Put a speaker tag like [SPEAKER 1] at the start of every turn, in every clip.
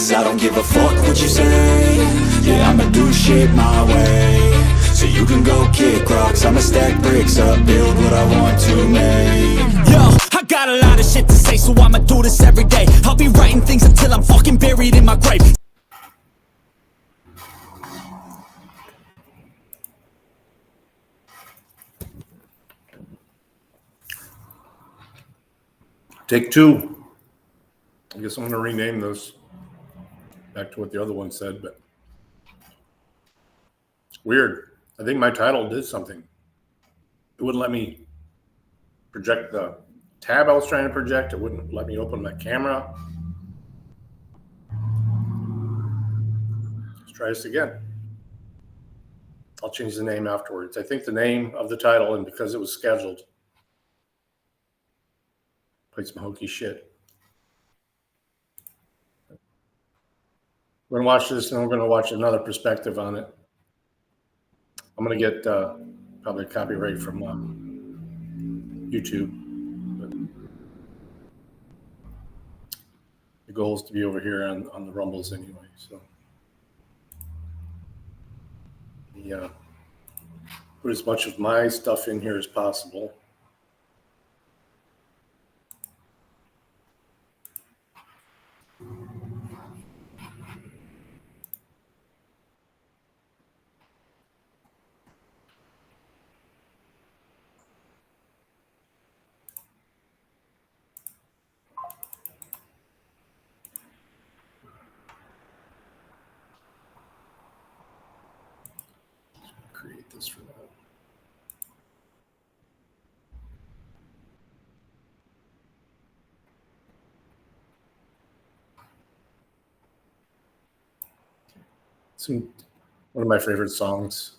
[SPEAKER 1] 'cause I don't give a fuck what you say. Yeah, I'ma do shit my way. So you can go kick rocks, I'ma stack bricks up, build what I want to make. Yo, I got a lot of shit to say, so I'ma do this every day. I'll be writing things until I'm fucking buried in my grave.
[SPEAKER 2] Take two. I guess I'm going to rename this back to what the other one said, but weird. I think my title did something. It wouldn't let me project the tab I was trying to project. It wouldn't let me open my camera. Let's try this again. I'll change the name afterwards. I think the name of the title, and because it was scheduled, played some hokey shit. We're going to watch this, and we're going to watch another perspective on it. I'm going to get probably a copyright from YouTube. But the goal is to be over here on the Rumbles anyway. So yeah, put as much of my stuff in here as possible. Create this for that. One of my favorite songs.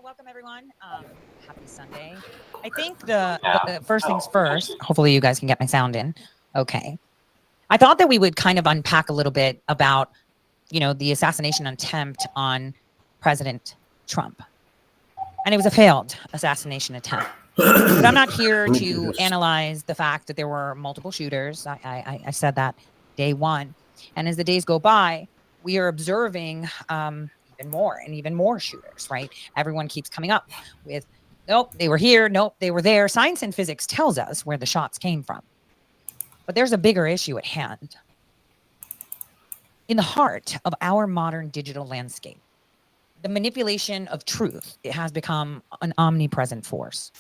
[SPEAKER 3] Welcome everyone. Happy Sunday. I think the first things first, hopefully you guys can get my sound in. Okay. I thought that we would kind of unpack a little bit about, the assassination attempt on President Trump. And it was a failed assassination attempt. But I'm not here to analyze the fact that there were multiple shooters. I said that day one. And as the days go by, we are observing even more shooters, right? Everyone keeps coming up with, nope, they were here. Nope, they were there. Science and physics tells us where the shots came from. But there's a bigger issue at hand. In the heart of our modern digital landscape, the manipulation of truth, it has become an omnipresent force,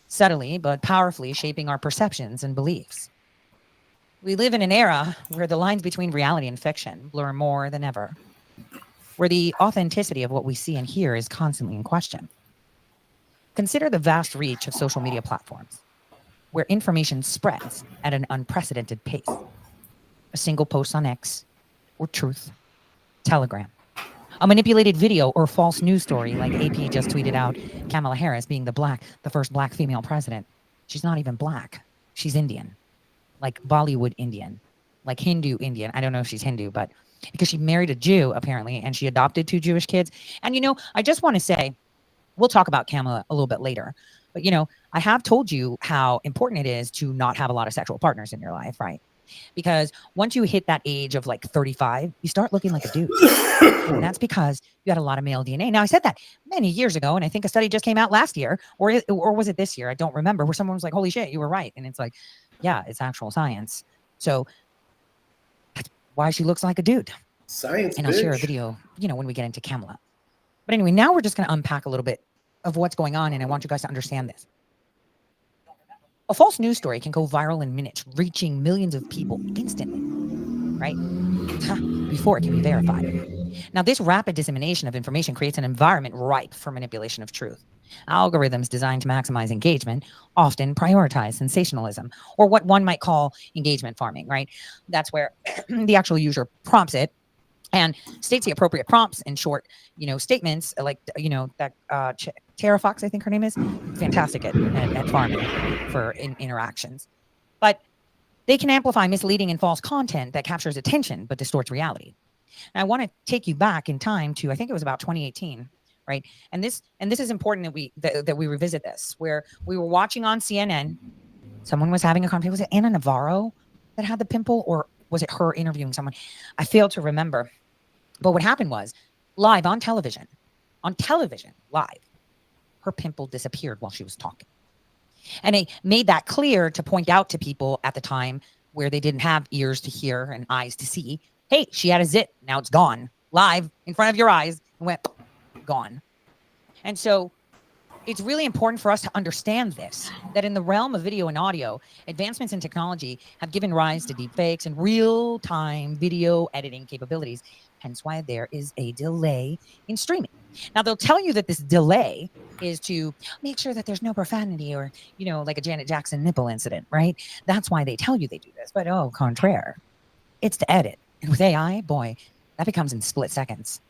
[SPEAKER 3] subtly but powerfully shaping our perceptions and beliefs. We live in an era where the lines between reality and fiction blur more than ever, where the authenticity of what we see and hear is constantly in question. Consider the vast reach of social media platforms, where information spreads at an unprecedented pace. A single post on X, or Truth, Telegram. A manipulated video or false news story like AP just tweeted out Kamala Harris being the first black female president. She's not even black. She's Indian. Like Bollywood Indian. Like Hindu Indian. I don't know if she's Hindu, but because she married a Jew, apparently, and she adopted 2 Jewish kids. And, I just want to say, we'll talk about Kamala a little bit later. But, I have told you how important it is to not have a lot of sexual partners in your life, right? Because once you hit that age of like 35, you start looking like a dude. And that's because you had a lot of male DNA. Now, I said that many years ago, and I think a study just came out last year, or was it this year? I don't remember, where someone was like, holy shit, you were right. And it's like, yeah, it's actual science. So that's why she looks like a dude.
[SPEAKER 2] Science,
[SPEAKER 3] and I'll share a video, when we get into Camelot. But anyway, now we're just going to unpack a little bit of what's going on, and I want you guys to understand this. A false news story can go viral in minutes, reaching millions of people instantly, right? Before it can be verified. Now, this rapid dissemination of information creates an environment ripe for manipulation of truth. Algorithms designed to maximize engagement often prioritize sensationalism, or what one might call engagement farming, right? That's where the actual user prompts it and states the appropriate prompts in short, statements, like, Tara Fox, I think her name is, fantastic at farming for interactions. But they can amplify misleading and false content that captures attention but distorts reality. And I want to take you back in time to, I think it was about 2018, right? And this is important that we revisit this, where we were watching on CNN. Someone was having a conversation. Was it Anna Navarro that had the pimple, or was it her interviewing someone? I failed to remember. But what happened was, live on television, live, her pimple disappeared while she was talking. And they made that clear to point out to people at the time where they didn't have ears to hear and eyes to see. Hey, she had a zit. Now it's gone. Live in front of your eyes. And went, gone. And so it's really important for us to understand this, that in the realm of video and audio, advancements in technology have given rise to deepfakes and real-time video editing capabilities. Hence why there is a delay in streaming. Now, they'll tell you that this delay is to make sure that there's no profanity or, like a Janet Jackson nipple incident, right? That's why they tell you they do this. But, contraire, it's to edit. And with AI, boy, that becomes in split seconds.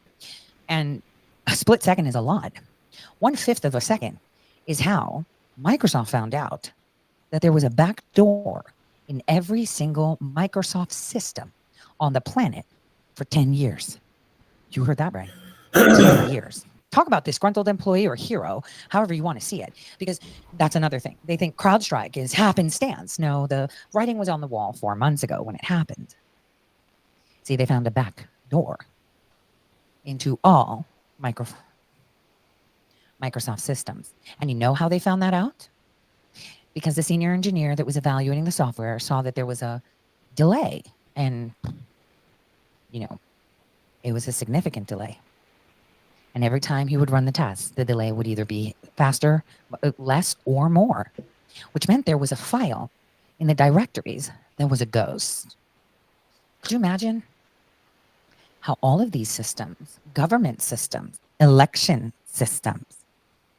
[SPEAKER 3] And a split second is a lot. 1/5 of a second is how Microsoft found out that there was a back door in every single Microsoft system on the planet for 10 years. You heard that right. 10 years. Talk about disgruntled employee or hero, however you want to see it, because that's another thing. They think CrowdStrike is happenstance. No, the writing was on the wall 4 months ago when it happened. See, they found a back door into all Microsoft systems. And you know how they found that out? Because the senior engineer that was evaluating the software saw that there was a delay, and it was a significant delay. And every time he would run the test, the delay would either be faster, less, or more, which meant there was a file in the directories that was a ghost. Could you imagine how all of these systems, government systems, election systems,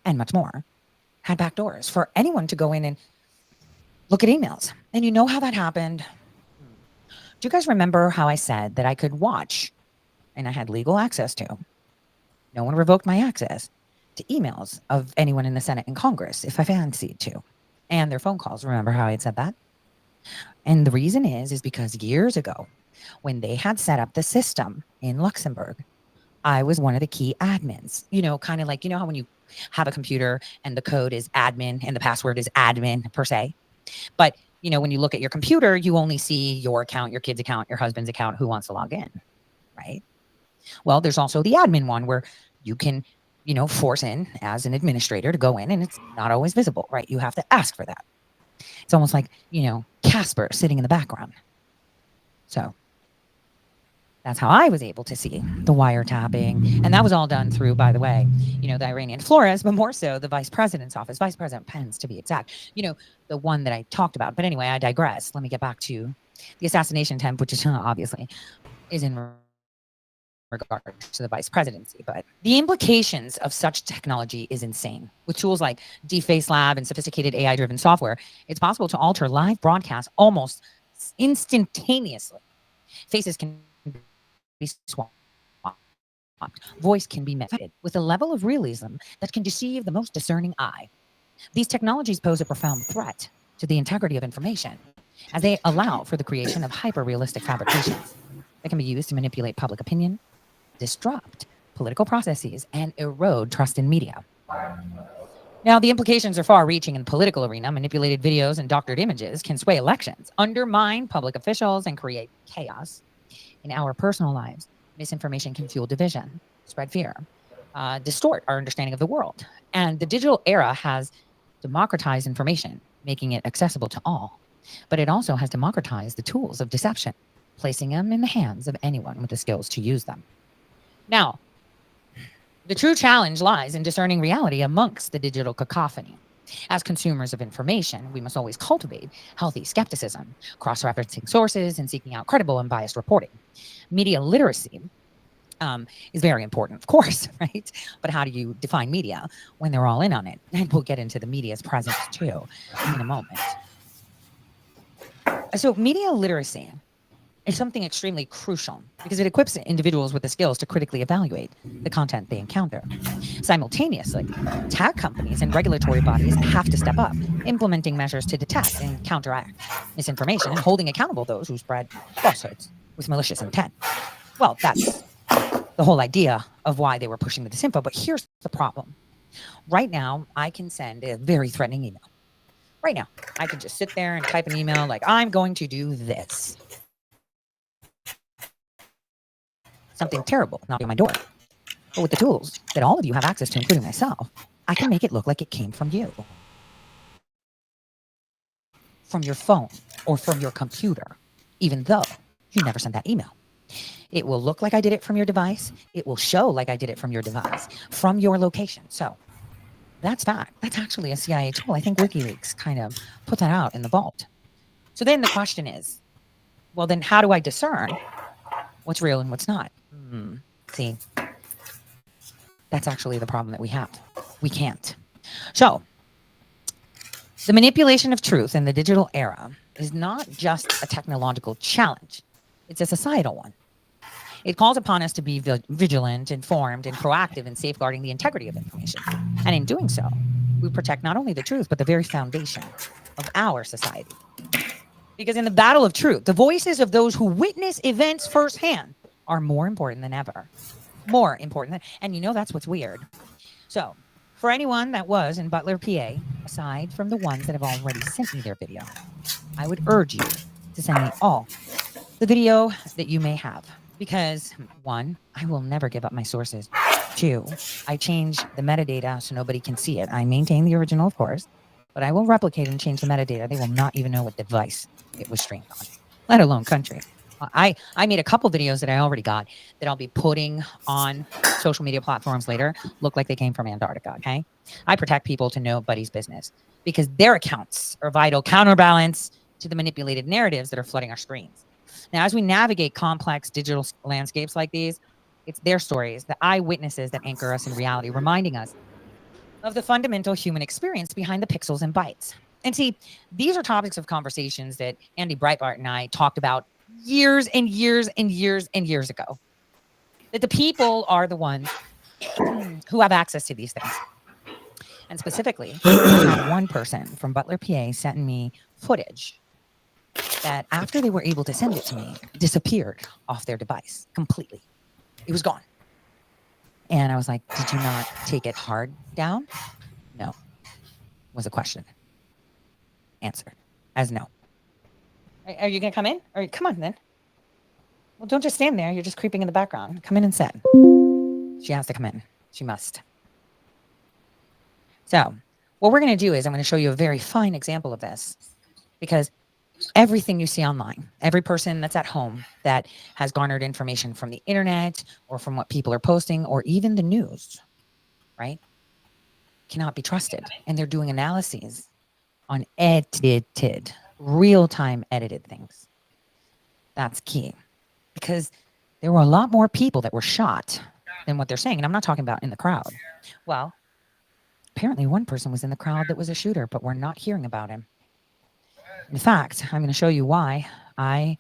[SPEAKER 3] and much more, had backdoors for anyone to go in and look at emails? And you know how that happened? Do you guys remember how I said that I could watch, and I had legal access to, no one revoked my access to emails of anyone in the Senate and Congress if I fancied to, and their phone calls? Remember how I had said that? And the reason is because years ago, when they had set up the system in Luxembourg, I was one of the key admins. Kind of like, how when you have a computer and the code is admin and the password is admin per se. But, when you look at your computer, you only see your account, your kid's account, your husband's account, who wants to log in, right? Well, there's also the admin one where you can, force in as an administrator to go in, and it's not always visible, right? You have to ask for that. It's almost like, Casper sitting in the background. So that's how I was able to see the wiretapping. And that was all done through, by the way, the Iranian Flores, but more so the vice president's office, Vice President Pence to be exact, the one that I talked about. But anyway, I digress. Let me get back to the assassination attempt, which is obviously is in regard to the vice presidency. But the implications of such technology is insane. With tools like Deepface Lab and sophisticated AI-driven software, it's possible to alter live broadcasts almost instantaneously. Faces can be swapped. Voice can be method with a level of realism that can deceive the most discerning eye. These technologies pose a profound threat to the integrity of information, as they allow for the creation of hyper-realistic fabrications that can be used to manipulate public opinion, disrupt political processes, and erode trust in media. Now, the implications are far-reaching in the political arena. Manipulated videos and doctored images can sway elections, undermine public officials, and create chaos. In our personal lives, misinformation can fuel division, spread fear, distort our understanding of the world. And the digital era has democratized information, making it accessible to all. But it also has democratized the tools of deception, placing them in the hands of anyone with the skills to use them. Now, the true challenge lies in discerning reality amongst the digital cacophony. As consumers of information, we must always cultivate healthy skepticism, cross-referencing sources, and seeking out credible and biased reporting. Media literacy is very important, of course, right? But how do you define media when they're all in on it? And we'll get into the media's presence too in a moment. So media literacy is something extremely crucial because it equips individuals with the skills to critically evaluate the content they encounter. Simultaneously, tech companies and regulatory bodies have to step up, implementing measures to detect and counteract misinformation and holding accountable those who spread falsehoods with malicious intent. Well, that's the whole idea of why they were pushing the disinfo. But here's the problem. Right now, I can send a very threatening email. Right now, I can just sit there and type an email like, I'm going to do this. Something terrible knocking on my door. But with the tools that all of you have access to, including myself, I can make it look like it came from you. From your phone or from your computer, even though you never sent that email. It will look like I did it from your device. It will show like I did it from your device, from your location. So that's fact. That's actually a CIA tool. I think WikiLeaks kind of put that out in the vault. So then the question is, well, then how do I discern what's real and what's not? See, that's actually the problem that we have. We can't. So the manipulation of truth in the digital era is not just a technological challenge. It's a societal one. It calls upon us to be vigilant, informed, and proactive in safeguarding the integrity of information. And in doing so, we protect not only the truth, but the very foundation of our society. Because in the battle of truth, the voices of those who witness events firsthand are more important than ever. More important than, and you know that's what's weird. So, for anyone that was in Butler, PA, aside from the ones that have already sent me their video, I would urge you to send me all the video that you may have. Because 1, I will never give up my sources. 2, I change the metadata so nobody can see it. I maintain the original, of course, but I will replicate and change the metadata. They will not even know what device it was streamed on, let alone country. I made a couple videos that I already got that I'll be putting on social media platforms later. Look like they came from Antarctica, okay? I protect people to nobody's business because their accounts are vital counterbalance to the manipulated narratives that are flooding our screens. Now, as we navigate complex digital landscapes like these, it's their stories, the eyewitnesses that anchor us in reality, reminding us of the fundamental human experience behind the pixels and bytes. And see, these are topics of conversations that Andy Breitbart and I talked about years and years and years and years ago. That the people are the ones who have access to these things. And specifically, I had one person from Butler, PA, sent me footage that after they were able to send it to me, disappeared off their device completely. It was gone. And I was like, did you not take it hard down? No, was a question. Answered as no. Are you going to come in? Or come on then. Well, don't just stand there. You're just creeping in the background. Come in and sit. She has to come in. She must. So what we're going to do is I'm going to show you a very fine example of this because everything you see online, every person that's at home that has garnered information from the internet or from what people are posting or even the news, right, cannot be trusted. And they're doing analyses on edited, real-time edited things. That's key because there were a lot more people that were shot than what they're saying. And I'm not talking about in the crowd. Well, apparently one person was in the crowd that was a shooter, but we're not hearing about him. In fact, I'm going to show you why I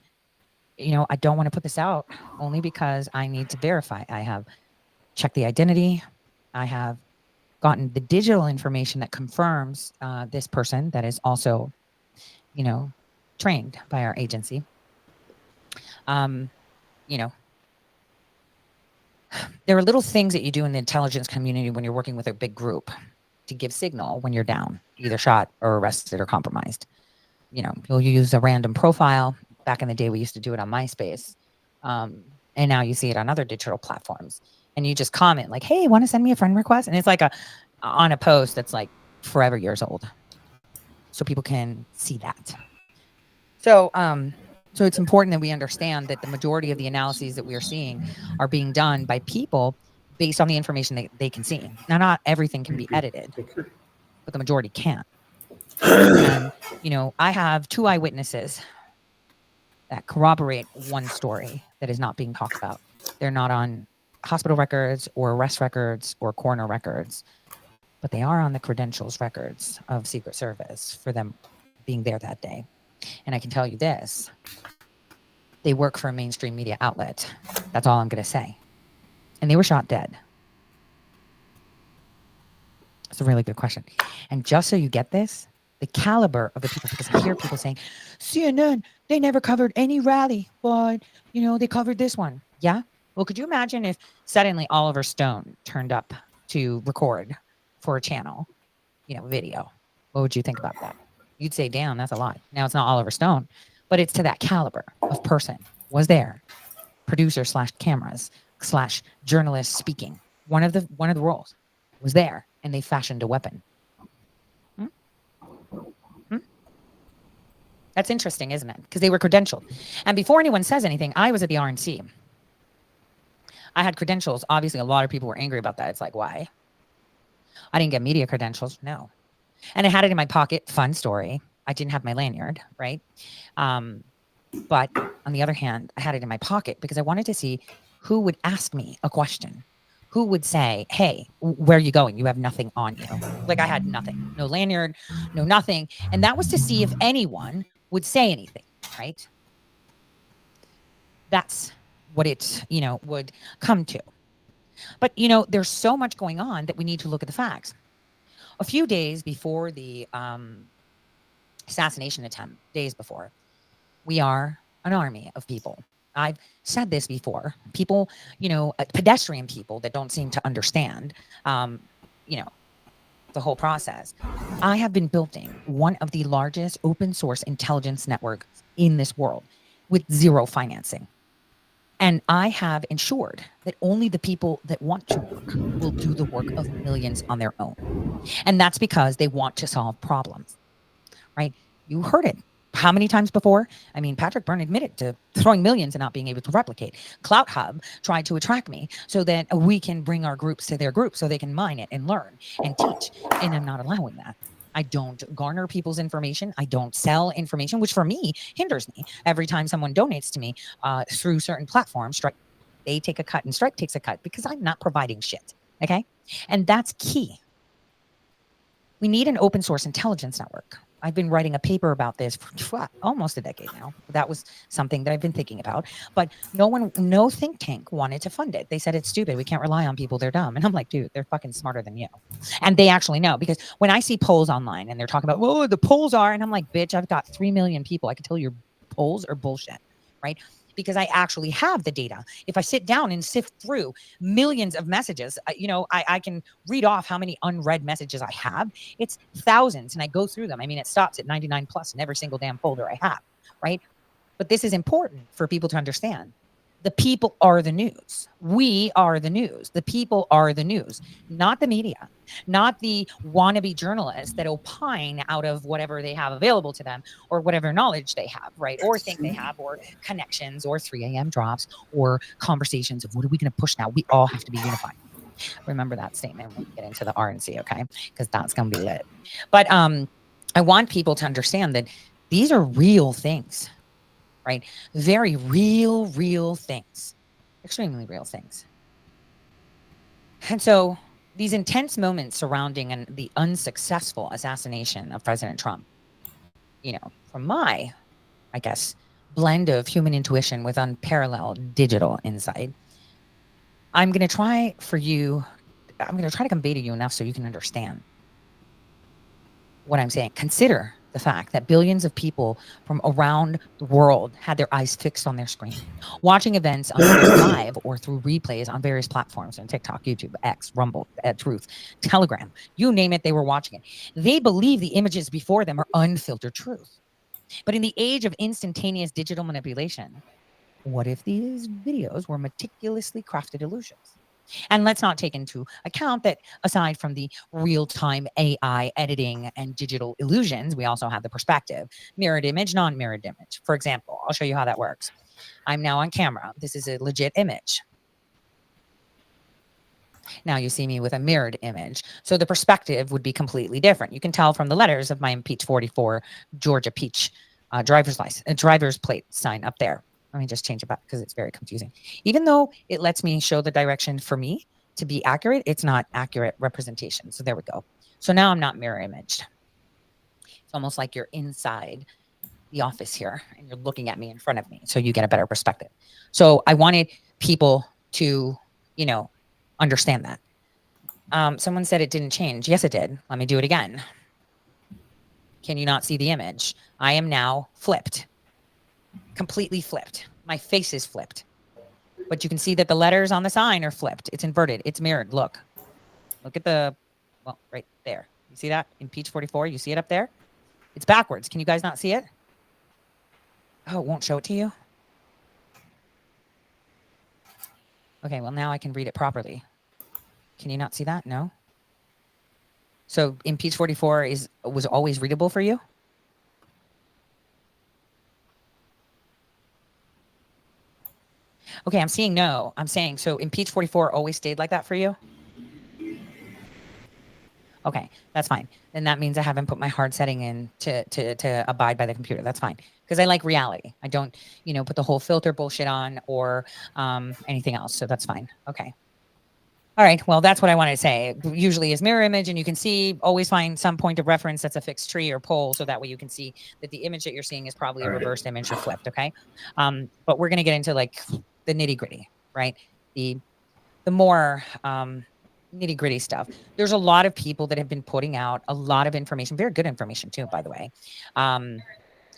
[SPEAKER 3] don't want to put this out only because I need to verify. I have checked the identity. I have gotten the digital information that confirms this person that is also, trained by our agency. There are little things that you do in the intelligence community when you're working with a big group to give signal when you're down, either shot or arrested or compromised. You know, you'll use a random profile. Back in the day, we used to do it on MySpace. And now you see it on other digital platforms. And you just comment like, hey, want to send me a friend request? And it's like on a post that's like forever years old. So people can see that. So it's important that we understand that the majority of the analyses that we are seeing are being done by people based on the information that they can see. Now, not everything can be edited, but the majority can. And, you know, I have 2 eyewitnesses that corroborate one story that is not being talked about. They're not on hospital records or arrest records or coroner records, but they are on the credentials records of Secret Service for them being there that day. And I can tell you this, they work for a mainstream media outlet. That's all I'm going to say. And they were shot dead. It's a really good question. And just so you get this, the caliber of the people, because I hear people saying, CNN, they never covered any rally, but, you know, they covered this one. Yeah? Well, could you imagine if suddenly Oliver Stone turned up to record for a channel, you know, video? What would you think about that? You'd say, damn, that's a lot. Now it's not Oliver Stone, but it's to that caliber of person was there. Producer / cameras / journalist speaking. One of the roles was there, and they fashioned a weapon. That's interesting, isn't it? Because they were credentialed. And before anyone says anything, I was at the RNC. I had credentials. Obviously, a lot of people were angry about that. It's like, why? I didn't get media credentials. No. And I had it in my pocket. Fun story. I didn't have my lanyard, right? But on the other hand, I had it in my pocket because I wanted to see who would ask me a question. Who would say, hey, where are you going? You have nothing on you. Like I had nothing. No lanyard, no nothing. And that was to see if anyone would say anything, right? That's what it, you know, would come to. But, you know, there's so much going on that we need to look at the facts. A few days before the assassination attempt, days before, we are an army of people. I've said this before. People, you know, pedestrian people that don't seem to understand, you know, the whole process. I have been building one of the largest open source intelligence networks in this world with zero financing. And I have ensured that only the people that want to work will do the work of millions on their own. And that's because they want to solve problems, right? You heard it. How many times before? I mean, Patrick Byrne admitted to throwing millions and not being able to replicate. Clout Hub tried to attract me so that we can bring our groups to their group so they can mine it and learn and teach. And I'm not allowing that. I don't garner people's information. I don't sell information, which for me hinders me. Every time someone donates to me through certain platforms, Stripe, they take a cut and Stripe takes a cut because I'm not providing shit. Okay? And that's key. We need an open source intelligence network. I've been writing a paper about this for almost a decade now. That was something that I've been thinking about. But no think tank wanted to fund it. They said it's stupid. We can't rely on people. They're dumb. And I'm like, dude, they're fucking smarter than you. And they actually know, because when I see polls online and they're talking about, oh, the polls are, and I'm like, bitch, I've got 3 million people. I can tell your polls are bullshit, right? Because I actually have the data. If I sit down and sift through millions of messages, you know, I can read off how many unread messages I have. It's thousands, and I go through them. I mean, it stops at 99 plus in every single damn folder I have, right? But this is important for people to understand. The people are the news. We are the news. The people are the news, not the media, not the wannabe journalists that opine out of whatever they have available to them or whatever knowledge they have, right? Or think they have, or connections, or 3 a.m. drops, or conversations of what are we going to push now? We all have to be unified. Remember that statement when we get into the RNC, okay? Because that's going to be lit. But I want people to understand that these are real things. Right? Very real things, extremely real things. And so these intense moments surrounding the unsuccessful assassination of President Trump, you know, from my, I guess, blend of human intuition with unparalleled digital insight, I'm going to try to convey to you enough so you can understand what I'm saying. Consider the fact that billions of people from around the world had their eyes fixed on their screen, watching events unfold live or through replays on various platforms on TikTok, YouTube, X, Rumble, Truth, Telegram, you name it, they were watching it. They believe the images before them are unfiltered truth. But in the age of instantaneous digital manipulation, what if these videos were meticulously crafted illusions? And let's not take into account that aside from the real-time AI editing and digital illusions, we also have the perspective, mirrored image, non-mirrored image. For example, I'll show you how that works. I'm now on camera. This is a legit image. Now you see me with a mirrored image. So the perspective would be completely different. You can tell from the letters of my Impeach 44 Georgia Peach driver's plate sign up there. Let me just change it back because it's very confusing. Even though it lets me show the direction for me to be accurate, it's not accurate representation. So there we go. So now I'm not mirror imaged. It's almost like you're inside the office here and you're looking at me in front of me. So you get a better perspective. So I wanted people to, you know, understand that. Someone said it didn't change. Yes, it did. Let me do it again. Can you not see the image? I am now flipped. Completely flipped. My face is flipped. But you can see that the letters on the sign are flipped. It's inverted. It's mirrored. Look at the, well, right there. You see that? Impeach 44. You see it up there? It's backwards. Can you guys not see it? Oh, it won't show it to you? Okay, well, now I can read it properly. Can you not see that? No? So Impeach 44 was always readable for you? Okay, I'm seeing no. I'm saying, so Impeach 44 always stayed like that for you? Okay, that's fine. Then that means I haven't put my hard setting in to abide by the computer. That's fine. Because I like reality. I don't, you know, put the whole filter bullshit on or anything else. So that's fine. Okay. All right. Well, that's what I wanted to say. Usually is mirror image, and you can see, always find some point of reference that's a fixed tree or pole, so that way you can see that the image that you're seeing is probably a reversed image or flipped. Okay. But we're going to get into like the nitty gritty, right? The more nitty gritty stuff. There's a lot of people that have been putting out a lot of information, very good information too, by the way,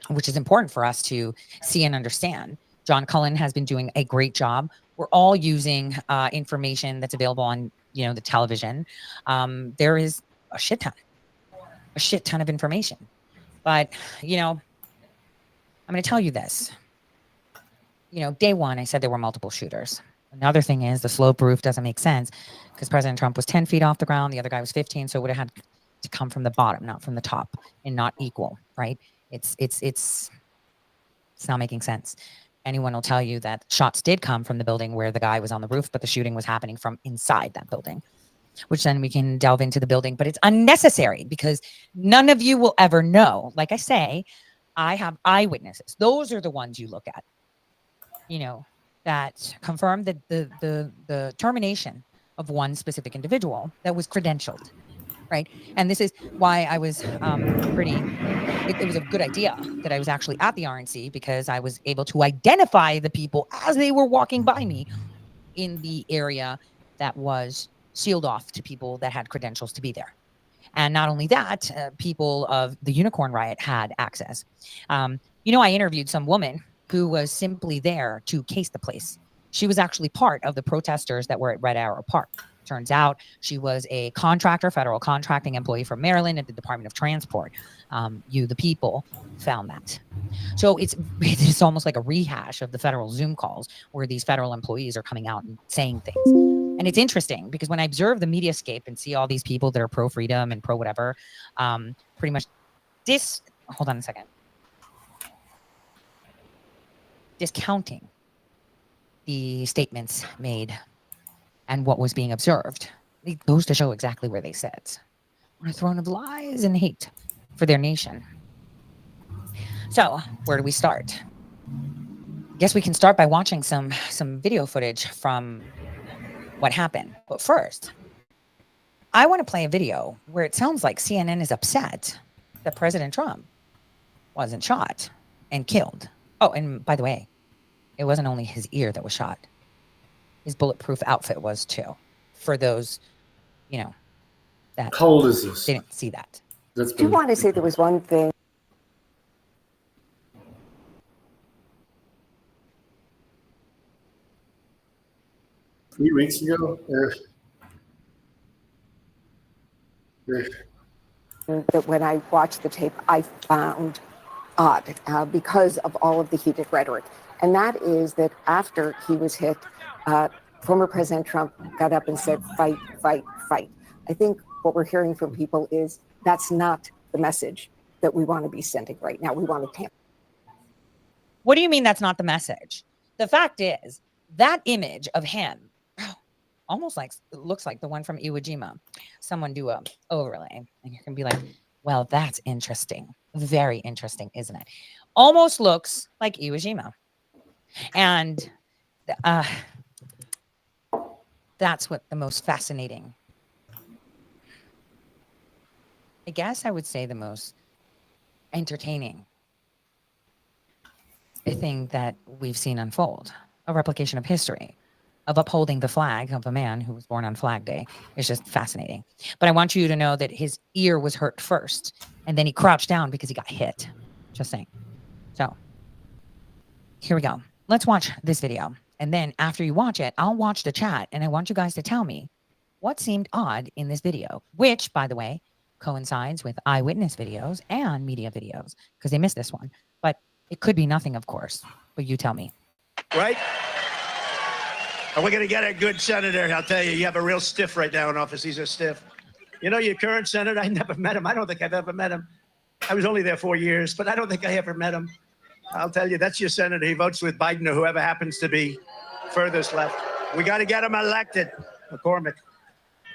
[SPEAKER 3] which is important for us to see and understand. John Cullen has been doing a great job. We're all using information that's available on, you know, the television. There is a shit ton of information. But, you know, I'm going to tell you this. You know, day one, I said there were multiple shooters. Another thing is the slope roof doesn't make sense because President Trump was 10 feet off the ground. The other guy was 15. So it would have had to come from the bottom, not from the top, and not equal, right? It's not making sense. Anyone will tell you that shots did come from the building where the guy was on the roof, but the shooting was happening from inside that building, which then we can delve into the building. But it's unnecessary because none of you will ever know. Like I say, I have eyewitnesses. Those are the ones you look at, you know, that confirm that the termination of one specific individual that was credentialed, right? And this is why I was it was a good idea that I was actually at the RNC, because I was able to identify the people as they were walking by me in the area that was sealed off to people that had credentials to be there. And not only that, people of the Unicorn Riot had access. You know, I interviewed some woman who was simply there to case the place. She was actually part of the protesters that were at Red Arrow Park. Turns out she was a contractor, federal contracting employee from Maryland at the Department of Transport. You, the people, found that. So it's almost like a rehash of the federal Zoom calls where these federal employees are coming out and saying things. And it's interesting because when I observe the mediascape and see all these people that are pro-freedom and pro-whatever, pretty much hold on a second. Discounting the statements made and what was being observed. It goes to show exactly where they sit. On a throne of lies and hate for their nation. So, where do we start? I guess we can start by watching some video footage from what happened. But first, I want to play a video where it sounds like CNN is upset that President Trump wasn't shot and killed. Oh, and by the way, it wasn't only his ear that was shot. His bulletproof outfit was too. For those, you know, that
[SPEAKER 2] How old is this?
[SPEAKER 3] didn't see that.
[SPEAKER 2] That's
[SPEAKER 4] Do you want to say there was one thing?
[SPEAKER 2] 3 weeks ago.
[SPEAKER 4] That when I watched the tape, I found odd because of all of the heated rhetoric. And that is that after he was hit, former President Trump got up and said, fight, fight, fight. I think what we're hearing from people is that's not the message that we want to be sending right now. We want to panic.
[SPEAKER 3] What do you mean that's not the message? The fact is that image of him almost like looks like the one from Iwo Jima. Someone do a overlay and you can be like, well, that's interesting. Very interesting, isn't it? Almost looks like Iwo Jima. And that's what the most fascinating, I guess I would say the most entertaining thing that we've seen unfold, a replication of history, of upholding the flag of a man who was born on Flag Day. Is just fascinating. But I want you to know that his ear was hurt first, and then he crouched down because he got hit. Just saying. So here we go. Let's watch this video. And then after you watch it, I'll watch the chat, and I want you guys to tell me what seemed odd in this video, which, by the way, coincides with eyewitness videos and media videos, because they missed this one. But it could be nothing, of course. But you tell me.
[SPEAKER 5] Right? And we're going to get a good senator. I'll tell you, you have a real stiff right now in office. He's a stiff. You know, your current senator, I never met him. I don't think I've ever met him. I was only there 4 years, but I don't think I ever met him. I'll tell you, that's your senator. He votes with Biden or whoever happens to be furthest left. We got to get him elected. McCormick.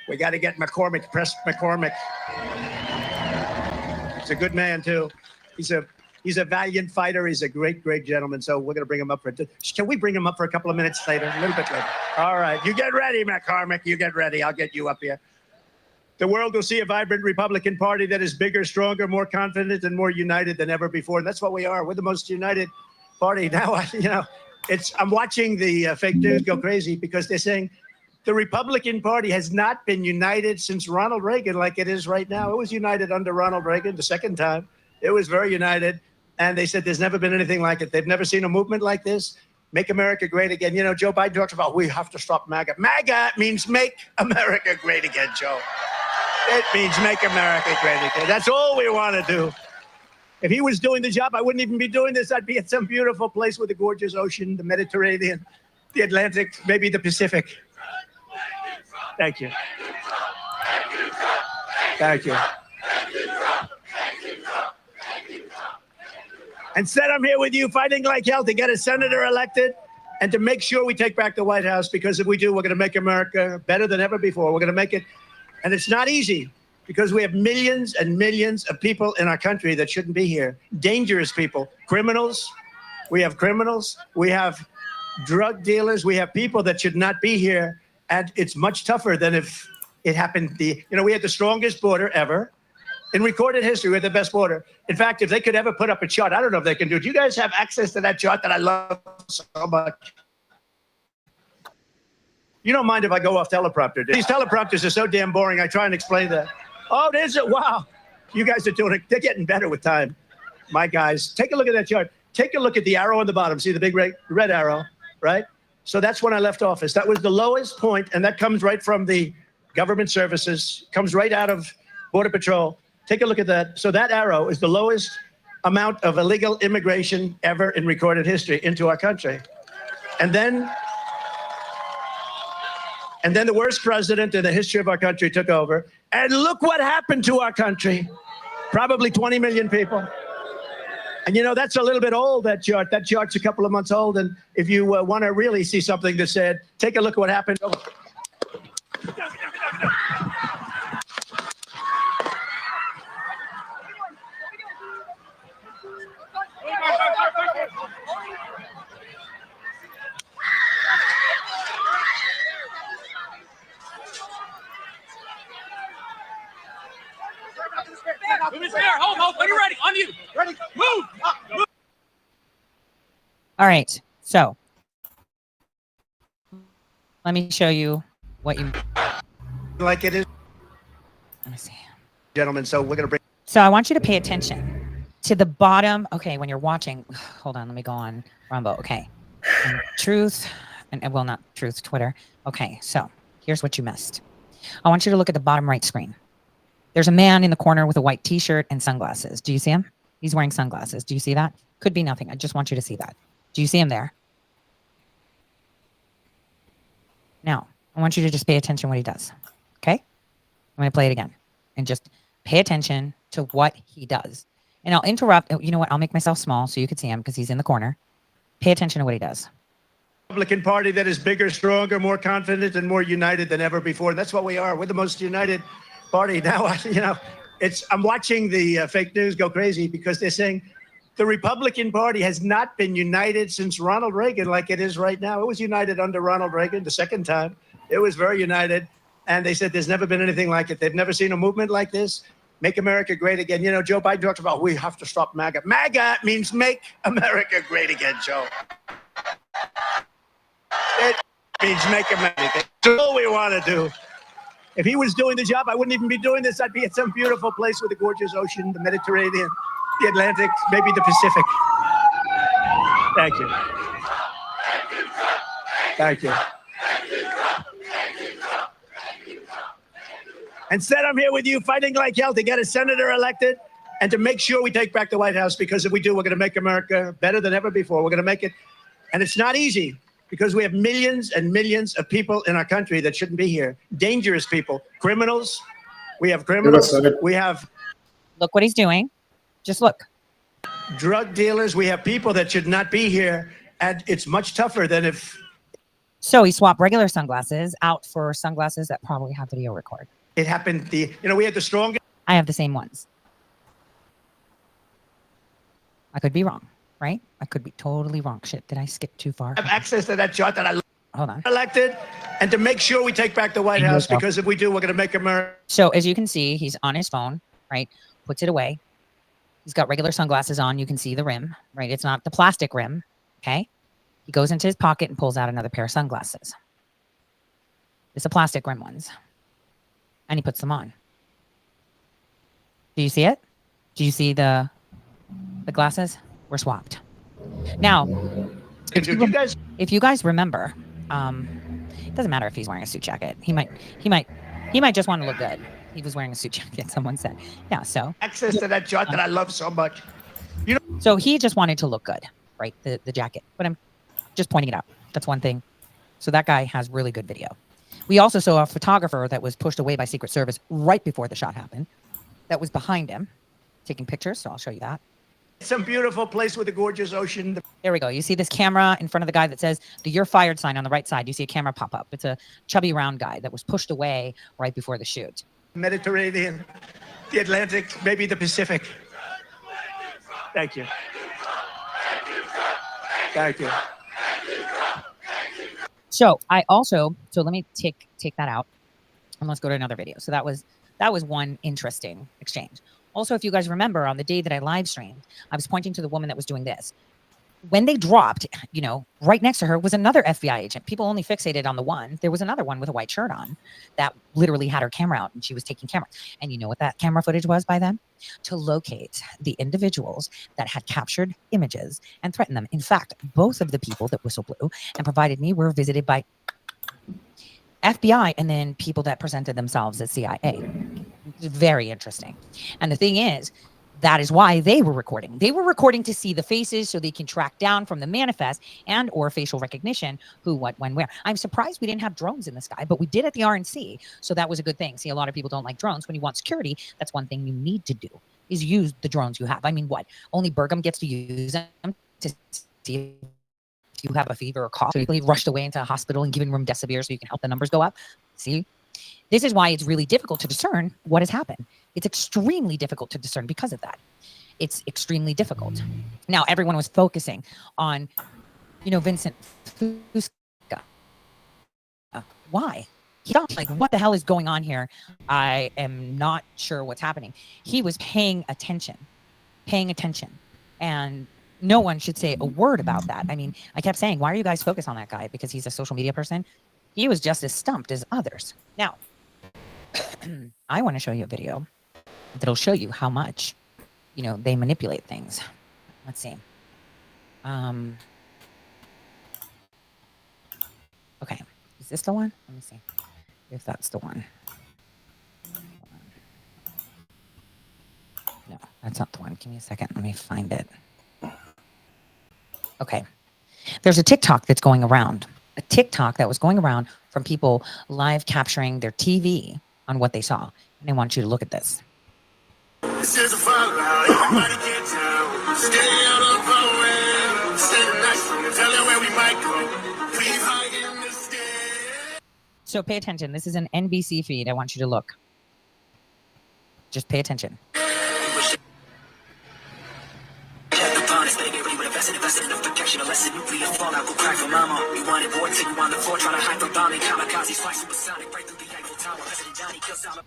[SPEAKER 5] We got to get McCormick, Press McCormick. He's a good man, too. He's a valiant fighter. He's a great, great gentleman. So we're going to bring him up for can we bring him up for a couple of minutes later? A little bit later. All right. You get ready, McCormick. You get ready. I'll get you up here. The world will see a vibrant Republican Party that is bigger, stronger, more confident, and more united than ever before. And that's what we are. We're the most united party now. I'm watching the fake news go crazy because they're saying the Republican Party has not been united since Ronald Reagan like it is right now. It was united under Ronald Reagan the second time. It was very united. And they said there's never been anything like it. They've never seen a movement like this. Make America great again. You know, Joe Biden talks about we have to stop MAGA. MAGA means make America great again, Joe. It means make America great again. That's all we want to do. If he was doing the job, I wouldn't even be doing this. I'd be at some beautiful place with a gorgeous ocean, the Mediterranean, the Atlantic, maybe the Pacific. Thank you. Thank you. Instead, I'm here with you fighting like hell to get a senator elected and to make sure we take back the White House, because if we do, we're going to make America better than ever before. We're going to make it. And it's not easy because we have millions and millions of people in our country that shouldn't be here. Dangerous people, criminals. We have criminals. We have drug dealers. We have people that should not be here. And it's much tougher than if it happened. We had the strongest border ever. In recorded history, we had the best border. In fact, if they could ever put up a chart, I don't know if they can do it. Do you guys have access to that chart that I love so much? You don't mind if I go off teleprompter. These teleprompters are so damn boring. I try and explain that. Oh, is it? Wow. You guys are doing it. They're getting better with time. My guys, take a look at that chart. Take a look at the arrow on the bottom. See the big red arrow, right? So that's when I left office. That was the lowest point, and that comes right from the government services, comes right out of Border Patrol. Take a look at that. So that arrow is the lowest amount of illegal immigration ever in recorded history into our country. And then the worst president in the history of our country took over. And look what happened to our country. Probably 20 million people. And that's a little bit old, that chart. That chart's a couple of months old. And if you want to really see something that's said, take a look at what happened. Oh.
[SPEAKER 6] Hold, when you're ready, on you. Ready, move.
[SPEAKER 3] All right. So let me show you what you
[SPEAKER 5] like it is.
[SPEAKER 3] Let me see.
[SPEAKER 5] Gentlemen, so we're going to bring.
[SPEAKER 3] So I want you to pay attention to the bottom. Okay, when you're watching, hold on, let me go on Rumble. Okay. And truth, and well, not Truth, Twitter. Okay, so here's what you missed. I want you to look at the bottom right screen. There's a man in the corner with a white t-shirt and sunglasses. Do you see him? He's wearing sunglasses. Do you see that? Could be nothing. I just want you to see that. Do you see him there? Now, I want you to just pay attention what he does. Okay? I'm going to play it again. And just pay attention to what he does. And I'll interrupt. You know what? I'll make myself small so you can see him because he's in the corner. Pay attention to what he does.
[SPEAKER 5] Republican Party that is bigger, stronger, more confident, and more united than ever before. And that's what we are. We're the most united party now. I'm watching the fake news go crazy because they're saying the Republican Party has not been united since Ronald Reagan like it is right now. It was united under Ronald Reagan the second time. It was very united. And they said there's never been anything like it. They've never seen a movement like this. Make America great again. You know, Joe Biden talks about we have to stop MAGA. MAGA means make America great again, Joe. It means make America. That's all we want to do. If he was doing the job, I wouldn't even be doing this. I'd be at some beautiful place with a gorgeous ocean, the Mediterranean, the Atlantic, maybe the Pacific. Thank you. Thank you. Instead, I'm here with you fighting like hell to get a senator elected and to make sure we take back the White House, because if we do, we're going to make America better than ever before. We're going to make it. And it's not easy because we have millions and millions of people in our country that shouldn't be here. Dangerous people, criminals. We have criminals. We have
[SPEAKER 3] Look what he's doing. Just look.
[SPEAKER 5] drug dealers. We have people that should not be here. And it's much tougher than if.
[SPEAKER 3] So he swapped regular sunglasses out for sunglasses that probably have video record.
[SPEAKER 5] It happened. We had the strongest.
[SPEAKER 3] I have the same ones. I could be wrong, right? I could be totally wrong. Shit, did I skip too far?
[SPEAKER 5] Have access to that chart that I
[SPEAKER 3] Hold on.
[SPEAKER 5] elected, and to make sure we take back the White House, because if we do, we're going to make America.
[SPEAKER 3] So as you can see, he's on his phone, right? Puts it away. He's got regular sunglasses on. You can see the rim, right? It's not the plastic rim, okay? He goes into his pocket and pulls out another pair of sunglasses. It's the plastic rim ones. And he puts them on. Do you see it? Do you see the glasses? We're swapped. Now, if you guys remember, it doesn't matter if he's wearing a suit jacket. He might just want to look good. He was wearing a suit jacket, someone said. Yeah, so
[SPEAKER 5] Access to that chart that I love so much.
[SPEAKER 3] so he just wanted to look good, right? The jacket. But I'm just pointing it out. That's one thing. So that guy has really good video. We also saw a photographer that was pushed away by Secret Service right before the shot happened. That was behind him, taking pictures. So I'll show you that.
[SPEAKER 5] Some beautiful place with a gorgeous ocean.
[SPEAKER 3] There we go. You see this camera in front of the guy that says the "You're fired" sign on the right side. You see a camera pop up. It's a chubby, round guy that was pushed away right before the shoot.
[SPEAKER 5] Mediterranean, the Atlantic, maybe the Pacific. Thank you. Thank you.
[SPEAKER 3] So let me take that out and let's go to another video. So that was one interesting exchange. Also, if you guys remember, on the day that I live streamed, I was pointing to the woman that was doing this. When they dropped, right next to her was another FBI agent. People only fixated on the one. There was another one with a white shirt on that literally had her camera out and she was taking camera. And you know what that camera footage was by then? To locate the individuals that had captured images and threatened them. In fact, both of the people that whistle blew and provided me were visited by FBI and then people that presented themselves as CIA. Very interesting. And the thing is, that is why they were recording. They were recording to see the faces so they can track down from the manifest and or facial recognition who, what, when, where. I'm surprised we didn't have drones in the sky, but we did at the RNC. So that was a good thing. See, a lot of people don't like drones. When you want security, that's one thing you need to do is use the drones you have. I mean, what? Only Burgum gets to use them to see if you have a fever or cough. So you rushed away into a hospital and giving room Decibir so you can help the numbers go up. See? This is why it's really difficult to discern what has happened. It's extremely difficult to discern because of that. It's extremely difficult. Now, everyone was focusing on, Vincent Fusca. Why? He thought, like, what the hell is going on here? I am not sure what's happening. He was paying attention. And no one should say a word about that. I mean, I kept saying, why are you guys focused on that guy? Because he's a social media person. He was just as stumped as others. Now, I want to show you a video that'll show you how much, they manipulate things. Let's see. Is this the one? Let me see if that's the one. No, that's not the one. Give me a second. Let me find it. Okay. There's a TikTok that's going around. A TikTok that was going around from people live capturing their TV on what they saw. And I want you to look at this.
[SPEAKER 7] This is a fallout, everybody get down. Stay out of our way. Stay nice, tell you where we might go. Breathe high in this day.
[SPEAKER 3] So pay attention. This is an NBC feed. I want you to look. Just pay attention.
[SPEAKER 7] Invested enough protection, a lesson nuclear fallout will cry for mama. We wanted war till you on the floor, trying to hide from bombing. Kamikazes fly supersonic, right through the Eiffel Tower. President Johnny kills all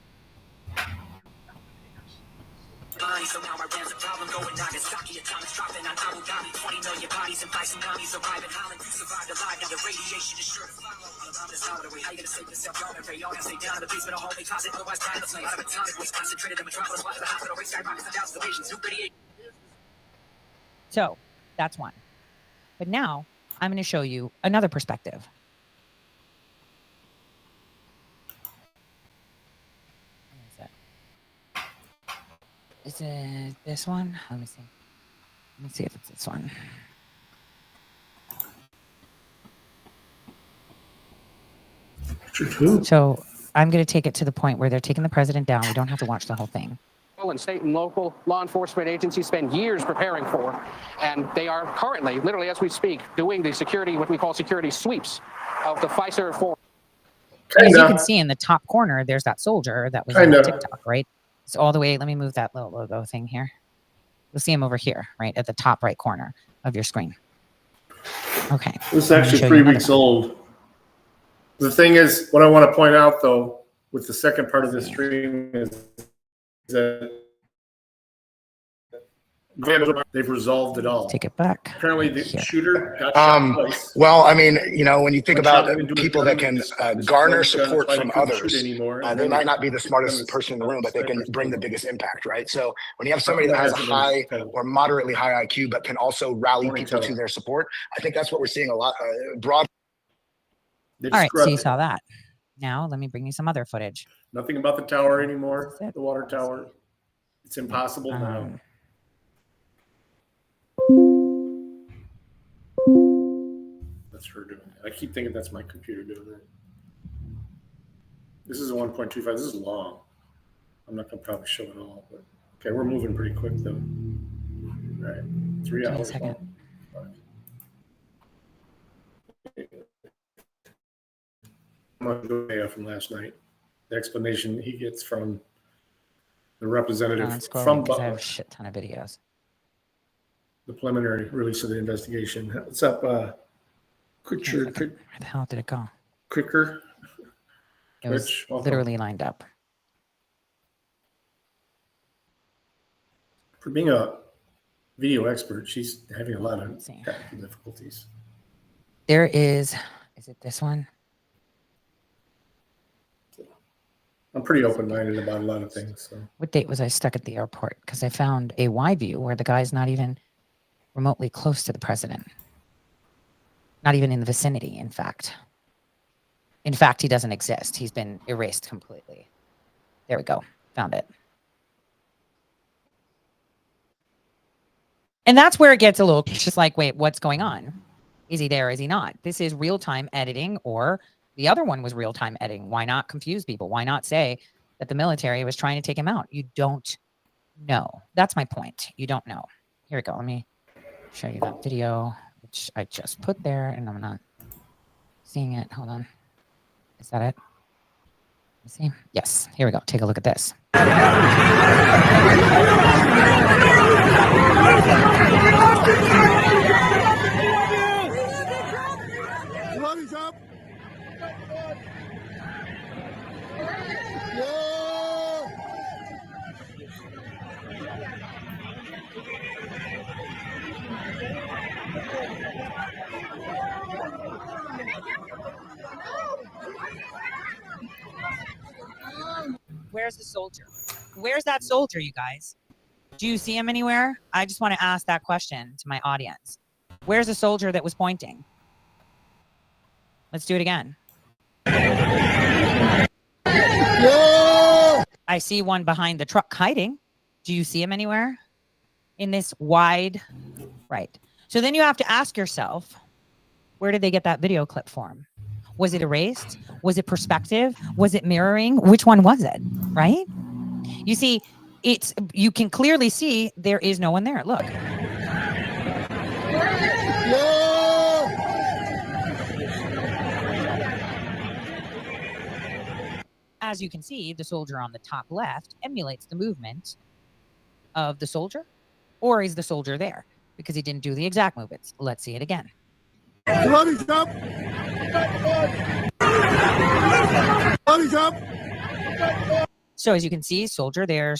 [SPEAKER 7] so now our ram's a problem. Going Nagasaki, atomics dropping on Abu Dhabi. 20 million bodies and by tsunamis arrive in Holland. You survived alive, now the radiation is sure to follow. I'm this out of the way. How you gonna save yourself? Y'all gonna pay. Y'all gonna stay down in the basement, a hallway closet. Otherwise, time to flame. Out of atomic waste concentrated in metropolis. Watch the hospital rate skyrockets and thousands of patients. New radiation.
[SPEAKER 3] So that's one. But now I'm going to show you another perspective. Is it this one? Let me see. Let me see if it's this one. So I'm going to take it to the point where they're taking the president down. We don't have to watch the whole thing.
[SPEAKER 8] And state and local law enforcement agencies spend years preparing for, and they are currently, literally as we speak, doing the security, what we call security sweeps of the Pfizer form.
[SPEAKER 3] As you can see in the top corner, there's that soldier that was on TikTok, right? So all the way, let me move that little logo thing here. You'll see him over here, right at the top right corner of your screen. Okay.
[SPEAKER 2] This is actually 3 weeks old. The thing is, what I want to point out, though, with the second part of the stream is that they've resolved it all.
[SPEAKER 3] Take it back.
[SPEAKER 2] Apparently, the shooter got shot twice.
[SPEAKER 9] Well, I mean, you know, when you think about people that can garner support from others, they might not be the smartest person in the room, but they can bring the biggest impact, right? So when you have somebody that has a high or moderately high IQ, but can also rally people to their support, I think that's what we're seeing a lot broad.
[SPEAKER 3] All right, so you saw that. Now let me bring you some other footage.
[SPEAKER 2] Nothing about the tower anymore, the water tower. It's impossible now. That's her doing it. I keep thinking that's my computer doing it. This is a 1.25. This is long. I'm not going to probably show it all, but okay, we're moving pretty quick though. All right, 3 hours long. From last night, the explanation he gets from the representative from
[SPEAKER 3] Butler. I have a shit ton of videos.
[SPEAKER 2] The preliminary release of the investigation. What's up, Quicker?
[SPEAKER 3] Where the hell did it go?
[SPEAKER 2] Quicker.
[SPEAKER 3] It was literally lined up.
[SPEAKER 2] For being a video expert, she's having a lot of technical difficulties.
[SPEAKER 3] There is it this one?
[SPEAKER 2] I'm pretty open-minded about a lot of things. So.
[SPEAKER 3] What date was I stuck at the airport? Because I found a Y view where the guy's not even remotely close to the president. Not even in the vicinity, in fact. In fact, he doesn't exist. He's been erased completely. There we go. Found it. And that's where it gets a little just like, wait, what's going on? Is he there? Is he not? This is real-time editing, or the other one was real-time editing. Why not confuse people? Why not say that the military was trying to take him out? You don't know. That's my point. You don't know. Here we go. Let me show you that video, which I just put there, and I'm not seeing it. Hold on. Is that it? Let's see. Yes. Here we go. Take a look at this.
[SPEAKER 7] What is up?
[SPEAKER 3] Where's the soldier? Where's that soldier, you guys? Do you see him anywhere? I just want to ask that question to my audience. Where's the soldier that was pointing? Let's do it again. I see one behind the truck hiding. Do you see him anywhere in this wide? Right. So then you have to ask yourself, where did they get that video clip from? Was it erased? Was it perspective? Was it mirroring? Which one was it? Right? You see, you can clearly see there is no one there. Look. As you can see, the soldier on the top left emulates the movement of the soldier, or is the soldier there? Because he didn't do the exact movements. Let's see it again.
[SPEAKER 10] Bodies up. Bodies up.
[SPEAKER 3] So as you can see, soldier there,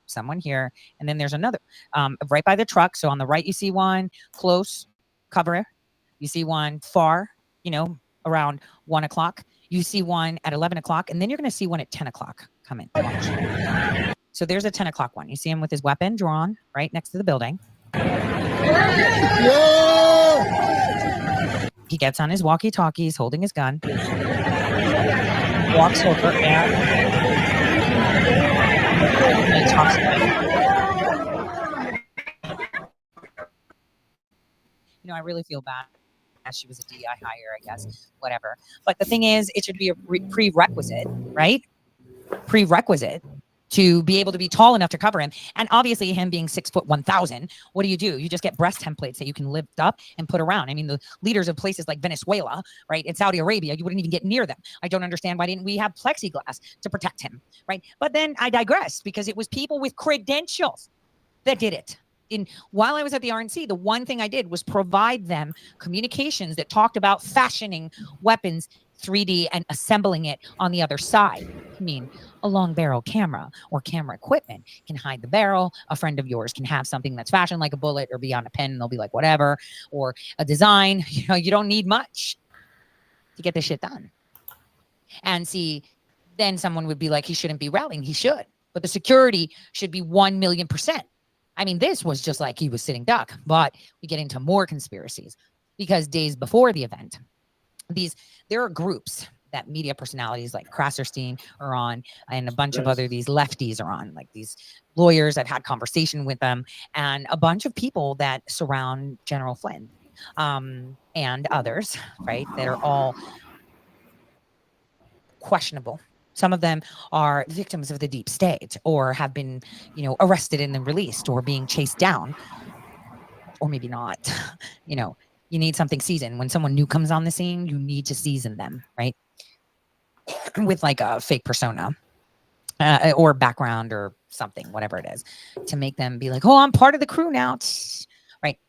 [SPEAKER 3] someone here, and then there's another right by the truck. So on the right, you see one close cover. You see one far, around 1 o'clock. You see one at 11 o'clock, and then you're going to see one at 10 o'clock come in. Watch. So there's a 10 o'clock one. You see him with his weapon drawn right next to the building. He gets on his walkie-talkies, holding his gun. Walks over and he talks. I really feel bad. She was a DI hire, I guess, whatever. But the thing is, it should be a prerequisite, right? Prerequisite to be able to be tall enough to cover him. And obviously him being 6'1,000, what do? You just get breast templates that you can lift up and put around. I mean, the leaders of places like Venezuela, right, in Saudi Arabia, you wouldn't even get near them. I don't understand why didn't we have plexiglass to protect him, right? But then I digress, because it was people with credentials that did it. While I was at the RNC, the one thing I did was provide them communications that talked about fashioning weapons 3D and assembling it on the other side. I mean, a long barrel camera or camera equipment can hide the barrel. A friend of yours can have something that's fashioned like a bullet or be on a pen and they'll be like, whatever, or a design. You don't need much to get this shit done. And see, then someone would be like, he shouldn't be rallying. He should, but the security should be 1,000,000%. I mean, this was just like he was sitting duck, but we get into more conspiracies because days before the event, there are groups that media personalities like Krasserstein are on, and a bunch of other these lefties are on, like these lawyers. I've had conversation with them, and a bunch of people that surround General Flynn and others, right, that are all questionable. Some of them are victims of the deep state or have been, arrested and then released or being chased down, or maybe not. You need something seasoned. When someone new comes on the scene, you need to season them, right? With like a fake persona or background or something, whatever it is, to make them be like, oh, I'm part of the crew now, right?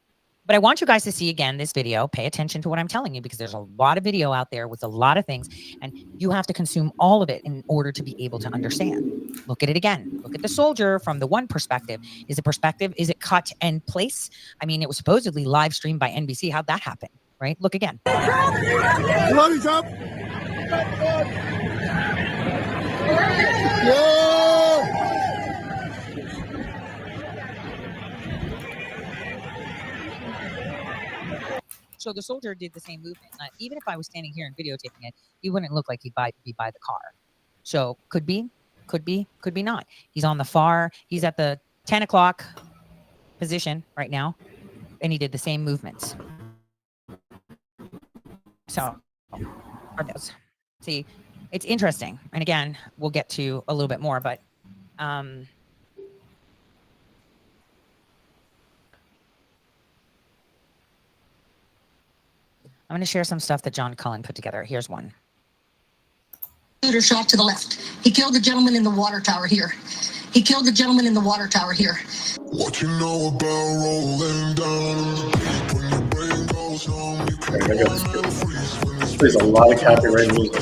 [SPEAKER 3] But I want you guys to see again this video. Pay attention to what I'm telling you, because there's a lot of video out there with a lot of things, and you have to consume all of it in order to be able to understand. Look at it again. Look at the soldier from the one perspective. Is it cut and place? I mean, it was supposedly live streamed by NBC. How'd that happen? Right? Look again.
[SPEAKER 10] Bodies up.
[SPEAKER 3] So the soldier did the same movement. Even if I was standing here and videotaping it, he wouldn't look like he'd be by the car. So could be not. He's on the far. He's at the 10 o'clock position right now, and he did the same movements. So, see, it's interesting. And again, we'll get to a little bit more, but I'm going to share some stuff that John Cullen put together. Here's one.
[SPEAKER 11] Shooter shot to the left. He killed the gentleman in the water tower here. What you know about rolling down? When your brain goes numb, you can
[SPEAKER 2] There's a lot of copyright music.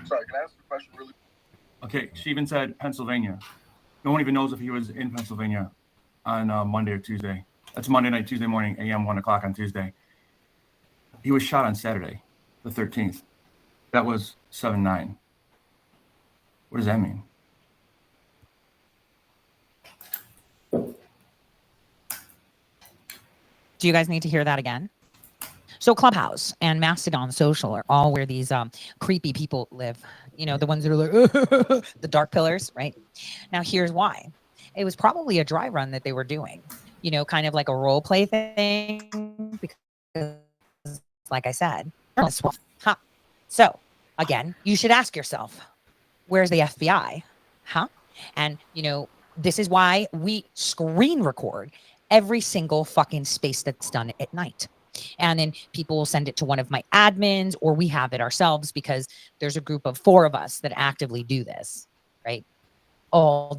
[SPEAKER 12] Sorry, can I ask a question really?
[SPEAKER 13] Okay, Steven said Pennsylvania. No one even knows if he was in Pennsylvania on Monday or Tuesday. That's Monday night, Tuesday morning, a.m., 1 o'clock on Tuesday. He was shot on Saturday, the 13th. That was 7/9. What does that mean?
[SPEAKER 3] Do you guys need to hear that again? So Clubhouse and Mastodon Social are all where these creepy people live. You know, the ones that are like, the dark pillars, right? Now, here's why. It was probably a dry run that they were doing, you know, kind of like a role play thing. Because, like I said, huh. So, again, you should ask yourself, where's the FBI? Huh? And, you know, this is why we screen record every single fucking space that's done at night. And then people will send it to one of my admins, or we have it ourselves, because there's a group of 4 of us that actively do this, right? All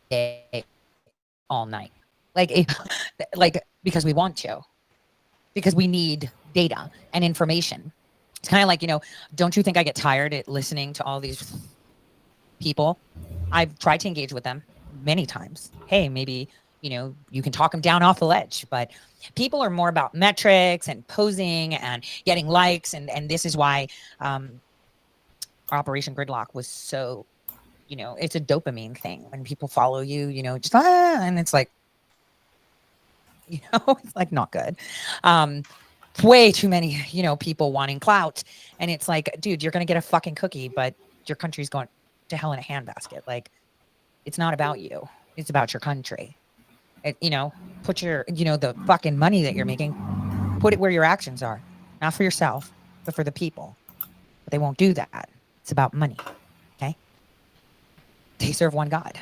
[SPEAKER 3] day, all night. Like because we want to, because we need data and information. It's kind of like, you know, don't you think I get tired at listening to all these people? I've tried to engage with them many times. Hey, maybe, you know, you can talk them down off the ledge, but people are more about metrics and posing and getting likes. And this is why Operation Gridlock was so, you know, it's a dopamine thing. When people follow you, you know, just, and it's like, you know, it's like not good. Way too many, you know, people wanting clout. And it's like, dude, you're going to get a fucking cookie, but your country's going to hell in a handbasket. Like, it's not about you. It's about your country. You know, put your, you know, the fucking money that you're making, put it where your actions are. Not for yourself, but for the people. But they won't do that. It's about money. Okay? They serve one God.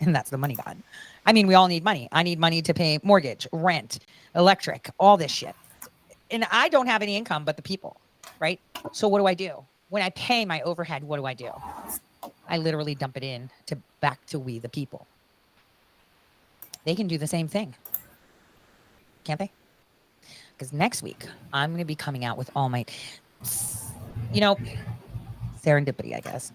[SPEAKER 3] And that's the money God. I mean, we all need money. I need money to pay mortgage, rent, electric, all this shit. And I don't have any income but the people, right? So what do? When I pay my overhead, what do? I literally dump it in to back to we the people. They can do the same thing. Can't they? Because next week, I'm going to be coming out with all my, you know, serendipity, I guess.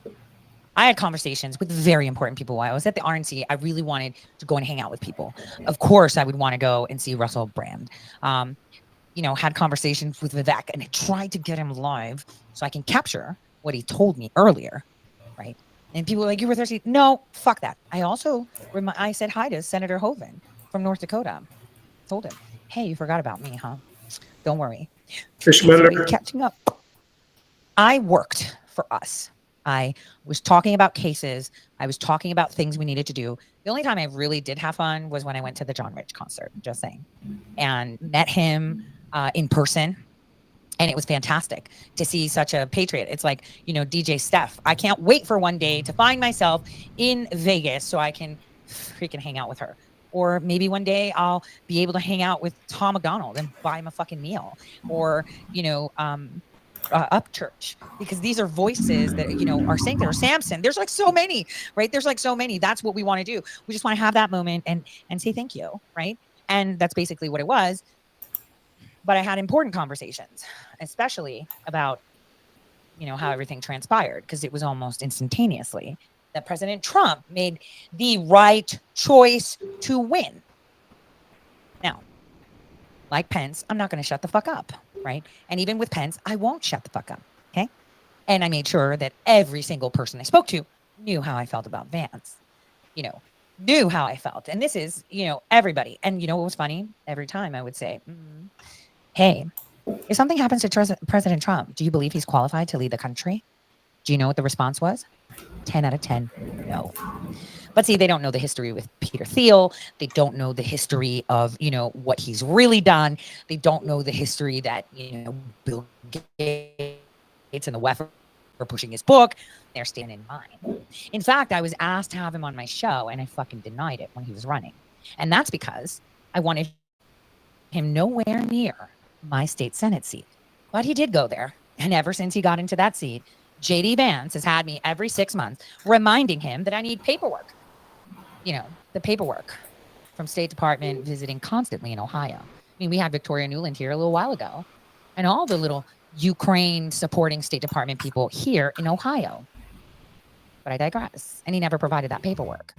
[SPEAKER 3] I had conversations with very important people while I was at the RNC. I really wanted to go and hang out with people. Of course, I would want to go and see Russell Brand. You know, had conversations with Vivek and I tried to get him live so I can capture what he told me earlier, right? And people were like, you were thirsty. No, fuck that. I also, I said hi to Senator Hoeven from North Dakota. Told him, hey, you forgot about me, huh? Don't worry. Catching up. I worked for us. I was talking about cases. I was talking about things we needed to do. The only time I really did have fun was when I went to the John Rich concert, just saying, and met him in person. And it was fantastic to see such a patriot. It's like, you know, DJ Steph. I can't wait for one day to find myself in Vegas so I can freaking hang out with her. Or maybe one day I'll be able to hang out with Tom McDonald and buy him a fucking meal. Or, you know, Upchurch, because these are voices that, you know, are saying there. Samson, there's like so many, right? There's like so many. That's what we want to do. We just want to have that moment and say thank you, right? And that's basically what it was. But I had important conversations, especially about, you know, how everything transpired, because it was almost instantaneously that President Trump made the right choice to win. Now, like Pence, I'm not going to shut the fuck up, right? And even with Pence, I won't shut the fuck up, okay? And I made sure that every single person I spoke to knew how I felt about Vance, you know, knew how I felt. And this is, you know, everybody. And you know what was funny? Every time I would say, hey, if something happens to President Trump, do you believe he's qualified to lead the country? Do you know what the response was? 10 out of 10, no. But see, they don't know the history with Peter Thiel. They don't know the history of, you know, what he's really done. They don't know the history that, you know, Bill Gates and the WEF are pushing his book. They're staying in mind. In fact, I was asked to have him on my show, and I fucking denied it when he was running. And that's because I wanted him nowhere near my state Senate seat. But he did go there. And ever since he got into that seat, J.D. Vance has had me every 6 months reminding him that I need paperwork. You know, the paperwork from State Department visiting constantly in Ohio. I mean, we had Victoria Nuland here a little while ago, and all the little Ukraine supporting State Department people here in Ohio. But I digress. And he never provided that paperwork.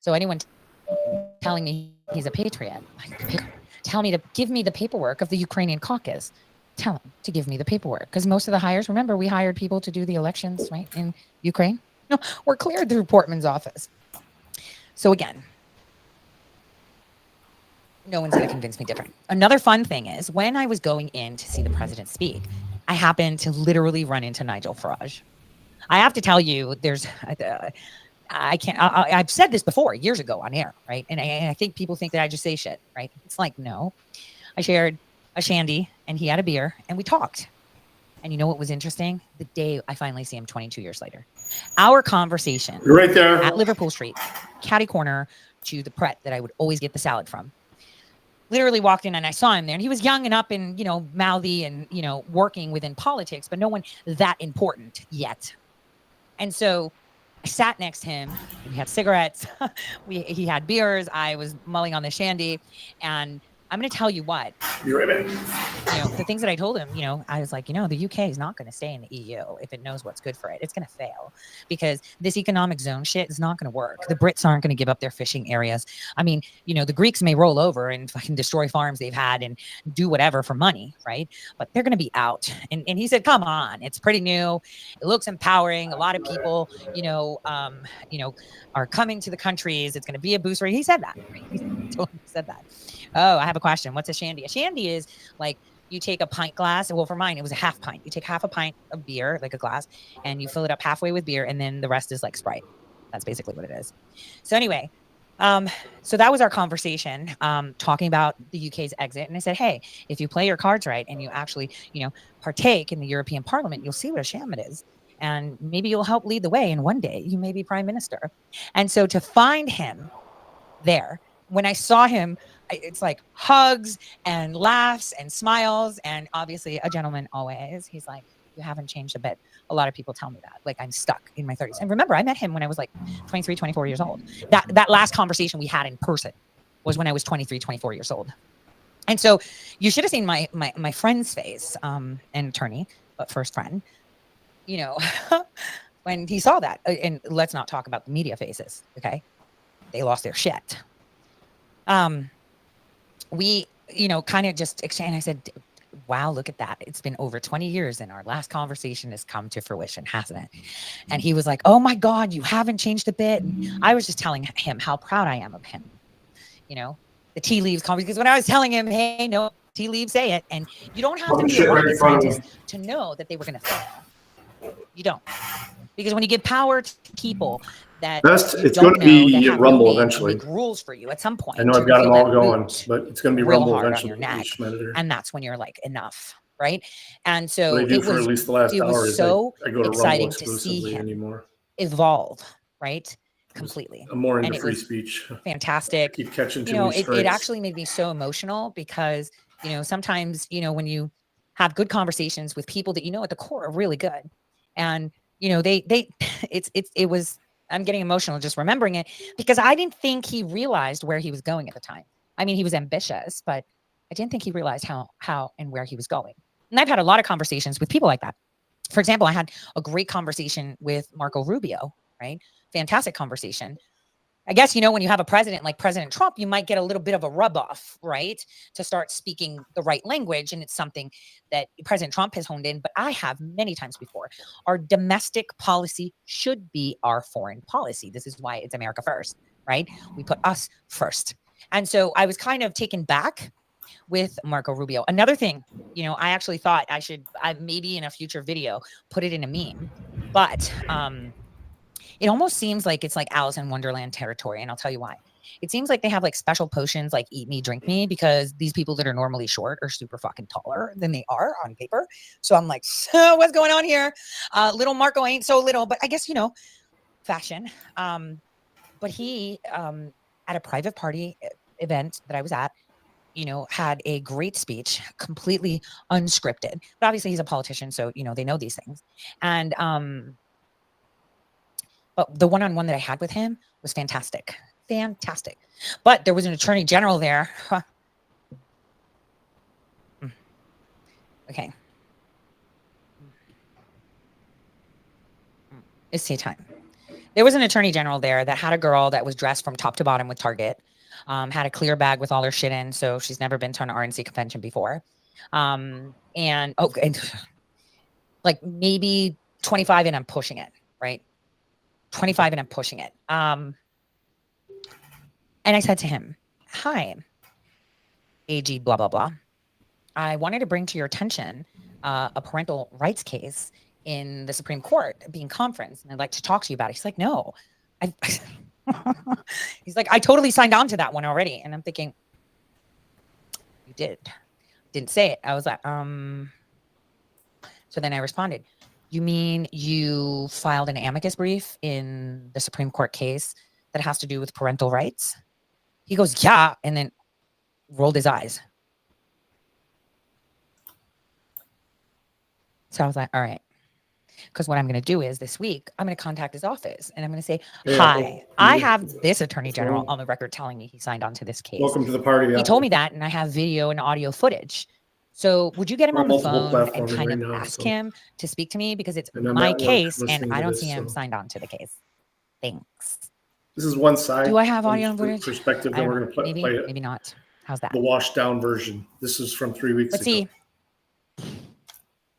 [SPEAKER 3] So anyone telling me he's a patriot, tell me to give me the paperwork of the Ukrainian caucus. Tell him to give me the paperwork. Because most of the hires, remember, we hired people to do the elections, right, in Ukraine? No, we're cleared through Portman's office. So again, no one's going to convince me different. Another fun thing is when I was going in to see the president speak, I happened to literally run into Nigel Farage. I have to tell you, I've said this before years ago on air, right? And I think people think that I just say shit, right? It's like, no. I shared a shandy and he had a beer and we talked. And you know what was interesting? The day I finally see him 22 years later. Our conversation
[SPEAKER 2] You're right there
[SPEAKER 3] at Liverpool Street, catty corner to the Pret that I would always get the salad from. Literally walked in and I saw him there. And he was young and up and, mouthy and, working within politics, but no one that important yet. And so I sat next to him. We had cigarettes. He had beers. I was mulling on the shandy. And I'm going to tell you what.
[SPEAKER 2] You're right.
[SPEAKER 3] The things that I told him, I was like, the UK is not going to stay in the EU if it knows what's good for it. It's going to fail because this economic zone shit is not going to work. The Brits aren't going to give up their fishing areas. I mean, the Greeks may roll over and fucking destroy farms they've had and do whatever for money, right? But they're going to be out. And he said, come on, it's pretty new. It looks empowering. A lot of people, are coming to the countries. It's going to be a boost rate. He said that. Right? He totally said that. Oh, I have a question. What's a shandy? A shandy is like you take a pint glass. Well, for mine, it was a half pint. You take half a pint of beer, like a glass, and you fill it up halfway with beer, and then the rest is like Sprite. That's basically what it is. So anyway, so that was our conversation, talking about the UK's exit. And I said, hey, if you play your cards right and you actually, partake in the European Parliament, you'll see what a sham it is. And maybe you'll help lead the way. And one day you may be prime minister. And so to find him there, when I saw him, it's like hugs and laughs and smiles. And obviously a gentleman always, he's like, you haven't changed a bit. A lot of people tell me that, like I'm stuck in my 30s. And remember, I met him when I was like 23, 24 years old. That last conversation we had in person was when I was 23, 24 years old. And so you should have seen my friend's face, an attorney, but first friend, when he saw that. And let's not talk about the media faces, okay? They lost their shit. We, kind of just exchanged. I said, wow, look at that. It's been over 20 years and our last conversation has come to fruition, hasn't it? And he was like, oh my God, you haven't changed a bit. And I was just telling him how proud I am of him. The tea leaves conversation. Because when I was telling him, hey, no, tea leaves say it. And you don't have to be a rocket scientist to know that they were going to fail. You don't. Because when you give power to people that
[SPEAKER 2] it's going to be Rumble eventually.
[SPEAKER 3] Make rules for you at some point.
[SPEAKER 2] I know I've got them all going, but it's going to be Rumble eventually.
[SPEAKER 3] And that's when you're like, enough, right? And so
[SPEAKER 2] it was, at least the last hour
[SPEAKER 3] so
[SPEAKER 2] I go to
[SPEAKER 3] exciting
[SPEAKER 2] Rumble
[SPEAKER 3] to see him
[SPEAKER 2] anymore.
[SPEAKER 3] Evolve, right? Completely.
[SPEAKER 2] I'm more into free speech.
[SPEAKER 3] Fantastic.
[SPEAKER 2] I keep catching too many strikes.
[SPEAKER 3] It actually made me so emotional because, sometimes, when you have good conversations with people that at the core are really good. And, it was, I'm getting emotional just remembering it because I didn't think he realized where he was going at the time. I mean, he was ambitious, but I didn't think he realized how and where he was going. And I've had a lot of conversations with people like that. For example, I had a great conversation with Marco Rubio, right? Fantastic conversation. I guess, when you have a president like President Trump, you might get a little bit of a rub off, right? To start speaking the right language. And it's something that President Trump has honed in, but I have many times before. Our domestic policy should be our foreign policy. This is why it's America first, right? We put us first. And so I was kind of taken back with Marco Rubio. Another thing, I actually thought I maybe in a future video, put it in a meme, but, it almost seems like it's like Alice in Wonderland territory. And I'll tell you why. It seems like they have like special potions like eat me, drink me, because these people that are normally short are super fucking taller than they are on paper. So I'm like, so what's going on here? Little Marco ain't so little, but I guess, fashion. But he, at a private party event that I was at, had a great speech, completely unscripted. But obviously he's a politician. So, they know these things. And, but the one-on-one that I had with him was fantastic. Fantastic. But there was an attorney general there. Okay. It's tea time. There was an attorney general there that had a girl that was dressed from top to bottom with Target, had a clear bag with all her shit in, so she's never been to an RNC convention before. And like maybe 25 and I'm pushing it, right? 25 and I'm pushing it. And I said to him, hi, AG blah, blah, blah. I wanted to bring to your attention a parental rights case in the Supreme Court being conferenced, and I'd like to talk to you about it. He's like, no. He's like, I totally signed on to that one already. And I'm thinking, you didn't say it. I was like, So then I responded, you mean you filed an amicus brief in the Supreme Court case that has to do with parental rights? He goes, yeah, and then rolled his eyes. So I was like, all right. Because what I'm going to do is this week, I'm going to contact his office and I'm going to say, hi, I have this attorney general on the record telling me he signed on to this case.
[SPEAKER 2] Welcome to the party.
[SPEAKER 3] He told me that, and I have video and audio footage. So would you get him on the phone and kind of ask him to speak to me? Because it's my case and I don't see him signed on to the case. Thanks.
[SPEAKER 2] This is one side.
[SPEAKER 3] Do I have audio and footage?
[SPEAKER 2] Perspective, then we're going to play it.
[SPEAKER 3] Maybe not. How's that?
[SPEAKER 2] The washed down version. This is from 3 weeks ago.
[SPEAKER 3] Let's see.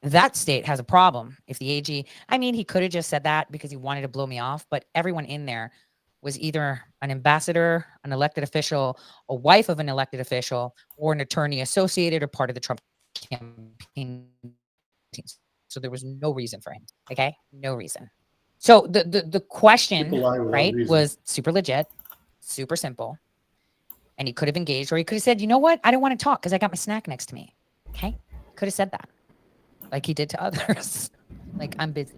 [SPEAKER 3] That state has a problem. If the AG, I mean, he could have just said that because he wanted to blow me off, but everyone in there was either an ambassador, an elected official, a wife of an elected official, or an attorney associated or part of the Trump campaign team. So there was no reason for him. Okay, no reason. So the question, right, was super legit, super simple, and he could have engaged, or he could have said, you know what, I don't want to talk because I got my snack next to me. Okay, could have said that. Like he did to others. Like, I'm busy.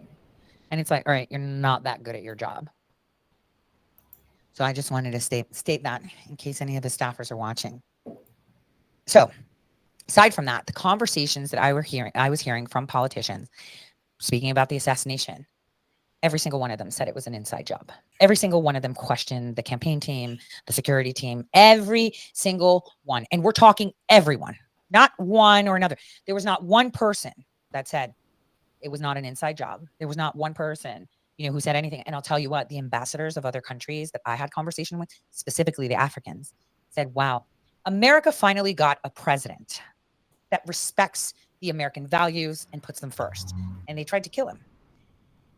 [SPEAKER 3] And it's like, all right, you're not that good at your job. So I just wanted to state that in case any of the staffers are watching. So aside from that, the conversations that I was hearing from politicians speaking about the assassination, every single one of them said it was an inside job. Every single one of them questioned the campaign team, the security team, every single one. And we're talking everyone, not one or another. There was not one person that said it was not an inside job. There was not one person, who said anything. And I'll tell you what, the ambassadors of other countries that I had conversation with, specifically the Africans, said, wow, America finally got a president that respects the American values and puts them first. And they tried to kill him.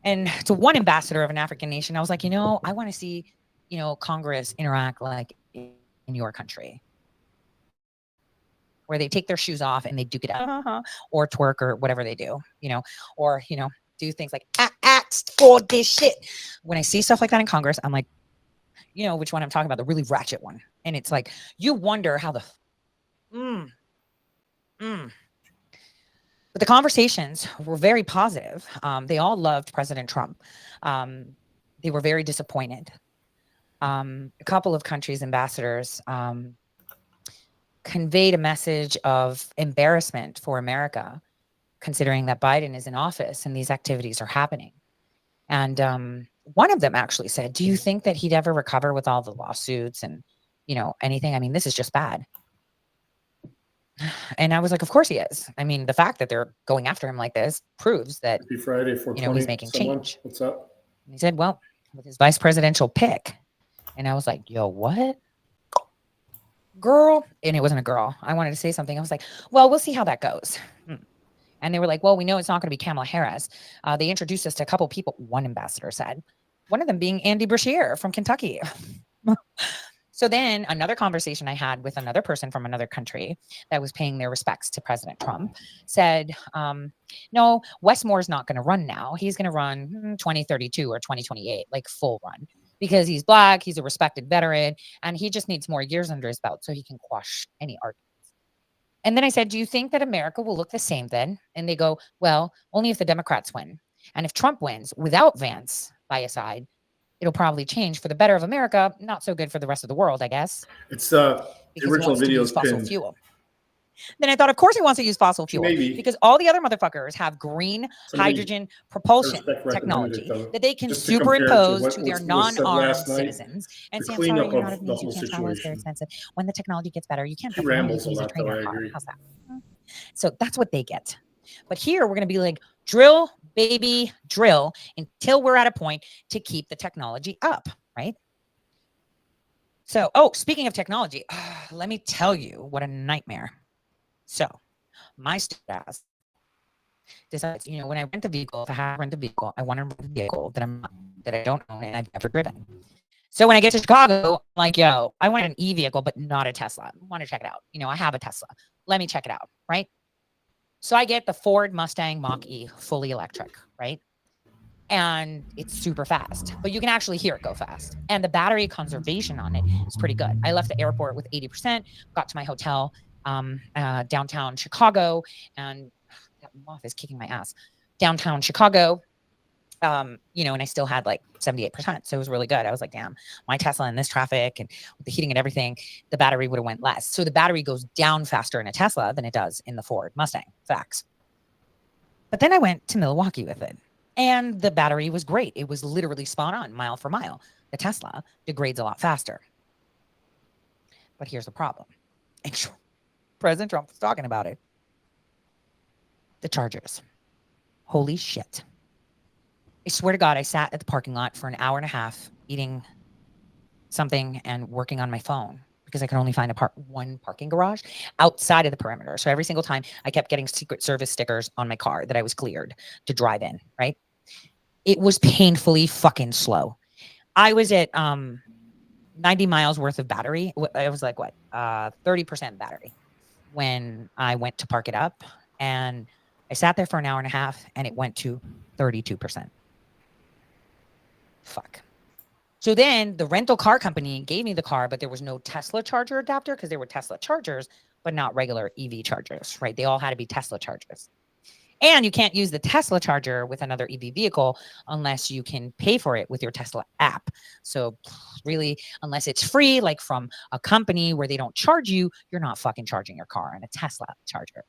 [SPEAKER 3] And to one ambassador of an African nation, I was like, I want to see, Congress interact like in your country, where they take their shoes off and they duke it out or twerk or whatever they do, or, do things like act for this shit. When I see stuff like that in Congress, I'm like, which one I'm talking about, the really ratchet one. And it's like, you wonder how the, But the conversations were very positive. They all loved President Trump. They were very disappointed. A couple of countries' ambassadors, conveyed a message of embarrassment for America, considering that Biden is in office and these activities are happening. And one of them actually said, do you think that he'd ever recover with all the lawsuits and, anything? I mean, this is just bad. And I was like, of course he is. I mean, the fact that they're going after him like this proves that,
[SPEAKER 2] Happy Friday,
[SPEAKER 3] he's making change.
[SPEAKER 2] What's up?
[SPEAKER 3] And he said, well, with his vice presidential pick. And I was like, yo, what? Girl. And it wasn't a girl. I wanted to say something. I was like, well, we'll see how that goes. And they were like, well, we know it's not going to be Kamala Harris. They introduced us to a couple of people. One ambassador said, one of them being Andy Brashear from Kentucky. So then another conversation I had with another person from another country that was paying their respects to President Trump said, no, Wes Moore's not going to run now. He's going to run 2032 or 2028, like full run, because he's Black, he's a respected veteran, and he just needs more years under his belt so he can quash any arguments. And then I said, do you think that America will look the same then? And they go, well, only if the Democrats win. And if Trump wins without Vance by his side, it'll probably change for the better of America. Not so good for the rest of the world, I guess.
[SPEAKER 2] It's the original video's
[SPEAKER 3] fossil fuel. Then I thought, of course he wants to use fossil fuel, because all the other motherfuckers have green hydrogen propulsion technology that they can superimpose to their non-armed citizens and say, I'm sorry, you're not of means, you can't travel, it's very expensive. When the technology gets better, you can't use a train or car. How's that? So that's what they get. But here we're going to be like, drill, baby, drill, until we're at a point to keep the technology up, right? So, speaking of technology, let me tell you what a nightmare. So my spouse decides, when I rent a vehicle, if I have to rent a vehicle, I want to rent a vehicle that I don't own and I've never driven. So when I get to Chicago, I'm like, yo, I want an e-vehicle, but not a Tesla. I want to check it out. I have a Tesla. Let me check it out, right? So I get the Ford Mustang Mach-E, fully electric, right? And it's super fast, but you can actually hear it go fast. And the battery conservation on it is pretty good. I left the airport with 80%, got to my hotel, downtown Chicago, and that moth is kicking my ass. Downtown Chicago, and I still had like 78%. So it was really good. I was like, damn, my Tesla in this traffic and with the heating and everything, the battery would have went less. So the battery goes down faster in a Tesla than it does in the Ford Mustang. Facts. But then I went to Milwaukee with it. And the battery was great. It was literally spot on, mile for mile. The Tesla degrades a lot faster. But here's the problem. And President Trump was talking about it. The chargers. Holy shit. I swear to God, I sat at the parking lot for an hour and a half eating something and working on my phone because I could only find one parking garage outside of the perimeter. So every single time I kept getting Secret Service stickers on my car that I was cleared to drive in, right? It was painfully fucking slow. I was at 90 miles worth of battery. I was like, 30% battery when I went to park it up. And I sat there for an hour and a half and it went to 32%. Fuck. So then the rental car company gave me the car, but there was no Tesla charger adapter because there were Tesla chargers, but not regular EV chargers, right? They all had to be Tesla chargers. And you can't use the Tesla charger with another EV vehicle unless you can pay for it with your Tesla app. So really, unless it's free, like from a company where they don't charge you, you're not fucking charging your car on a Tesla charger,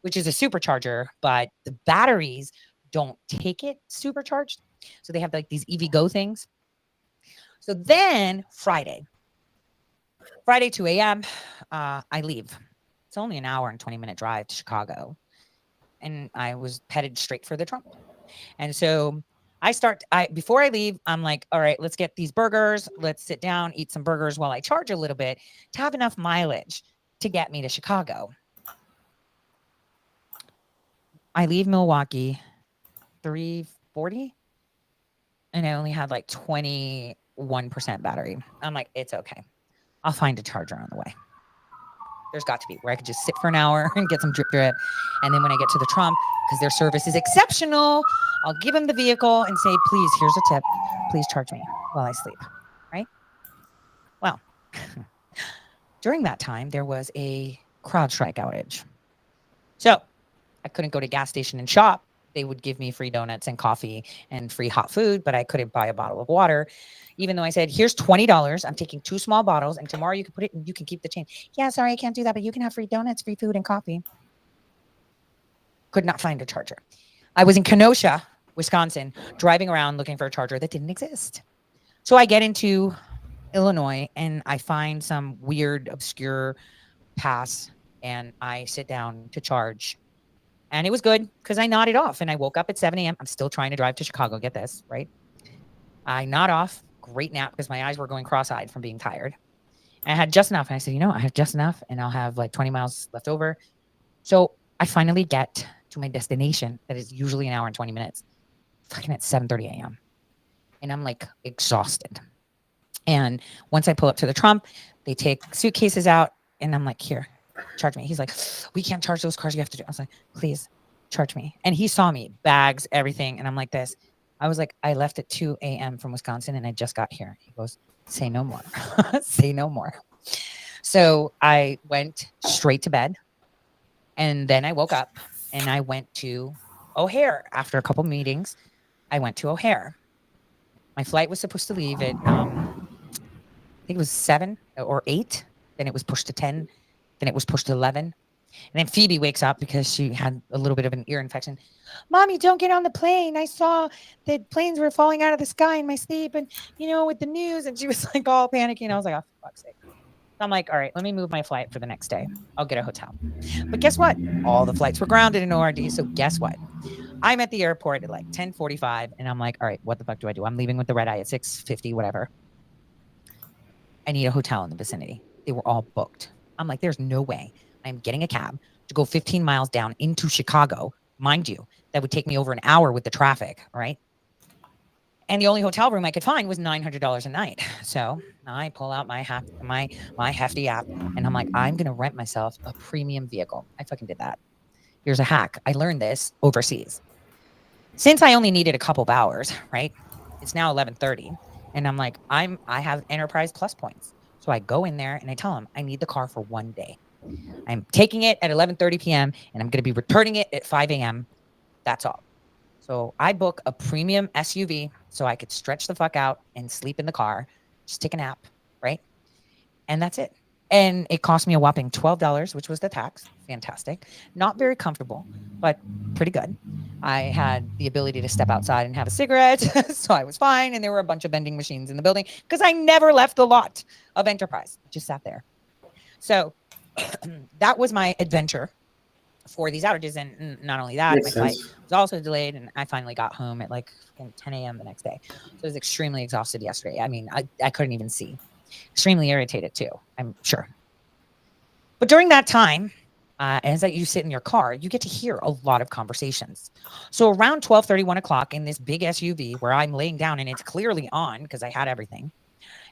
[SPEAKER 3] which is a supercharger, but the batteries don't take it supercharged. So they have like these EV Go things. So then Friday 2 a.m., I leave. It's only an hour and 20-minute drive to Chicago. And I was headed straight for the Trump. And so before I leave, I'm like, all right, let's get these burgers. Let's sit down, eat some burgers while I charge a little bit to have enough mileage to get me to Chicago. I leave Milwaukee 3:40 and I only had like 21% battery. I'm like, it's okay. I'll find a charger on the way. There's got to be where I could just sit for an hour and get some drip. And then when I get to the Trump, because their service is exceptional, I'll give them the vehicle and say, please, here's a tip. Please charge me while I sleep. Right? Well, during that time, there was a CrowdStrike outage. So I couldn't go to gas station and shop. They would give me free donuts and coffee and free hot food, but I couldn't buy a bottle of water, even though I said, here's $20. I'm taking 2 small bottles and tomorrow you can put it and you can keep the change. Yeah, sorry, I can't do that, but you can have free donuts, free food and coffee. Could not find a charger. I was in Kenosha, Wisconsin, driving around looking for a charger that didn't exist. So I get into Illinois and I find some weird, obscure pass and I sit down to charge. And it was good because I nodded off and I woke up at 7 a.m. I'm still trying to drive to Chicago. Get this, right? I nod off. Great nap because my eyes were going cross-eyed from being tired. And I had just enough. And I said, I have just enough and I'll have like 20 miles left over. So I finally get to my destination that is usually an hour and 20 minutes. Fucking at 7:30 a.m. And I'm like exhausted. And once I pull up to the Trump, they take suitcases out and I'm like, here. Charge me. He's like, we can't charge those cars. You have to do. I was like, please charge me. And he saw me, bags, everything. And I'm like this. I was like, I left at 2 a.m. from Wisconsin and I just got here. He goes, say no more. Say no more. So I went straight to bed. And then I woke up and I went to O'Hare. After a couple meetings, I went to O'Hare. My flight was supposed to leave at, I think it was 7 or 8. Then it was pushed to 10. Then it was pushed to 11. And then Phoebe wakes up because she had a little bit of an ear infection. Mommy, don't get on the plane. I saw that planes were falling out of the sky in my sleep and, with the news. And she was like all panicking. I was like, oh, for fuck's sake. I'm like, all right, let me move my flight for the next day. I'll get a hotel. But guess what? All the flights were grounded in ORD. So guess what? I'm at the airport at like 10:45. And I'm like, all right, what the fuck do I do? I'm leaving with the red eye at 6:50, whatever. I need a hotel in the vicinity. They were all booked. I'm like, there's no way I'm getting a cab to go 15 miles down into Chicago. Mind you, that would take me over an hour with the traffic, right? And the only hotel room I could find was $900 a night. So I pull out my hefty app, and I'm like, I'm gonna rent myself a premium vehicle. I fucking did that. Here's a hack. I learned this overseas. Since I only needed a couple of hours, right? It's now 11:30, and I'm like, I have Enterprise Plus points. So I go in there and I tell them I need the car for one day. I'm taking it at 11:30 p.m. and I'm going to be returning it at 5 a.m. That's all. So I book a premium SUV so I could stretch the fuck out and sleep in the car, just take a nap, right? And that's it. And it cost me a whopping $12, which was the tax. Fantastic. Not very comfortable, but pretty good. I had the ability to step outside and have a cigarette, so I was fine. And there were a bunch of vending machines in the building because I never left the lot of Enterprise. I just sat there. So that was my adventure for these outages. And not only that, my flight was also delayed, and I finally got home at like 10 a.m. the next day. So I was extremely exhausted yesterday. I mean, I couldn't even see. Extremely irritated too, I'm sure. But during that time, as you sit in your car, you get to hear a lot of conversations. So around 12:30, 1 o'clock in this big SUV where I'm laying down and it's clearly on because I had everything.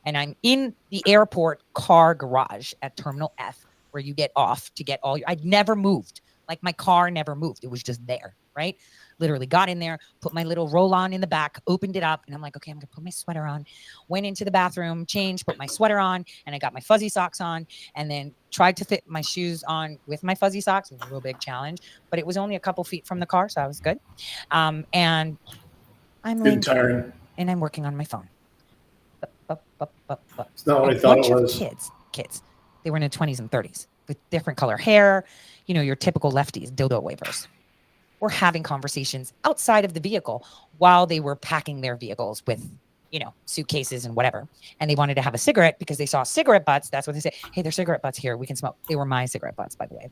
[SPEAKER 3] And I'm in the airport car garage at Terminal F where you get off to get all your, I'd never moved. Like my car never moved. It was just there, right? Literally got in there, put my little roll-on in the back, opened it up, and I'm like, okay, I'm gonna put my sweater on. Went into the bathroom, changed, put my sweater on, and I got my fuzzy socks on, and then tried to fit my shoes on with my fuzzy socks. It was a real big challenge, but it was only a couple feet from the car, so I was good. And I'm laying down, and I'm working on my phone.
[SPEAKER 2] It's not what I thought it was.
[SPEAKER 3] Kids. They were in their 20s and 30s with different color hair, you know, your typical lefties, dildo wavers. Were having conversations outside of the vehicle while they were packing their vehicles with, you know, suitcases and whatever. And they wanted to have a cigarette because they saw cigarette butts. That's what they said. Hey, there's cigarette butts here. We can smoke. They were my cigarette butts, by the way.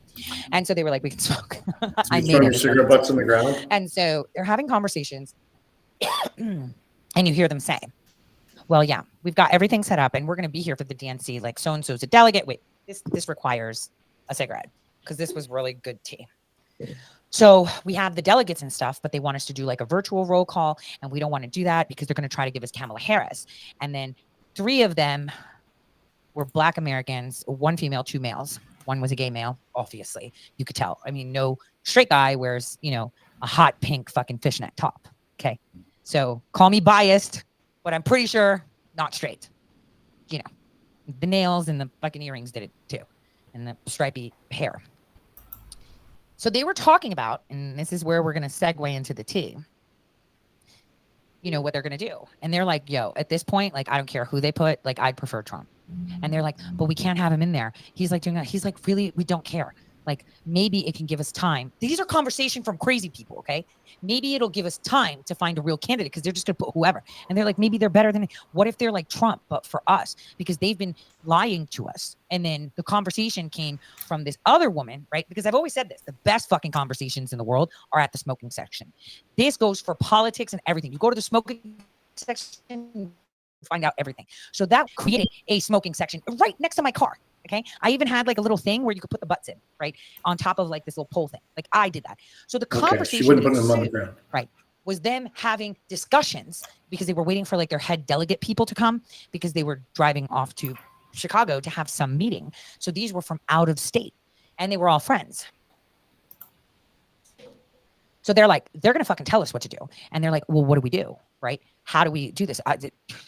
[SPEAKER 3] And so they were like, we can smoke.
[SPEAKER 2] I made your cigarette butts on the ground.
[SPEAKER 3] And so they're having conversations and you hear them say, well, yeah, we've got everything set up and we're going to be here for the DNC. Like so-and-so's a delegate. Wait, this requires a cigarette because this was really good tea. So we have the delegates and stuff, but they want us to do like a virtual roll call. And we don't want to do that because they're going to try to give us Kamala Harris. And then 3 of them were Black Americans, 1 female, 2 males. 1 was a gay male, obviously. You could tell. I mean, no straight guy wears, you know, a hot pink fucking fishnet top. Okay. So call me biased, but I'm pretty sure not straight. You know, the nails and the fucking earrings did it too. And the stripy hair. So they were talking about, and this is where we're going to segue into the tea, you know, what they're going to do. And they're like, yo, at this point, like, I don't care who they put, like, I'd prefer Trump. And they're like, but we can't have him in there. He's like doing that. He's like, really, we don't care. Like, maybe it can give us time. These are conversations from crazy people, okay? Maybe it'll give us time to find a real candidate because they're just going to put whoever. And they're like, maybe they're better than, what if they're like Trump, but for us? Because they've been lying to us. And then the conversation came from this other woman, right? Because I've always said this, the best fucking conversations in the world are at the smoking section. This goes for politics and everything. You go to the smoking section, find out everything. So that created a smoking section right next to my car. Okay. I even had like a little thing where you could put the butts in, right? On top of like this little pole thing. Like I did that. So the conversation
[SPEAKER 2] she wouldn't put them on the ground.
[SPEAKER 3] Right, was them having discussions because they were waiting for like their head delegate people to come because they were driving off to Chicago to have some meeting. So these were from out of state and they were all friends. So they're like, they're going to fucking tell us what to do. And they're like, well, what do we do? Right? How do we do this?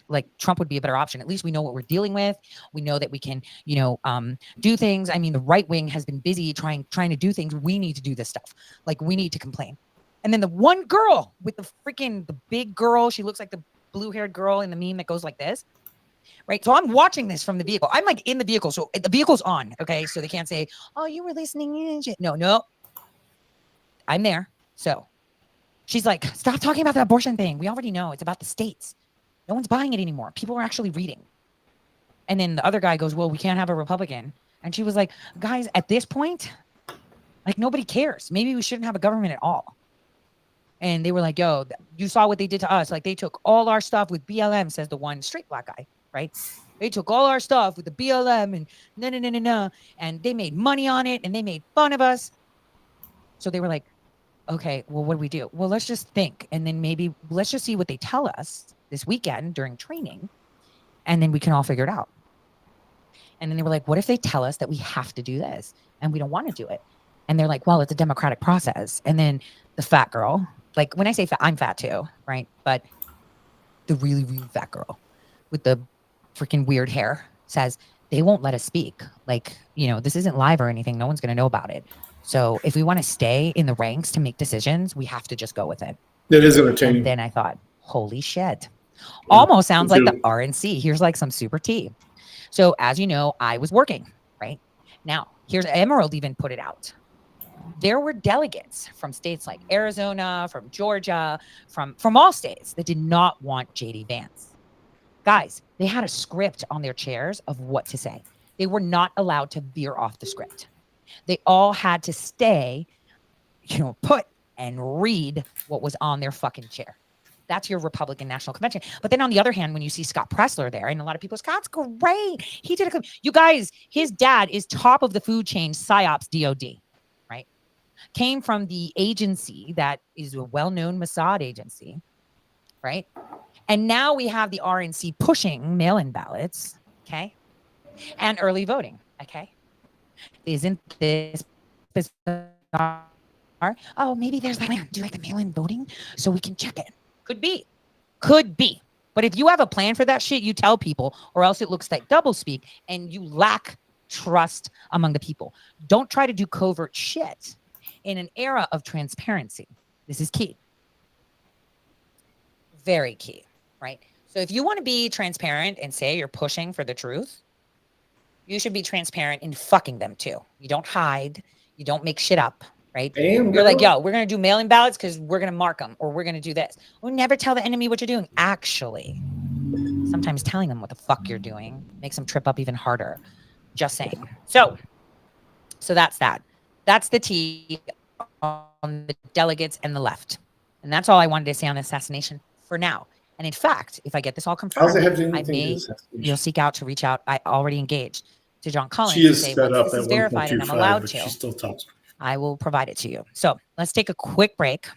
[SPEAKER 3] Like Trump would be a better option. At least we know what we're dealing with. We know that we can, you know, do things. I mean, the right wing has been busy trying to do things. We need to do this stuff. Like we need to complain. And then the one girl with the big girl, she looks like the blue-haired girl in the meme that goes like this. Right. So I'm watching this from the vehicle. I'm like in the vehicle. So the vehicle's on. Okay. So they can't say, oh, you were listening in. No. I'm there. So she's like, stop talking about the abortion thing. We already know it's about the states. No one's buying it anymore. People are actually reading. And then the other guy goes, well, we can't have a Republican. And she was like, guys, at this point, like nobody cares. Maybe we shouldn't have a government at all. And they were like, yo, you saw what they did to us. Like they took all our stuff with BLM, says the one straight black guy, right? They took all our stuff with the BLM and no. And they made money on it and they made fun of us. So they were like, okay, well, what do we do? Well, let's just think. And then maybe let's just see what they tell us. this weekend during training, and then we can all figure it out. And then they were like, what if they tell us that we have to do this and we don't want to do it? And they're like, well, it's a democratic process. And then the fat girl, like when I say fat, I'm fat too, right? But the really, really fat girl with the freaking weird hair says, they won't let us speak. Like, you know, this isn't live or anything. No one's going to know about it. So if we want to stay in the ranks to make decisions, we have to just go with it.
[SPEAKER 2] That is entertaining.
[SPEAKER 3] And then I thought, holy shit. Almost sounds like the RNC. Here's like some super tea. So as you know, I was working, right? Now, here's Emerald even put it out. There were delegates from states like Arizona, from Georgia, from all states that did not want JD Vance. Guys, they had a script on their chairs of what to say. They were not allowed to veer off the script. They all had to stay, put and read what was on their fucking chair. That's your Republican National Convention. But then on the other hand, when you see Scott Pressler there, and a lot of people, Scott's great. He did a, you guys, his dad is top of the food chain, PsyOps DOD, right? Came from the agency that is a well-known Mossad agency, right? And now we have the RNC pushing mail-in ballots, okay? And early voting, okay? Isn't this bizarre? Oh, maybe there's that plan. Do like the mail-in voting so we can check it. Could be. Could be. But if you have a plan for that shit, you tell people, or else it looks like doublespeak and you lack trust among the people. Don't try to do covert shit in an era of transparency. This is key. Very key, right? So if you want to be transparent and say you're pushing for the truth, you should be transparent in fucking them too. You don't hide. You don't make shit up. Right? You're like, yo, we're going to do mail-in ballots because we're going to mark them, or we're going to do this. Or never tell the enemy what you're doing. Actually, sometimes telling them what the fuck you're doing makes them trip up even harder. Just saying. So that's that. That's the tea on the delegates and the left. And that's all I wanted to say on the assassination for now. And in fact, if I get this all confirmed, you'll seek out to reach out. I already engaged to John Collins.
[SPEAKER 2] She is
[SPEAKER 3] to say,
[SPEAKER 2] set up
[SPEAKER 3] this
[SPEAKER 2] at
[SPEAKER 3] is verified and I'm allowed to.
[SPEAKER 2] She still talks.
[SPEAKER 3] I will provide it to you. So let's take a quick break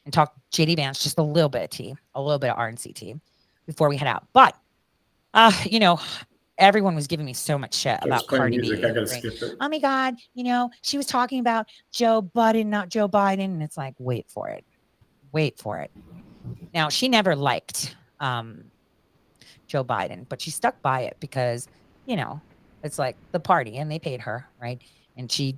[SPEAKER 3] and talk JD Vance, just a little bit of tea, a little bit of RNC tea before we head out. But, everyone was giving me so much shit about Cardi B. Right? Oh my God, she was talking about Joe Budden, not Joe Biden. And it's like, wait for it. Wait for it. Now, she never liked Joe Biden, but she stuck by it because, it's like the party and they paid her, right? And she,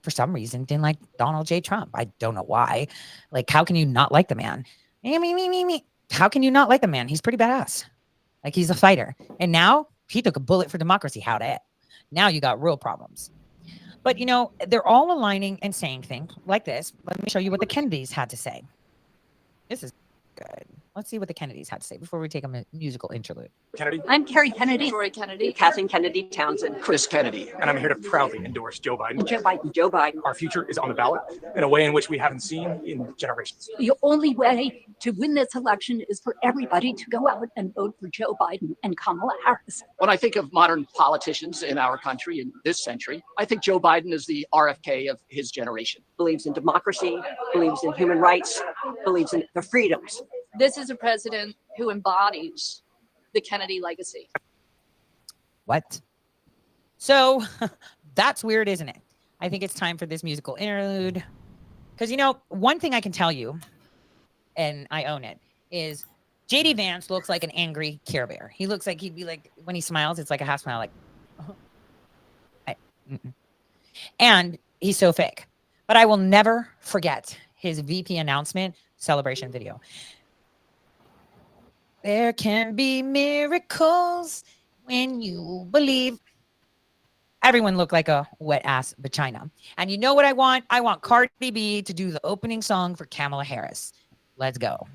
[SPEAKER 3] for some reason, didn't like Donald J. Trump. I don't know why. Like, how can you not like the man? Me. How can you not like the man? He's pretty badass. Like, he's a fighter. And now he took a bullet for democracy. How to it? Now you got real problems. But, they're all aligning and saying things like this. Let me show you what the Kennedys had to say. This is good. Let's see what the Kennedys had to say before we take a musical interlude.
[SPEAKER 12] Kennedy. I'm Carrie Kennedy. Troy Kennedy. Kathleen Kennedy Townsend. Chris Kennedy. And I'm here to proudly endorse Joe Biden. Joe Biden. Joe Biden. Our future is on the ballot in a way in which we haven't seen in generations. The only way to win this election is for everybody to go out and vote for Joe Biden and Kamala Harris.
[SPEAKER 8] When I think of modern politicians in our country in this century, I think Joe Biden is the RFK of his generation.
[SPEAKER 12] Believes in democracy, believes in human rights, believes in the freedoms.
[SPEAKER 14] This is a president who embodies the Kennedy legacy.
[SPEAKER 3] What? So that's weird, isn't it? I think it's time for this musical interlude. Because, one thing I can tell you, and I own it, is JD Vance looks like an angry Care Bear. He looks like he'd be like, when he smiles, it's like a half smile, like, and he's so fake. But I will never forget his VP announcement celebration video. There can be miracles when you believe. Everyone looked like a wet ass vagina. And you know what I want? I want Cardi B to do the opening song for Kamala Harris. Let's go.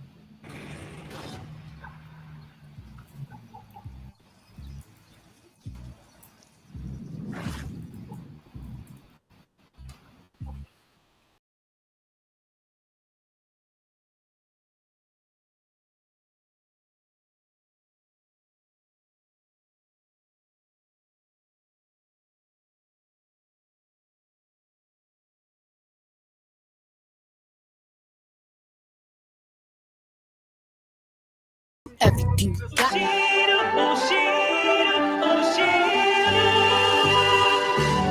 [SPEAKER 3] everything you got.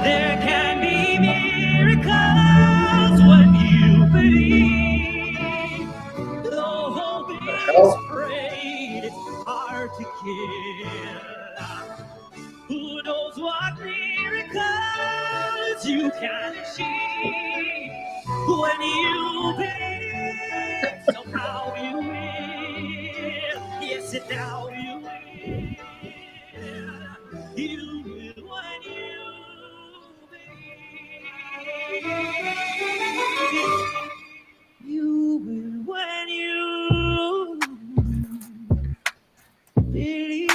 [SPEAKER 1] There can be miracles when you believe. Though hope is afraid, it's hard to kill. Who knows what miracles you can achieve when you believe? Somehow you will. Yes, and now you will. You will when you believe. You will when you believe.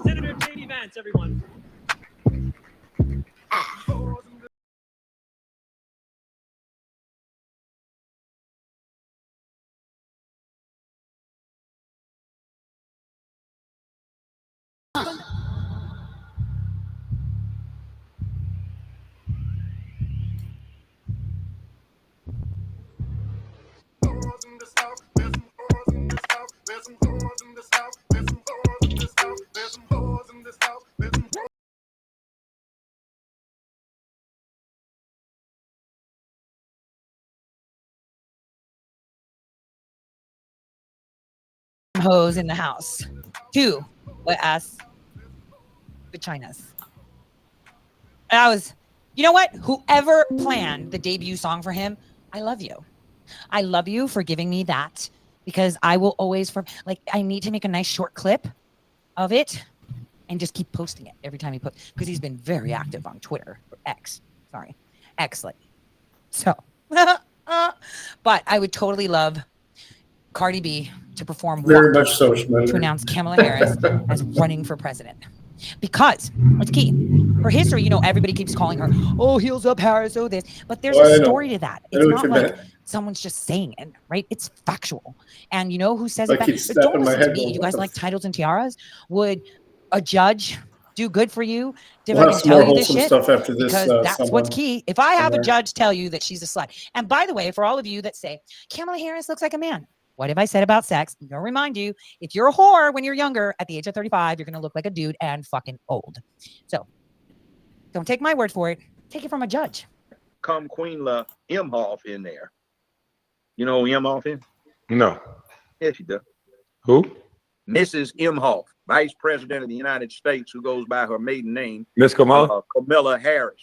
[SPEAKER 1] Senator J.D. Vance, everyone.
[SPEAKER 3] Hoes in the house. 2 wet ass vaginas. I was, you know what? Whoever planned the debut song for him, I love you. I love you for giving me that, because I will always, I need to make a nice short clip of it and just keep posting it every time he posts, because he's been very active on Twitter, or X. Sorry, excellent. So, but I would totally love Cardi B to perform
[SPEAKER 2] Very
[SPEAKER 3] Walk
[SPEAKER 2] much so, Schmidt.
[SPEAKER 3] to announce Kamala Harris as running for president. Because it's key. Her history, you know, everybody keeps calling her, oh, heels up Harris, oh this. But there's a story to that. It's not like someone's just saying it, right? It's factual. And you know who says it back? Don't listen to me. You guys like titles and tiaras? Would a judge do good for you to tell you this shit?
[SPEAKER 2] Stuff after this,
[SPEAKER 3] because that's what's key. If I have a judge tell you that she's a slut. And by the way, for all of you that say, Kamala Harris looks like a man. What have I said about sex? I'm going to remind you, if you're a whore when you're younger, at the age of 35, you're going to look like a dude and fucking old. So don't take my word for it. Take it from a judge.
[SPEAKER 15] Come Queen La Imhoff in there. You know who Imhoff is?
[SPEAKER 16] No.
[SPEAKER 15] Yes, you do.
[SPEAKER 16] Who?
[SPEAKER 15] Mrs. Imhoff, Vice President of the United States, who goes by her maiden name.
[SPEAKER 16] Miss Kamala?
[SPEAKER 15] Kamala Harris.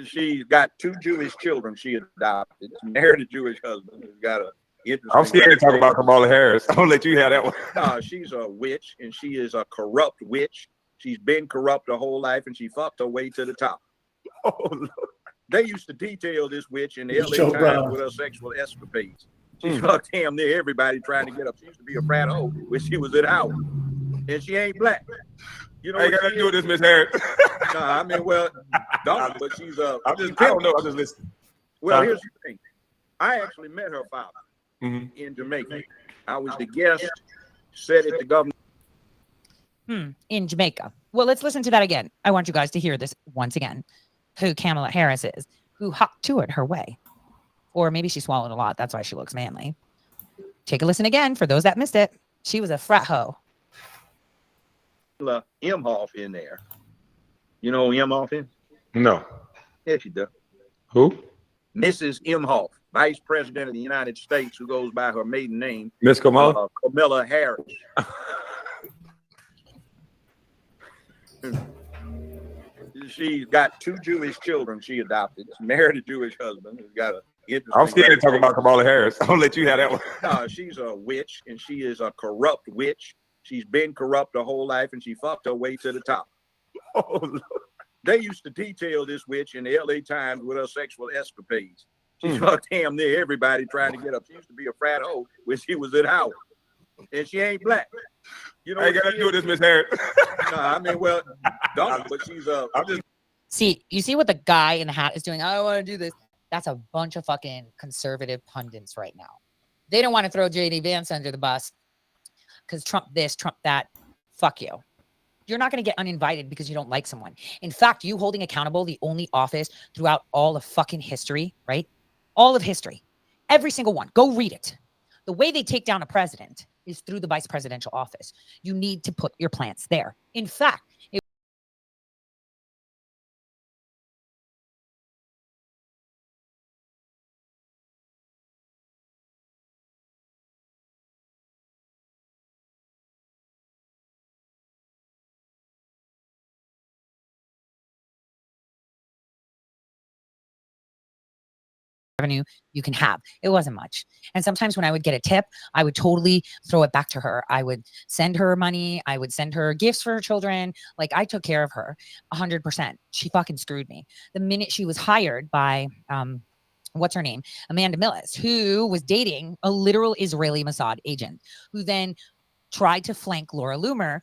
[SPEAKER 15] She's got 2 Jewish children she adopted. She married a Jewish husband who's got a interesting.
[SPEAKER 16] I'm scared to talk about Kamala Harris. I'll let you have that one.
[SPEAKER 15] No, she's a witch, and she is a corrupt witch. She's been corrupt her whole life, and she fucked her way to the top.
[SPEAKER 16] Oh, Lord.
[SPEAKER 15] They used to detail this witch in the LA Times with her sexual escapades. She fucked damn near everybody trying to get up. She used to be a frat hoe when she was at Howard, and she ain't black. You know, I got to do with this, Miss Harris. Nah, I mean, well, don't, but she's I don't know. I'm just listening. Well, here's the thing. I actually met her father in Jamaica. I was the guest, said at the government.
[SPEAKER 3] In Jamaica. Well, let's listen to that again. I want you guys to hear this once again. Who Kamala Harris is, who hopped to it her way. Or maybe she swallowed a lot. That's why she looks manly. Take a listen again for those that missed it. She was a frat hoe.
[SPEAKER 15] Imhoff in there. You know who Imhoff is?
[SPEAKER 16] No.
[SPEAKER 15] Yes, you do.
[SPEAKER 16] Who?
[SPEAKER 15] Mrs. Imhoff, Vice President of the United States, who goes by her maiden name.
[SPEAKER 16] Miss Kamala?
[SPEAKER 15] Kamala Harris. She's got 2 Jewish children she adopted. She married a Jewish husband who's got a interesting.
[SPEAKER 16] I'm scared to talk about Kamala Harris. I'll let you have that one.
[SPEAKER 15] No, she's a witch, and she is a corrupt witch. She's been corrupt her whole life, and she fucked her way to the top.
[SPEAKER 16] Oh, Lord.
[SPEAKER 15] They used to detail this witch in the LA Times with her sexual escapades. She fucked damn near everybody trying to get up. She used to be a frat hoe when she was at Howard, and she ain't black. You know, I got to do with this, Miss Harris. Nah, I mean, well, don't, but she's I'm just.
[SPEAKER 3] See, you see what the guy in the hat is doing? I don't want to do this. That's a bunch of fucking conservative pundits right now. They don't want to throw JD Vance under the bus because Trump this, Trump that. Fuck you. You're not going to get uninvited because you don't like someone. In fact, you holding accountable the only office throughout all of fucking history, right? All of history. Every single one. Go read it. The way they take down a president is through the vice presidential office. You need to put your plants there. In fact, revenue you can have. It wasn't much. And sometimes when I would get a tip, I would totally throw it back to her. I would send her money. I would send her gifts for her children. Like, I took care of her 100%. She fucking screwed me. The minute she was hired by, what's her name? Amanda Millis, who was dating a literal Israeli Mossad agent, who then tried to flank Laura Loomer,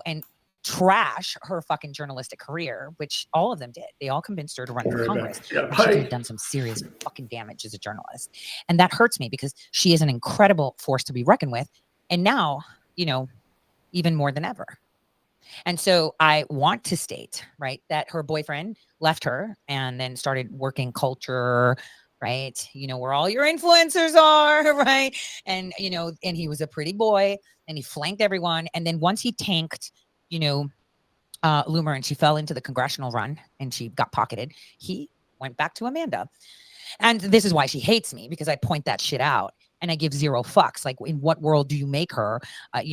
[SPEAKER 3] and trash her fucking journalistic career, which all of them did. They all convinced her to run for Congress. She could have done some serious fucking damage as a journalist. And that hurts me because she is an incredible force to be reckoned with. And now, even more than ever. And so I want to state, right, that her boyfriend left her and then started working culture, right? Where all your influencers are, right? And, and he was a pretty boy and he flanked everyone. And then once he tanked, Loomer, and she fell into the congressional run and she got pocketed, he went back to Amanda. And this is why she hates me, because I point that shit out and I give zero fucks. Like, in what world do you make her, about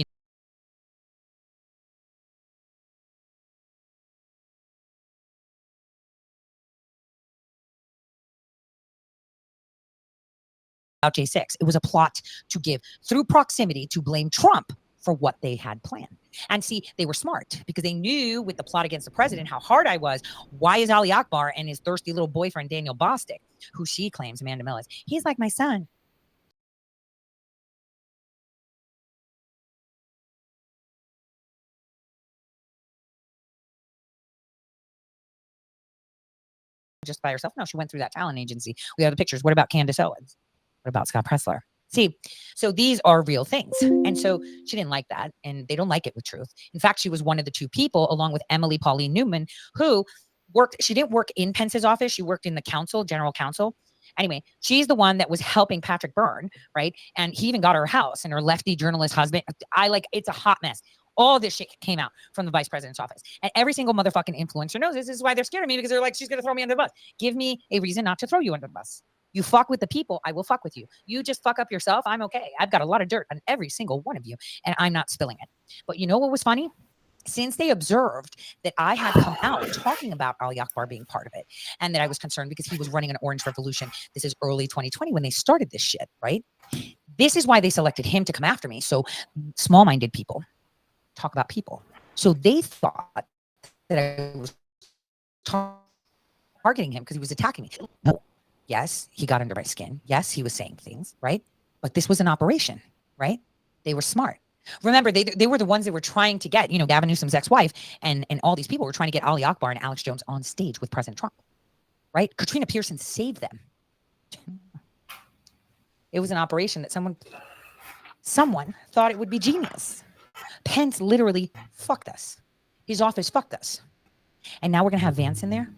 [SPEAKER 3] J6? It was a plot to give, through proximity, to blame Trump for what they had planned. And see, they were smart because they knew with the plot against the president how hard I was. Why is Ali Akbar and his thirsty little boyfriend, Daniel Bostic, who she claims, Amanda Millis, he's like my son. Just by herself? No, she went through that talent agency. We have the pictures. What about Candace Owens? What about Scott Pressler? See, so these are real things. And so she didn't like that. And they don't like it with truth. In fact, she was one of the two people, along with Emily Pauline Newman, who she didn't work in Pence's office. She worked in the council, general counsel. Anyway, she's the one that was helping Patrick Byrne, right? And he even got her house and her lefty journalist husband. It's a hot mess. All this shit came out from the vice president's office. And every single motherfucking influencer knows this. This is why they're scared of me, because they're like, she's going to throw me under the bus. Give me a reason not to throw you under the bus. You fuck with the people, I will fuck with you. You just fuck up yourself, I'm okay. I've got a lot of dirt on every single one of you, and I'm not spilling it. But you know what was funny? Since they observed that I had come out talking about Ali Akbar being part of it, and that I was concerned because he was running an orange revolution. This is early 2020 when they started this shit, right? This is why they selected him to come after me. So small-minded people talk about people. So they thought that I was targeting him because he was attacking me. No. Yes, he got under my skin. Yes, he was saying things, right? But this was an operation, right? They were smart. Remember, they were the ones that were trying to get, Gavin Newsom's ex-wife and all these people were trying to get Ali Akbar and Alex Jones on stage with President Trump, right? Katrina Pearson saved them. It was an operation that someone thought it would be genius. Pence literally fucked us. His office fucked us. And now we're going to have Vance in there,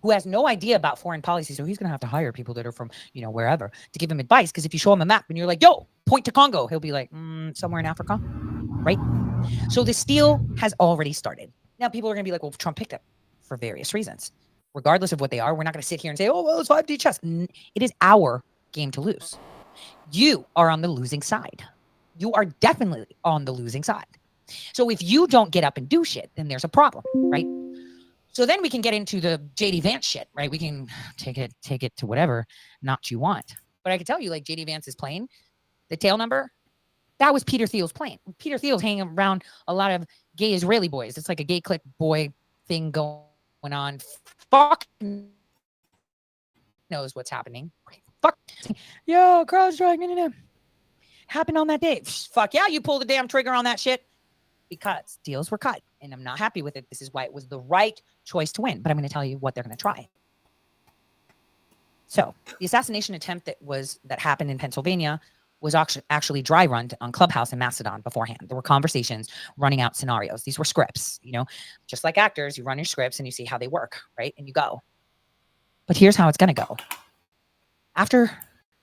[SPEAKER 3] who has no idea about foreign policy. So he's going to have to hire people that are from, wherever to give him advice. Because if you show him a map and you're like, yo, point to Congo, he'll be like, somewhere in Africa, right? So the steal has already started. Now people are going to be like, well, Trump picked it for various reasons. Regardless of what they are, we're not going to sit here and say, oh, well, it's 5D chess. It is our game to lose. You are on the losing side. You are definitely on the losing side. So if you don't get up and do shit, then there's a problem, right? So then we can get into the JD Vance shit, right? We can take it to whatever notch you want. But I can tell you, like, JD Vance's plane, the tail number, that was Peter Thiel's plane. Peter Thiel's hanging around a lot of gay Israeli boys. It's like a gay clique boy thing going on. Fuck knows what's happening. Fuck. Yo, CrowdStrike. Happened on that day. Fuck yeah, you pulled the damn trigger on that shit. Because deals were cut, and I'm not happy with it. This is why it was the right choice to win. But I'm going to tell you what they're going to try. So the assassination attempt that happened in Pennsylvania was actually dry run on Clubhouse and Mastodon beforehand. There were conversations running out scenarios. These were scripts, just like actors, you run your scripts and you see how they work, right? And you go. But here's how it's going to go.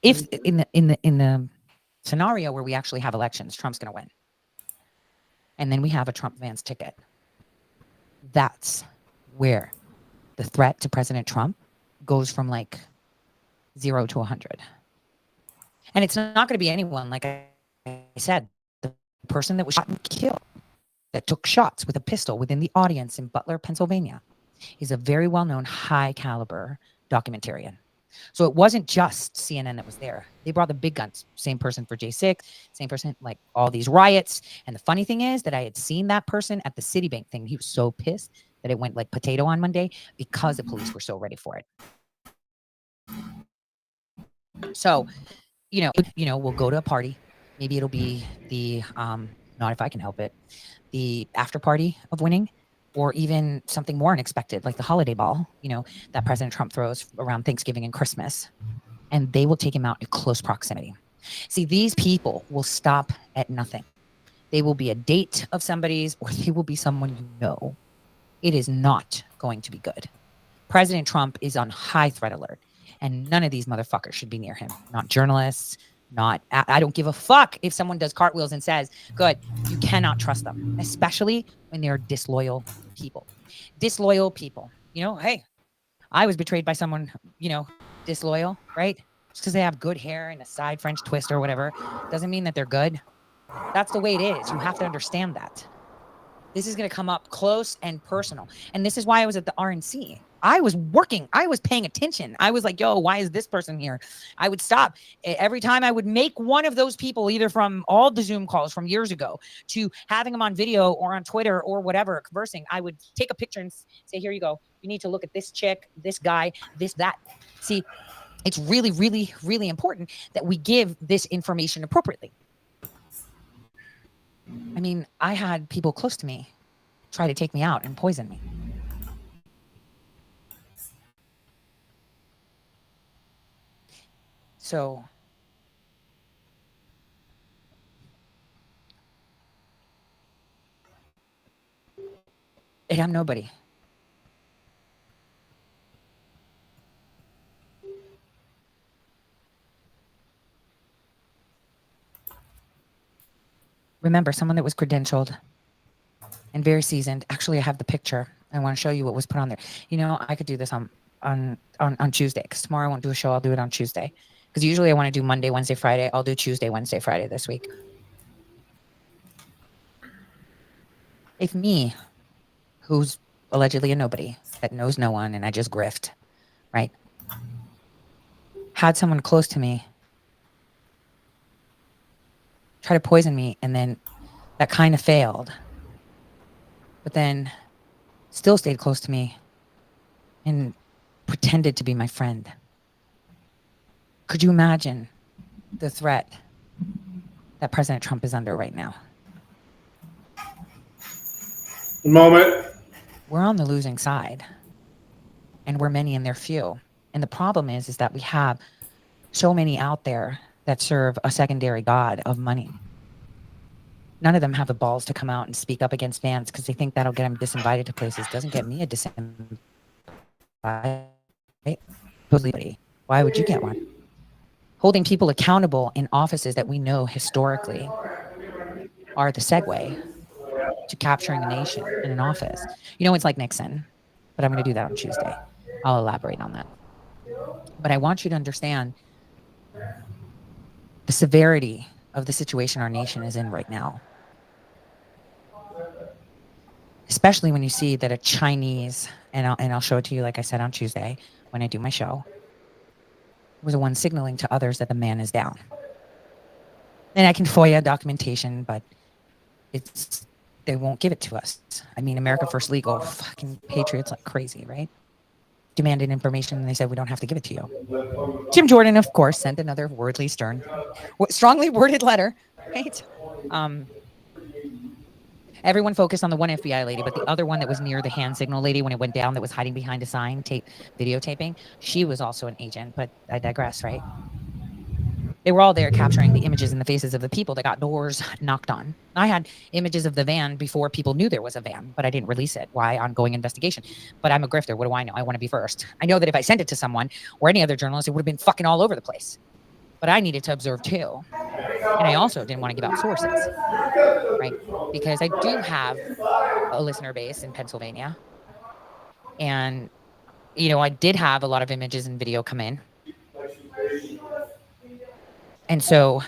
[SPEAKER 3] If in the scenario where we actually have elections, Trump's going to win. And then we have a Trump Vance ticket. That's where the threat to President Trump goes from like 0 to 100. And it's not going to be anyone, like I said, the person that was shot and killed, that took shots with a pistol within the audience in Butler, Pennsylvania, is a very well-known, high-caliber documentarian. So it wasn't just CNN that was there. They brought the big guns. Same person for J6, same person, like all these riots. And the funny thing is that I had seen that person at the Citibank thing. He was so pissed that it went like potato on Monday because the police were so ready for it. So, we'll go to a party. Maybe it'll be the, not if I can help it, the after party of winning, or even something more unexpected, like the holiday ball, that President Trump throws around Thanksgiving and Christmas. And they will take him out in close proximity. See, these people will stop at nothing. They will be a date of somebody's, or they will be someone you know. It is not going to be good. President Trump is on high threat alert. And none of these motherfuckers should be near him. Not journalists, I don't give a fuck if someone does cartwheels and says, good, you cannot trust them, especially when they're disloyal people. Disloyal people. Hey, I was betrayed by someone, disloyal, right? Just because they have good hair and a side French twist or whatever doesn't mean that they're good. That's the way it is. You have to understand that. This is going to come up close and personal. And this is why I was at the RNC. I was working. I was paying attention. I was like, yo, why is this person here? I would stop. Every time I would make one of those people, either from all the Zoom calls from years ago to having them on video or on Twitter or whatever, conversing, I would take a picture and say, here you go. You need to look at this chick, this guy, this, that. See, it's really, really, really important that we give this information appropriately. I mean, I had people close to me try to take me out and poison me. So and I'm nobody. Remember, someone that was credentialed and very seasoned. Actually, I have the picture. I want to show you what was put on there. I could do this on Tuesday, because tomorrow I won't do a show. I'll do it on Tuesday. Because usually I want to do Monday, Wednesday, Friday. I'll do Tuesday, Wednesday, Friday this week. If me, who's allegedly a nobody, that knows no one, and I just grift, right, had someone close to me try to poison me, and then that kind of failed, but then still stayed close to me and pretended to be my friend. Could you imagine the threat that President Trump is under right now?
[SPEAKER 2] Moment.
[SPEAKER 3] We're on the losing side, and we're many and they're few. And the problem is that we have so many out there that serve a secondary god of money. None of them have the balls to come out and speak up against fans because they think that'll get them disinvited to places. Doesn't get me a disinvite. Why would you get one? Holding people accountable in offices that we know historically are the segue to capturing a nation in an office. It's like Nixon, but I'm going to do that on Tuesday. I'll elaborate on that. But I want you to understand the severity of the situation our nation is in right now. Especially when you see that a Chinese, and I'll show it to you, like I said, on Tuesday when I do my show, was the one signaling to others that the man is down. And I can FOIA documentation, but they won't give it to us. I mean, America First Legal, fucking patriots like crazy, right? Demanded information, and they said, we don't have to give it to you. Jim Jordan, of course, sent another strongly worded letter, right? Everyone focused on the one FBI lady, but the other one that was near the hand signal lady when it went down, that was hiding behind a sign, videotaping, she was also an agent, but I digress, right? They were all there capturing the images and the faces of the people that got doors knocked on. I had images of the van before people knew there was a van, but I didn't release it. Why? Ongoing investigation. But I'm a grifter. What do I know? I want to be first. I know that if I sent it to someone or any other journalist, it would have been fucking all over the place. But I needed to observe too. And I also didn't want to give out sources, right? Because I do have a listener base in Pennsylvania. And, you know, I did have a lot of images and video come in. And so,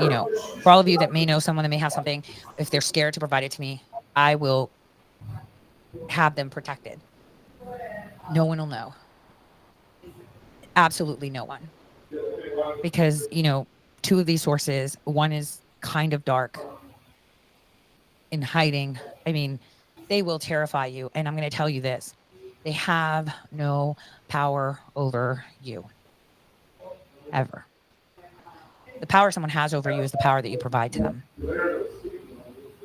[SPEAKER 3] you know, for all of you that may know someone that may have something, if they're scared to provide it to me, I will have them protected. No one will know. Absolutely no one. Because, you know, two of these sources, one is kind of dark in hiding. I mean, they will terrify you. And I'm going to tell you this. They have no power over you. Ever. The power someone has over you is the power that you provide to them.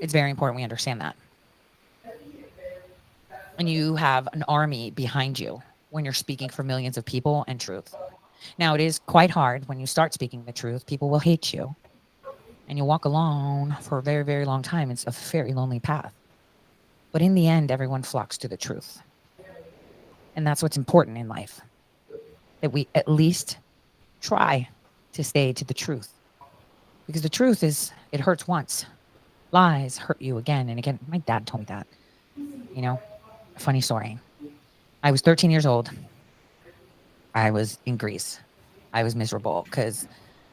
[SPEAKER 3] It's very important we understand that. And you have an army behind you when you're speaking for millions of people and truth. Now, it is quite hard when you start speaking the truth. People will hate you. And you'll walk alone for a very, very long time. It's a very lonely path. But in the end, everyone flocks to the truth. And that's what's important in life. That we at least try to stay to the truth. Because the truth is, it hurts once. Lies hurt you again and again. My dad told me that. You know, a funny story. I was 13 years old. I was in Greece. I was miserable because,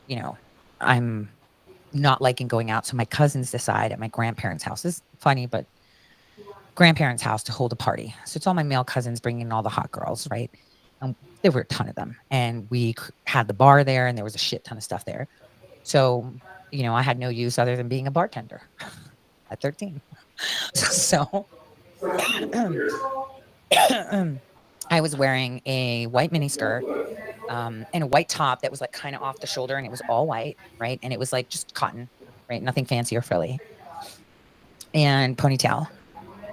[SPEAKER 3] you know, I'm not liking going out. So my cousins decide at my grandparents' house. This is funny, but grandparents' house to hold a party. So it's all my male cousins bringing in all the hot girls, right? And there were a ton of them. And we had the bar there and there was a shit ton of stuff there. So, you know, I had no use other than being a bartender at 13. So I was wearing a white miniskirt and a white top that was like kind of off the shoulder, and it was all white, right? And it was like just cotton, right? Nothing fancy or frilly. And ponytail.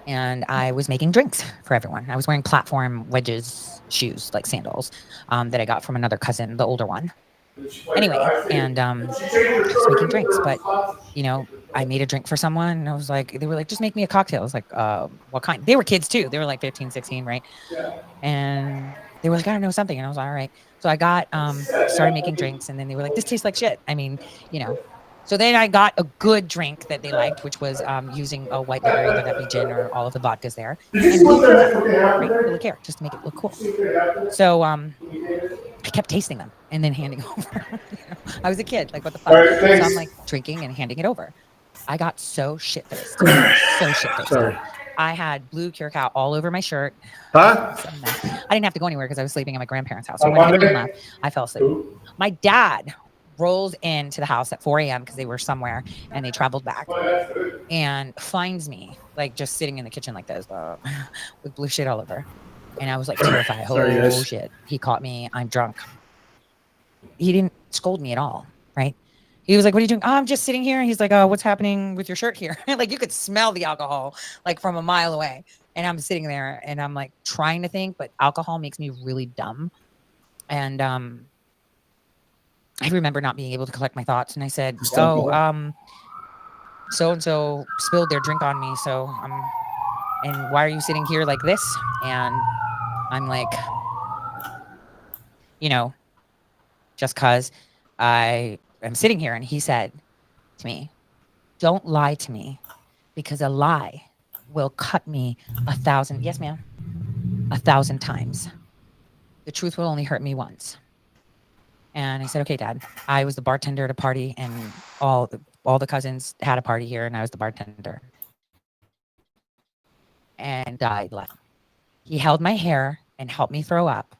[SPEAKER 3] And I was making drinks for everyone. I was wearing platform wedges, shoes, like sandals, that I got from another cousin, the older one. Anyway, and I was making drinks, but, you know, I made a drink for someone, and I was like, they were like, just make me a cocktail. I was like, what kind? They were kids too. They were like 15, 16, right? And they were like, I don't know something. And I was like, all right. So I got, started making drinks, and then they were like, this tastes like shit. I mean, you know. So then I got a good drink that they liked, which was using a white liquor, either that be gin or all of the vodkas there, and blue curacao, right? Blue liqueur, just to make it look cool. So I kept tasting them and then handing over. You know, I was a kid, like what the fuck? So I'm like drinking and handing it over. I got so shit-faced. So shit-faced. Sorry. I had blue curacao all over my shirt. Huh? I didn't have to go anywhere because I was sleeping at my grandparents' house. So when everyone left, I fell asleep. My dad rolled into the house at 4 a.m. because they were somewhere and they traveled back, and finds me like just sitting in the kitchen like this with blue shit all over. And I was like terrified. Oh shit, he caught me. I'm drunk. He didn't scold me at all, right? He was like, what are you doing? Oh, I'm just sitting here. And he's like, oh, what's happening with your shirt here? Like you could smell the alcohol like from a mile away. And I'm sitting there and I'm like trying to think, but alcohol makes me really dumb. And I remember not being able to collect my thoughts, and I said, so-and-so spilled their drink on me, so and why are you sitting here like this? And I'm like, you know, just cause I am sitting here. And he said to me, don't lie to me, because a lie will cut me 1,000, yes ma'am, 1,000 times. The truth will only hurt me once. And I said, okay, Dad. I was the bartender at a party, and all the cousins had a party here, and I was the bartender. And died laughing. He held my hair and helped me throw up.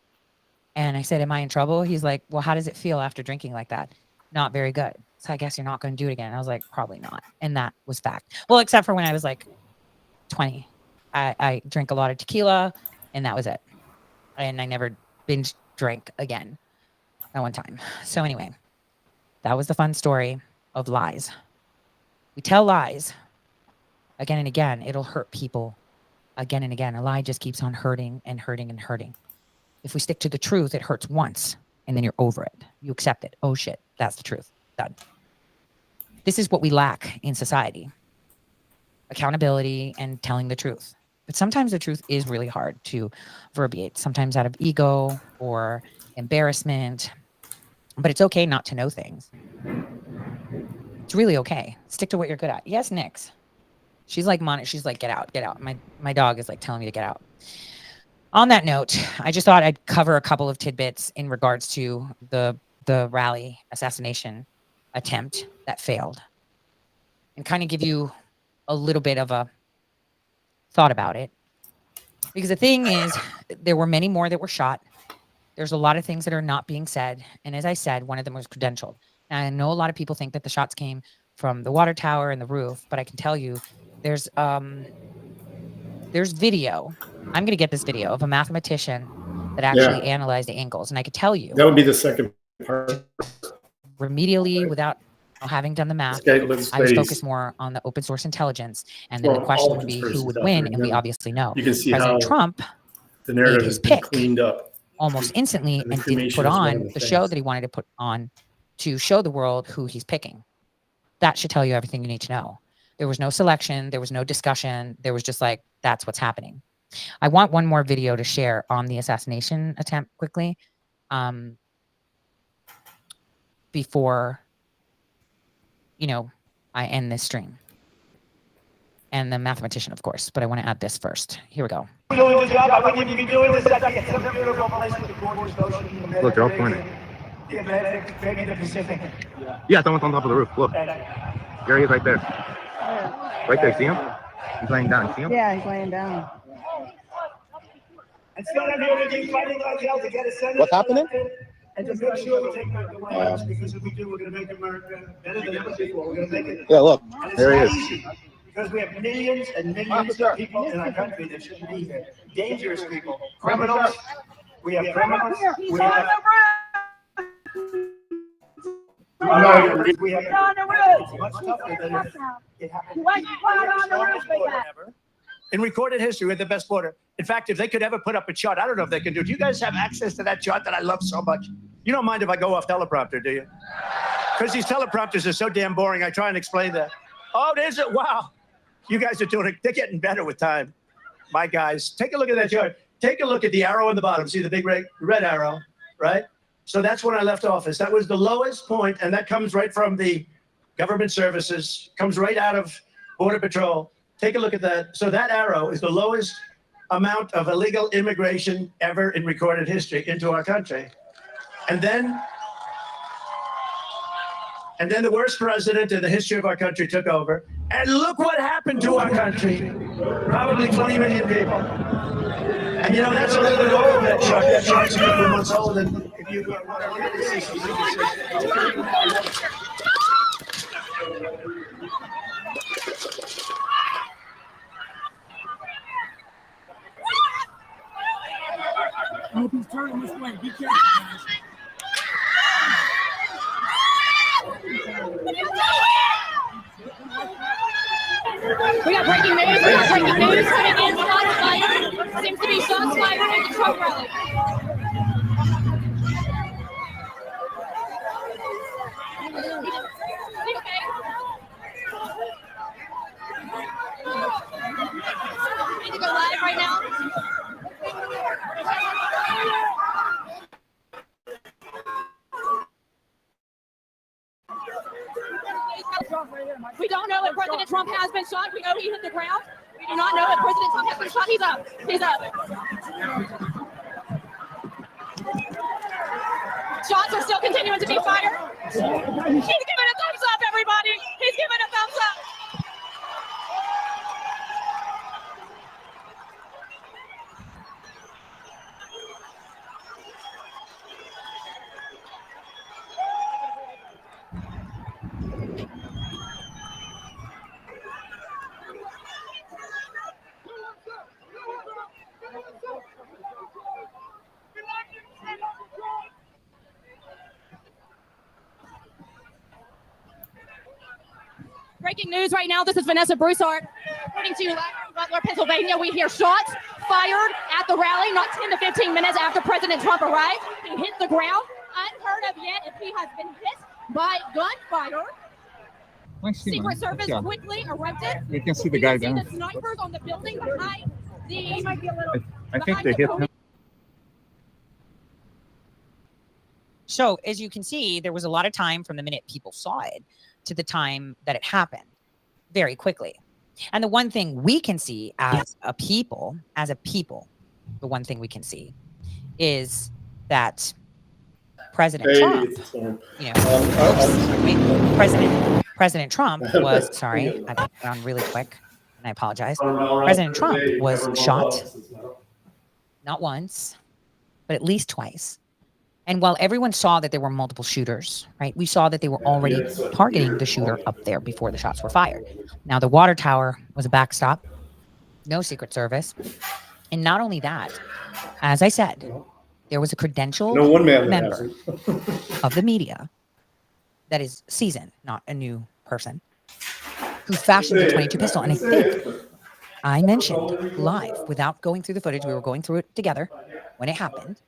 [SPEAKER 3] And I said, am I in trouble? He's like, well, how does it feel after drinking like that? Not very good. So I guess you're not going to do it again. I was like, probably not. And that was fact. Well, except for when I was like 20. I drank a lot of tequila, and that was it. And I never binge drank again. At one time. So anyway, that was the fun story of lies. We tell lies again and again. It'll hurt people again and again. A lie just keeps on hurting and hurting and hurting. If we stick to the truth, it hurts once. and then you're over it. You accept it. Oh shit, that's the truth. Done. This is what we lack in society. Accountability and telling the truth. But sometimes the truth is really hard to verbiate, sometimes out of ego or embarrassment. But it's okay not to know things. It's really okay. Stick to what you're good at. Yes, Nix. She's like, she's like, get out, get out. My dog is like telling me to get out. On that note, I just thought I'd cover a couple of tidbits in regards to the rally assassination attempt that failed and kind of give you a little bit of a thought about it. Because the thing is, there were many more that were shot. There's a lot of things that are not being said. And as I said, one of them was credentialed. Now, I know a lot of people think that the shots came from the water tower and the roof, but I can tell you there's video. I'm going to get this video of a mathematician that actually analyzed the angles. And I could tell you.
[SPEAKER 2] That would be the second part.
[SPEAKER 3] Remedially, without having done the math, I was focused more on the open source intelligence. And then the question would be who would win, and we obviously know.
[SPEAKER 2] You can see
[SPEAKER 3] President Trump
[SPEAKER 2] the narrative
[SPEAKER 3] made his
[SPEAKER 2] has been
[SPEAKER 3] pick
[SPEAKER 2] cleaned up
[SPEAKER 3] almost instantly and didn't put on the show that he wanted to put on to show the world who he's picking. That should tell you everything you need to know. There was no selection. There was no discussion. There was just like, that's what's happening. I want one more video to share on the assassination attempt quickly before, I end this stream. And the mathematician, of course, but I want to add this first. Here we go.
[SPEAKER 10] Look, they're
[SPEAKER 16] all pointing.
[SPEAKER 10] Maybe the Pacific.
[SPEAKER 16] Yeah, someone's on top of the roof. Look. There he is right there. Right there, see him? He's laying down. See him?
[SPEAKER 10] Yeah, he's laying down.
[SPEAKER 9] What's happening?
[SPEAKER 10] And to make sure we take back the White House, because if we do, we're going to make America better than ever before. We're going to make it.
[SPEAKER 9] Yeah, look,
[SPEAKER 10] there he is. Because we have millions and millions of people in our country that shouldn't be here. Dangerous people, criminals. We have criminals. We have. We have. It's much tougher than it happened. In recorded history, we're the best border. In fact, if they could ever put up a chart, I don't know if they can do it. Do you guys have access to that chart that I love so much? You don't mind if I go off teleprompter, do you? Because these teleprompters are so damn boring. I try and explain that. Oh, there's it. Wow. You guys are doing it. They're getting better with time. My guys, take a look at that chart. Take a look at the arrow on the bottom. See the big red arrow, right? So that's when I left office. That was the lowest point, and that comes right from the government services, comes right out of Border Patrol. Take a look at that. So that arrow is the lowest amount of illegal immigration ever in recorded history into our country. And then the worst president in the history of our country took over. And look what happened to our country. Probably 20 million people. And that's a little bit old, that chart. That chart's a couple months old. And if you want to really see something, hope he's turning this way. Be careful, guys.
[SPEAKER 14] We got breaking news. We got breaking news coming in. Shots fired. Seems to be shots fired at the Trump rally. Need to go live right now. We don't know if President Trump has been shot. We know he hit the ground. We do not know if President Trump has been shot. He's up. He's up. Shots are still continuing to be fired. He's giving a thumbs up, everybody. He's giving a thumbs up. Breaking news right now. This is Vanessa Broussard. According to Butler, Pennsylvania, we hear shots fired at the rally not 10 to 15 minutes after President Trump arrived. He hit the ground. unheard of yet if he has been hit by gunfire. Secret Service quickly erupted.
[SPEAKER 16] You can see the guy down.
[SPEAKER 14] The snipers on the building behind the.
[SPEAKER 16] I think they hit him.
[SPEAKER 3] So as you can see, there was a lot of time from the minute people saw it to the time that it happened, very quickly. And the one thing we can see as a people, the one thing we can see is that President Trump, President Trump was, sorry, I got on really quick and I apologize. President Trump was shot, not once, but at least twice. And while everyone saw that there were multiple shooters, right, we saw that they were already targeting the shooter up there before the shots were fired. Now, the water tower was a backstop, no Secret Service. And not only that, as I said, there was a credentialed member of the media that is seasoned, not a new person, who fashioned the .22 pistol. And I think I mentioned live, without going through the footage, we were going through it together when it happened,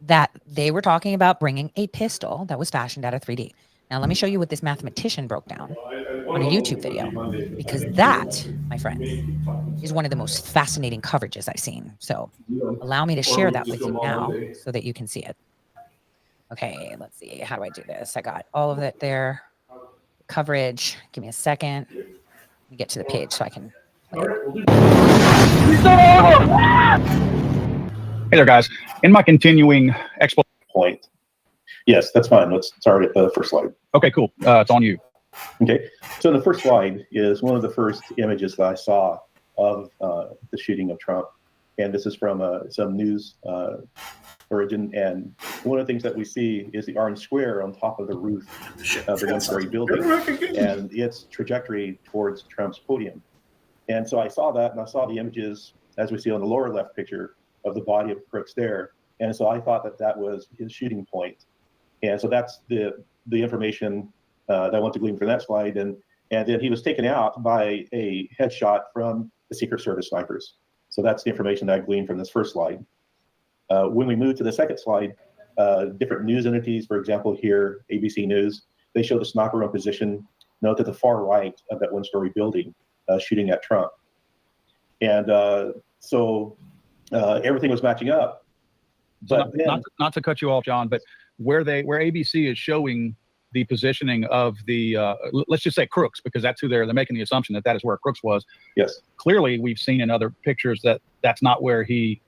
[SPEAKER 3] that they were talking about bringing a pistol that was fashioned out of 3D. Now, let me show you what this mathematician broke down on a YouTube video, because that, my friends, is one of the most fascinating coverages I've seen. So allow me to share that with you now so that you can see it. Okay, let's see. How do I do this? I got all of it there. Coverage. Give me a second. Let me get to the page so I can play it.
[SPEAKER 16] Hey there, guys. In my continuing
[SPEAKER 17] point. Yes, that's fine. Let's start at the first slide.
[SPEAKER 16] Okay, cool. It's on you.
[SPEAKER 17] Okay. So the first slide is one of the first images that I saw of the shooting of Trump. And this is from some news origin. And one of the things that we see is the orange square on top of the roof of the one-story building and its trajectory towards Trump's podium. And so I saw that, and I saw the images, as we see on the lower left picture, of the body of Crooks there. And so I thought that that was his shooting point. And so that's the information that I want to glean from that slide. And then he was taken out by a headshot from the Secret Service snipers. So that's the information that I gleaned from this first slide. When we move to the second slide, different news entities, for example, here, ABC News, they show the sniper in position, note to the far right of that one-story building, shooting at Trump. And so everything was matching up. But
[SPEAKER 16] so not to cut you off, John, but where ABC is showing the positioning of the let's just say Crooks, because that's who they're making the assumption that is where Crooks was.
[SPEAKER 17] Yes.
[SPEAKER 16] Clearly, we've seen in other pictures that that's not where he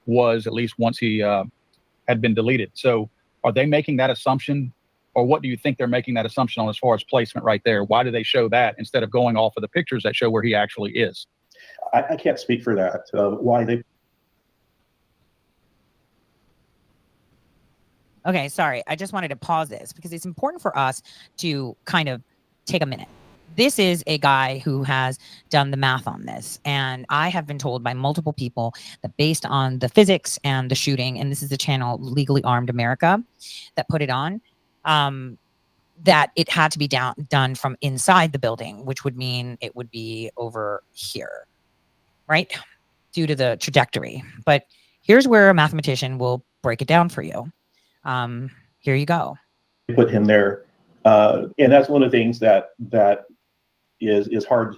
[SPEAKER 16] was, at least once he had been deleted. So are they making that assumption, or what do you think they're making that assumption on as far as placement right there? Why do they show that instead of going off of the pictures that show where he actually is?
[SPEAKER 17] I can't speak for that. Why they.
[SPEAKER 3] Okay, sorry. I just wanted to pause this because it's important for us to kind of take a minute. This is a guy who has done the math on this. And I have been told by multiple people that based on the physics and the shooting, and this is the channel Legally Armed America that put it on, that it had to be done from inside the building, which would mean it would be over here, right? Due to the trajectory. But here's where a mathematician will break it down for you. Here you go.
[SPEAKER 17] Put him there, and that's one of the things that is hard,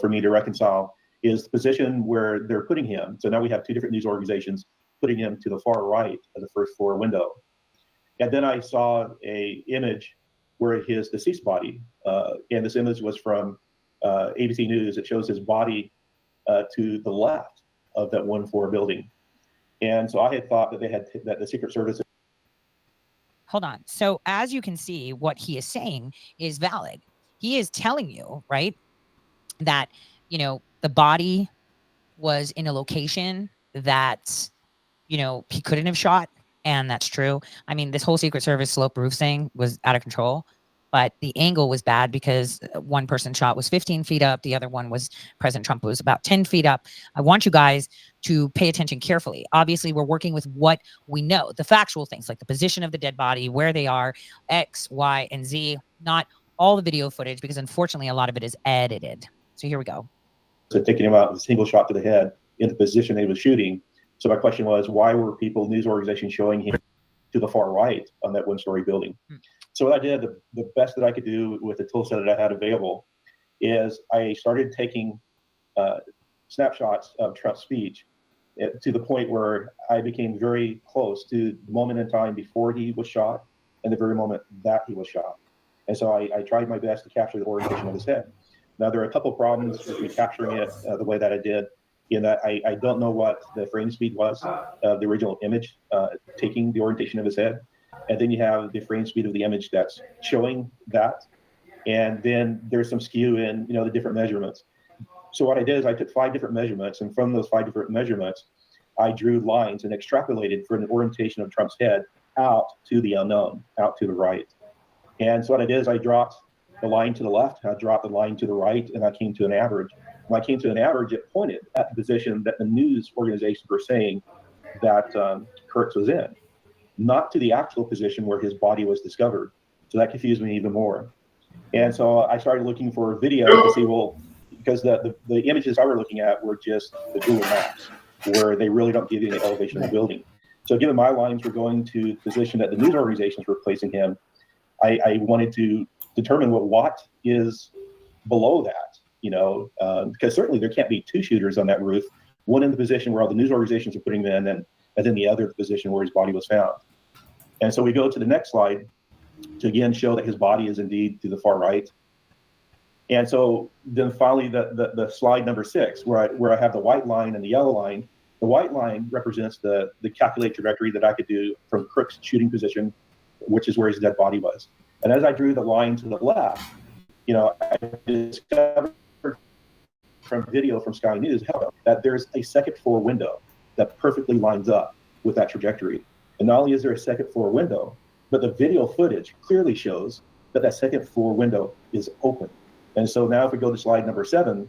[SPEAKER 17] for me to reconcile, is the position where they're putting him. So now we have two different news organizations putting him to the far right of the first floor window, and then I saw a image where his deceased body, and this image was from ABC News. It shows his body to the left of that 1-4 building, and so I had thought that the Secret Service.
[SPEAKER 3] Hold on. So as you can see, what he is saying is valid. He is telling you, right, that, the body was in a location that, he couldn't have shot. And that's true. I mean, this whole Secret Service slope roof thing was out of control, but the angle was bad because one person shot was 15 feet up. The other one was President Trump was about 10 feet up. I want you guys to pay attention carefully. Obviously, we're working with what we know, the factual things like the position of the dead body, where they are, X, Y, and Z, not all the video footage, because unfortunately, a lot of it is edited. So here we go.
[SPEAKER 17] So taking him out with a single shot to the head in the position they was shooting, So my question was, why were news organizations showing him to the far right on that one-story building? So what I did, the best that I could do with the tool set that I had available, is I started taking snapshots of Trump's speech to the point where I became very close to the moment in time before he was shot and the very moment that he was shot. And so I tried my best to capture the orientation of his head. Now, there are a couple problems with me capturing it the way that I did, in that I don't know what the frame speed was of the original image, taking the orientation of his head. And then you have the frame speed of the image that's showing that. And then there's some skew in, the different measurements. So what I did is I took 5 different measurements, and from those 5 different measurements, I drew lines and extrapolated for an orientation of Trump's head out to the unknown, out to the right. And so what I did is I dropped the line to the left, I dropped the line to the right, and I came to an average. When I came to an average, it pointed at the position that the news organizations were saying that Crooks was in, not to the actual position where his body was discovered. So that confused me even more. And so I started looking for video to see, because the images I were looking at were just the Google Maps, where they really don't give you the elevation of the building. So given my lines were going to the position that the news organizations were placing him, I wanted to determine what is below that, because certainly there can't be 2 shooters on that roof, one in the position where all the news organizations are putting him in, and then the other position where his body was found. And so we go to the next slide to again show that his body is indeed to the far right. And so then finally the slide number 6, where I have the white line and the yellow line. The white line represents the calculated trajectory that I could do from Crooks' shooting position, which is where his dead body was. And as I drew the line to the left, I discovered from video from Sky News that there's a second floor window that perfectly lines up with that trajectory. And not only is there a second floor window, but the video footage clearly shows that that second floor window is open. And so now if we go to slide number 7,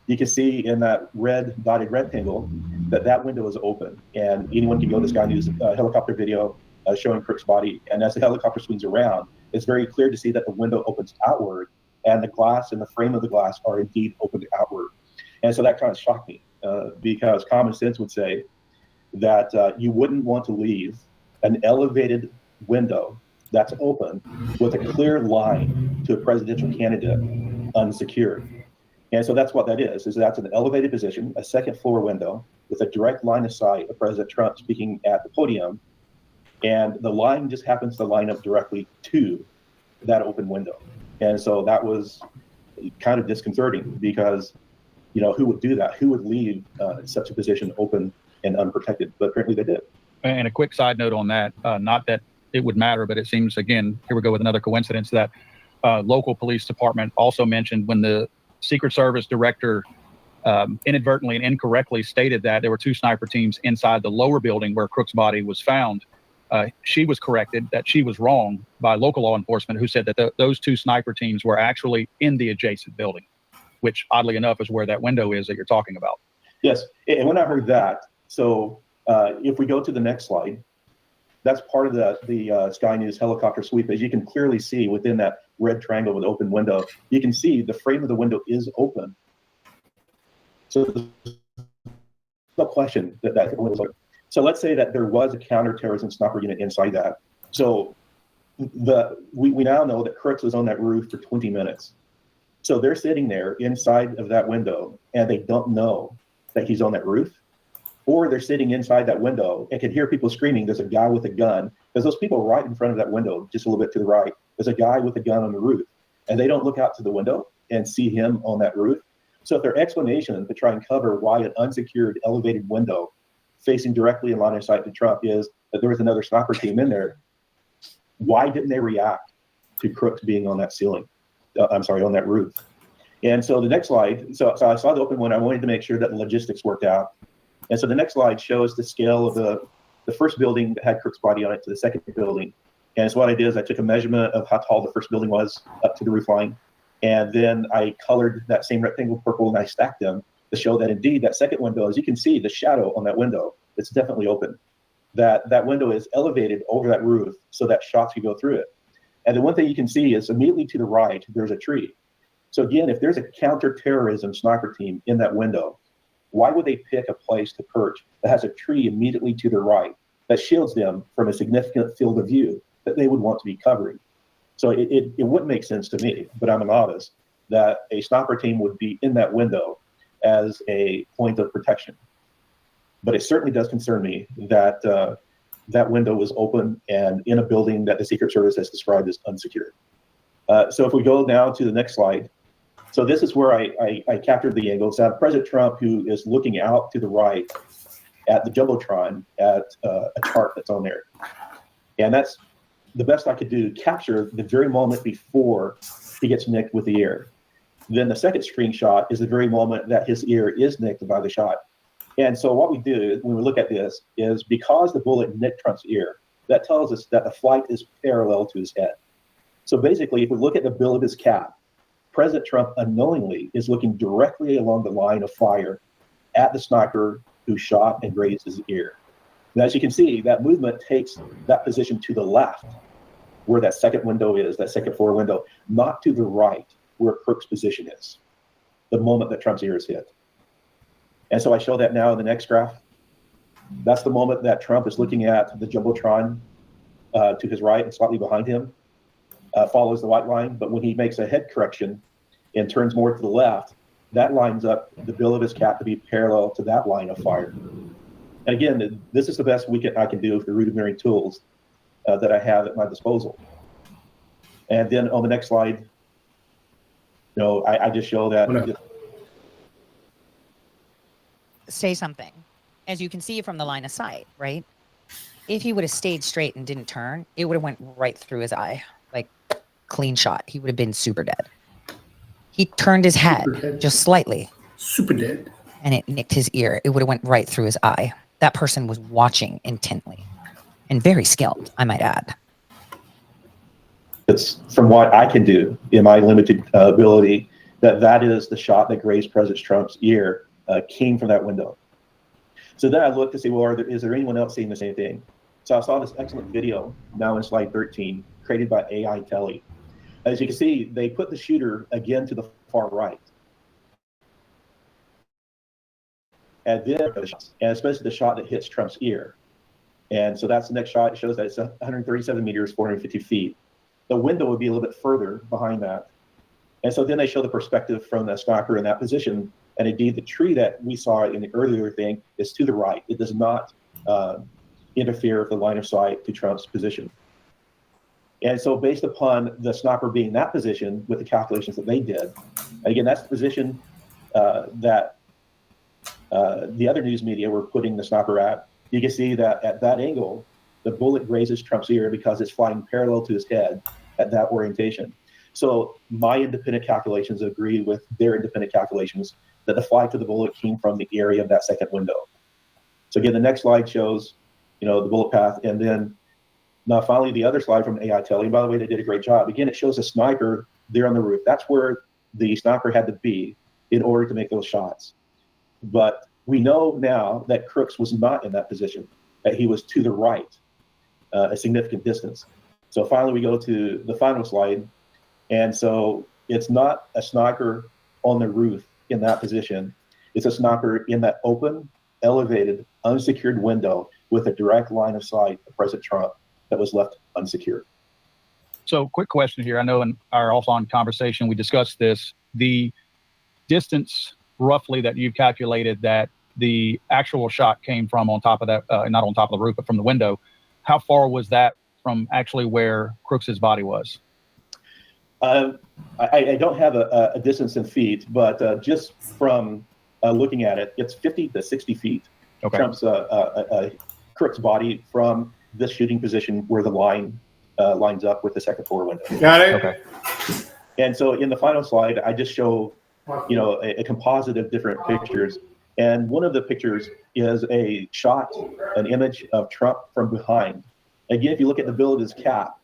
[SPEAKER 17] you can see in that red dotted rectangle that window is open. And anyone can go to Sky News helicopter video showing Crooks' body. And as the helicopter swings around, it's very clear to see that the window opens outward, and the glass and the frame of the glass are indeed opened outward. And so that kind of shocked me because common sense would say that you wouldn't want to leave an elevated window that's open with a clear line to a presidential candidate unsecured. And so that's what that is that's an elevated position, a second floor window with a direct line of sight of President Trump speaking at the podium. And the line just happens to line up directly to that open window. And so that was kind of disconcerting because, who would do that? Who would leave such a position open and unprotected? But apparently they did.
[SPEAKER 16] And a quick side note on that, not that it would matter, but it seems, again, here we go with another coincidence, that local police department also mentioned when the Secret Service director inadvertently and incorrectly stated that there were 2 sniper teams inside the lower building where Crooks' body was found. She was corrected that she was wrong by local law enforcement, who said that those 2 sniper teams were actually in the adjacent building, which oddly enough is where that window is that you're talking about.
[SPEAKER 17] Yes, and when I heard that, so if we go to the next slide, that's part of the Sky News helicopter sweep. As you can clearly see within that red triangle with open window, you can see the frame of the window is open. So there's no question that window is open. So let's say that there was a counterterrorism sniper unit inside that. So we now know that Crooks was on that roof for 20 minutes. So they're sitting there inside of that window and they don't know that he's on that roof, or they're sitting inside that window and can hear people screaming, there's a guy with a gun. There's those people right in front of that window, just a little bit to the right. There's a guy with a gun on the roof, and they don't look out to the window and see him on that roof. So if their explanation to try and cover why an unsecured elevated window facing directly in line of sight to Trump is that there was another sniper team in there, why didn't they react to Crooks being on that ceiling? On that roof. And so the next slide, so I saw the open one. I wanted to make sure that the logistics worked out. And so the next slide shows the scale of the first building that had Crooks' body on it to the second building. And so what I did is I took a measurement of how tall the first building was up to the roof line. And then I colored that same rectangle purple and I stacked them to show that indeed that second window, as you can see, the shadow on that window, it's definitely open. That window is elevated over that roof so that shots can go through it. And the one thing you can see is immediately to the right, there's a tree. So again, if there's a counterterrorism sniper team in that window, why would they pick a place to perch that has a tree immediately to their right that shields them from a significant field of view that they would want to be covering? So it wouldn't make sense to me, but I'm a novice, that a sniper team would be in that window as a point of protection. But it certainly does concern me that that window was open and in a building that the Secret Service has described as unsecured. So if we go now to the next slide. So this is where I captured the angle. So President Trump, who is looking out to the right at the Jumbotron at a chart that's on there. And that's the best I could do to capture the very moment before he gets nicked with the ear. Then the second screenshot is the very moment that his ear is nicked by the shot. And so what we do when we look at this is, because the bullet nicked Trump's ear, that tells us that the flight is parallel to his head. So basically, if we look at the bill of his cap, President Trump unknowingly is looking directly along the line of fire at the sniper who shot and grazed his ear. And as you can see, that movement takes that position to the left, where that second window is, that second floor window, not to the right, where Crooks' position is, the moment that Trump's ear is hit. And so I show that now in the next graph. That's the moment that Trump is looking at the Jumbotron to his right and slightly behind him, follows the white line. But when he makes a head correction and turns more to the left, that lines up the bill of his cap to be parallel to that line of fire. And again, this is the best I can do with the rudimentary tools that I have at my disposal. And then on the next slide, I just show that.
[SPEAKER 3] Say something. As you can see from the line of sight, right? If he would have stayed straight and didn't turn, it would have went right through his eye, like clean shot. He would have been super dead. He turned his head just slightly.
[SPEAKER 2] Super dead.
[SPEAKER 3] And it nicked his ear. It would have went right through his eye. That person was watching intently and very skilled, I might add.
[SPEAKER 17] It's from what I can do in my limited ability, that is the shot that grazed President Trump's ear came from that window. So then I looked to see, well, is there anyone else seeing the same thing? So I saw this excellent video now in slide 13, created by AI Telly. As you can see, they put the shooter again to the far right. And then, and especially the shot that hits Trump's ear. And so that's the next shot. It shows that it's 137 meters, 450 feet. The window would be a little bit further behind that. And so then they show the perspective from the sniper in that position. And indeed, the tree that we saw in the earlier thing is to the right. It does not interfere with the line of sight to Trump's position. And so based upon the sniper being in that position with the calculations that they did, and again, that's the position that the other news media were putting the sniper at. You can see that at that angle, the bullet grazes Trump's ear because it's flying parallel to his head at that orientation. So my independent calculations agree with their independent calculations that the flight of the bullet came from the area of that second window. So again, the next slide shows, the bullet path. And then now finally, the other slide from AI Telly. And by the way, they did a great job. Again, it shows a sniper there on the roof. That's where the sniper had to be in order to make those shots. But we know now that Crooks was not in that position, that he was to the right, a significant distance. So finally, we go to the final slide. And so it's not a sniper on the roof in that position. It's a sniper in that open, elevated, unsecured window with a direct line of sight of President Trump that was left unsecured.
[SPEAKER 16] So quick question here. I know in our offline conversation, we discussed this. The distance roughly that you've calculated that the actual shot came from on top of that, not on top of the roof, but from the window. How far was that from actually where Crooks's body was?
[SPEAKER 17] I don't have a distance in feet, but just from looking at it, it's 50 to 60 feet.
[SPEAKER 16] Okay.
[SPEAKER 17] Trump's Crooks' body from this shooting position where the line lines up with the second floor window.
[SPEAKER 2] Got it.
[SPEAKER 16] Okay.
[SPEAKER 17] And so in the final slide, I just show, a composite of different pictures. And one of the pictures is a shot, an image of Trump from behind. Again, if you look at the bill of his cap,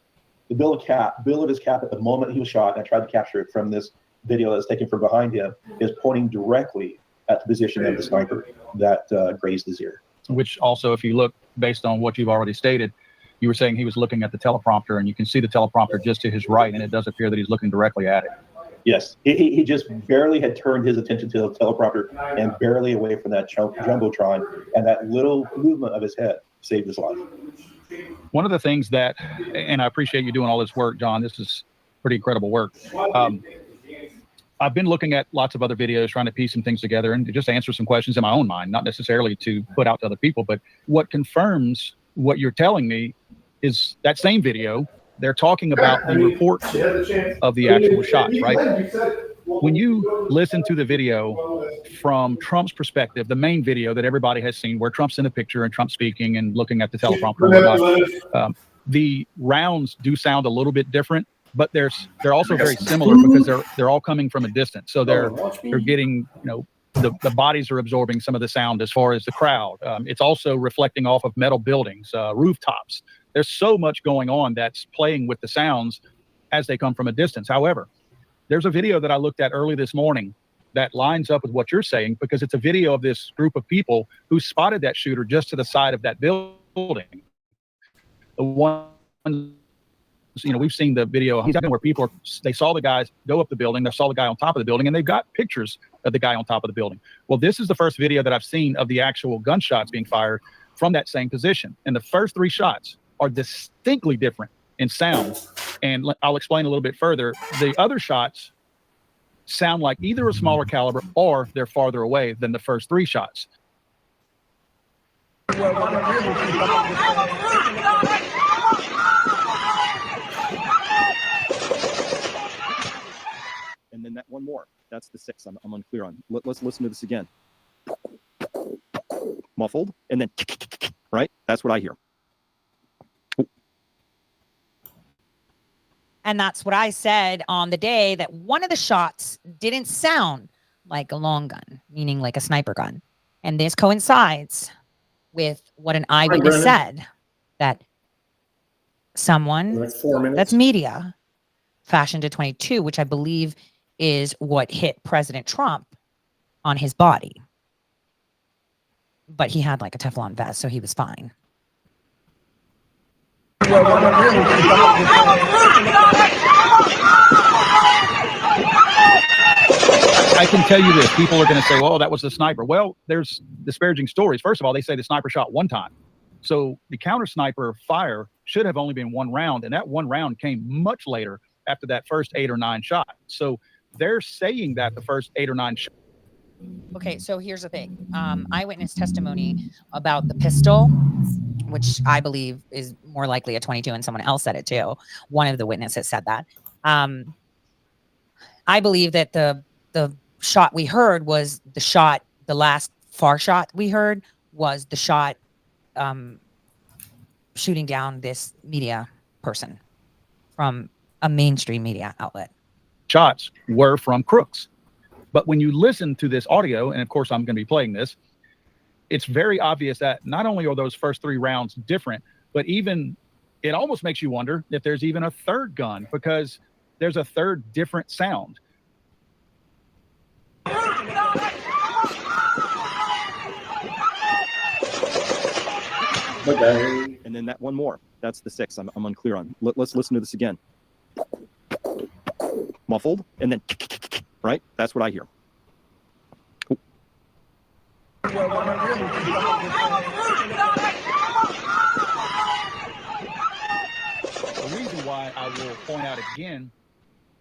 [SPEAKER 17] the bill of his cap at the moment he was shot, and I tried to capture it from this video that's taken from behind him, is pointing directly at the position of the sniper that grazed his ear.
[SPEAKER 16] Which also, if you look based on what you've already stated, you were saying he was looking at the teleprompter, and you can see the teleprompter just to his right, and it does appear that he's looking directly at it.
[SPEAKER 17] Yes, he just barely had turned his attention to the teleprompter and barely away from that jumbotron, and that little movement of his head saved his life.
[SPEAKER 16] One of the things that, and I appreciate you doing all this work, John. This is pretty incredible work. I've been looking at lots of other videos, trying to piece some things together and just answer some questions in my own mind, not necessarily to put out to other people. But what confirms what you're telling me is that same video. They're talking about the reports of the actual shots, right? When you listen to the video from Trump's perspective, the main video that everybody has seen where Trump's in the picture and Trump's speaking and looking at the teleprompter and whatnot, the rounds do sound a little bit different, but they're also very similar because they're all coming from a distance. So they're getting, the bodies are absorbing some of the sound as far as the crowd. It's also reflecting off of metal buildings, rooftops. There's so much going on that's playing with the sounds as they come from a distance. However, there's a video that I looked at early this morning that lines up with what you're saying, because it's a video of this group of people who spotted that shooter just to the side of that building. The one, we've seen the video where people they saw the guys go up the building, they saw the guy on top of the building, and they've got pictures of the guy on top of the building. Well, this is the first video that I've seen of the actual gunshots being fired from that same position. And the first 3 shots are distinctly different in sound. And I'll explain a little bit further. The other shots sound like either a smaller caliber or they're farther away than the first 3 shots.
[SPEAKER 17] And then that one more. That's the 6 I'm unclear on. Let's listen to this again. Muffled, and then right? That's what I hear.
[SPEAKER 3] And that's what I said on the day that one of the shots didn't sound like a long gun, meaning like a sniper gun. And this coincides with what an eyewitness said, that someone that's media fashioned a 22, which I believe is what hit President Trump on his body. But he had like a Teflon vest, so he was fine.
[SPEAKER 16] I can tell you this. People are going to say, well, that was the sniper. Well, there's disparaging stories. First of all, they say the sniper shot one time. So the counter sniper fire should have only been 1 round. And that 1 round came much later after that first 8 or 9 shots. So they're saying that the first 8 or 9 shots.
[SPEAKER 3] Okay, so here's the thing. Eyewitness testimony about the pistol, which I believe is more likely a 22, and someone else said it too. One of the witnesses said that. I believe that the shot we heard was the last far shot we heard was the shot shooting down this media person from a mainstream media outlet.
[SPEAKER 16] Shots were from Crooks. But when you listen to this audio, and of course I'm going to be playing this, it's very obvious that not only are those first 3 rounds different, but even it almost makes you wonder if there's even a third gun, because there's a third different sound.
[SPEAKER 17] Okay. And then that one more. That's the 6 I'm unclear on. Let's listen to this again. Muffled, and then right? That's what I hear.
[SPEAKER 16] The reason why I will point out again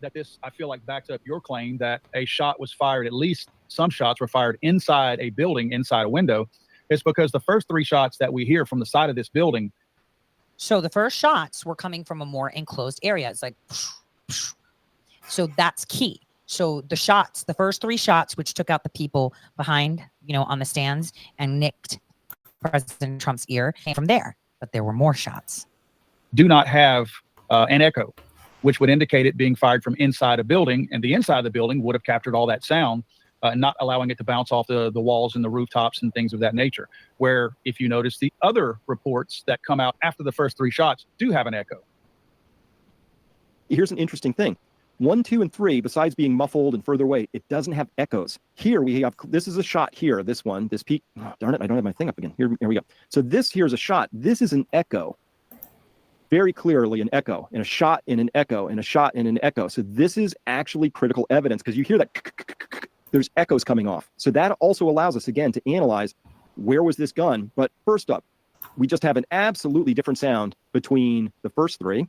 [SPEAKER 16] that this, I feel like, backs up your claim that a shot was fired, at least some shots were fired inside a building, inside a window, is because the first 3 shots that we hear from the side of this building.
[SPEAKER 3] So the first shots were coming from a more enclosed area. It's like, so that's key. So the first 3 shots, which took out the people behind, on the stands and nicked President Trump's ear, came from there. But there were more shots.
[SPEAKER 16] Do not have an echo, which would indicate it being fired from inside a building, and the inside of the building would have captured all that sound, not allowing it to bounce off the walls and the rooftops and things of that nature. Where, if you notice, the other reports that come out after the first 3 shots do have an echo.
[SPEAKER 17] Here's an interesting thing. 1, 2, and 3, besides being muffled and further away, it doesn't have echoes. Here we have, this is a shot here, this one, this peak. Oh, darn it, I don't have my thing up again. Here we go. So this here is a shot. This is an echo.
[SPEAKER 18] very clearly an echo and a shot in an echo and a shot in an echo. So this is actually critical evidence because you hear that there's echoes coming off. So that also allows us, again, to analyze where was this gun. But first up, we just have an absolutely different sound between the first three.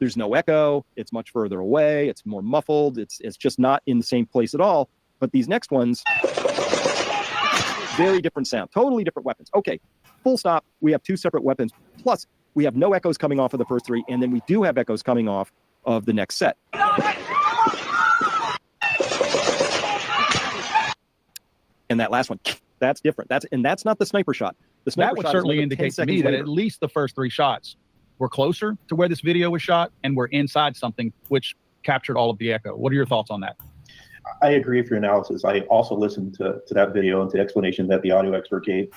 [SPEAKER 18] There's no echo. It's much further away. It's more muffled. It's just not in the same place at all. But these next ones, very different sound, totally different weapons. Okay, full stop. We have two separate weapons. Plus, we have no echoes coming off of the first three, and then we do have echoes coming off of the next set. And that last one, that's different. That's not the sniper shot. The sniper
[SPEAKER 16] that would
[SPEAKER 18] shot
[SPEAKER 16] certainly indicate to me that at least the first three shots were closer to where this video was shot and were inside something which captured all of the echo. What are your thoughts on that?
[SPEAKER 17] I agree with your analysis. I also listened to that video and to the explanation that the audio expert gave,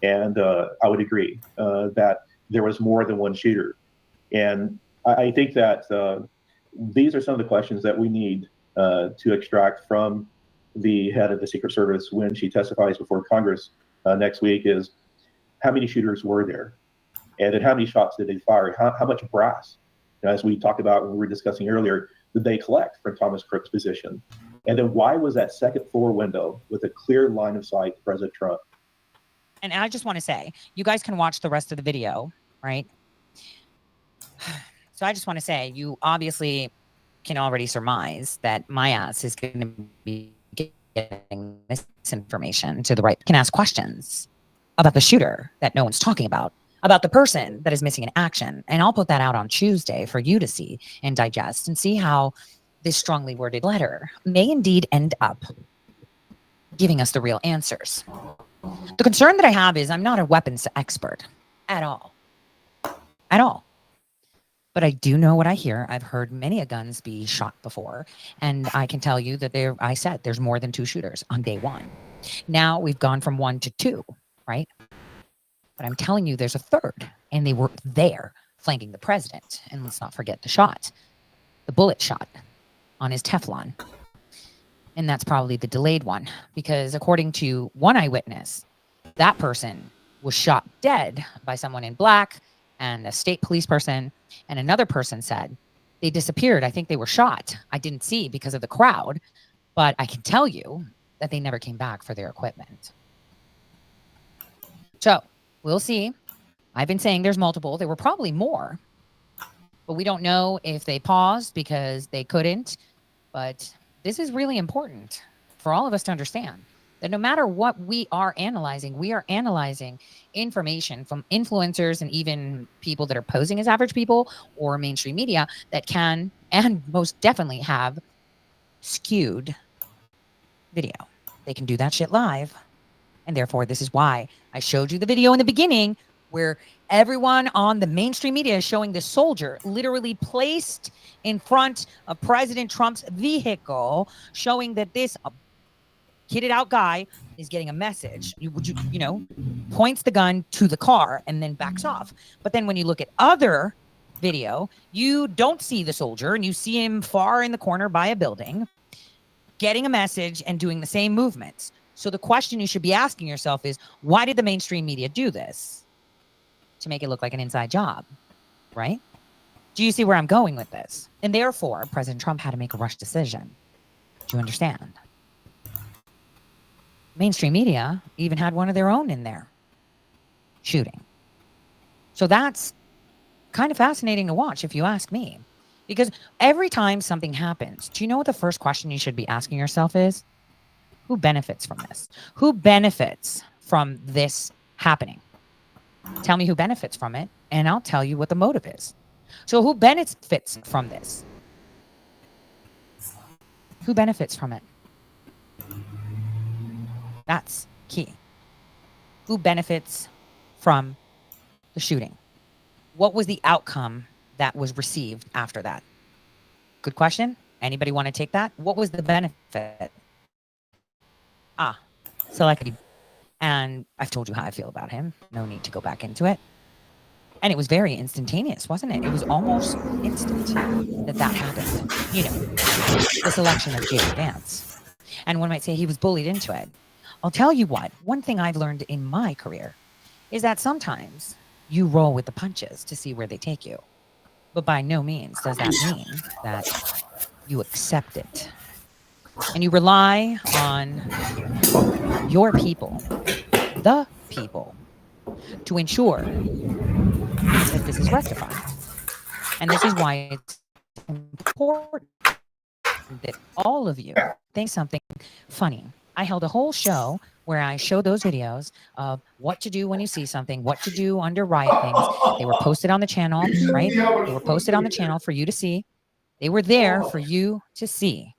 [SPEAKER 17] and I would agree that there was more than one shooter. And I think that these are some of the questions that we need to extract from the head of the Secret Service when she testifies before Congress next week is how many shooters were there? And then how many shots did they fire? How much brass, as we talked about when we were discussing earlier, did they collect from Thomas Crooks' position? And then why was that second floor window with a clear line of sight to President Trump?
[SPEAKER 3] And I just want to say, you guys can watch the rest of the video, right? So I just want to say, you obviously can already surmise that my ass is going to be getting this information to the right. Can ask questions about the shooter that no one's talking about the person that is missing in action. And I'll put that out on Tuesday for you to see and digest and see how this strongly worded letter may indeed end up giving us the real answers. The concern that I have is I'm not a weapons expert at all. At all. But I do know what I hear. I've heard many a guns be shot before. And I can tell you that I said there's more than two shooters on day one. Now we've gone from 1 to 2, right? But I'm telling you there's a third. And they were there flanking the president. And let's not forget the shot. The bullet shot on his Teflon. And that's probably the delayed one. Because according to one eyewitness, that person was shot dead by someone in black and a state police person. And another person said they disappeared. I think they were shot. I didn't see because of the crowd. But I can tell you that they never came back for their equipment. So we'll see. I've been saying there's multiple. There were probably more. But we don't know if they paused because they couldn't. But this is really important for all of us to understand that no matter what we are analyzing information from influencers and even people that are posing as average people or mainstream media that can and most definitely have skewed video. They can do that shit live. And therefore, this is why I showed you the video in the beginning where everyone on the mainstream media is showing the soldier literally placed in front of President Trump's vehicle, showing that this kitted out guy is getting a message. Points the gun to the car and then backs off. But then when you look at other video, you don't see the soldier and you see him far in the corner by a building, getting a message and doing the same movements. So the question you should be asking yourself is, why did the mainstream media do this? To make it look like an inside job, right? Do you see where I'm going with this? And therefore, President Trump had to make a rush decision. Do you understand? Mainstream media even had one of their own in there shooting. So that's kind of fascinating to watch, if you ask me. Because every time something happens, do you know what the first question you should be asking yourself is? Who benefits from this? Who benefits from this happening? Tell me who benefits from it, and I'll tell you what the motive is. So who benefits from this? Who benefits from it? That's key. Who benefits from the shooting? What was the outcome that was received after that? Good question. Anybody want to take that? What was the benefit? Selected. And I've told you how I feel about him. No need to go back into it. And it was very instantaneous, wasn't it? It was almost instant that happened. The selection of J.D. Vance. And one might say he was bullied into it. I'll tell you what, one thing I've learned in my career is that sometimes you roll with the punches to see where they take you. But by no means does that mean that you accept it. And you rely on your people, the people, to ensure that this is rectified. And this is why it's important that all of you think something funny. I held a whole show where I showed those videos of what to do when you see something, what to do under riot things. They were posted on the channel, right? They were posted on the channel for you to see. They were there for you to see.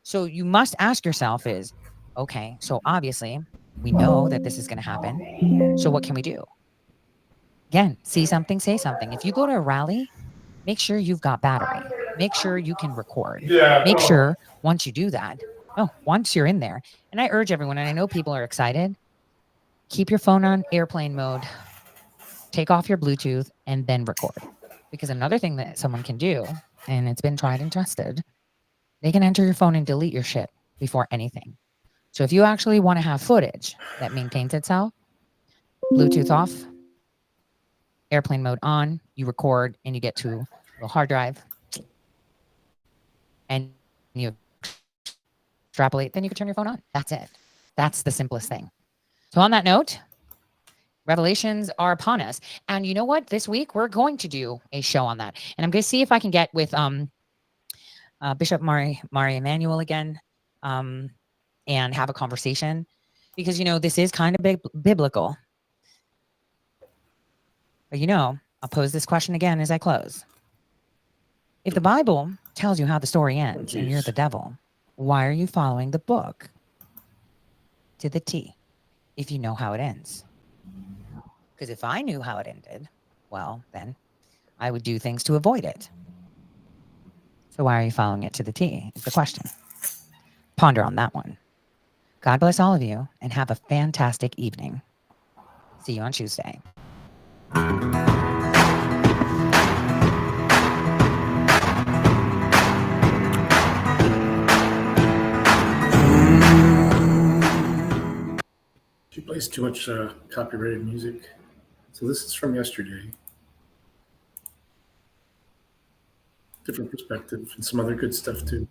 [SPEAKER 3] So you must ask yourself is, okay, so obviously we know that this is going to happen. So what can we do? Again, see something, say something. If you go to a rally, make sure you've got battery. Make sure you can record. Make sure once you do that, once you're in there, and I urge everyone, and I know people are excited, keep your phone on airplane mode, take off your Bluetooth, and then record. Because another thing that someone can do, and it's been tried and trusted, they can enter your phone and delete your shit before anything. So if you actually want to have footage that maintains itself, Bluetooth off, airplane mode on, you record, and you get to a little hard drive, and you extrapolate, then you can turn your phone on. That's it. That's the simplest thing. So on that note, revelations are upon us. And you know what? This week, we're going to do a show on that. And I'm going to see if I can get with Bishop Mari Emanuel again and have a conversation. Because, this is kind of biblical. But, I'll pose this question again as I close. If the Bible tells you how the story ends and you're the devil, why are you following the book to the T if you know how it ends? Because if I knew how it ended, well, then I would do things to avoid it. So why are you following it to the T is the question. Ponder on that one. God bless all of you and have a fantastic evening. See you on Tuesday.
[SPEAKER 2] She plays too much copyrighted music. So this is from yesterday. Different perspective and some other good stuff too.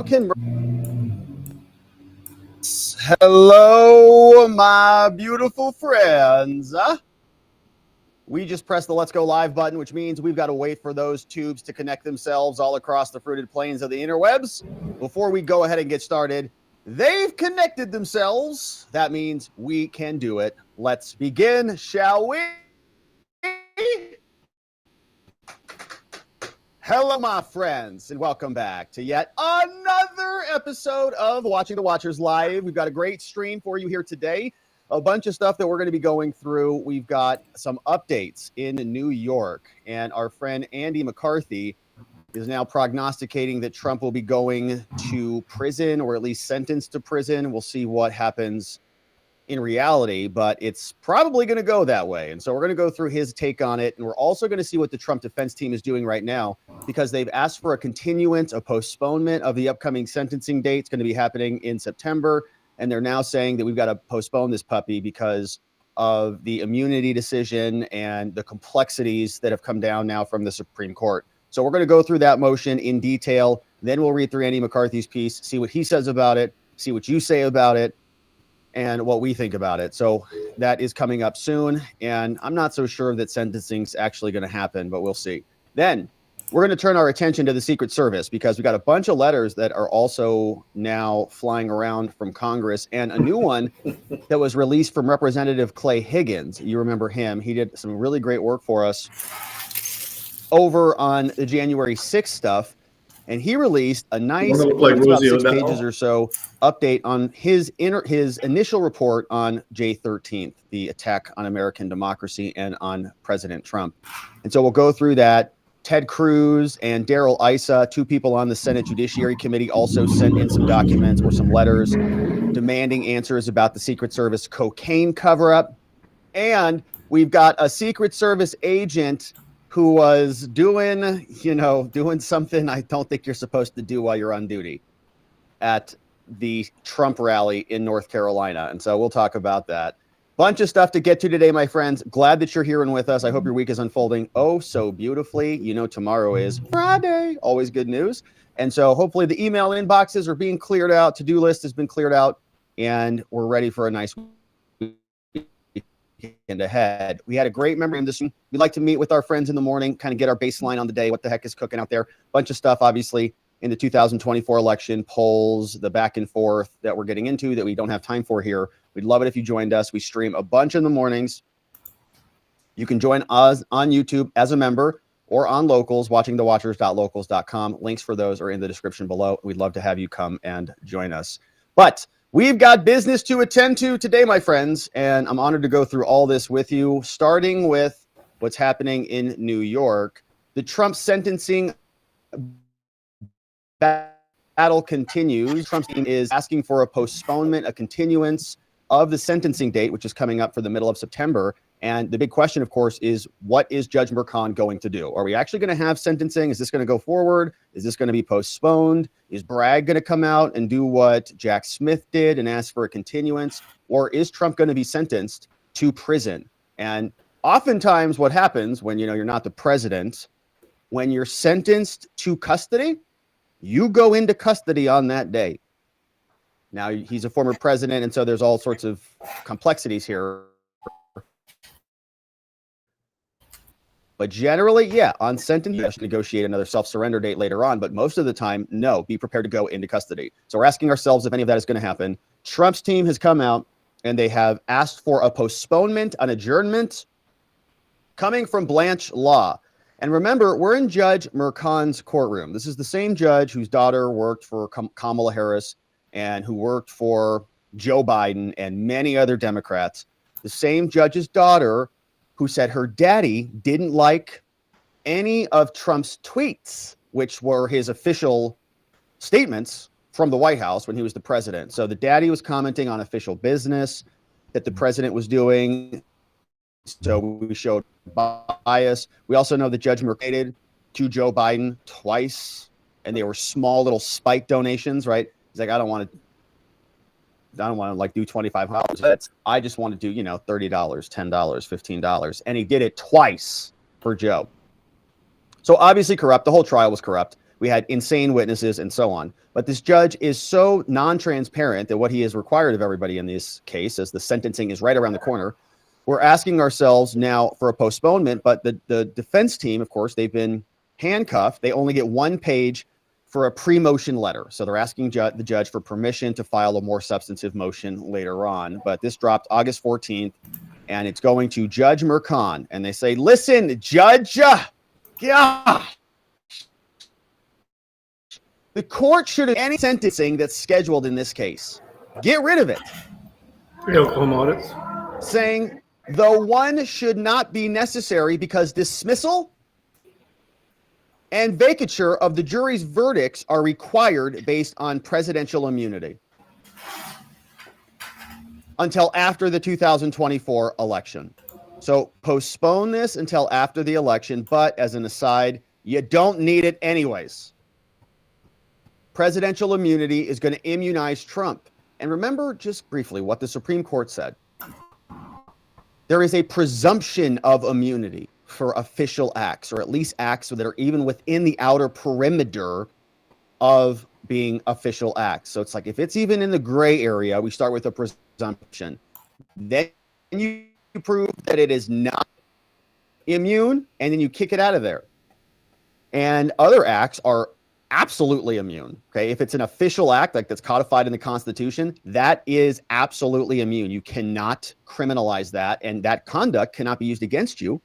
[SPEAKER 19] Okay. Hello, my beautiful friends. We just pressed the Let's Go Live button, which means we've got to wait for those tubes to connect themselves all across the fruited plains of the interwebs. Before we go ahead and get started, they've connected themselves. That means we can do it. Let's begin, shall we? Hello, my friends, and welcome back to yet another episode of Watching the Watchers Live. We've got a great stream for you here today. A bunch of stuff that we're going to be going through. We've got some updates in New York, and our friend Andy McCarthy is now prognosticating that Trump will be going to prison, or at least sentenced to prison. We'll see what happens in reality, but it's probably going to go that way. And so we're going to go through his take on it. And we're also going to see what the Trump defense team is doing right now, because they've asked for a continuance, a postponement of the upcoming sentencing date. It's going to be happening in September. And they're now saying that we've got to postpone this puppy because of the immunity decision and the complexities that have come down now from the Supreme Court. So we're going to go through that motion in detail. Then we'll read through Andy McCarthy's piece, see what he says about it, see what you say about it, and what we think about it. So that is coming up soon. And I'm not so sure that sentencing's actually going to happen, but we'll see. Then we're going to turn our attention to the Secret Service, because we got a bunch of letters that are also now flying around from Congress, and a new one that was released from Representative Clay Higgins. You remember him. He did some really great work for us over on the January 6th stuff. And he released a nice, about 6 pages or so, update on his initial report on J13, the attack on American democracy and on President Trump. And so we'll go through that. Ted Cruz and Darrell Issa, two people on the Senate Judiciary Committee, also sent in some documents or some letters demanding answers about the Secret Service cocaine cover-up. And we've got a Secret Service agent who was doing something I don't think you're supposed to do while you're on duty at the Trump rally in North Carolina. And so we'll talk about that. Bunch of stuff to get to today, my friends. Glad that you're here and with us. I hope your week is unfolding oh so beautifully. You know, tomorrow is Friday. Always good news. And so hopefully the email inboxes are being cleared out. To-do list has been cleared out. And we're ready for a nice weekend ahead. We had a great memory in this. We like to meet with our friends in the morning, kind of get our baseline on the day. What the heck is cooking out there? Bunch of stuff, obviously, in the 2024 election, polls, the back and forth that we're getting into that we don't have time for here. We'd love it if you joined us. We stream a bunch in the mornings. You can join us on YouTube as a member or on Locals, watchingthewatchers.locals.com. Links for those are in the description below. We'd love to have you come and join us. But we've got business to attend to today, my friends, and I'm honored to go through all this with you, starting with what's happening in New York. The Trump sentencing battle continues. Trump's team is asking for a postponement, a continuance of the sentencing date, which is coming up for the middle of September. And the big question, of course, is what is Judge Merchan going to do? Are we actually going to have sentencing? Is this going to go forward? Is this going to be postponed? Is Bragg going to come out and do what Jack Smith did and ask for a continuance? Or is Trump going to be sentenced to prison? And oftentimes what happens when, you're not the president, when you're sentenced to custody, you go into custody on that day. Now, he's a former president, and so there's all sorts of complexities here. But generally, yeah, on sentence, you have to negotiate another self-surrender date later on. But most of the time, no, be prepared to go into custody. So we're asking ourselves if any of that is going to happen. Trump's team has come out, and they have asked for a postponement, an adjournment, coming from Blanche Law. And remember, we're in Judge Merchan's courtroom. This is the same judge whose daughter worked for Kamala Harris and who worked for Joe Biden and many other Democrats. The same judge's daughter who said her daddy didn't like any of Trump's tweets, which were his official statements from the White House when he was the president. So the daddy was commenting on official business that the president was doing. So we showed bias. We also know that Judge Merchan to Joe Biden twice, and they were small little spike donations, right? He's like, I don't want to like do $25. I just want to do, $30, $10, $15. And he did it twice for Joe. So obviously corrupt. The whole trial was corrupt. We had insane witnesses and so on. But this judge is so non-transparent that what he has required of everybody in this case, as the sentencing is right around the corner, we're asking ourselves now for a postponement. But the defense team, of course, they've been handcuffed. They only get one page for a pre-motion letter. So they're asking the judge for permission to file a more substantive motion later on. But this dropped August 14th, and it's going to Judge Merchan. And they say, listen, Judge, gosh, the court should have any sentencing that's scheduled in this case. Get rid of it. Saying the one should not be necessary because dismissal and vacature of the jury's verdicts are required based on presidential immunity until after the 2024 election. So postpone this until after the election, but as an aside, you don't need it anyways. Presidential immunity is going to immunize Trump. And remember just briefly what the Supreme Court said. There is a presumption of immunity for official acts, or at least acts that are even within the outer perimeter of being official acts. So it's like if it's even in the gray area, we start with a presumption. Then you prove that it is not immune, and then you kick it out of there. And other acts are absolutely immune. Okay, if it's an official act like that's codified in the Constitution, that is absolutely immune. You cannot criminalize that, and that conduct cannot be used against you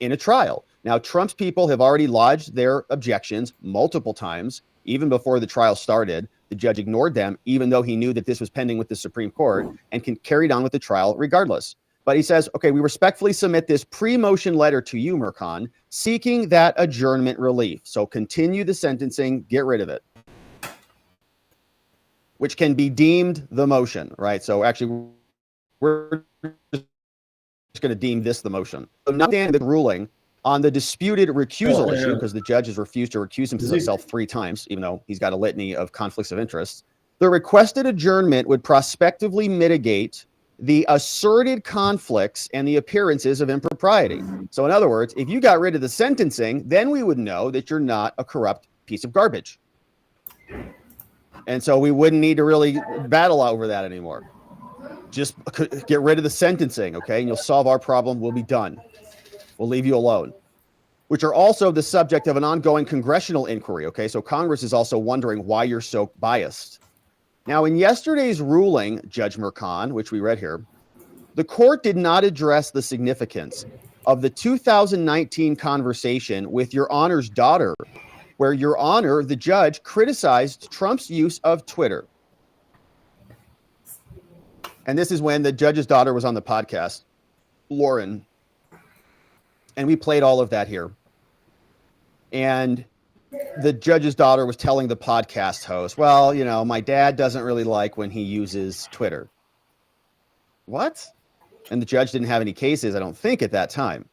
[SPEAKER 19] in a trial. Now, Trump's people have already lodged their objections multiple times, even before the trial started. The judge ignored them, even though he knew that this was pending with the Supreme Court, and carried on with the trial regardless. But he says, okay, we respectfully submit this pre-motion letter to you, Merchan, seeking that adjournment relief. So continue the sentencing, get rid of it, which can be deemed the motion, right? So actually, we're just going to deem this the motion. So notwithstanding the ruling on the disputed recusal issue, because the judge has refused to recuse himself 3 times, even though he's got a litany of conflicts of interest, the requested adjournment would prospectively mitigate the asserted conflicts and the appearances of impropriety. So in other words, if you got rid of the sentencing, then we would know that you're not a corrupt piece of garbage. And so we wouldn't need to really battle over that anymore. Just get rid of the sentencing, okay? And you'll solve our problem. We'll be done. We'll leave you alone. Which are also the subject of an ongoing congressional inquiry, okay? So Congress is also wondering why you're so biased. Now, in yesterday's ruling, Judge Mercan, which we read here, the court did not address the significance of the 2019 conversation with Your Honor's daughter, where Your Honor, the judge, criticized Trump's use of Twitter. And this is when the judge's daughter was on the podcast, Lauren. And we played all of that here. And the judge's daughter was telling the podcast host, well, you know, my dad doesn't really like when he uses Twitter. What? And the judge didn't have any cases, I don't think, at that time.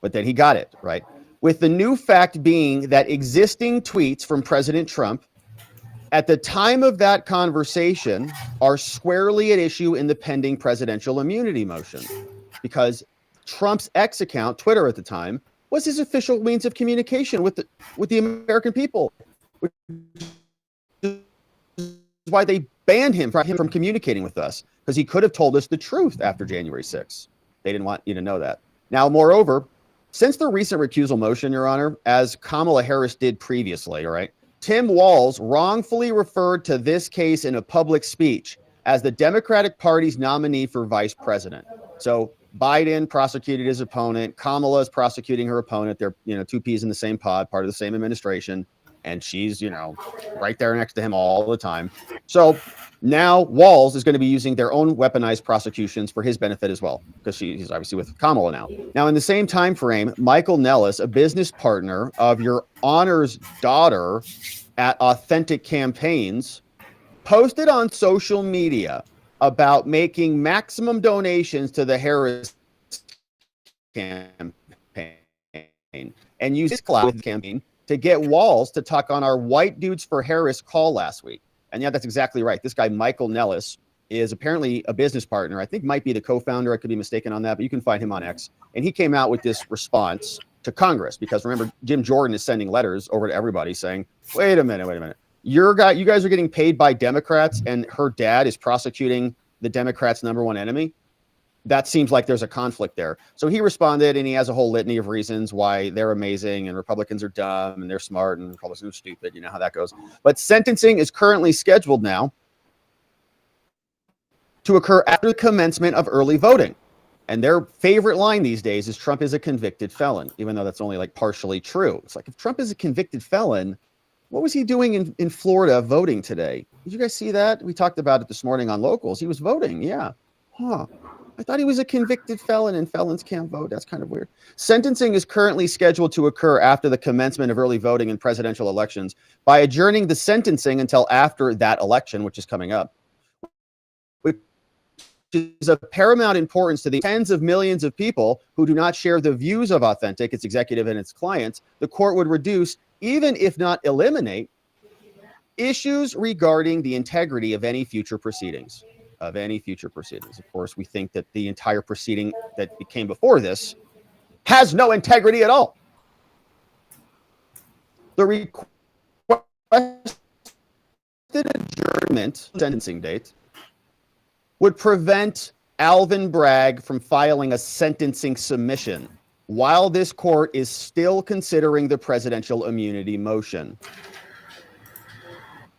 [SPEAKER 19] But then he got it, right? With the new fact being that existing tweets from President Trump at the time of that conversation are squarely at issue in the pending presidential immunity motion, because Trump's X account, Twitter at the time, was his official means of communication with the American people, which is why they banned him from communicating with us, because he could have told us the truth after January 6th. They didn't want you to know that. Now, moreover, since the recent recusal motion, Your Honor, as Kamala Harris did previously, all right, Tim Walz wrongfully referred to this case in a public speech as the Democratic Party's nominee for vice president. So Biden prosecuted his opponent. Kamala is prosecuting her opponent. They're, you know, two peas in the same pod, part of the same administration. And she's, you know, right there next to him all the time. So now Walz is going to be using their own weaponized prosecutions for his benefit as well, because he's obviously with Kamala now. Now, in the same time frame, Michael Nellis, a business partner of Your Honor's daughter at Authentic Campaigns, posted on social media about making maximum donations to the Harris campaign and use his clout with the campaign to get Walz to talk on our White Dudes for Harris call last week. And yeah, that's exactly right. This guy, Michael Nellis, is apparently a business partner. I think might be the co-founder. I could be mistaken on that, but you can find him on X. And he came out with this response to Congress, because remember, Jim Jordan is sending letters over to everybody saying, wait a minute. You guys are getting paid by Democrats, and her dad is prosecuting the Democrats' number one enemy. That seems like there's a conflict there. So he responded, and he has a whole litany of reasons why they're amazing and Republicans are dumb and they're smart and Republicans are stupid. You know how that goes. But sentencing is currently scheduled now to occur after the commencement of early voting. And their favorite line these days is Trump is a convicted felon, even though that's only like partially true. It's like, if Trump is a convicted felon, what was he doing in Florida voting today? Did you guys see that? We talked about it this morning on Locals. He was voting. Yeah. Huh. I thought he was a convicted felon and felons can't vote. That's kind of weird. Sentencing is currently scheduled to occur after the commencement of early voting in presidential elections by adjourning the sentencing until after that election, which is coming up, which is of paramount importance to the tens of millions of people who do not share the views of Authentic, its executive and its clients. The court would reduce, even if not eliminate, issues regarding the integrity of any future proceedings. Of course, we think that the entire proceeding that came before this has no integrity at all. The requested adjournment sentencing date would prevent Alvin Bragg from filing a sentencing submission while this court is still considering the presidential immunity motion.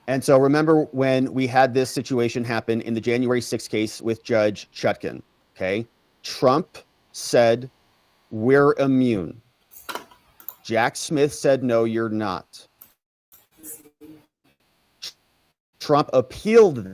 [SPEAKER 19] And so remember when we had this situation happen in the January 6th case with Judge Chutkan, okay? Trump said, we're immune. Jack Smith said, no, you're not. Trump appealed.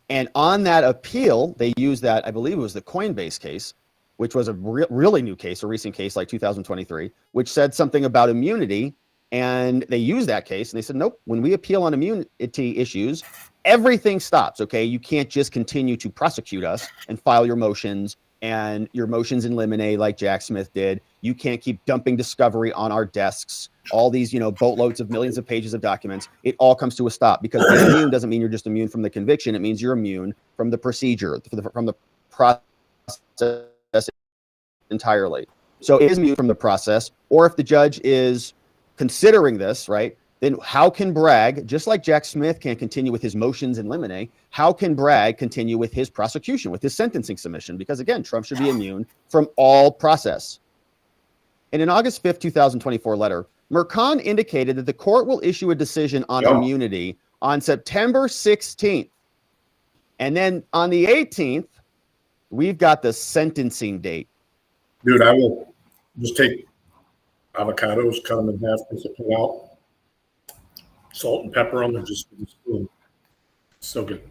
[SPEAKER 19] And on that appeal, they used that, I believe it was the Coinbase case, which was a really new case, a recent case like 2023, which said something about immunity. And they used that case and they said, nope, when we appeal on immunity issues, everything stops, okay? You can't just continue to prosecute us and file your motions and your motions in limine like Jack Smith did. You can't keep dumping discovery on our desks, all these, boatloads of millions of pages of documents. It all comes to a stop, because being immune doesn't mean you're just immune from the conviction. It means you're immune from the procedure, from the process entirely. So it is immune from the process, or if the judge is considering this, right, then how can Bragg, just like Jack Smith can continue with his motions in limine, how can Bragg continue with his prosecution, with his sentencing submission? Because again, Trump should be immune from all process. In an August 5th, 2024 letter, Merchan indicated that the court will issue a decision on immunity on September 16th. And then on the 18th, we've got the sentencing date.
[SPEAKER 2] Dude, I will just take avocados, cut them in half, pull out, salt and pepper them, and just so good.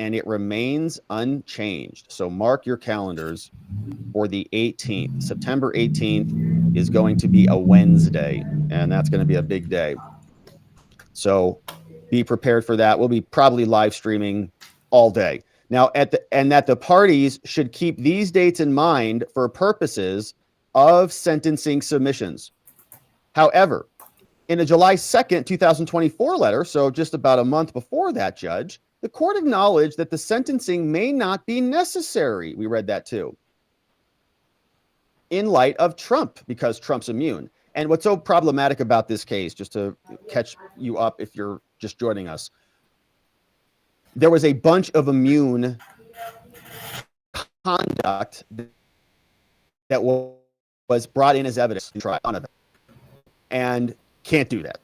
[SPEAKER 19] And it remains unchanged. So mark your calendars for the 18th. September 18th is going to be a Wednesday, and that's going to be a big day. So be prepared for that. We'll be probably live streaming all day. Now, that the parties should keep these dates in mind for purposes of sentencing submissions. However, in a July 2nd, 2024 letter, so just about a month before that, Judge, the court acknowledged that the sentencing may not be necessary. We read that too. In light of Trump, because Trump's immune. And what's so problematic about this case, just to catch you up if you're just joining us, there was a bunch of immune conduct that was brought in as evidence to trial, and can't do that.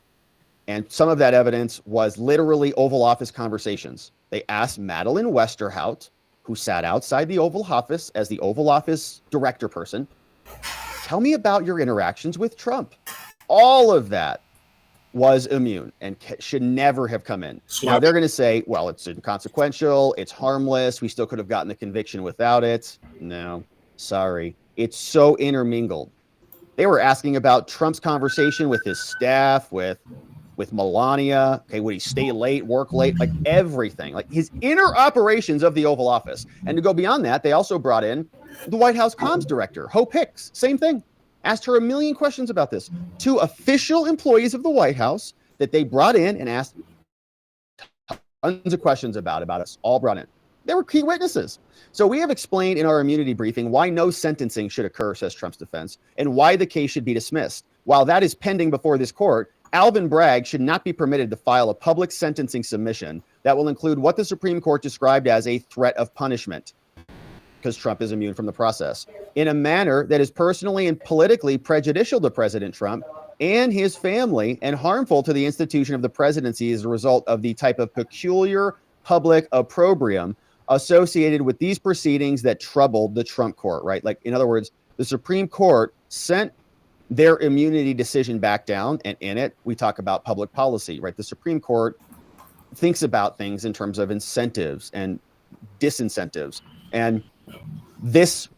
[SPEAKER 19] And some of that evidence was literally Oval Office conversations. They asked Madeleine Westerhout, who sat outside the Oval Office as the Oval Office director person, tell me about your interactions with Trump. All of that was immune and should never have come in. Now they're going to say, well, it's inconsequential, it's harmless, we still could have gotten the conviction without it. No, sorry. It's so intermingled. They were asking about Trump's conversation with his staff, with Melania. Okay, would he stay late, work late, like everything, like his inner operations of the Oval Office. And to go beyond that, they also brought in the White House comms director, Hope Hicks. Same thing. Asked her a million questions about this. 2 official employees of the White House that they brought in and asked tons of questions about us, all brought in. They were key witnesses. So we have explained in our immunity briefing why no sentencing should occur, says Trump's defense, and why the case should be dismissed. While that is pending before this court, Alvin Bragg should not be permitted to file a public sentencing submission that will include what the Supreme Court described as a threat of punishment, because Trump is immune from the process, in a manner that is personally and politically prejudicial to President Trump and his family and harmful to the institution of the presidency as a result of the type of peculiar public opprobrium associated with these proceedings that troubled the Trump court, right? Like, in other words, the Supreme Court sent their immunity decision back down, and in it, we talk about public policy, right? The Supreme Court thinks about things in terms of incentives and disincentives. And this,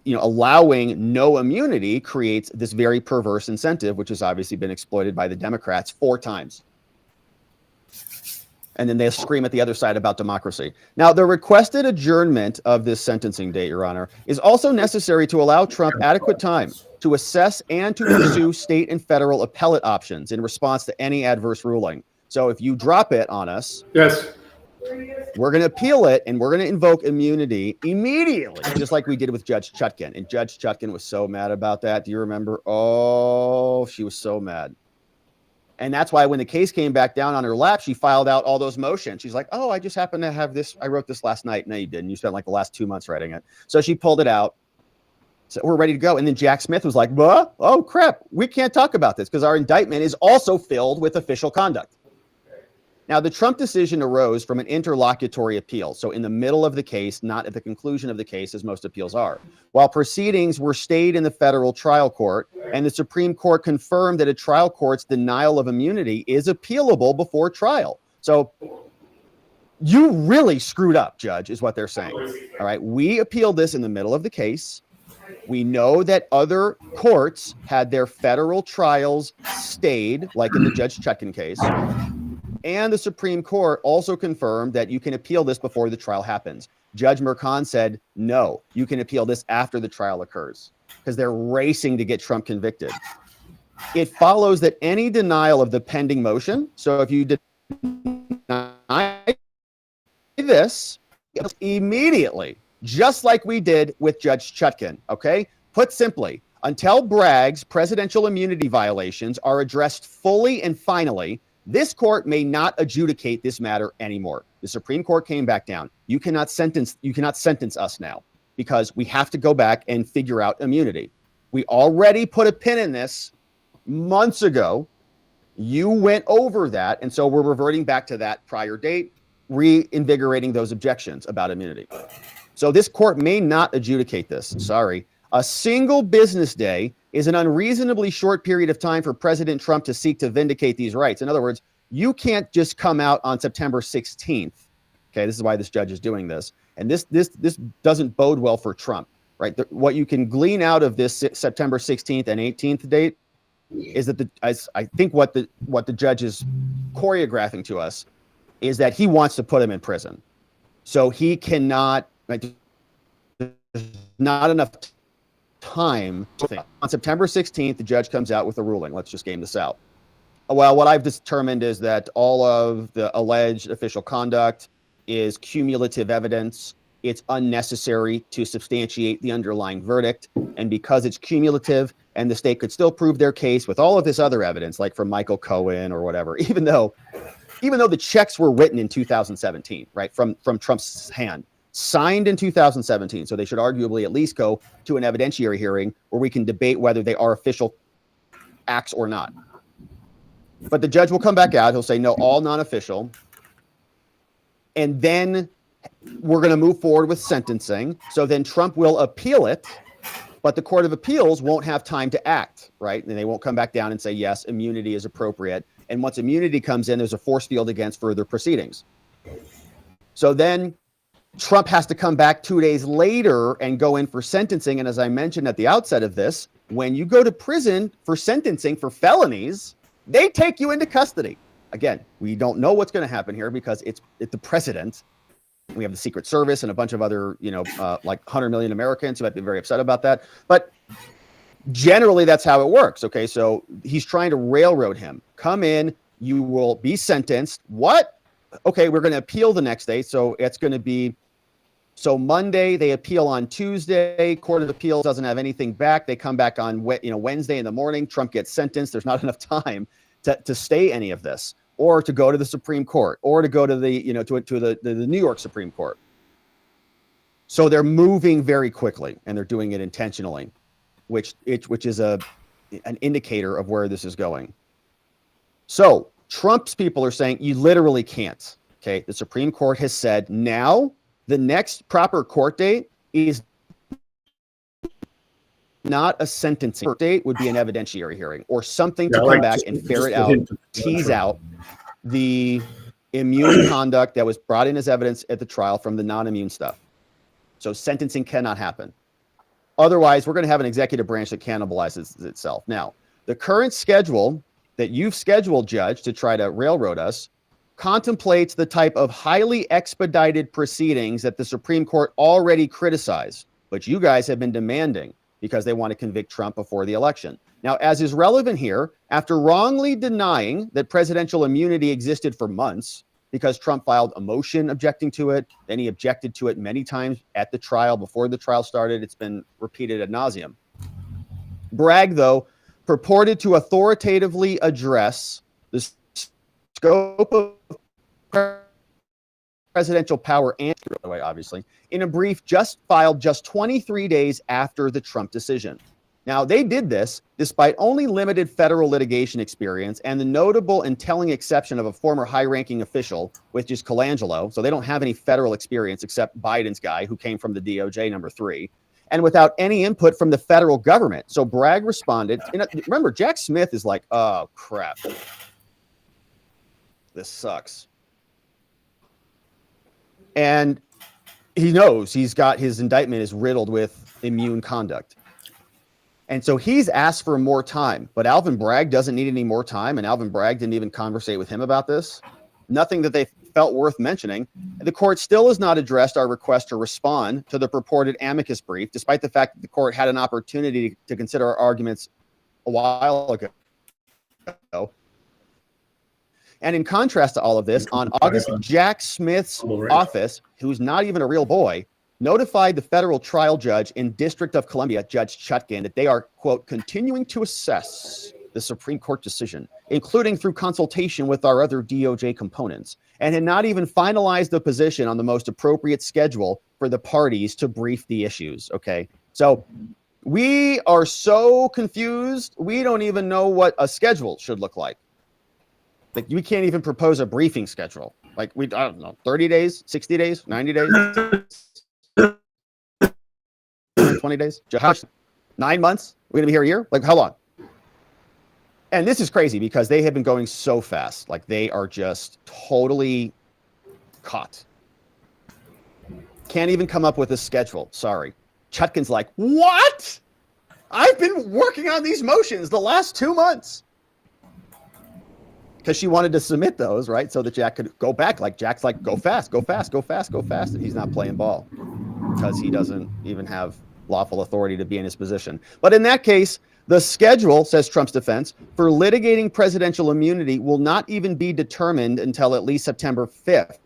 [SPEAKER 19] allowing no immunity creates this very perverse incentive, which has obviously been exploited by the Democrats 4 times. And then they scream at the other side about democracy. Now, the requested adjournment of this sentencing date, Your Honor, is also necessary to allow Trump adequate time to assess and to pursue state and federal appellate options in response to any adverse ruling. So if you drop it on us,
[SPEAKER 2] yes,
[SPEAKER 19] we're going to appeal it and we're going to invoke immunity immediately, just like we did with Judge Chutkan. And Judge Chutkan was so mad about that. Do you remember? Oh, she was so mad. And that's why when the case came back down on her lap, she filed out all those motions. She's like, oh, I just happened to have this. I wrote this last night. No, you didn't. You spent like the last 2 months writing it. So she pulled it out. So we're ready to go. And then Jack Smith was like, what? Oh, crap. We can't talk about this because our indictment is also filled with official conduct. Now, the Trump decision arose from an interlocutory appeal. So in the middle of the case, not at the conclusion of the case, as most appeals are. While proceedings were stayed in the federal trial court, and the Supreme Court confirmed that a trial court's denial of immunity is appealable before trial. So you really screwed up, Judge, is what they're saying. All right, we appealed this in the middle of the case. We know that other courts had their federal trials stayed, like in the Judge Chutkan case. And the Supreme Court also confirmed that you can appeal this before the trial happens. Judge Merchan said, no, you can appeal this after the trial occurs because they're racing to get Trump convicted. It follows that any denial of the pending motion, so if you deny this, immediately just like we did with Judge Chutkan, okay? Put simply, until Bragg's presidential immunity violations are addressed fully and finally, this court may not adjudicate this matter anymore. The Supreme Court came back down. You cannot sentence us now because we have to go back and figure out immunity. We already put a pin in this months ago. You went over that, and so we're reverting back to that prior date, reinvigorating those objections about immunity. So this court may not adjudicate this. Sorry. A single business day is an unreasonably short period of time for President Trump to seek to vindicate these rights. In other words, you can't just come out on September 16th. Okay, this is why this judge is doing this. And this doesn't bode well for Trump, right? What you can glean out of this September 16th and 18th date is that I think what the judge is choreographing to us is that he wants to put him in prison. So he cannot, right, there's not enough time. On September 16th, the judge comes out with a ruling. Let's just game this out. Well, what I've determined is that all of the alleged official conduct is cumulative evidence. It's unnecessary to substantiate the underlying verdict. And because it's cumulative and the state could still prove their case with all of this other evidence, like from Michael Cohen or whatever, even though the checks were written in 2017, right, from Trump's hand, signed in 2017. So they should arguably at least go to an evidentiary hearing where we can debate whether they are official acts or not. But the judge will come back out. He'll say, no, all non-official. And then we're going to move forward with sentencing. So then Trump will appeal it, but the Court of Appeals won't have time to act, right? And they won't come back down and say, yes, immunity is appropriate. And once immunity comes in, there's a force field against further proceedings. So then Trump has to come back 2 days later and go in for sentencing. And as I mentioned at the outset of this, when you go to prison for sentencing for felonies, they take you into custody. Again, we don't know what's going to happen here because it's the president. We have the Secret Service and a bunch of other, like 100 million Americans who might be very upset about that. But generally, that's how it works. Okay, so he's trying to railroad him. Come in, you will be sentenced. What? Okay, we're going to appeal the next day. So it's going to be, so Monday, they appeal on Tuesday. Court of Appeals doesn't have anything back. They come back on Wednesday in the morning. Trump gets sentenced. There's not enough time to stay any of this, or to go to the Supreme Court, or to go to the the New York Supreme Court. So they're moving very quickly, and they're doing it intentionally, which is an indicator of where this is going. So Trump's people are saying you literally can't. Okay, the Supreme Court has said now the next proper court date is not a sentencing court date, would be an evidentiary hearing or something to come back and ferret out, tease out the immune conduct that was brought in as evidence at the trial from the non-immune stuff. So sentencing cannot happen. Otherwise, we're going to have an executive branch that cannibalizes itself. Now, the current schedule that you've scheduled, Judge, to try to railroad us contemplates the type of highly expedited proceedings that the Supreme Court already criticized, but you guys have been demanding because they want to convict Trump before the election. Now, as is relevant here, after wrongly denying that presidential immunity existed for months because Trump filed a motion objecting to it, then he objected to it many times at the trial before the trial started. It's been repeated ad nauseum. Bragg, though, purported to authoritatively address the scope of presidential power and, by the way, obviously, in a brief filed just 23 days after the Trump decision. Now, they did this despite only limited federal litigation experience and the notable and telling exception of a former high-ranking official, which is Colangelo. So they don't have any federal experience except Biden's guy who came from the DOJ, number 3, and without any input from the federal government. So Bragg responded. Remember, Jack Smith is like, oh, crap. This sucks. And he knows his indictment is riddled with immune conduct. And so he's asked for more time, but Alvin Bragg doesn't need any more time. And Alvin Bragg didn't even conversate with him about this. Nothing that they felt worth mentioning. The court still has not addressed our request to respond to the purported amicus brief, despite the fact that the court had an opportunity to consider our arguments a while ago. And in contrast to all of this, on August, Jack Smith's office, who's not even a real boy, notified the federal trial judge in District of Columbia, Judge Chutkan, that they are, quote, continuing to assess the Supreme Court decision, including through consultation with our other DOJ components, and had not even finalized the position on the most appropriate schedule for the parties to brief the issues. Okay. So we are so confused. We don't even know what a schedule should look like. Like, we can't even propose a briefing schedule. Like, I don't know, 30 days, 60 days, 90 days, 20 days, 9 months. We're going to be here a year. Like, how long? And this is crazy because they have been going so fast. Like, they are just totally caught. Can't even come up with a schedule. Sorry. Chutkan's like, what? I've been working on these motions the last 2 months. Because she wanted to submit those, right? So that Jack could go back. Like, Jack's like, go fast, go fast, go fast, go fast. And he's not playing ball because he doesn't even have lawful authority to be in his position. But in that case, the schedule, says Trump's defense, for litigating presidential immunity will not even be determined until at least September 5th.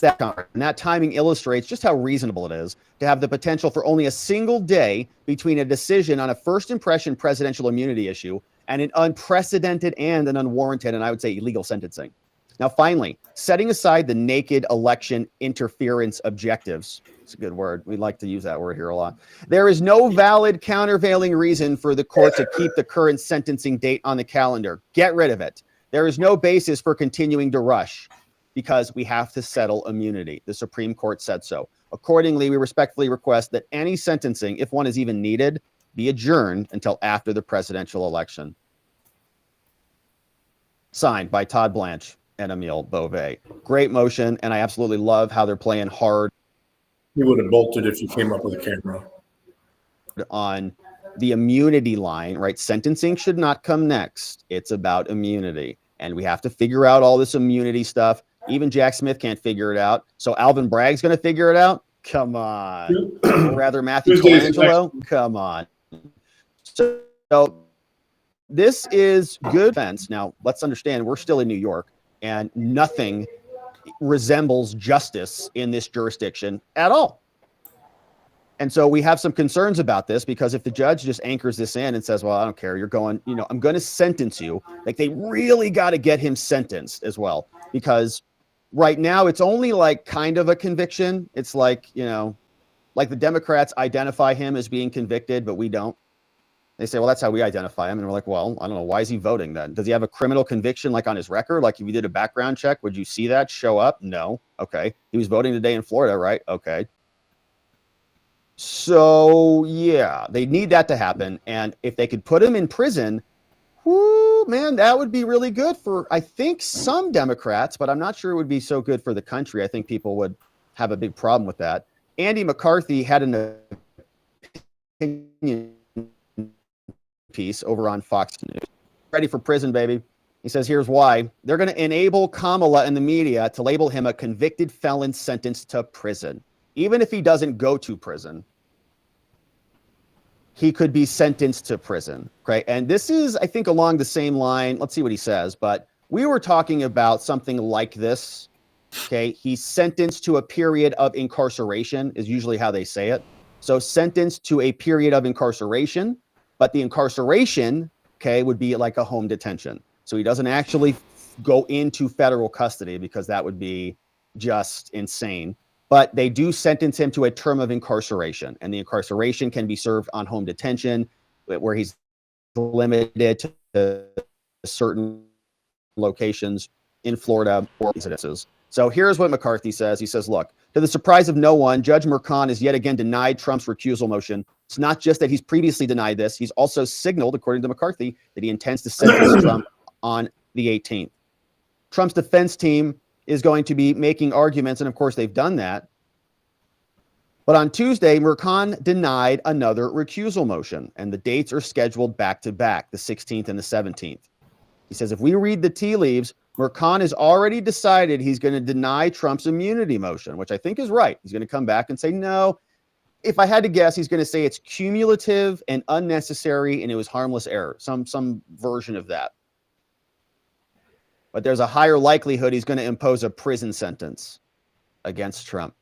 [SPEAKER 19] And that timing illustrates just how reasonable it is to have the potential for only a single day between a decision on a first impression presidential immunity issue and an unprecedented and an unwarranted, and I would say illegal sentencing. Now, finally, setting aside the naked election interference objectives, it's a good word. We like to use that word here a lot. There is no valid countervailing reason for the court to keep the current sentencing date on the calendar. Get rid of it. There is no basis for continuing to rush because we have to settle immunity. The Supreme Court said so. Accordingly, we respectfully request that any sentencing, if one is even needed, be adjourned until after the presidential election. Signed by Todd Blanche and Emile Beauvais. Great motion, and I absolutely love how they're playing hard.
[SPEAKER 2] He would have bolted if you came up with a camera.
[SPEAKER 19] On the immunity line, right? Sentencing should not come next. It's about immunity. And we have to figure out all this immunity stuff. Even Jack Smith can't figure it out. So Alvin Bragg's going to figure it out? Come on. Or rather, Matthew Colangelo? Come on. So this is good defense. Now, let's understand, we're still in New York, and nothing resembles justice in this jurisdiction at all. And so we have some concerns about this because if the judge just anchors this in and says, well, I don't care, you're going, I'm going to sentence you. Like, they really got to get him sentenced as well, because right now it's only like kind of a conviction. It's like, like the Democrats identify him as being convicted, but we don't. They say, well, that's how we identify him. And we're like, well, I don't know. Why is he voting then? Does he have a criminal conviction like on his record? Like if you did a background check, would you see that show up? No. Okay. He was voting today in Florida, right? Okay. So yeah, they need that to happen. And if they could put him in prison, whoo, man, that would be really good for, I think, some Democrats, but I'm not sure it would be so good for the country. I think people would have a big problem with that. Andy McCarthy had an opinion piece over on Fox News. Ready for prison, baby. He says, here's why. They're going to enable Kamala and the media to label him a convicted felon sentenced to prison. Even if he doesn't go to prison, he could be sentenced to prison. Okay. And this is, I think, along the same line. Let's see what he says. But we were talking about something like this. Okay. He's sentenced to a period of incarceration is usually how they say it. So sentenced to a period of incarceration. But the incarceration, okay, would be like a home detention. So he doesn't actually go into federal custody because that would be just insane. But they do sentence him to a term of incarceration. And the incarceration can be served on home detention, where he's limited to certain locations in Florida or residences. So here's what McCarthy says. He says, look, to the surprise of no one, Judge Merchan has yet again denied Trump's recusal motion. It's not just that he's previously denied this. He's also signaled, according to McCarthy, that he intends to sentence Trump on the 18th. Trump's defense team is going to be making arguments, and of course they've done that. But on Tuesday, Merchan denied another recusal motion, and the dates are scheduled back to back, the 16th and the 17th. He says, if we read the tea leaves, Merchan has already decided he's going to deny Trump's immunity motion, which I think is right. He's going to come back and say, no. If I had to guess, he's going to say it's cumulative and unnecessary and it was harmless error, some version of that. But there's a higher likelihood he's going to impose a prison sentence. against Trump.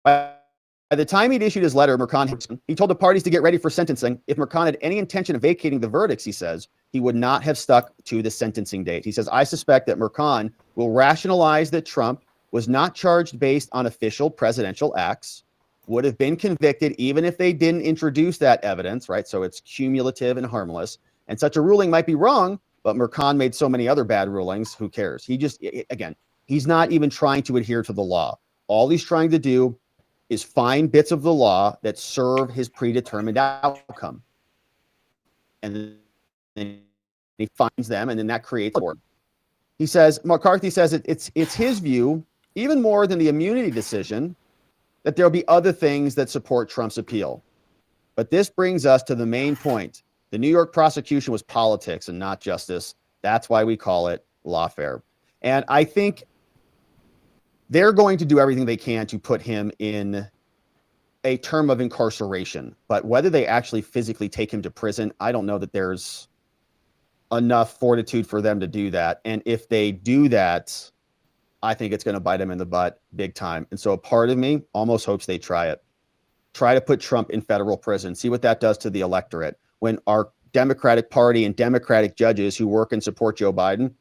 [SPEAKER 19] By the time he'd issued his letter, he told the parties to get ready for sentencing. If Merchan had any intention of vacating the verdicts, he says, he would not have stuck to the sentencing date. He says, I suspect that Merchan will rationalize that Trump was not charged based on official presidential acts, would have been convicted even if they didn't introduce that evidence, right? So it's cumulative and harmless. And such a ruling might be wrong, but Merchan made so many other bad rulings, who cares? He just, again, he's not even trying to adhere to the law. All he's trying to do is find bits of the law that serve his predetermined outcome. And then he finds them, and then that creates order. He says, McCarthy says it's his view, even more than the immunity decision, that there'll be other things that support Trump's appeal. But this brings us to the main point. The New York prosecution was politics and not justice. That's why we call it lawfare. And I think they're going to do everything they can to put him in a term of incarceration. But whether they actually physically take him to prison, I don't know that there's enough fortitude for them to do that. And if they do that, I think it's going to bite them in the butt big time. And so a part of me almost hopes they try it. Try to put Trump in federal prison. See what that does to the electorate. When our Democratic Party and Democratic judges who work and support Joe Biden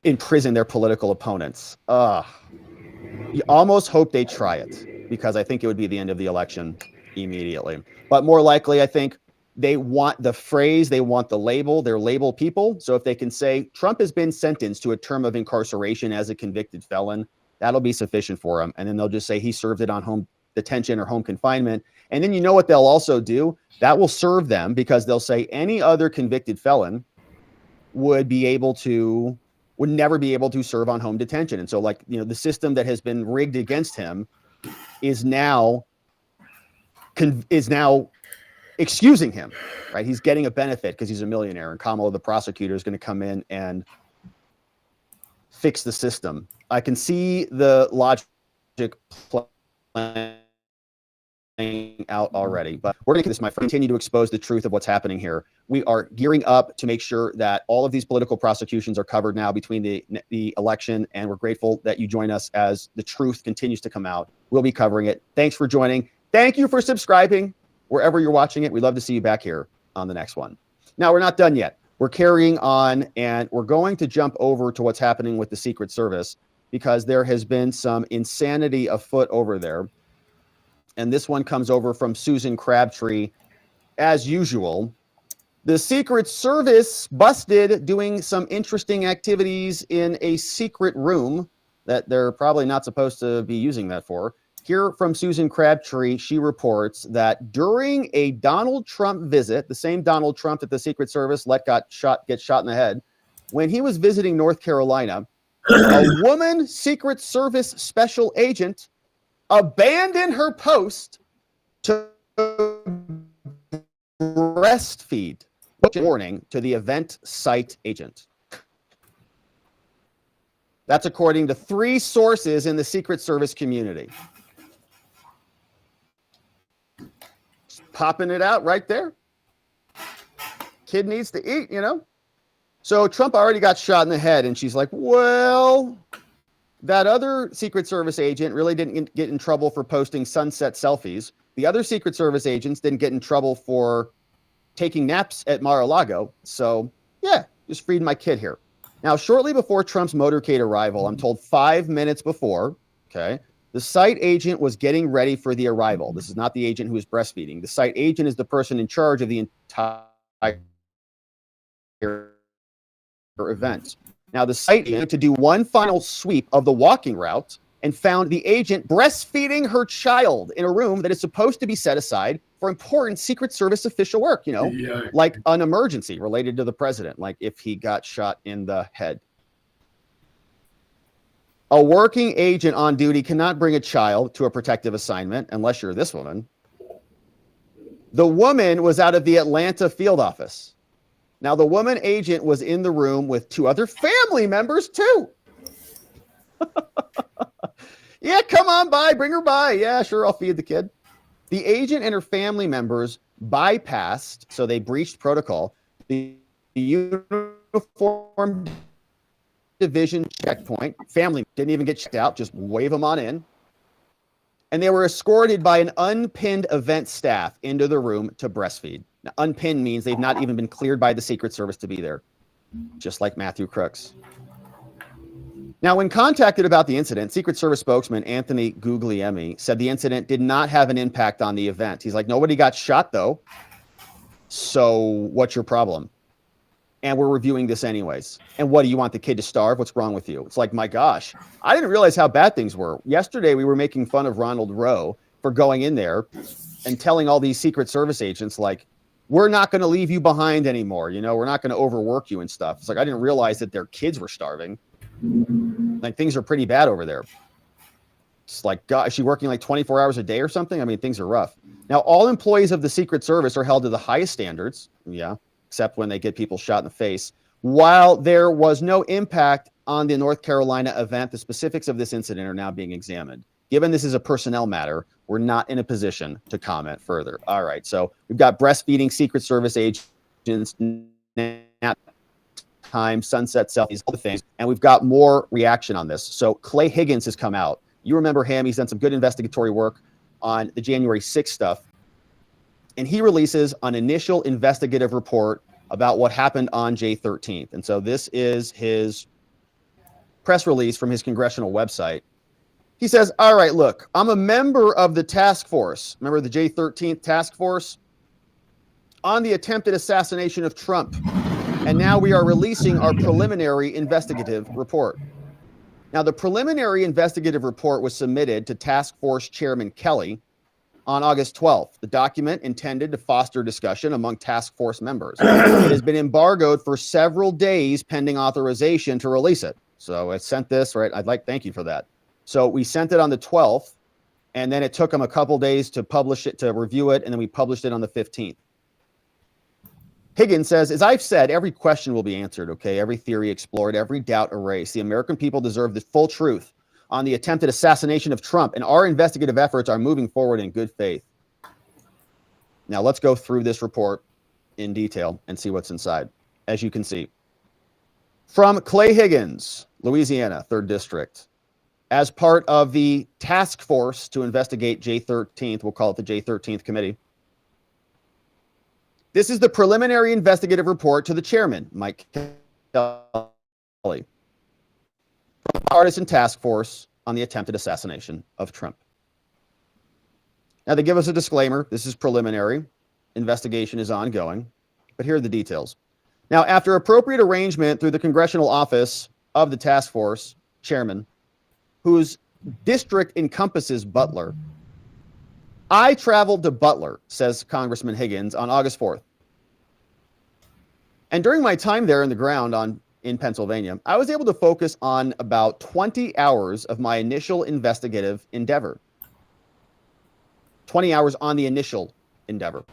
[SPEAKER 19] imprison their political opponents. You almost hope they try it, because I think it would be the end of the election immediately. But more likely, I think they want the phrase, they want the label, they're label people. So if they can say Trump has been sentenced to a term of incarceration as a convicted felon, that'll be sufficient for them. And then they'll just say he served it on home detention or home confinement. And then you know what they'll also do? That will serve them, because they'll say any other convicted felon would never be able to serve on home detention. And so, like, you know, the system that has been rigged against him is now excusing him, right? He's getting a benefit because he's a millionaire, and Kamala, the prosecutor, is going to come in and fix the system. I can see the logic playing out already, but we're going to this, my friend, continue to expose the truth of what's happening here. We are gearing up to make sure that all of these political prosecutions are covered now between the election, and we're grateful that you join us as the truth continues to come out. We'll be covering it. Thanks for joining. Thank you for subscribing wherever you're watching it. We'd love to see you back here on the next one. Now, we're not done yet. We're carrying on, and we're going to jump over to what's happening with the Secret Service, because there has been some insanity afoot over there. And this one comes over from Susan Crabtree. As usual, the Secret Service busted doing some interesting activities in a secret room that they're probably not supposed to be using that for. Here from Susan Crabtree, she reports that during a Donald Trump visit, the same Donald Trump that the Secret Service let get shot in the head, when he was visiting North Carolina, a woman Secret Service special agent abandoned her post to breastfeed. Warning to the event site agent. That's according to 3 sources in the Secret Service community. Just popping it out right there. Kid needs to eat, you know. So Trump already got shot in the head, and she's like, well, that other Secret Service agent really didn't get in trouble for posting sunset selfies. The other Secret Service agents didn't get in trouble for taking naps at Mar-a-Lago. So, yeah, just freed my kid here. Now, shortly before Trump's motorcade arrival, I'm told 5 minutes before, okay, the site agent was getting ready for the arrival. This is not the agent who is breastfeeding. The site agent is the person in charge of the entire event. Now, the site agent to do one final sweep of the walking route and found the agent breastfeeding her child in a room that is supposed to be set aside for important Secret Service official work, you know, like an emergency related to the president, like if he got shot in the head. A working agent on duty cannot bring a child to a protective assignment unless you're this woman. The woman was out of the Atlanta field office. Now, the woman agent was in the room with 2 other family members, too. Yeah, come on by. Bring her by. Yeah, sure, I'll feed the kid. The agent and her family members bypassed, so they breached protocol, the uniformed division checkpoint. Family didn't even get checked out, just wave them on in. And they were escorted by an unpinned event staff into the room to breastfeed. Now, unpinned means they've not even been cleared by the Secret Service to be there, just like Matthew Crooks. Now, when contacted about the incident, Secret Service spokesman Anthony Guglielmi said the incident did not have an impact on the event. He's like, nobody got shot, though. So what's your problem? And we're reviewing this anyways. And what, do you want the kid to starve? What's wrong with you? It's like, my gosh, I didn't realize how bad things were. Yesterday, we were making fun of Ronald Rowe for going in there and telling all these Secret Service agents, like, we're not going to leave you behind anymore. You know, we're not going to overwork you and stuff. It's like, I didn't realize that their kids were starving. Like, things are pretty bad over there. It's like, God, is she working like 24 hours a day or something? I mean, things are rough. Now, all employees of the Secret Service are held to the highest standards. Yeah. Except when they get people shot in the face. While there was no impact on the North Carolina event, the specifics of this incident are now being examined. Given this is a personnel matter, we're not in a position to comment further. All right, so we've got breastfeeding Secret Service agents, nap time, sunset selfies, all the things, and we've got more reaction on this. So Clay Higgins has come out. You remember him. He's done some good investigatory work on the January 6th stuff. And he releases an initial investigative report about what happened on J13. And so this is his press release from his congressional website. He says, all right, look, I'm a member of the task force. Remember the J13 task force? On the attempted assassination of Trump. And now we are releasing our preliminary investigative report. Now, the preliminary investigative report was submitted to Task Force Chairman Kelly on August 12th. The document intended to foster discussion among task force members. It has been embargoed for several days pending authorization to release it. So I sent this, right? Thank you for that. So we sent it on the 12th, and then it took them a couple days to publish it, to review it, and then we published it on the 15th. Higgins says, as I've said, every question will be answered, okay? Every theory explored, every doubt erased. The American people deserve the full truth on the attempted assassination of Trump, and our investigative efforts are moving forward in good faith. Now, let's go through this report in detail and see what's inside. As you can see, from Clay Higgins, Louisiana, 3rd District, as part of the task force to investigate J13th, we'll call it the J13th Committee. This is the preliminary investigative report to the chairman, Mike Kelly, Partisan Task Force on the attempted assassination of Trump. Now, they give us a disclaimer. This is preliminary. Investigation is ongoing. But here are the details. Now, after appropriate arrangement through the congressional office of the task force chairman, whose district encompasses Butler, I traveled to Butler, says Congressman Higgins, on August 4th. And during my time there in the ground in Pennsylvania, I was able to focus on about 20 hours of my initial investigative endeavor. 20 hours on the initial endeavor.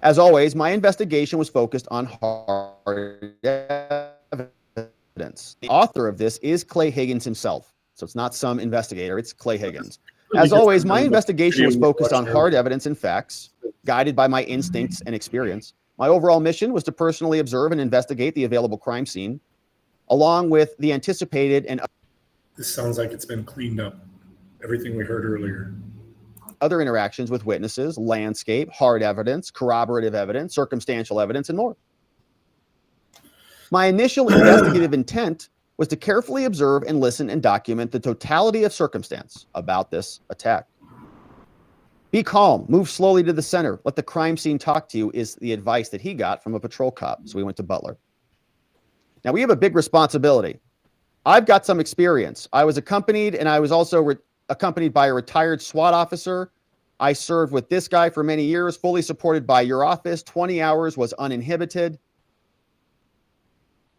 [SPEAKER 19] As always, my investigation was focused on hard evidence. The author of this is Clay Higgins himself. So it's not some investigator, it's Clay Higgins. As always, my investigation was focused on hard evidence and facts, guided by my instincts and experience. My overall mission was to personally observe and investigate the available crime scene, along with the anticipated and
[SPEAKER 2] This sounds like it's been cleaned up. Everything we heard earlier.
[SPEAKER 19] Other interactions with witnesses, landscape, hard evidence, corroborative evidence, circumstantial evidence, and more. My initial investigative intent was to carefully observe and listen and document the totality of circumstance about this attack. Be calm, move slowly to the center, let the crime scene talk to you is the advice that he got from a patrol cop. So we went to Butler. Now we have a big responsibility. I've got some experience. I was accompanied, and I was also accompanied by a retired SWAT officer. I served with this guy for many years, fully supported by your office. 20 hours was uninhibited.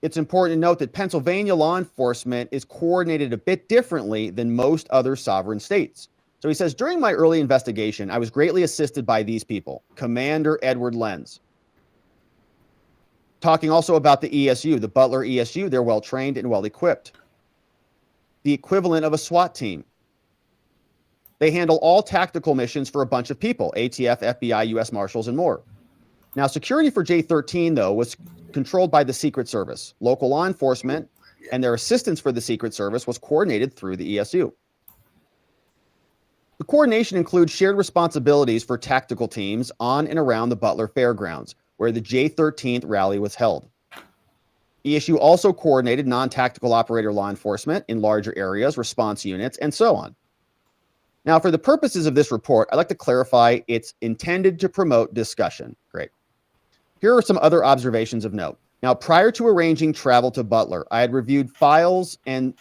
[SPEAKER 19] It's important to note that Pennsylvania law enforcement is coordinated a bit differently than most other sovereign states. So he says, during my early investigation, I was greatly assisted by these people. Commander Edward Lenz. Talking also about the ESU, the Butler ESU, they're well trained and well equipped. The equivalent of a SWAT team. They handle all tactical missions for a bunch of people, ATF, FBI, US Marshals, and more. Now, security for J13, though, was controlled by the Secret Service. Local law enforcement and their assistance for the Secret Service was coordinated through the ESU. The coordination includes shared responsibilities for tactical teams on and around the Butler Fairgrounds, where the J13th rally was held. ESU also coordinated non-tactical operator law enforcement in larger areas, response units, and so on. Now, for the purposes of this report, I'd like to clarify it's intended to promote discussion. Great. Here are some other observations of note. Now, prior to arranging travel to Butler, I had reviewed files and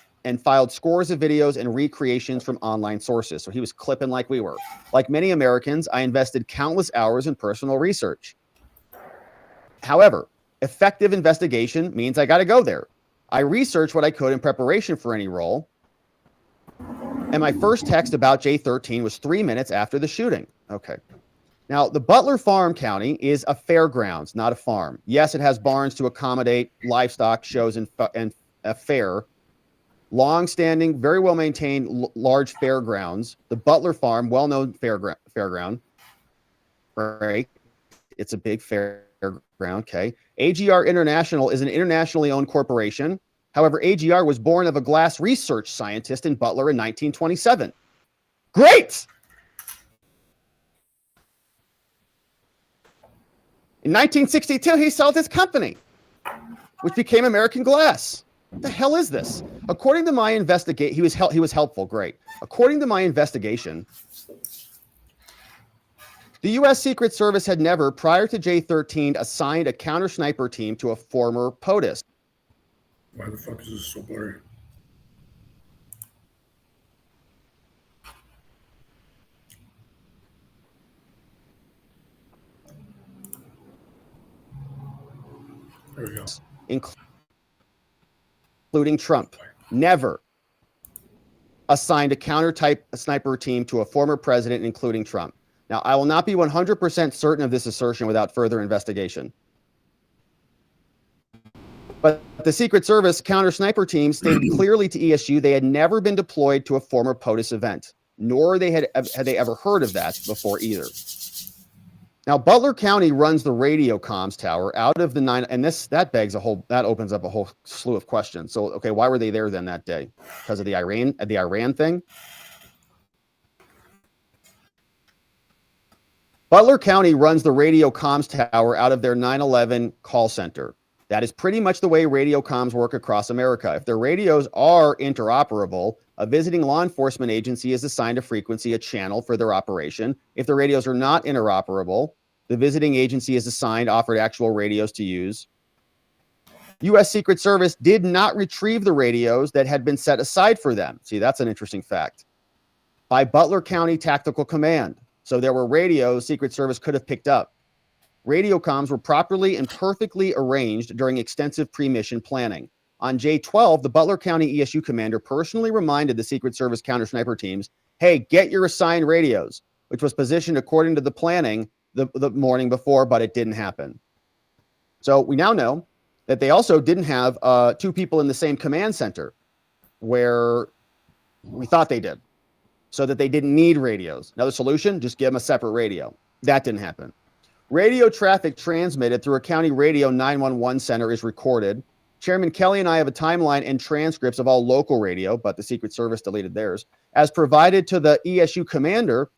[SPEAKER 19] filed scores of videos and recreations from online sources. So he was clipping like we were. Like many Americans, I invested countless hours in personal research. However, effective investigation means I got to go there. I researched what I could in preparation for any role. And my first text about J13 was 3 minutes after the shooting. Okay. Now, the Butler Farm County is a fairgrounds, not a farm. Yes, it has barns to accommodate livestock shows and a fair. Long-standing, very well-maintained, large fairgrounds. The Butler Farm, well-known fairground. Right. It's a big fairground. Okay. AGR International is an internationally owned corporation. However, AGR was born of a glass research scientist in Butler in 1927. Great! In 1962, he sold his company, which became American Glass. What the hell is this? According to my investigation, he was helpful. Great. According to my investigation, the U.S. Secret Service had never, prior to J13, assigned a counter-sniper team to a former POTUS.
[SPEAKER 2] Why the fuck is this so blurry? There we go.
[SPEAKER 19] Including Trump, never assigned a counter-type sniper team to a former president, including Trump. Now, I will not be 100% certain of this assertion without further investigation. But the Secret Service counter-sniper team stated clearly to ESU they had never been deployed to a former POTUS event, nor had they ever heard of that before either. Now, Butler County runs the radio comms tower out of the and that opens up a whole slew of questions. So, okay, why were they there then that day? Because of the Iran thing? Butler County runs the radio comms tower out of their 9/11 call center. That is pretty much the way radio comms work across America. If their radios are interoperable, a visiting law enforcement agency is assigned a frequency, a channel for their operation. If the radios are not interoperable, the visiting agency is offered actual radios to use. U.S. Secret Service did not retrieve the radios that had been set aside for them. See, that's an interesting fact. By Butler County Tactical Command. So there were radios Secret Service could have picked up. Radio comms were properly and perfectly arranged during extensive pre-mission planning. On J12, the Butler County ESU commander personally reminded the Secret Service counter-sniper teams, hey, get your assigned radios, which was positioned according to the planning the morning before, but it didn't happen. So we now know that they also didn't have two people in the same command center where we thought they did, so that they didn't need radios. Another solution, just give them a separate radio. That didn't happen. Radio traffic transmitted through a county radio 911 center is recorded. Chairman Kelly and I have a timeline and transcripts of all local radio, but the Secret Service deleted theirs. As provided to the ESU commander,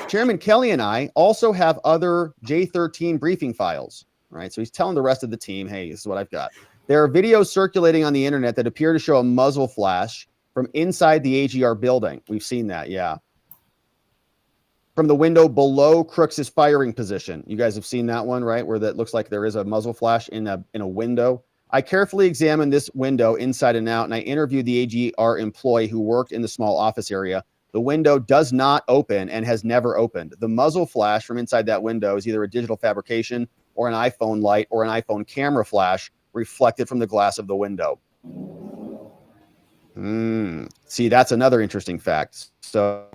[SPEAKER 19] Chairman Kelly and I also have other J13 briefing files. All right, so he's telling the rest of the team, hey, this is what I've got. There are videos circulating on the internet that appear to show a muzzle flash from inside the AGR building. We've seen that, yeah. From the window below Crooks' firing position. You guys have seen that one, right? Where that looks like there is a muzzle flash in a window. I carefully examined this window inside and out, and I interviewed the AGR employee who worked in the small office area. The window does not open and has never opened. The muzzle flash from inside that window is either a digital fabrication or an iPhone light or an iPhone camera flash reflected from the glass of the window. See, that's another interesting fact. So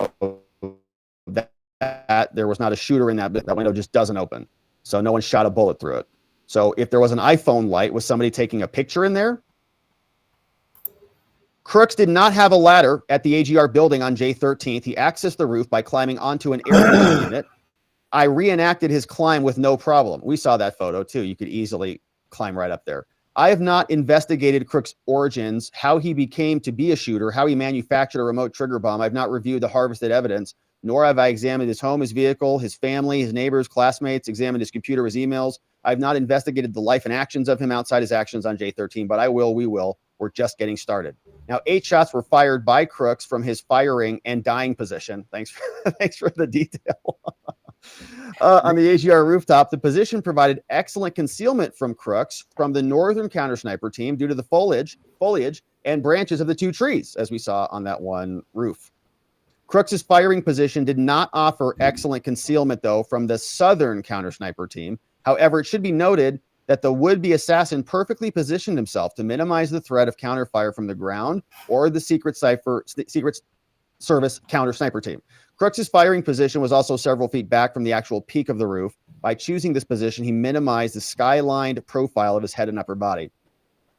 [SPEAKER 19] that there was not a shooter in that window just doesn't open. So no one shot a bullet through it. So if there was an iPhone light, was somebody taking a picture in there? Crooks did not have a ladder at the AGR building on J13th. He accessed the roof by climbing onto an airplane unit. I reenacted his climb with no problem. We saw that photo too. You could easily climb right up there. I have not investigated Crooks' origins, how he became to be a shooter, how he manufactured a remote trigger bomb. I've not reviewed the harvested evidence, nor have I examined his home, his vehicle, his family, his neighbors, classmates, examined his computer, his emails. I've not investigated the life and actions of him outside his actions on J13, but I will, we will. We're just getting started. Now, 8 shots were fired by Crooks from his firing and dying position. Thanks for the detail. On the AGR rooftop, the position provided excellent concealment from Crooks from the northern counter sniper team due to the foliage and branches of the 2 trees, as we saw on that one roof. Crooks's firing position did not offer excellent concealment, though, from the southern counter sniper team. However, it should be noted that the would-be assassin perfectly positioned himself to minimize the threat of counterfire from the ground or the Secret Service counter sniper team. Crooks's firing position was also several feet back from the actual peak of the roof. By choosing this position, he minimized the skylined profile of his head and upper body,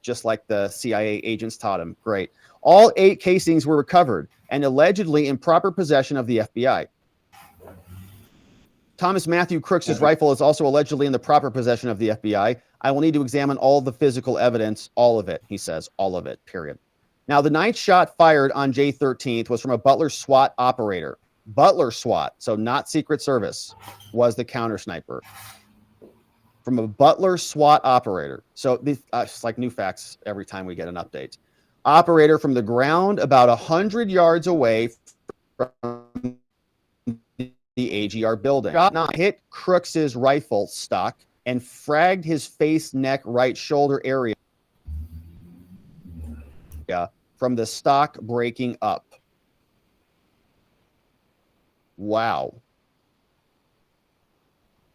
[SPEAKER 19] just like the CIA agents taught him. Great. All 8 casings were recovered and allegedly in proper possession of the FBI. Thomas Matthew Crooks' rifle is also allegedly in the proper possession of the FBI. I will need to examine all the physical evidence, all of it, he says, all of it, period. Now, the 9th shot fired on J13th was from a Butler SWAT operator. Butler SWAT, so not Secret Service, was the counter sniper. From a Butler SWAT operator. So it's like new facts every time we get an update. Operator from the ground about 100 yards away from the AGR building. Shot not hit Crooks's rifle stock and fragged his face, neck, right shoulder area from the stock breaking up. Wow.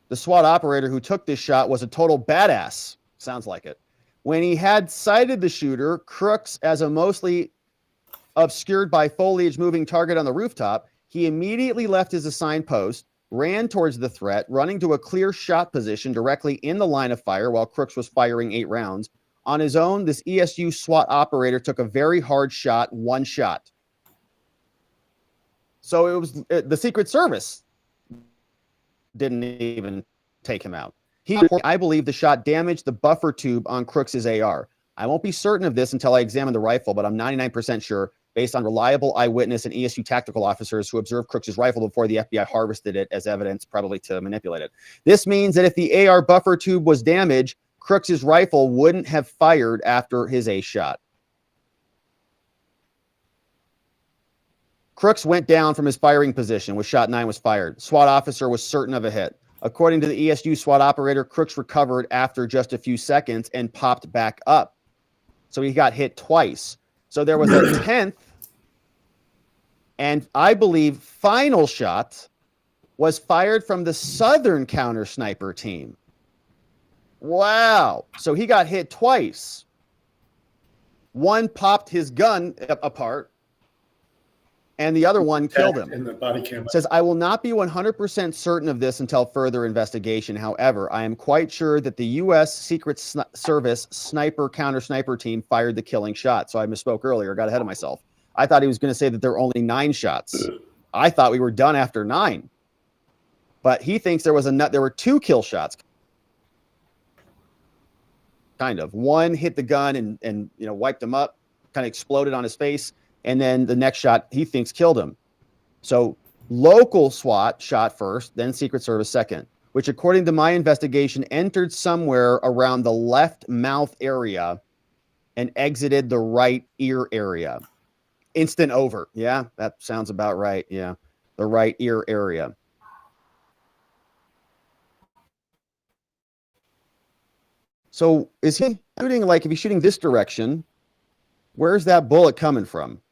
[SPEAKER 19] The SWAT operator who took this shot was a total badass. Sounds like it. When he had sighted the shooter, Crooks, as a mostly obscured by foliage moving target on the rooftop, he immediately left his assigned post, ran towards the threat, running to a clear shot position directly in the line of fire while Crooks was firing 8 rounds. On his own, this ESU SWAT operator took a very hard shot, 1 shot. So it was the Secret Service didn't even take him out. I believe the shot damaged the buffer tube on Crooks's AR. I won't be certain of this until I examine the rifle, but I'm 99% sure, based on reliable eyewitness and ESU tactical officers who observed Crooks's rifle before the FBI harvested it as evidence, probably to manipulate it. This means that if the AR buffer tube was damaged, Crooks's rifle wouldn't have fired after his ace shot. Crooks went down from his firing position when shot 9 was fired. SWAT officer was certain of a hit. According to the ESU SWAT operator, Crooks recovered after just a few seconds and popped back up. So he got hit twice. So there was a 10th and I believe final shot was fired from the southern counter sniper team. Wow. So he got hit twice. One popped his gun apart and the other one killed him.
[SPEAKER 2] In the body cam.
[SPEAKER 19] Says, I will not be 100% certain of this until further investigation. However, I am quite sure that the U.S. Secret Service sniper counter sniper team fired the killing shot. So I misspoke earlier, got ahead of myself. I thought he was going to say that there were only 9 shots. I thought we were done after 9. But he thinks there were 2 kill shots. Kind of. One hit the gun and wiped him up, kind of exploded on his face. And then the next shot he thinks killed him. So local SWAT shot first, then Secret Service second, which according to my investigation entered somewhere around the left mouth area and exited the right ear area. Instant over. Yeah, that sounds about right. Yeah, the right ear area. So is he shooting, like if he's shooting this direction, where's that bullet coming from?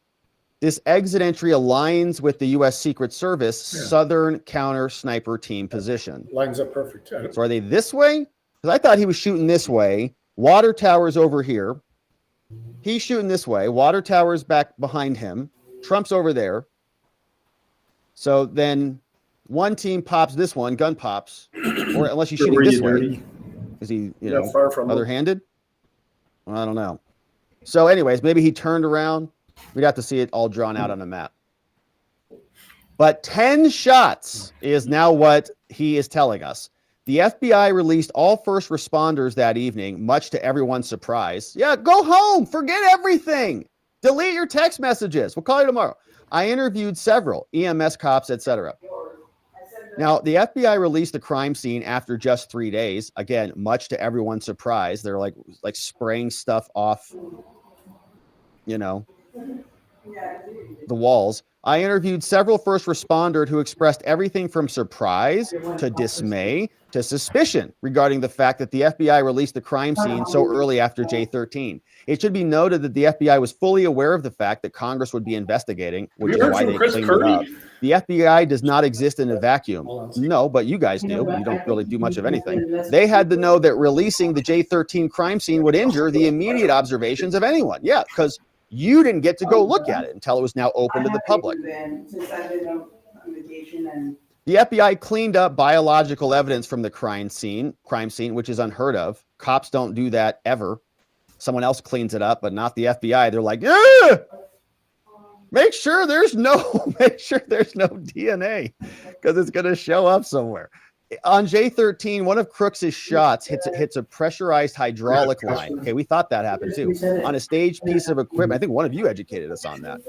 [SPEAKER 19] This exit entry aligns with the U.S. Secret Service Southern Counter Sniper Team position.
[SPEAKER 2] Lines up perfect.
[SPEAKER 19] So are they this way? Because I thought he was shooting this way. Water tower's over here. He's shooting this way. Water tower's back behind him. Trump's over there. So then one team pops this one, gun pops. Or unless he's shooting this way. Is he,
[SPEAKER 2] far from
[SPEAKER 19] other-handed? I don't know. So anyways, maybe he turned around. We'd have to see it all drawn out on a map. But 10 shots is now what he is telling us. The FBI released all first responders that evening, much to everyone's surprise. Yeah, go home. Forget everything. Delete your text messages. We'll call you tomorrow. I interviewed several EMS cops, etc. Now, the FBI released the crime scene after just 3 days. Again, much to everyone's surprise. They're like spraying stuff off, you know, the walls. I interviewed several first responders who expressed everything from surprise to dismay to suspicion regarding the fact that the FBI released the crime scene so early after J13. It should be noted that the FBI was fully aware of the fact that Congress would be investigating, which is why they cleaned it up. The FBI does not exist in a vacuum. No, but you guys do. You don't really do much of anything. They had to know that releasing the J13 crime scene would injure the immediate observations of anyone. Yeah, because you didn't get to go look at it until it was now open to the public. The FBI cleaned up biological evidence from the crime scene, which is unheard of. Cops don't do that ever. Someone else cleans it up, but not the FBI. They're like, yeah, make sure there's no DNA because it's going to show up somewhere. On J13, one of Crooks' shots hits a pressurized hydraulic line. Okay, we thought that happened too. On a staged piece of equipment, I think one of you educated us on that.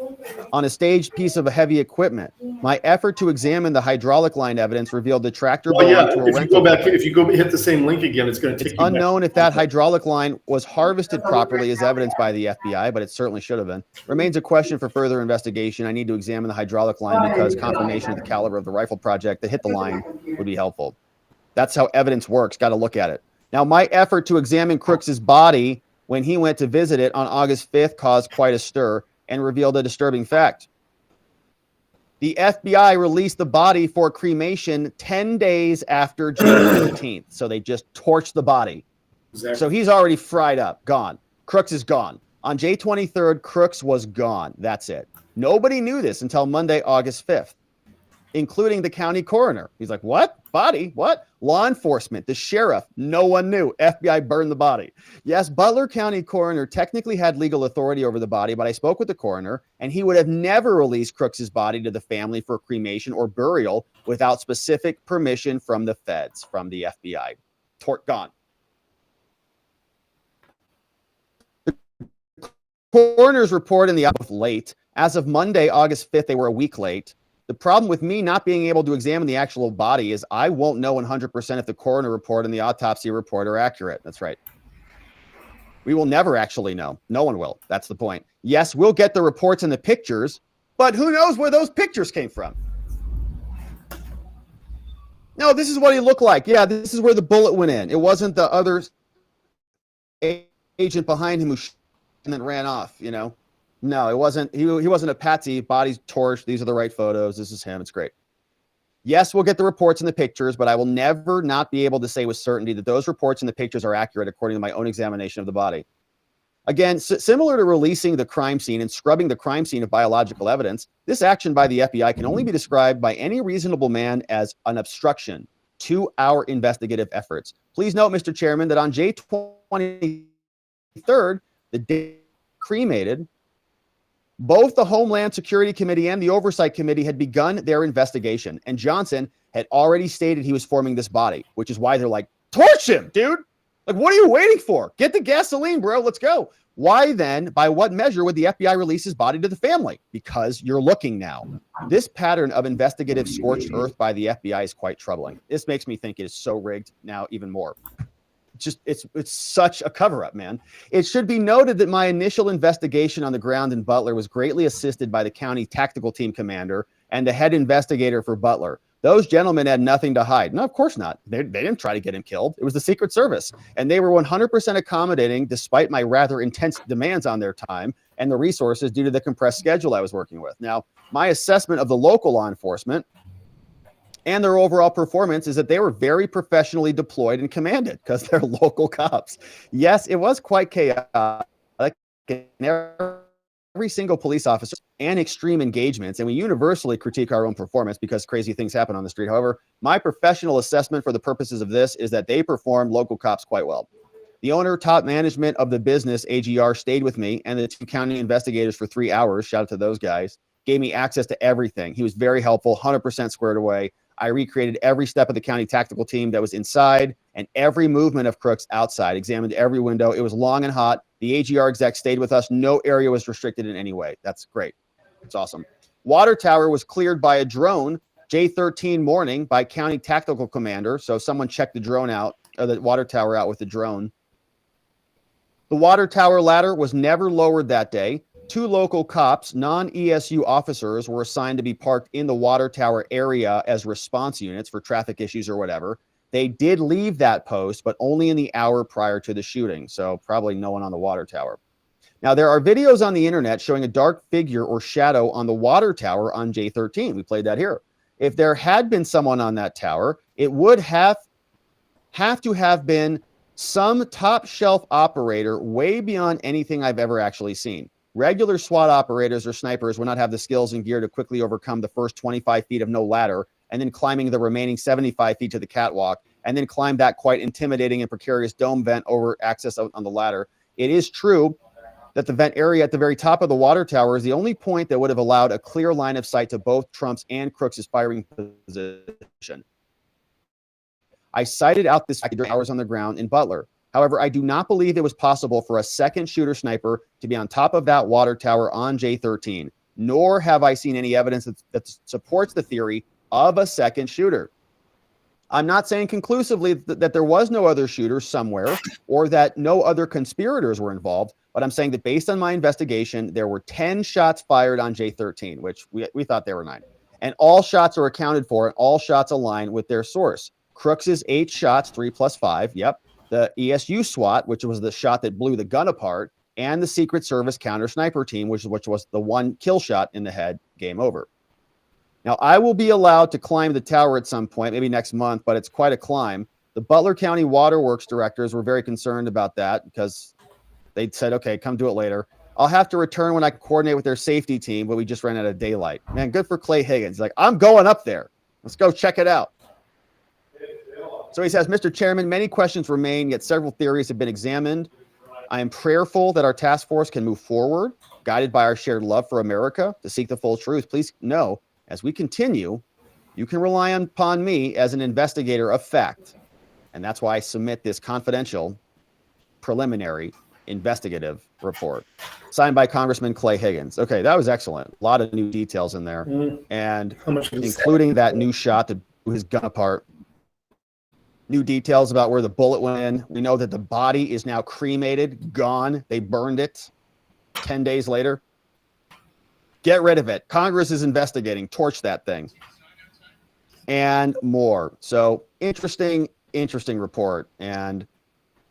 [SPEAKER 19] On a staged piece of a heavy equipment, my effort to examine the hydraulic line evidence revealed the tractor belonged to a rental.
[SPEAKER 2] If you go hit the same link again, it's going to take you back.
[SPEAKER 19] It's unknown if that hydraulic line was harvested properly as evidenced by the FBI, but it certainly should have been. Remains a question for further investigation. I need to examine the hydraulic line because confirmation of the caliber of the rifle project that hit the line would be helpful. That's how evidence works. Got to look at it. Now, my effort to examine Crooks's body when he went to visit it on August 5th caused quite a stir and revealed a disturbing fact. The FBI released the body for cremation 10 days after June 15th. So they just torched the body. Exactly. So he's already fried up, gone. Crooks is gone. On J23rd, Crooks was gone. That's it. Nobody knew this until Monday, August 5th. Including the county coroner. He's like, what? Body? What? Law enforcement, the sheriff. No one knew. FBI burned the body. Yes, Butler County coroner technically had legal authority over the body, but I spoke with the coroner, and he would have never released Crooks's body to the family for cremation or burial without specific permission from the feds, from the FBI. Gone. The coroner's report in the office late. As of Monday, August 5th, they were a week late. The problem with me not being able to examine the actual body is I won't know 100% if the coroner report and the autopsy report are accurate. That's right. We will never actually know. No one will. That's the point. Yes, we'll get the reports and the pictures, but who knows where those pictures came from? No, this is what he looked like. Yeah, this is where the bullet went in. It wasn't the other agent behind him who and then ran off, you know? No, it wasn't. He wasn't a patsy. Body's torched. These are the right photos. This is him. It's great. Yes, we'll get the reports and the pictures, but I will never not be able to say with certainty that those reports and the pictures are accurate according to my own examination of the body. Again, similar to releasing the crime scene and scrubbing the crime scene of biological evidence, this action by the FBI can only be described by any reasonable man as an obstruction to our investigative efforts. Please note, Mr. Chairman, that on J23rd, the day cremated, both the Homeland Security Committee and the Oversight Committee had begun their investigation, and Johnson had already stated he was forming this body, which is why they're like, torch him, dude. Like, what are you waiting for? Get the gasoline, bro. Let's go. Why then, by what measure would the FBI release his body to the family? Because you're looking now. This pattern of investigative scorched earth by the FBI is quite troubling. This makes me think it is so rigged now even more. It's such a cover-up, man. It should be noted that my initial investigation on the ground in Butler was greatly assisted by the county tactical team commander and the head investigator for Butler. Those gentlemen had nothing to hide. No, of course not. They didn't try to get him killed. It was the Secret Service. And they were 100% accommodating despite my rather intense demands on their time and the resources due to the compressed schedule I was working with. Now, my assessment of the local law enforcement and their overall performance is that they were very professionally deployed and commanded because they're local cops. Yes, it was quite chaotic. Every single police officer and extreme engagements, and we universally critique our own performance because crazy things happen on the street. However, my professional assessment for the purposes of this is that they performed local cops quite well. The owner, top management of the business, AGR, stayed with me, and the two county investigators for 3 hours, shout out to those guys, gave me access to everything. He was very helpful, 100% squared away. I recreated every step of the county tactical team that was inside and every movement of Crooks outside, examined every window. It was long and hot. The AGR exec stayed with us. No area was restricted in any way. That's great. It's awesome. Water tower was cleared by a drone, J13 morning by county tactical commander. So someone checked the drone out, or the water tower out with the drone. The water tower ladder was never lowered that day. 2 local cops, non-ESU officers, were assigned to be parked in the water tower area as response units for traffic issues or whatever. They did leave that post, but only in the hour prior to the shooting. So probably no one on the water tower. Now, there are videos on the internet showing a dark figure or shadow on the water tower on J13. We played that here. If there had been someone on that tower, it would have to have been some top shelf operator way beyond anything I've ever actually seen. Regular SWAT operators or snipers would not have the skills and gear to quickly overcome the first 25 feet of no ladder and then climbing the remaining 75 feet to the catwalk and then climb that quite intimidating and precarious dome vent over access on the ladder. It is true that the vent area at the very top of the water tower is the only point that would have allowed a clear line of sight to both Trump's and Crooks' firing position. I cited out this during hours on the ground in Butler. However, I do not believe it was possible for a second shooter sniper to be on top of that water tower on J13, nor have I seen any evidence that supports the theory of a second shooter. I'm not saying conclusively that there was no other shooter somewhere or that no other conspirators were involved, but I'm saying that based on my investigation, there were 10 shots fired on J13, which we thought there were 9. And all shots are accounted for and all shots align with their source. Crooks' 8 shots, 3 plus 5, yep. The ESU SWAT, which was the shot that blew the gun apart, and the Secret Service counter sniper team, which was the one kill shot in the head, game over. Now, I will be allowed to climb the tower at some point, maybe next month, but it's quite a climb. The Butler County Waterworks directors were very concerned about that because they said, okay, come do it later. I'll have to return when I coordinate with their safety team, but we just ran out of daylight. Man, good for Clay Higgins. Like, I'm going up there. Let's go check it out. So he says, Mr. Chairman, many questions remain, yet several theories have been examined. I am prayerful that our task force can move forward, guided by our shared love for America, to seek the full truth. Please know, as we continue, you can rely upon me as an investigator of fact. And that's why I submit this confidential, preliminary, investigative report. Signed by Congressman Clay Higgins. Okay, that was excellent. A lot of new details in there. And including that new shot that blew his gun apart. New details about where the bullet went in. We know that the body is now cremated, gone. They burned it 10 days later. Get rid of it. Congress is investigating. Torch that thing. And more. So interesting report. And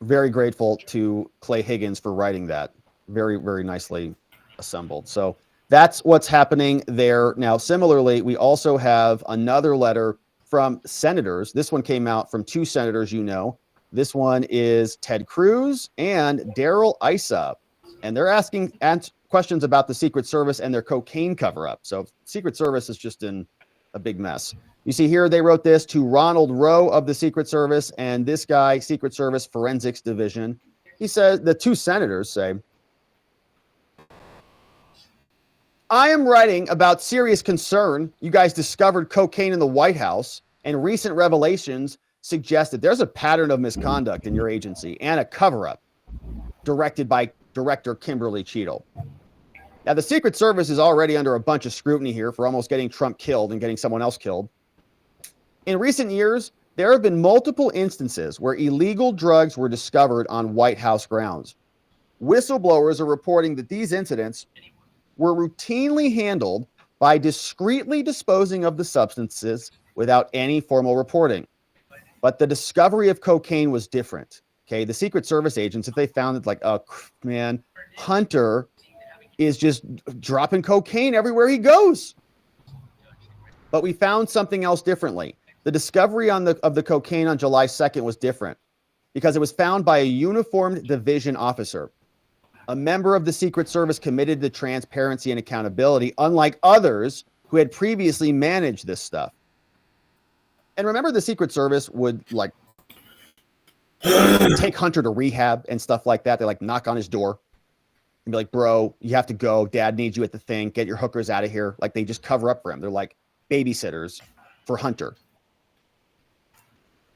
[SPEAKER 19] very grateful to Clay Higgins for writing that. Very, very nicely assembled. So that's what's happening there. Now, similarly, we also have another letter from senators. This one came out from 2 senators, you know. This one is Ted Cruz and Darrell Issa. And they're asking questions about the Secret Service and their cocaine cover-up. So Secret Service is just in a big mess. You see here, they wrote this to Ronald Rowe of the Secret Service and this guy, Secret Service Forensics Division. He says, the 2 senators say, I am writing about serious concern. You guys discovered cocaine in the White House, and recent revelations suggest that there's a pattern of misconduct in your agency and a cover-up directed by Director Kimberly Cheadle. Now, the Secret Service is already under a bunch of scrutiny here for almost getting Trump killed and getting someone else killed. In recent years, there have been multiple instances where illegal drugs were discovered on White House grounds. Whistleblowers are reporting that these incidents were routinely handled by discreetly disposing of the substances without any formal reporting. But the discovery of cocaine was different. Okay, the Secret Service agents, if they found it, like, oh man, Hunter is just dropping cocaine everywhere he goes. But we found something else differently. The discovery of the cocaine on July 2nd was different because it was found by a uniformed division officer, a member of the Secret Service committed to transparency and accountability, unlike others who had previously managed this stuff. And remember, the Secret Service would like take Hunter to rehab and stuff like that. They like knock on his door and be like, bro, you have to go. Dad needs you at the thing. Get your hookers out of here. Like, they just cover up for him. They're like babysitters for Hunter.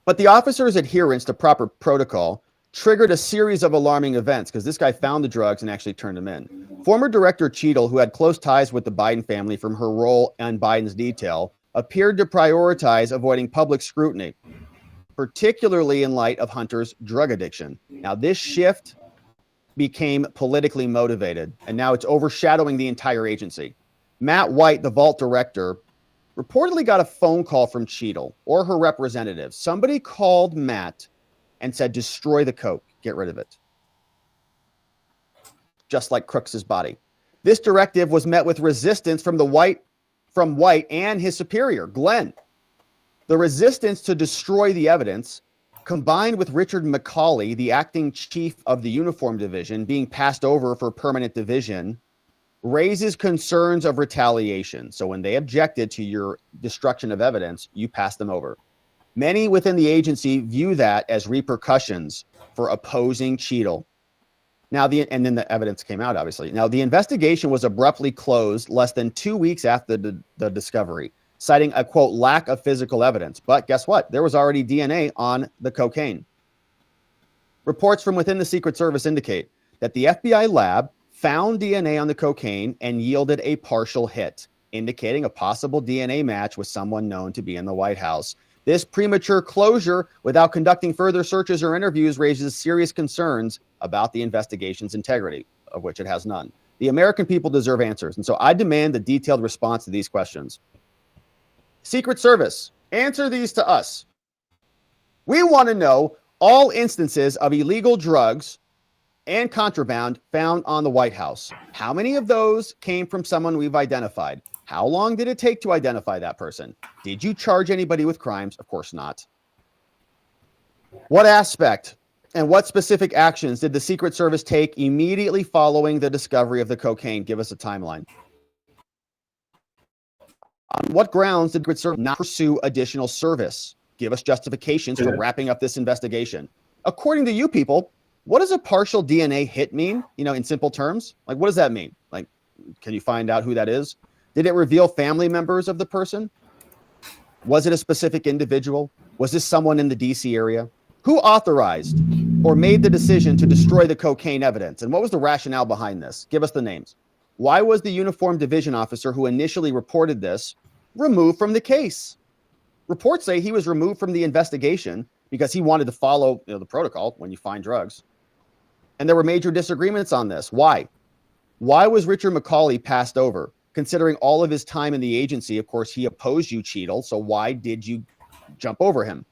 [SPEAKER 19] But the officer's adherence to proper protocol triggered a series of alarming events because this guy found the drugs and actually turned them in. Former Director Cheadle, who had close ties with the Biden family from her role on Biden's detail, appeared to prioritize avoiding public scrutiny, particularly in light of Hunter's drug addiction. Now, this shift became politically motivated, and now it's overshadowing the entire agency. Matt White, the vault director, reportedly got a phone call from Cheadle or her representative. Somebody called Matt and said, destroy the coke, get rid of it. Just like Crooks's body. This directive was met with resistance from White and his superior, Glenn. The resistance to destroy the evidence, combined with Richard McCauley, the acting chief of the Uniform Division, being passed over for permanent division, raises concerns of retaliation. So when they objected to your destruction of evidence, you pass them over. Many within the agency view that as repercussions for opposing Cheadle. Now, and then the evidence came out, obviously. Now, the investigation was abruptly closed less than 2 weeks after the discovery, citing a, quote, lack of physical evidence. But guess what? There was already DNA on the cocaine. Reports from within the Secret Service indicate that the FBI lab found DNA on the cocaine and yielded a partial hit, indicating a possible DNA match with someone known to be in the White House. This premature closure without conducting further searches or interviews raises serious concerns about the investigation's integrity, of which it has none. The American people deserve answers, and so I demand a detailed response to these questions. Secret Service, answer these to us. We want to know all instances of illegal drugs and contraband found on the White House. How many of those came from someone we've identified? How long did it take to identify that person? Did you charge anybody with crimes? Of course not. What aspect and what specific actions did the Secret Service take immediately following the discovery of the cocaine? Give us a timeline. On what grounds did the Secret Service not pursue additional service? Give us justifications for wrapping up this investigation. According to you people, what does a partial DNA hit mean? You know, in simple terms, like what does that mean? Like, can you find out who that is? Did it reveal family members of the person? Was it a specific individual? Was this someone in the DC area? Who authorized or made the decision to destroy the cocaine evidence? And what was the rationale behind this? Give us the names. Why was the Uniform Division officer who initially reported this removed from the case? Reports say he was removed from the investigation because he wanted to follow the protocol when you find drugs. And there were major disagreements on this. Why? Why was Richard McCauley passed over? Considering all of his time in the agency, of course, he opposed you, Cheadle. So why did you jump over him?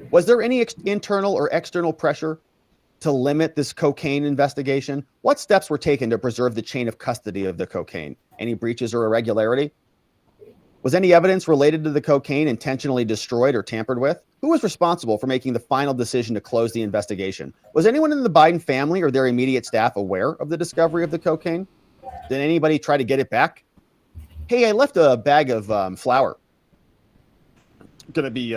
[SPEAKER 19] Was there any internal or external pressure to limit this cocaine investigation? What steps were taken to preserve the chain of custody of the cocaine? Any breaches or irregularity? Was any evidence related to the cocaine intentionally destroyed or tampered with? Who was responsible for making the final decision to close the investigation? Was anyone in the Biden family or their immediate staff aware of the discovery of the cocaine? Did anybody try to get it back? Hey, I left a bag of flour. Gonna be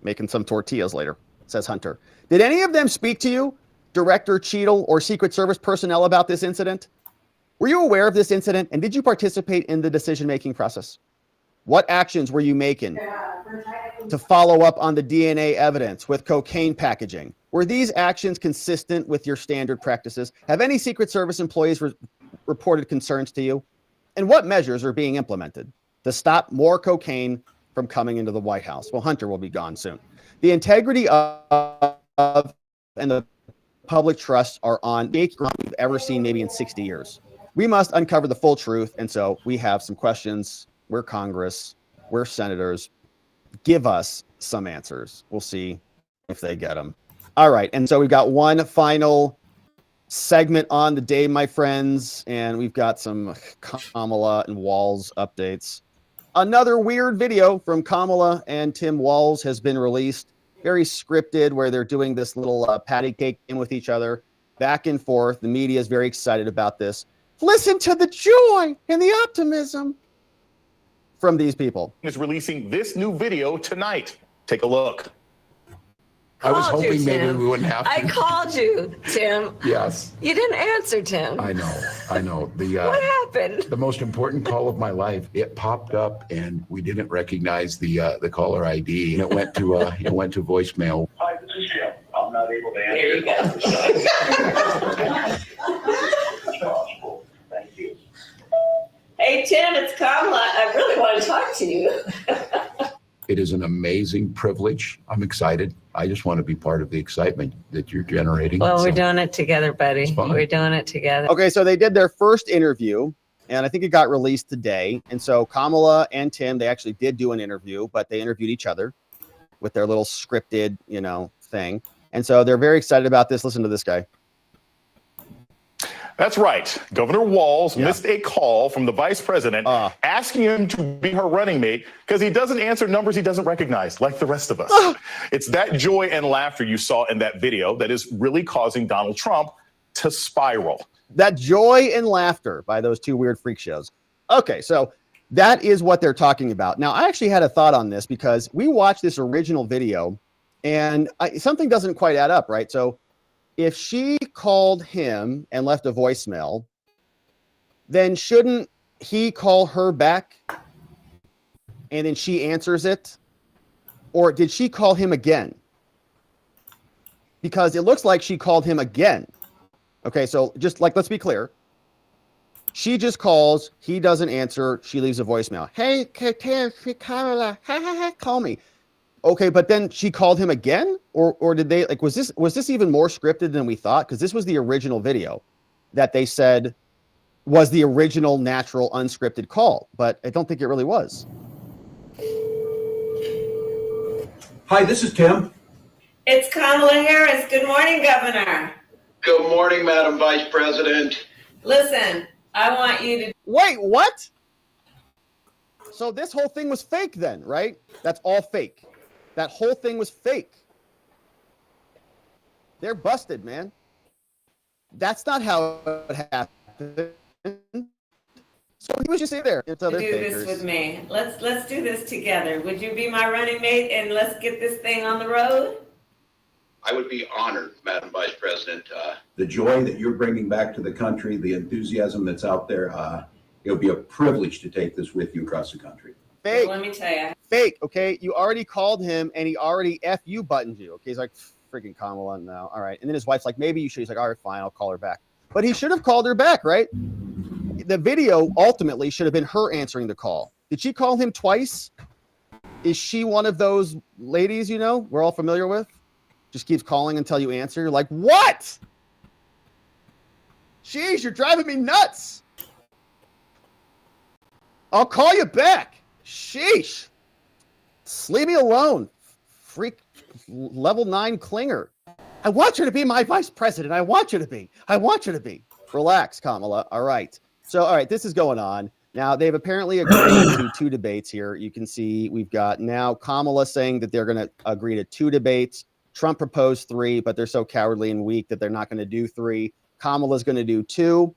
[SPEAKER 19] making some tortillas later, says Hunter. Did any of them speak to you, Director Cheadle or Secret Service personnel, about this incident? Were you aware of this incident, and did you participate in the decision-making process? What actions were you making to follow up on the DNA evidence with cocaine packaging? Were these actions consistent with your standard practices? Have any Secret Service employees reported concerns to you? And what measures are being implemented to stop more cocaine from coming into the White House? Well, Hunter will be gone soon. The integrity of and the public trust are on the ground we've ever seen maybe in 60 years. We must uncover the full truth, and so we have some questions. We're Congress. We're senators. Give us some answers. We'll see if they get them. All right, and so we've got one final segment on the day, my friends, and we've got some Kamala and Walz updates. Another weird video from Kamala and Tim Walz has been released. Very scripted, where they're doing this little patty cake game with each other, back and forth. The media is very excited about this. Listen to the joy and the optimism from these people.
[SPEAKER 20] Is releasing this new video tonight. Take a look. I was
[SPEAKER 21] called you,
[SPEAKER 20] hoping maybe
[SPEAKER 21] Tim.
[SPEAKER 20] we wouldn't have to.
[SPEAKER 21] I called you, Tim.
[SPEAKER 20] Yes.
[SPEAKER 21] You didn't answer, Tim.
[SPEAKER 20] I know.
[SPEAKER 21] What happened?
[SPEAKER 20] The most important call of my life. It popped up, and we didn't recognize the caller ID, and it went to voicemail.
[SPEAKER 22] Hi, this is Jim. I'm not able to answer.
[SPEAKER 21] There you
[SPEAKER 22] go. Thank you.
[SPEAKER 21] Hey, Tim, it's Kamala. I really want to talk to you.
[SPEAKER 20] It is an amazing privilege. I'm excited. I just want to be part of the excitement that you're generating.
[SPEAKER 21] Well, we're doing it together, buddy.
[SPEAKER 20] fun.
[SPEAKER 21] We're doing it together.
[SPEAKER 19] Okay, so they did their first interview, and I think it got released today. And so Kamala and Tim, they actually did do an interview, but they interviewed each other with their little scripted, thing. And so they're very excited about this. Listen to this guy.
[SPEAKER 23] That's right. Governor Walz missed a call from the vice president asking him to be her running mate because he doesn't answer numbers he doesn't recognize like the rest of us. It's that joy and laughter you saw in that video that is really causing Donald Trump to spiral.
[SPEAKER 19] That joy and laughter by those two weird freak shows. Okay, so that is what they're talking about. Now, I actually had a thought on this because we watched this original video and something doesn't quite add up, right? So if she called him and left a voicemail, then shouldn't he call her back and then she answers it? Or did she call him again? Because it looks like she called him again. Okay, so just like, let's be clear. She just calls, he doesn't answer, she leaves a voicemail. Hey, Kamala, call me. Okay, but then she called him again? Or did they, was this even more scripted than we thought? Because this was the original video that they said was the original natural unscripted call, but I don't think it really was.
[SPEAKER 24] Hi, this is Tim.
[SPEAKER 21] It's Kamala Harris. Good morning, Governor.
[SPEAKER 24] Good morning, Madam Vice President.
[SPEAKER 21] Listen, I want you to...
[SPEAKER 19] Wait, what? So this whole thing was fake then, right? That's all fake. That whole thing was fake. They're busted, man. That's not how it happened. So he was just in there. It's other
[SPEAKER 21] do
[SPEAKER 19] fakers.
[SPEAKER 21] this with me. Let's do this together. Would you be my running mate and let's get this thing on the road?
[SPEAKER 24] I would be honored, Madam Vice President.
[SPEAKER 20] The joy that you're bringing back to the country, the enthusiasm that's out there, it'll be a privilege to take this with you across the country.
[SPEAKER 19] Fake.
[SPEAKER 21] Well, let me tell you.
[SPEAKER 19] Fake, okay? You already called him and he already FU buttoned you. Okay, he's like, freaking Kamala now. All right. And then his wife's like, maybe you should. He's like, all right, fine, I'll call her back. But he should have called her back, right? The video ultimately should have been her answering the call. Did she call him twice? Is she one of those ladies, we're all familiar with? Just keeps calling until you answer. You're like, what? Jeez, you're driving me nuts. I'll call you back. Sheesh. Leave me alone. Freak level 9 clinger. I want you to be my vice president. I want you to be. Relax, Kamala. All right. So, all right, this is going on. Now, they've apparently agreed to 2 debates here. You can see we've got now Kamala saying that they're going to agree to 2 debates. Trump proposed 3, but they're so cowardly and weak that they're not going to do 3. Kamala's going to do 2.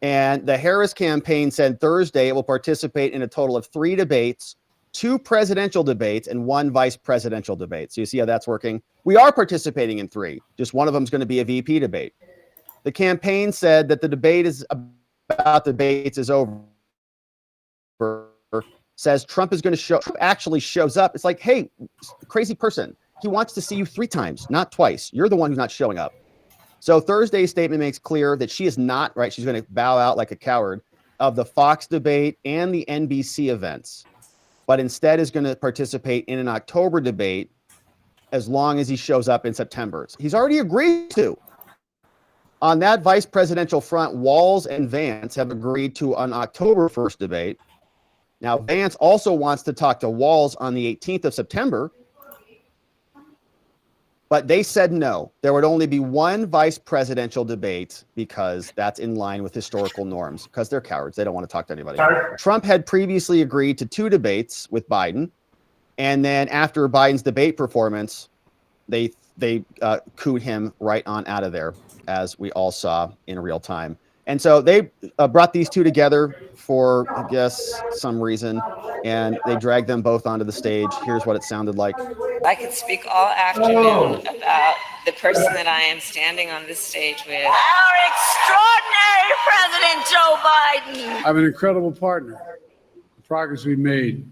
[SPEAKER 19] And the Harris campaign said Thursday it will participate in a total of 3 debates, 2 presidential debates, and 1 vice presidential debate. So you see how that's working? We are participating in 3. Just one of them is going to be a VP debate. The campaign said that the debate is about debates is over. Says Trump is going to show, Trump actually shows up. It's like, hey, crazy person. He wants to see you 3 times, not twice. You're the one who's not showing up. So Thursday's statement makes clear that she is not, right, she's going to bow out like a coward of the Fox debate and the NBC events, but instead is going to participate in an October debate as long as he shows up in September. He's already agreed to. On that vice presidential front, Walz and Vance have agreed to an October 1st debate. Now, Vance also wants to talk to Walz on the 18th of September, but they said no. There would only be 1 vice presidential debate because that's in line with historical norms, because they're cowards. They don't want to talk to anybody. Trump had previously agreed to 2 debates with Biden, and then after Biden's debate performance, they cooed him right on out of there, as we all saw in real time. And so they brought these two together for, I guess, some reason, and they dragged them both onto the stage. Here's what it sounded like.
[SPEAKER 21] I could speak all afternoon about the person that I am standing on this stage with. Our extraordinary President Joe Biden.
[SPEAKER 4] I have an incredible partner. The progress we've made,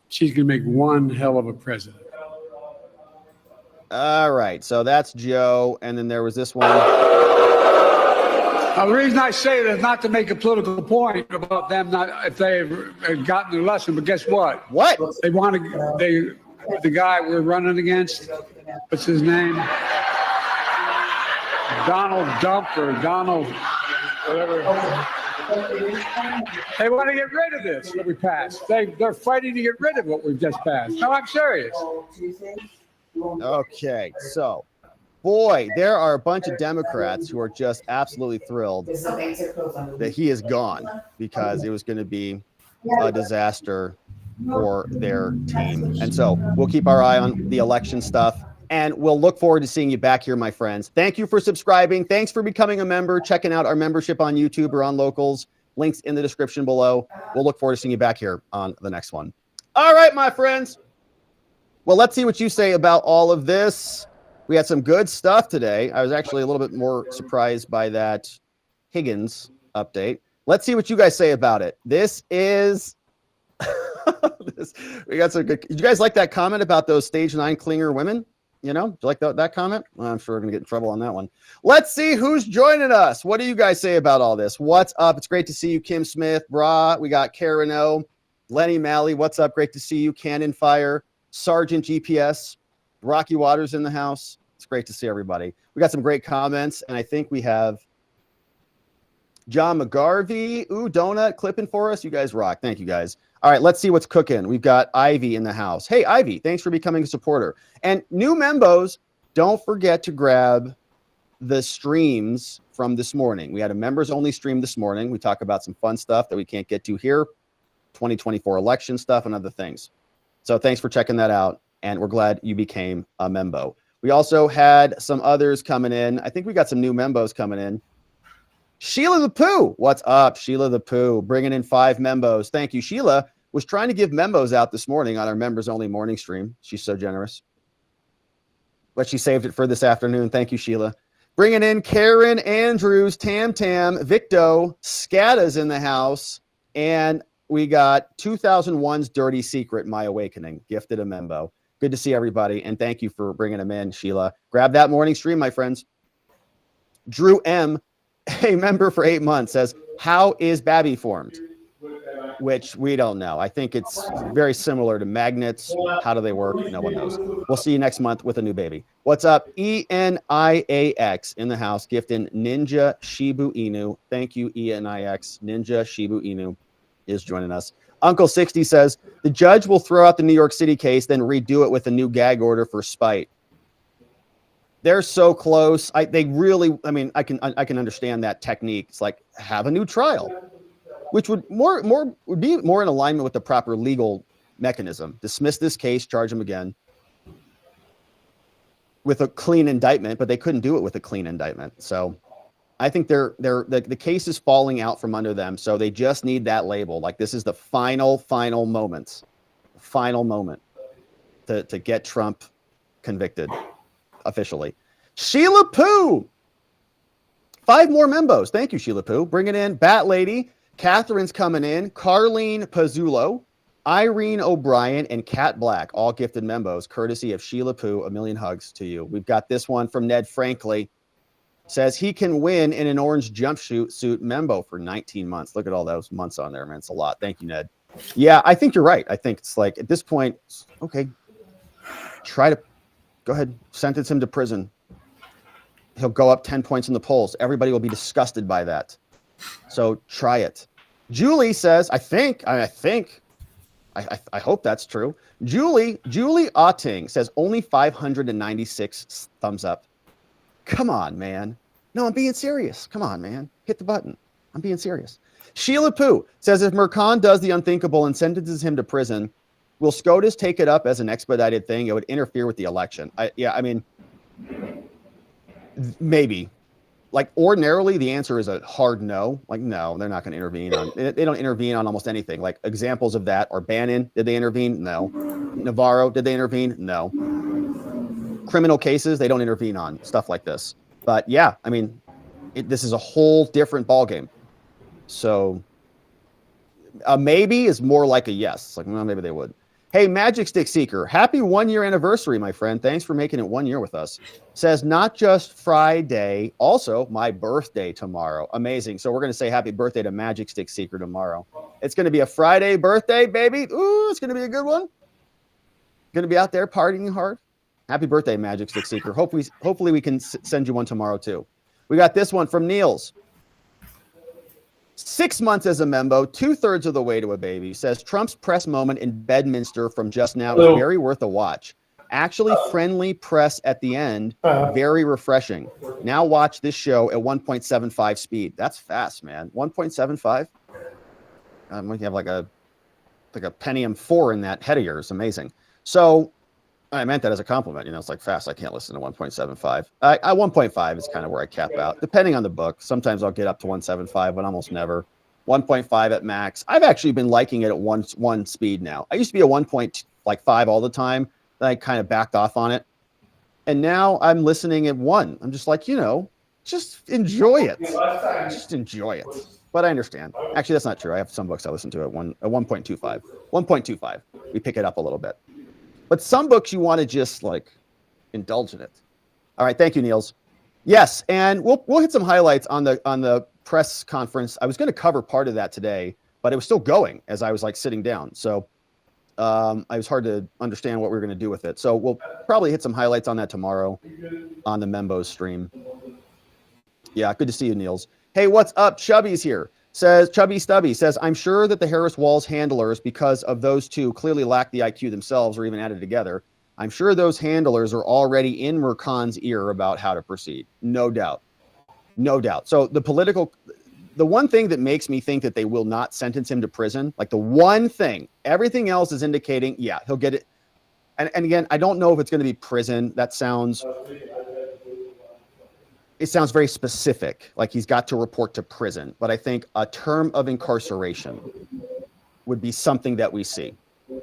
[SPEAKER 4] she's going to make one hell of a president.
[SPEAKER 19] All right, so that's Joe, and then there was this one.
[SPEAKER 4] Now, the reason I say that is not to make a political point about them not if they've gotten their lesson, but guess what?
[SPEAKER 19] What?
[SPEAKER 4] They want to. The guy we're running against, what's his name? Donald Dump or Donald, whatever. They want to get rid of this that we passed. They're fighting to get rid of what we've just passed. No, I'm serious.
[SPEAKER 19] Okay, so, boy, there are a bunch of Democrats who are just absolutely thrilled that he is gone because it was going to be a disaster for their team. And so we'll keep our eye on the election stuff, and we'll look forward to seeing you back here, my friends. Thank you for subscribing. Thanks for becoming a member, checking out our membership on YouTube or on Locals. Links in the description below. We'll look forward to seeing you back here on the next one. All right, my friends. Well, let's see what you say about all of this. We had some good stuff today. I was actually a little bit more surprised by that Higgins update. Let's see what you guys say about it. This is... we got some good. Did you guys like that comment about those stage 9 clinger women? You know, do you like that comment? Well, I'm sure we're gonna get in trouble on that one. Let's see who's joining us. What do you guys say about all this? What's up? It's great to see you, Kim Smith, Bra. We got Karen O, Lenny Malley. What's up? Great to see you, Cannon Fire, Sergeant GPS, Rocky Waters in the house. It's great to see everybody. We got some great comments, and I think we have John McGarvey. Ooh, donut clipping for us. You guys rock. Thank you, guys. All right, let's see what's cooking. We've got Ivy in the house. Hey, Ivy, thanks for becoming a supporter. And new members, don't forget to grab the streams from this morning. We had a members-only stream this morning. We talk about some fun stuff that we can't get to here, 2024 election stuff and other things. So thanks for checking that out, and we're glad you became a membo. We also had some others coming in. I think we got some new membos coming in. Sheila the Pooh. What's up, Sheila the Pooh? Bringing in 5 membos. Thank you. Sheila was trying to give membos out this morning on our members-only morning stream. She's so generous. But she saved it for this afternoon. Thank you, Sheila. Bringing in Karen Andrews, Tam Tam, Victo, Scata's in the house. And we got 2001's Dirty Secret, My Awakening. Gifted a membo. Good to see everybody. And thank you for bringing them in, Sheila. Grab that morning stream, my friends. Drew M., a member for 8 months, says, how is Babby formed? Which we don't know. I think it's very similar to magnets. How do they work? No one knows. We'll see you next month with a new baby. What's up? ENIAX in the house, gifting Ninja Shibu Inu. Thank you, ENIX. Ninja Shibu Inu is joining us. Uncle 60 says, the judge will throw out the New York City case, then redo it with a new gag order for spite. They're so close. I can understand that technique. It's like, have a new trial, which would be more in alignment with the proper legal mechanism. Dismiss this case, charge them again with a clean indictment, but they couldn't do it with a clean indictment. So I think the case is falling out from under them. So they just need that label. Like, this is the final moment to get Trump convicted officially. Sheila Pooh, 5 more membos. Thank you, Sheila Pooh. Bringing in Bat Lady. Catherine's coming in. Carlene Pazzulo, Irene O'Brien, and Kat Black, all gifted membos, courtesy of Sheila Pooh. A million hugs to you. We've got this one from Ned Frankly. Says he can win in an orange jumpsuit membo for 19 months. Look at all those months on there, man. It's a lot. Thank you, Ned. Yeah, I think you're right. I think it's like, at this point, okay, try to go ahead, sentence him to prison. He'll go up 10 points in the polls. Everybody will be disgusted by that. So try it. Julie says, I hope that's true. Julie Otting says only 596 thumbs up. Come on, man. No, I'm being serious. Come on, man. Hit the button. I'm being serious. Sheila Pooh says if Mercan does the unthinkable and sentences him to prison, will SCOTUS take it up as an expedited thing? It would interfere with the election. Maybe. like ordinarily the answer is a hard no. Like, no, they're not going to intervene on. They don't intervene on almost anything. Like examples of that are Bannon. Did they intervene? No. Navarro. Did they intervene? No. Criminal cases, they don't intervene on stuff like this. But yeah, I mean, this is a whole different ballgame. So a maybe is more like a yes. Like, well, maybe they would. Hey, Magic Stick Seeker, happy 1 year anniversary, my friend. Thanks for making it 1 year with us. Says not just Friday, also my birthday tomorrow. Amazing. So we're going to say happy birthday to Magic Stick Seeker tomorrow. It's going to be a Friday birthday, baby. Ooh, it's going to be a good one. Going to be out there partying hard. Happy birthday, Magic Stick Seeker. Hopefully we can send you one tomorrow too. We got this one from Niels. 6 months as a membo, 2/3 of the way to a baby. Says Trump's press moment in Bedminster from just now is very worth a watch. Actually friendly press at the end, very refreshing. Now watch this show at 1.75 speed. That's fast, man. 1.75. You have like a Pentium 4 in that head of yours. Amazing. So I meant that as a compliment. You know, it's like fast. I can't listen to 1.75. 1.5 is kind of where I cap out, depending on the book. Sometimes I'll get up to 1.75, but almost never. 1.5 at max. I've actually been liking it at one speed now. I used to be a 1.5 all the time. Then I kind of backed off on it. And now I'm listening at 1. I'm just like, just enjoy it. Just enjoy it. But I understand. Actually, that's not true. I have some books I listen to at 1.25. 1.25. We pick it up a little bit. But some books you want to just like indulge in it. All right, thank you, Niels. Yes, and we'll hit some highlights on the press conference. I was going to cover part of that today, but it was still going as I was like sitting down. So it was hard to understand what we were going to do with it. So we'll probably hit some highlights on that tomorrow on the Membos stream. Yeah, good to see you, Niels. Hey, what's up? Chubby's here. Says Chubby Stubby says, I'm sure that the Harris Walls handlers, because of those two, clearly lack the IQ themselves or even added together. I'm sure those handlers are already in Mercan's ear about how to proceed. No doubt. No doubt. So the one thing that makes me think that they will not sentence him to prison, like the one thing, everything else is indicating, yeah, he'll get it. And again, I don't know if it's going to be prison. It sounds very specific, like he's got to report to prison. But I think a term of incarceration would be something that we see.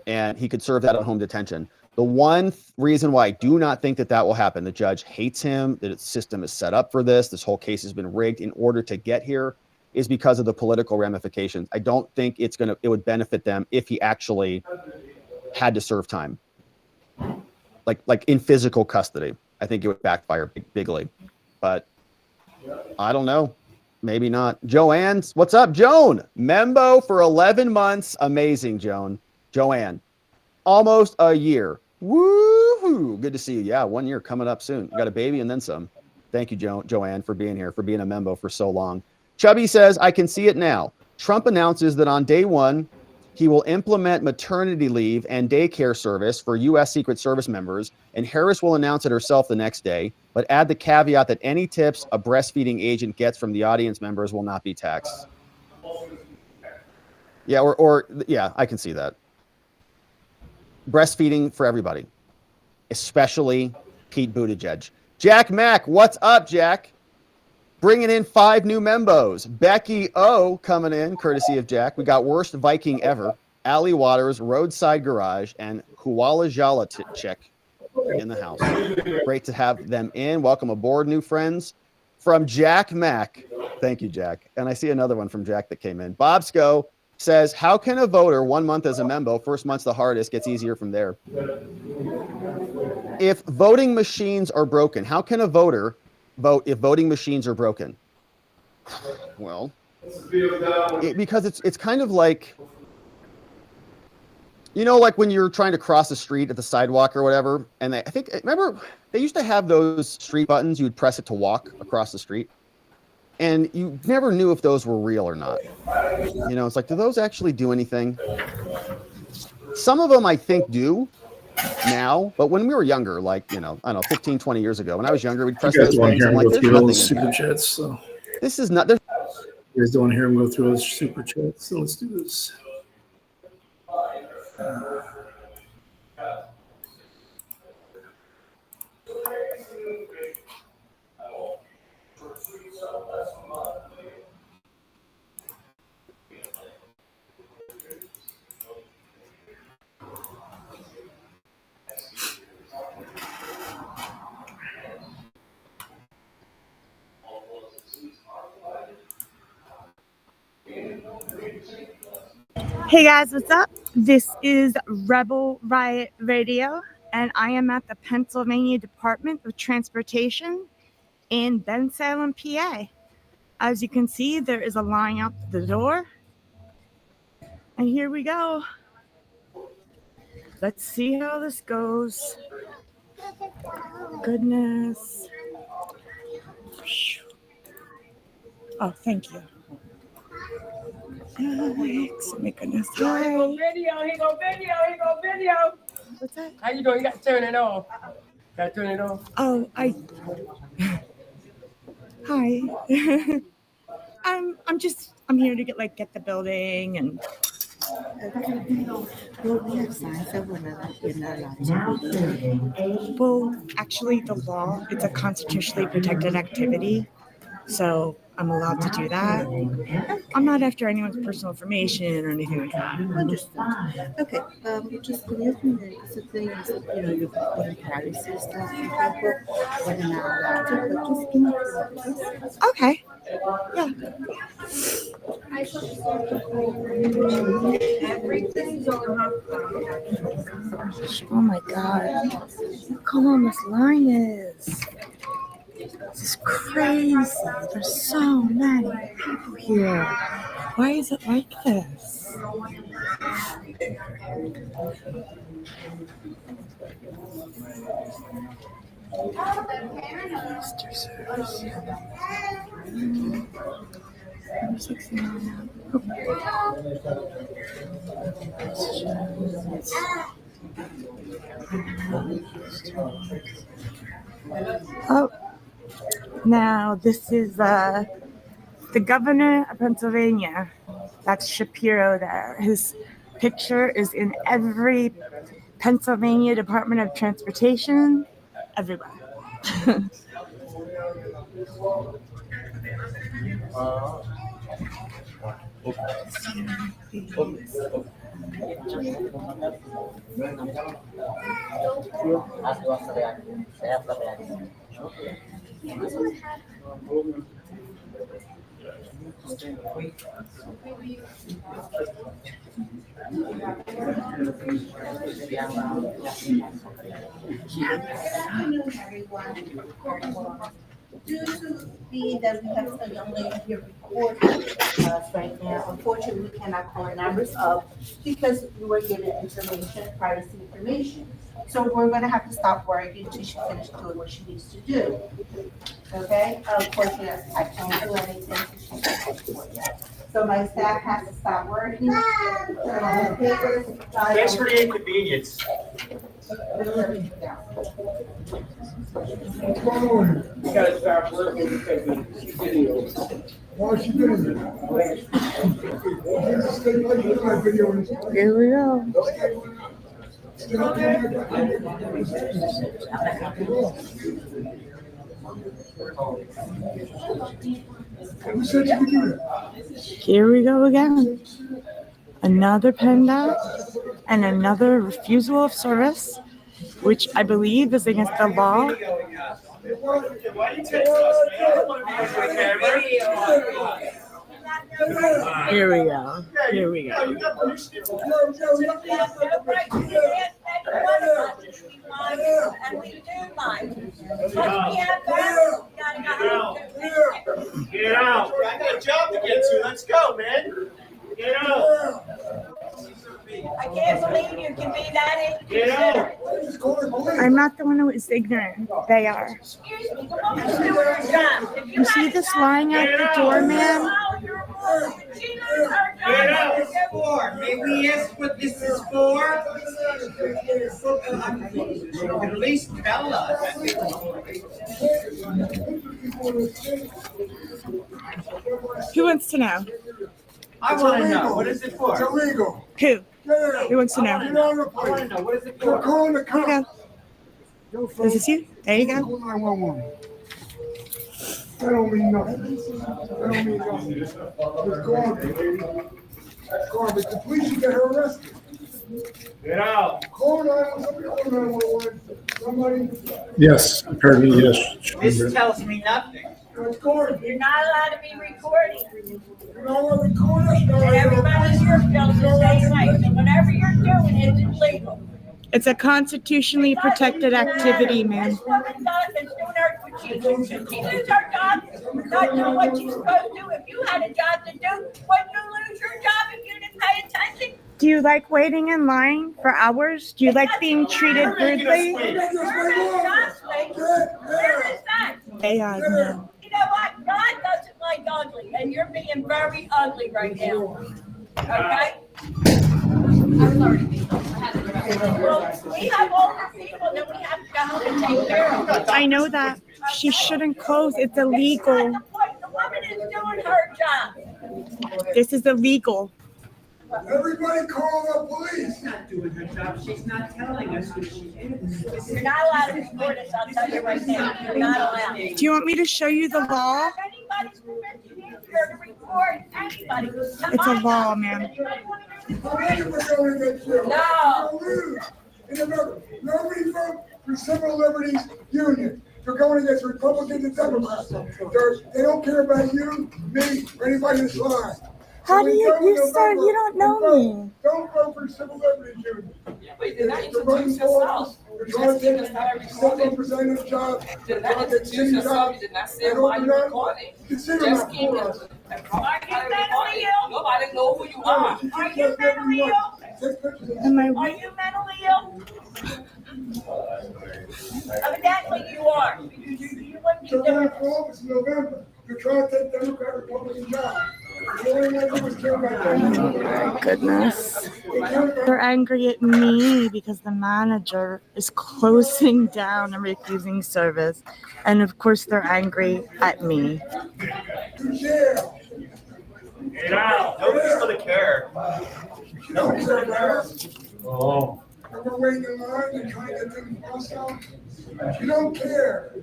[SPEAKER 19] And he could serve that at home detention. The one reason why I do not think that will happen, the judge hates him, that its system is set up for this, this whole case has been rigged in order to get here, is because of the political ramifications. I don't think it would benefit them if he actually had to serve time. Like in physical custody. I think it would backfire bigly. But I don't know. Maybe not. Joanne, what's up, Joan? Membo for 11 months. Amazing, Joanne. Almost a year. Woohoo! Good to see you. Yeah, 1 year coming up soon. You got a baby and then some. Thank you, Joanne, for being here, for being a Membo for so long. Chubby says, I can see it now. Trump announces that on day 1, he will implement maternity leave and daycare service for U.S. Secret Service members, and Harris will announce it herself the next day, but add the caveat that any tips a breastfeeding agent gets from the audience members will not be taxed. Yeah, yeah, I can see that. Breastfeeding for everybody, especially Pete Buttigieg. Jack Mack, what's up, Jack? Bringing in 5 new membos. Becky O coming in, courtesy of Jack. We got Worst Viking Ever, Allie Waters, Roadside Garage, and Huala Jala Chick in the house. Great to have them in. Welcome aboard, new friends. From Jack Mack. Thank you, Jack. And I see another one from Jack that came in. Bobsco says, how can a voter 1 month as a membo, first month's the hardest, gets easier from there. If voting machines are broken, how can a voter vote if voting machines are broken? Well, because it's kind of like, like when you're trying to cross the street at the sidewalk or whatever, and remember they used to have those street buttons, you would press it to walk across the street, and you never knew if those were real or not. It's like, do those actually do anything? Some of them I think do now, but when we were younger, like, I don't know, 15, 20 years ago, when I was younger, we'd press those things. I'm like, there's nothing super chats, so this is not. You
[SPEAKER 2] guys don't want to hear him go through those super chats, so let's do this.
[SPEAKER 5] Hey guys, what's up? This is Rebel Riot Radio, and I am at the Pennsylvania Department of Transportation in Bensalem, PA. As you can see, there is a line out the door. And here we go. Let's see how this goes. Goodness. Oh, thank you. Thanks. Oh my goodness. Hi.
[SPEAKER 6] He go video.
[SPEAKER 5] What's that?
[SPEAKER 6] How you doing? You got to turn it off. Got to turn it off.
[SPEAKER 5] Oh, Hi. I'm here to get the building and. Well, actually, the law, it's a constitutionally protected activity, so I'm allowed to do that. I'm not after anyone's personal information or anything like that.
[SPEAKER 7] Understood. Okay, just the new thing is the thing is, you've got privacy stuff and people, we're not allowed to, but just give me the
[SPEAKER 5] Okay. Yeah. Oh my God. Look how long this line is. This is crazy. There's so many people here. Why is it like this? Easter service. 69 Oh, now this is the governor of Pennsylvania. That's Shapiro there. His picture is in every Pennsylvania Department of Transportation, everywhere.
[SPEAKER 7] Due to being that we have a young lady here recording us right now, unfortunately, we cannot call her numbers up because we were given information, privacy information. So we're going to have to stop working until she finishes doing what she needs to do. Okay? Unfortunately, I can't do anything. So my staff has to stop working.
[SPEAKER 6] Thanks for the inconvenience. You gotta stop working because of video.
[SPEAKER 4] Why is she doing that?
[SPEAKER 5] Here we go. Here we go again. Another PennDOT and another refusal of service, which I believe is against the law. Here we go. Here we go.
[SPEAKER 6] Get out. I got a job to get to. Let's go, man. Get out.
[SPEAKER 14] I can't believe you can be that ignorant.
[SPEAKER 5] I'm not the one who is ignorant. They are. You see this lying out the door, man?
[SPEAKER 6] Get out.
[SPEAKER 11] May we ask what this is for? At least tell us.
[SPEAKER 5] Who wants to know?
[SPEAKER 11] I want to know. What is it for?
[SPEAKER 4] It's illegal.
[SPEAKER 5] Who? Who wants to know?
[SPEAKER 11] I want to know. What is it for?
[SPEAKER 4] We're calling the
[SPEAKER 5] Here you
[SPEAKER 4] cops.
[SPEAKER 5] go. Is this you? There you go.
[SPEAKER 4] Call 911. That don't mean nothing. That don't mean nothing. It's garbage, baby. It's garbage. The police should get her arrested.
[SPEAKER 6] Get out.
[SPEAKER 4] Call 911. Somebody.
[SPEAKER 2] Yes, apparently, yes.
[SPEAKER 11] This tells me nothing.
[SPEAKER 4] It's garbage.
[SPEAKER 14] You're not allowed to be recording.
[SPEAKER 4] You know what? Record us.
[SPEAKER 14] And everybody's your film to say
[SPEAKER 5] It's a constitutionally protected activity, ma'am.
[SPEAKER 1] This woman does is doing her what she lose her job, not doing what she's supposed to. If you had a job to do, wouldn't you lose your job if you didn't pay attention?
[SPEAKER 5] Do you like waiting in line for hours? Do you like being treated rudely?
[SPEAKER 1] Where is that?
[SPEAKER 5] Yeah, no.
[SPEAKER 1] You know what? God doesn't like ugly, and you're being very ugly right now. Okay? Well, we have older people that we have to go home and take care of.
[SPEAKER 5] I know that. She shouldn't close. It's illegal.
[SPEAKER 1] The woman is doing her job.
[SPEAKER 5] This is illegal.
[SPEAKER 4] Everybody call the police.
[SPEAKER 11] She's not doing her job. She's not telling us who she is.
[SPEAKER 1] You're not allowed to record us, I'll tell you right now. You're not allowed.
[SPEAKER 5] Do you want me to show you the law?
[SPEAKER 1] Anybody's permission here to record anybody.
[SPEAKER 5] It's a law, ma'am.
[SPEAKER 4] How many we're going to get you?
[SPEAKER 1] No.
[SPEAKER 4] And remember, nobody voted for Civil Liberties Union. They're going against Republicans and Democrats. They don't care about you, me, or anybody that's lying.
[SPEAKER 5] How do you sir, you don't know me.
[SPEAKER 4] Don't vote for Civil Liberties Union.
[SPEAKER 11] Wait, did I
[SPEAKER 4] They're running
[SPEAKER 11] introduce
[SPEAKER 4] for
[SPEAKER 11] yourself?
[SPEAKER 4] They're trying to take state representative jobs.
[SPEAKER 11] Did not introduce yourself? You did not say why you recording. Just came in.
[SPEAKER 1] Are you mentally ill?
[SPEAKER 11] Nobody know who you are.
[SPEAKER 1] Are you mentally ill?
[SPEAKER 5] Am I
[SPEAKER 1] Are
[SPEAKER 5] right?
[SPEAKER 1] you mentally ill? Evidently you are. You wouldn't be
[SPEAKER 4] So
[SPEAKER 1] doing
[SPEAKER 4] they're for office in November. They're trying to take Democrat Republican jobs. The only way they was care about
[SPEAKER 5] Oh my goodness. They're angry at me because the manager is closing down and refusing service. And of course, they're angry at me.
[SPEAKER 6] Get out. Nobody's gonna care. Nobody's gonna care.
[SPEAKER 4] Oh. We're waiting in line and trying to get them to bus out. You don't care.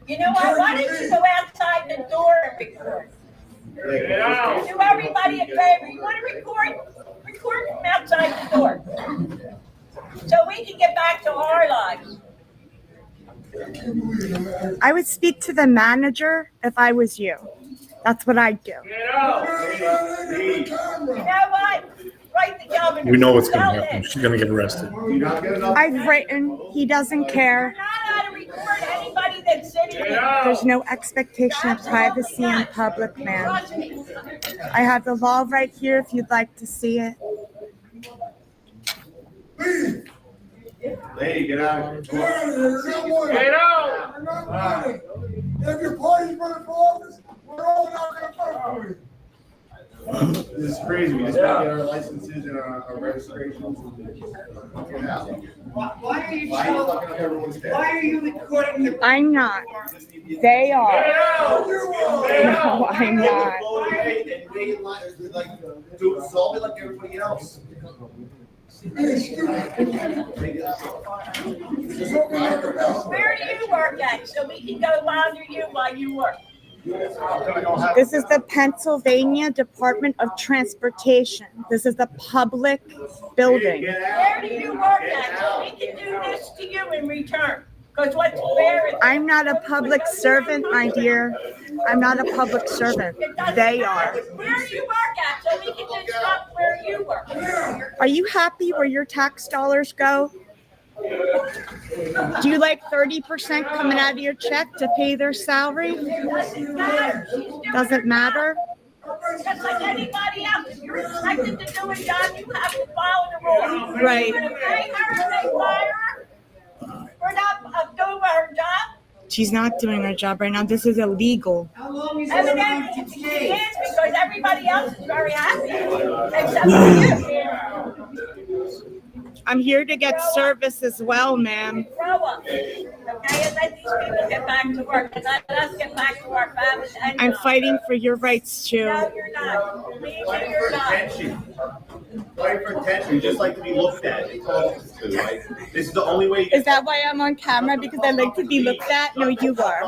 [SPEAKER 1] You know what? Why don't you go outside the door and record?
[SPEAKER 6] Get out.
[SPEAKER 1] Do everybody a favor. You want to record? Record from outside the door. So we can get back to our lives.
[SPEAKER 5] I would speak to the manager if I was you. That's what I'd do.
[SPEAKER 6] Get out.
[SPEAKER 1] You know what? Write the governor.
[SPEAKER 2] We know what's going
[SPEAKER 1] Tell
[SPEAKER 2] to happen.
[SPEAKER 1] him.
[SPEAKER 2] She's going to get arrested.
[SPEAKER 5] I've written, he doesn't care.
[SPEAKER 1] You're not allowed to record anybody that's sitting
[SPEAKER 6] Get
[SPEAKER 1] there.
[SPEAKER 6] out.
[SPEAKER 5] There's no expectation of privacy in public, ma'am.
[SPEAKER 1] Trust me.
[SPEAKER 5] I have the law right here if you'd like to see it.
[SPEAKER 6] Hey, get out.
[SPEAKER 4] Get out of here. You're not wanted.
[SPEAKER 6] Get out.
[SPEAKER 4] You're not wanted. If your party's running for office, we're all not going to vote for you.
[SPEAKER 6] This is crazy. We just gotta get our licenses and our registrations. Why are you fucking up everyone's day? Why are you recording the?
[SPEAKER 5] I'm not. They are.
[SPEAKER 6] Get out.
[SPEAKER 5] No, I'm not.
[SPEAKER 6] Do solve it like everybody else.
[SPEAKER 1] Where do you work at? So we can go monitor you while you work.
[SPEAKER 5] This is the Pennsylvania Department of Transportation. This is the public building.
[SPEAKER 1] Where do you work at? So we can do this to you in return. Because what's fair is.
[SPEAKER 5] I'm not a public servant, my dear. I'm not a public servant. They are.
[SPEAKER 1] Where do you work at? So we can just stop where you work.
[SPEAKER 5] Are you happy where your tax dollars go? Do you like 30% coming out of your check to pay their salary? Doesn't matter.
[SPEAKER 1] Just like anybody else, if you're expected to do a job, you have to follow the rules.
[SPEAKER 5] Right.
[SPEAKER 1] You're gonna pay her and they fire her for not doing her job.
[SPEAKER 5] She's not doing her job right now. This is illegal.
[SPEAKER 1] Evidently, she is because everybody else is very happy, except for you.
[SPEAKER 5] I'm here to get service as well, ma'am.
[SPEAKER 1] Grow up, okay, and let these people get back to work, and let us get back to our families. And
[SPEAKER 5] I'm fighting for your rights too.
[SPEAKER 1] No, you're not. Believe me,
[SPEAKER 6] Fighting
[SPEAKER 1] you're
[SPEAKER 6] for
[SPEAKER 1] not.
[SPEAKER 6] attention. Fighting for attention. You just like to be looked at. That's all this is, right? This is the only way you
[SPEAKER 5] Is that why I'm on camera? Because I like to be looked at? No, you are.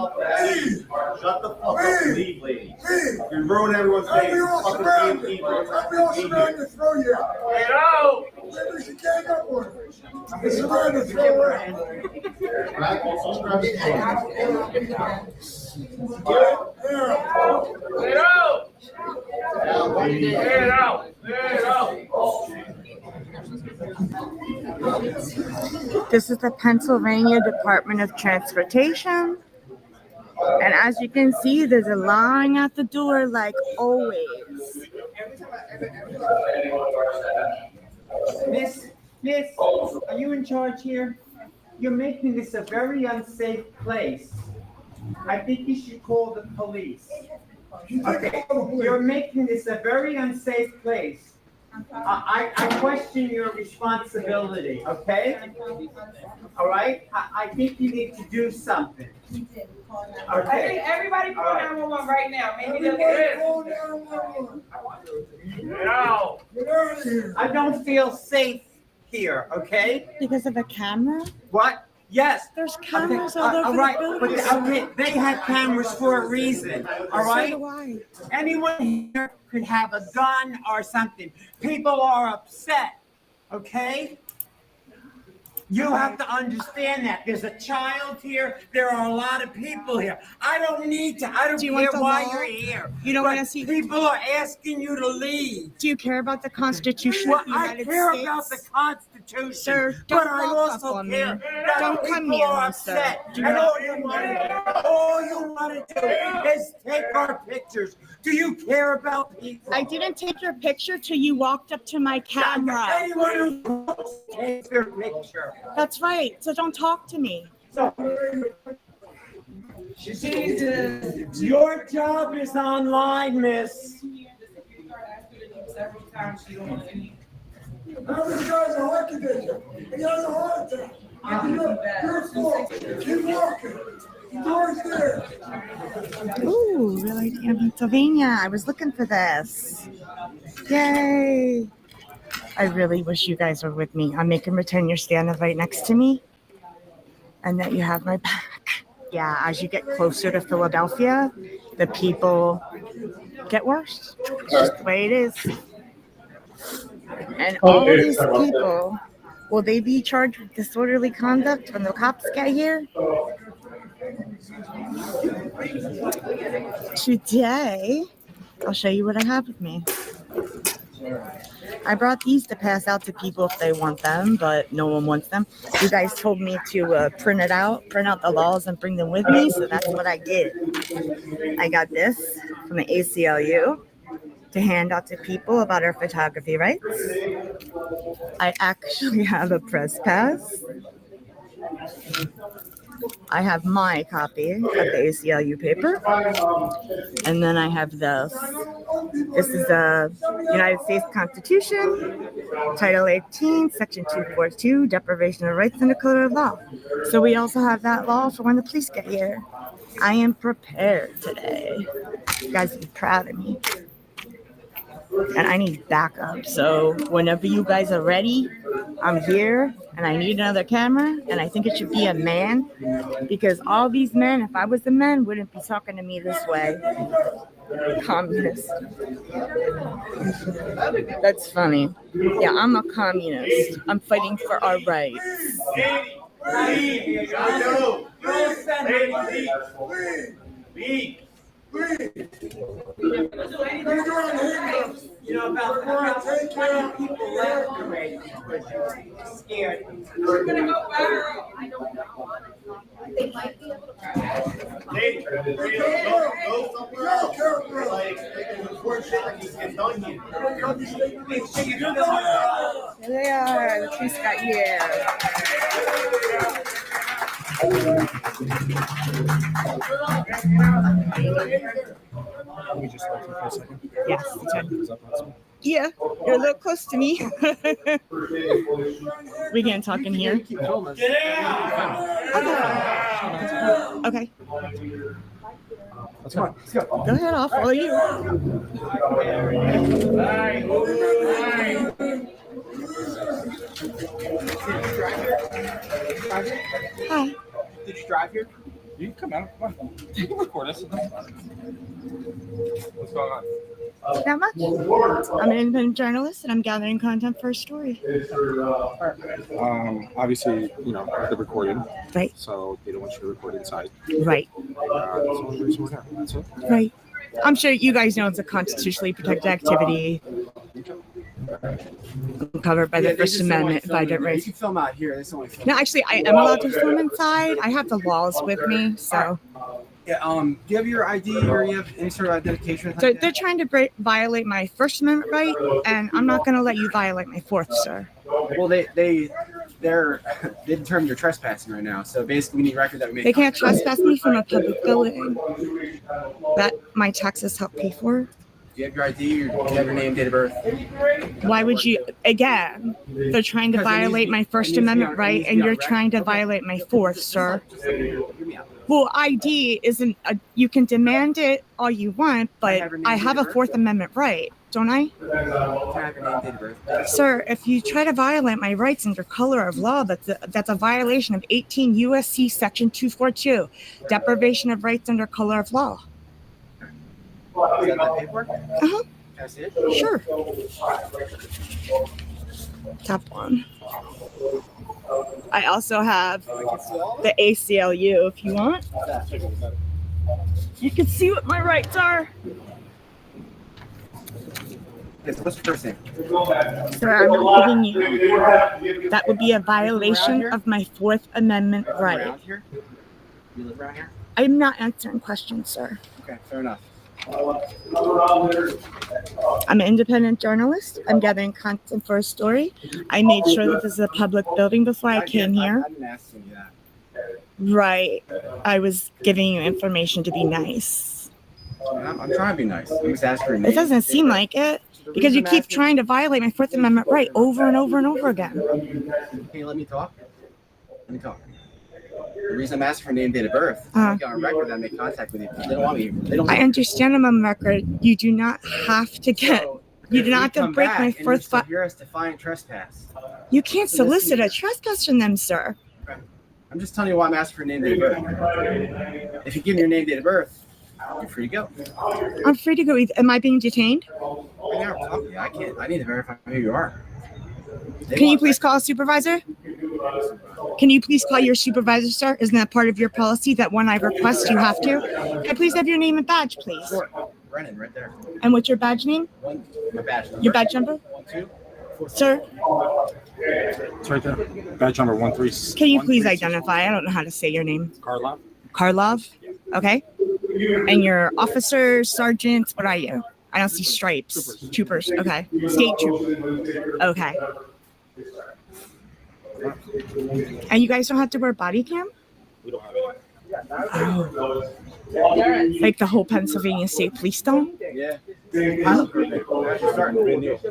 [SPEAKER 6] Shut the fuck up and leave, lady. You're ruining everyone's day.
[SPEAKER 4] We all
[SPEAKER 6] Fucking
[SPEAKER 4] surround
[SPEAKER 6] DMP,
[SPEAKER 4] you.
[SPEAKER 6] bro.
[SPEAKER 4] We all surround you, throw you out.
[SPEAKER 6] Get out!
[SPEAKER 4] Maybe she can't get one. They surround you, throw her out.
[SPEAKER 6] Right? Also grab his phone.
[SPEAKER 4] Yeah.
[SPEAKER 6] Get out! Get out! Get out!
[SPEAKER 5] This is the Pennsylvania Department of Transportation. And as you can see, there's a line at the door like always.
[SPEAKER 8] Miss, are you in charge here? You're making this a very unsafe place. I think you should call the police. Okay, you're making this a very unsafe place. I question your responsibility, okay? All right? I think you need to do something. Okay.
[SPEAKER 11] Everybody call 911 right now. Maybe they'll get it.
[SPEAKER 8] No. I don't feel safe here, okay?
[SPEAKER 5] Because of a camera?
[SPEAKER 8] What? Yes.
[SPEAKER 5] There's cameras all over
[SPEAKER 8] all right,
[SPEAKER 5] the
[SPEAKER 8] but
[SPEAKER 5] building.
[SPEAKER 8] okay, they had cameras for a reason, all right?
[SPEAKER 5] So do I.
[SPEAKER 8] Anyone here could have a gun or something. People are upset, okay? You have to understand that. There's a child here. There are a lot of people here. I don't
[SPEAKER 5] Do you
[SPEAKER 8] care
[SPEAKER 5] want the
[SPEAKER 8] why
[SPEAKER 5] law?
[SPEAKER 8] you're here.
[SPEAKER 5] You don't
[SPEAKER 8] But
[SPEAKER 5] want to see.
[SPEAKER 8] people are asking you to leave.
[SPEAKER 5] Do you care about the Constitution
[SPEAKER 8] Well,
[SPEAKER 5] of the
[SPEAKER 8] I
[SPEAKER 5] United
[SPEAKER 8] care
[SPEAKER 5] States?
[SPEAKER 8] about the Constitution,
[SPEAKER 5] Sir,
[SPEAKER 8] but
[SPEAKER 5] don't
[SPEAKER 8] I
[SPEAKER 5] walk
[SPEAKER 8] also
[SPEAKER 5] up on me.
[SPEAKER 8] care that
[SPEAKER 5] Don't come
[SPEAKER 8] people
[SPEAKER 5] near
[SPEAKER 8] are
[SPEAKER 5] me, sir.
[SPEAKER 8] upset.
[SPEAKER 5] Do
[SPEAKER 8] And
[SPEAKER 5] not-
[SPEAKER 8] all you want to do is take our pictures. Do you care about people?
[SPEAKER 5] I didn't take your picture till you walked up to my camera.
[SPEAKER 8] Anyone who takes your picture.
[SPEAKER 5] That's right. So don't talk to me.
[SPEAKER 8] Jesus, your job is online, miss.
[SPEAKER 11] Several times she don't want any.
[SPEAKER 4] Now this guy's a heart condition. He has a heart attack. You're full. Keep walking. The door's there.
[SPEAKER 5] Ooh, really? In Pennsylvania. I was looking for this. Yay. I really wish you guys were with me. I'm making pretend you're standing right next to me and that you have my back. Yeah, as you get closer to Philadelphia, the people get worse. It's just the way it is. And all these people, will they be charged with disorderly conduct when the cops get here? Today, I'll show you what I have with me. I brought these to pass out to people if they want them, but no one wants them. You guys told me to print out the laws and bring them with me, so that's what I did. I got this from the ACLU to hand out to people about our photography rights. I actually have a press pass. I have my copy of the ACLU paper. And then I have this. This is the United States Constitution, Title 18, Section 242, Deprivation of Rights and the Code of Law. So we also have that law for when the police get here. I am prepared today. You guys be proud of me. And I need backup. So whenever you guys are ready, I'm here and I need another camera. And I think it should be a man because all these men, if I was a man, wouldn't be talking to me this way. Communist. That's funny. Yeah, I'm a communist. I'm fighting for our rights.
[SPEAKER 8] You know, about how people left already because you're scared.
[SPEAKER 11] We're gonna go viral. I don't know.
[SPEAKER 8] They might be able to.
[SPEAKER 6] Hey, go somewhere else. Like, they can record shit like you get done here.
[SPEAKER 5] Here they are. The police got here.
[SPEAKER 12] Can we just hold you for a second?
[SPEAKER 5] Yes. Yeah, you're a little close to me. We can't talk in here. Okay.
[SPEAKER 12] Let's go. Let's go.
[SPEAKER 5] Go ahead, I'll follow you. Hi.
[SPEAKER 12] Did you drive here? You can come out. Come on. You can record us. What's going on?
[SPEAKER 5] Not much. I'm an independent journalist and I'm gathering content for a story.
[SPEAKER 12] Obviously, you know, they're recording.
[SPEAKER 5] Right.
[SPEAKER 12] So they don't want you to record inside.
[SPEAKER 5] Right.
[SPEAKER 12] That's the only reason we're here. That's it.
[SPEAKER 5] Right. I'm sure you guys know it's a constitutionally protected activity. I'm covered by the First Amendment if I get
[SPEAKER 9] You
[SPEAKER 5] raised.
[SPEAKER 9] can film out here. This only film.
[SPEAKER 5] No, actually, I am allowed to film inside. I have the laws with me, so.
[SPEAKER 9] Yeah, do you have your ID or you have any sort of identification?
[SPEAKER 5] They're trying to violate my First Amendment right, and I'm not going to let you violate my Fourth, sir.
[SPEAKER 9] Well, they determined you're trespassing right now. So basically, we need record that we made.
[SPEAKER 5] They can't trespass me from a public building that my taxes help pay for.
[SPEAKER 9] Do you have your ID or do you have your name, date of birth?
[SPEAKER 5] Why would you, again, they're trying to violate my First Amendment right, and you're trying to violate my Fourth, sir. Well, ID isn't, you can demand it all you want, but I have a Fourth Amendment right, don't I?
[SPEAKER 9] Can I have your name, date of birth?
[SPEAKER 5] Sir, if you try to violate my rights under color of law, that's a violation of 18 U.S.C. Section 242, deprivation of rights under color of law.
[SPEAKER 9] Is that the paperwork?
[SPEAKER 5] Uh-huh.
[SPEAKER 9] Can I see it?
[SPEAKER 5] Sure. Tap one. I also have the ACLU if you want. You can see what my rights are.
[SPEAKER 9] Yes, what's your first name?
[SPEAKER 5] Sir, I'm not giving you. That would be a violation of my Fourth Amendment right.
[SPEAKER 9] Around here? You live around here?
[SPEAKER 5] I'm not answering questions, sir.
[SPEAKER 9] Okay, fair enough.
[SPEAKER 5] I'm an independent journalist. I'm gathering content for a story. I made sure that this is a public building before I came here.
[SPEAKER 9] I didn't ask you that.
[SPEAKER 5] Right. I was giving you information to be nice.
[SPEAKER 9] I'm trying to be nice. I'm just asking for your name.
[SPEAKER 5] It doesn't seem like it, because you keep trying to violate my Fourth Amendment right over and over and over again.
[SPEAKER 9] Can you let me talk? Let me talk. The reason I'm asking for name, date of birth, I get on record that I make contact with you. They don't want me. They don't.
[SPEAKER 5] I understand I'm on record. You do not have to get. You do not have to break my Fourth.
[SPEAKER 9] You're a defiant trespass.
[SPEAKER 5] You can't solicit a trespass from them, sir.
[SPEAKER 9] I'm just telling you why I'm asking for name, date of birth. If you give me your name, date of birth, you're free to go.
[SPEAKER 5] I'm free to go. Am I being detained?
[SPEAKER 9] Right now, I'm talking to you. I can't. I need to verify who you are.
[SPEAKER 5] Can you please call a supervisor? Can you please call your supervisor, sir? Isn't that part of your policy that when I request, you have to? Can I please have your name and badge, please?
[SPEAKER 9] Sure. Brennan, right there.
[SPEAKER 5] And what's your badge name?
[SPEAKER 9] My badge number.
[SPEAKER 5] Your badge number?
[SPEAKER 9] 1, 2, 4,
[SPEAKER 5] Sir,
[SPEAKER 12] It's right there. Badge number 13.
[SPEAKER 5] can you please identify? I don't know how to say your name.
[SPEAKER 12] Karlov.
[SPEAKER 5] Karlov? Okay. And your officers, sergeants, what are you? I don't see stripes. Troopers. Okay. State trooper. Okay. And you guys don't have to wear body cam?
[SPEAKER 12] We don't have it.
[SPEAKER 5] Oh. Like the whole Pennsylvania State Police don't?
[SPEAKER 9] Yeah.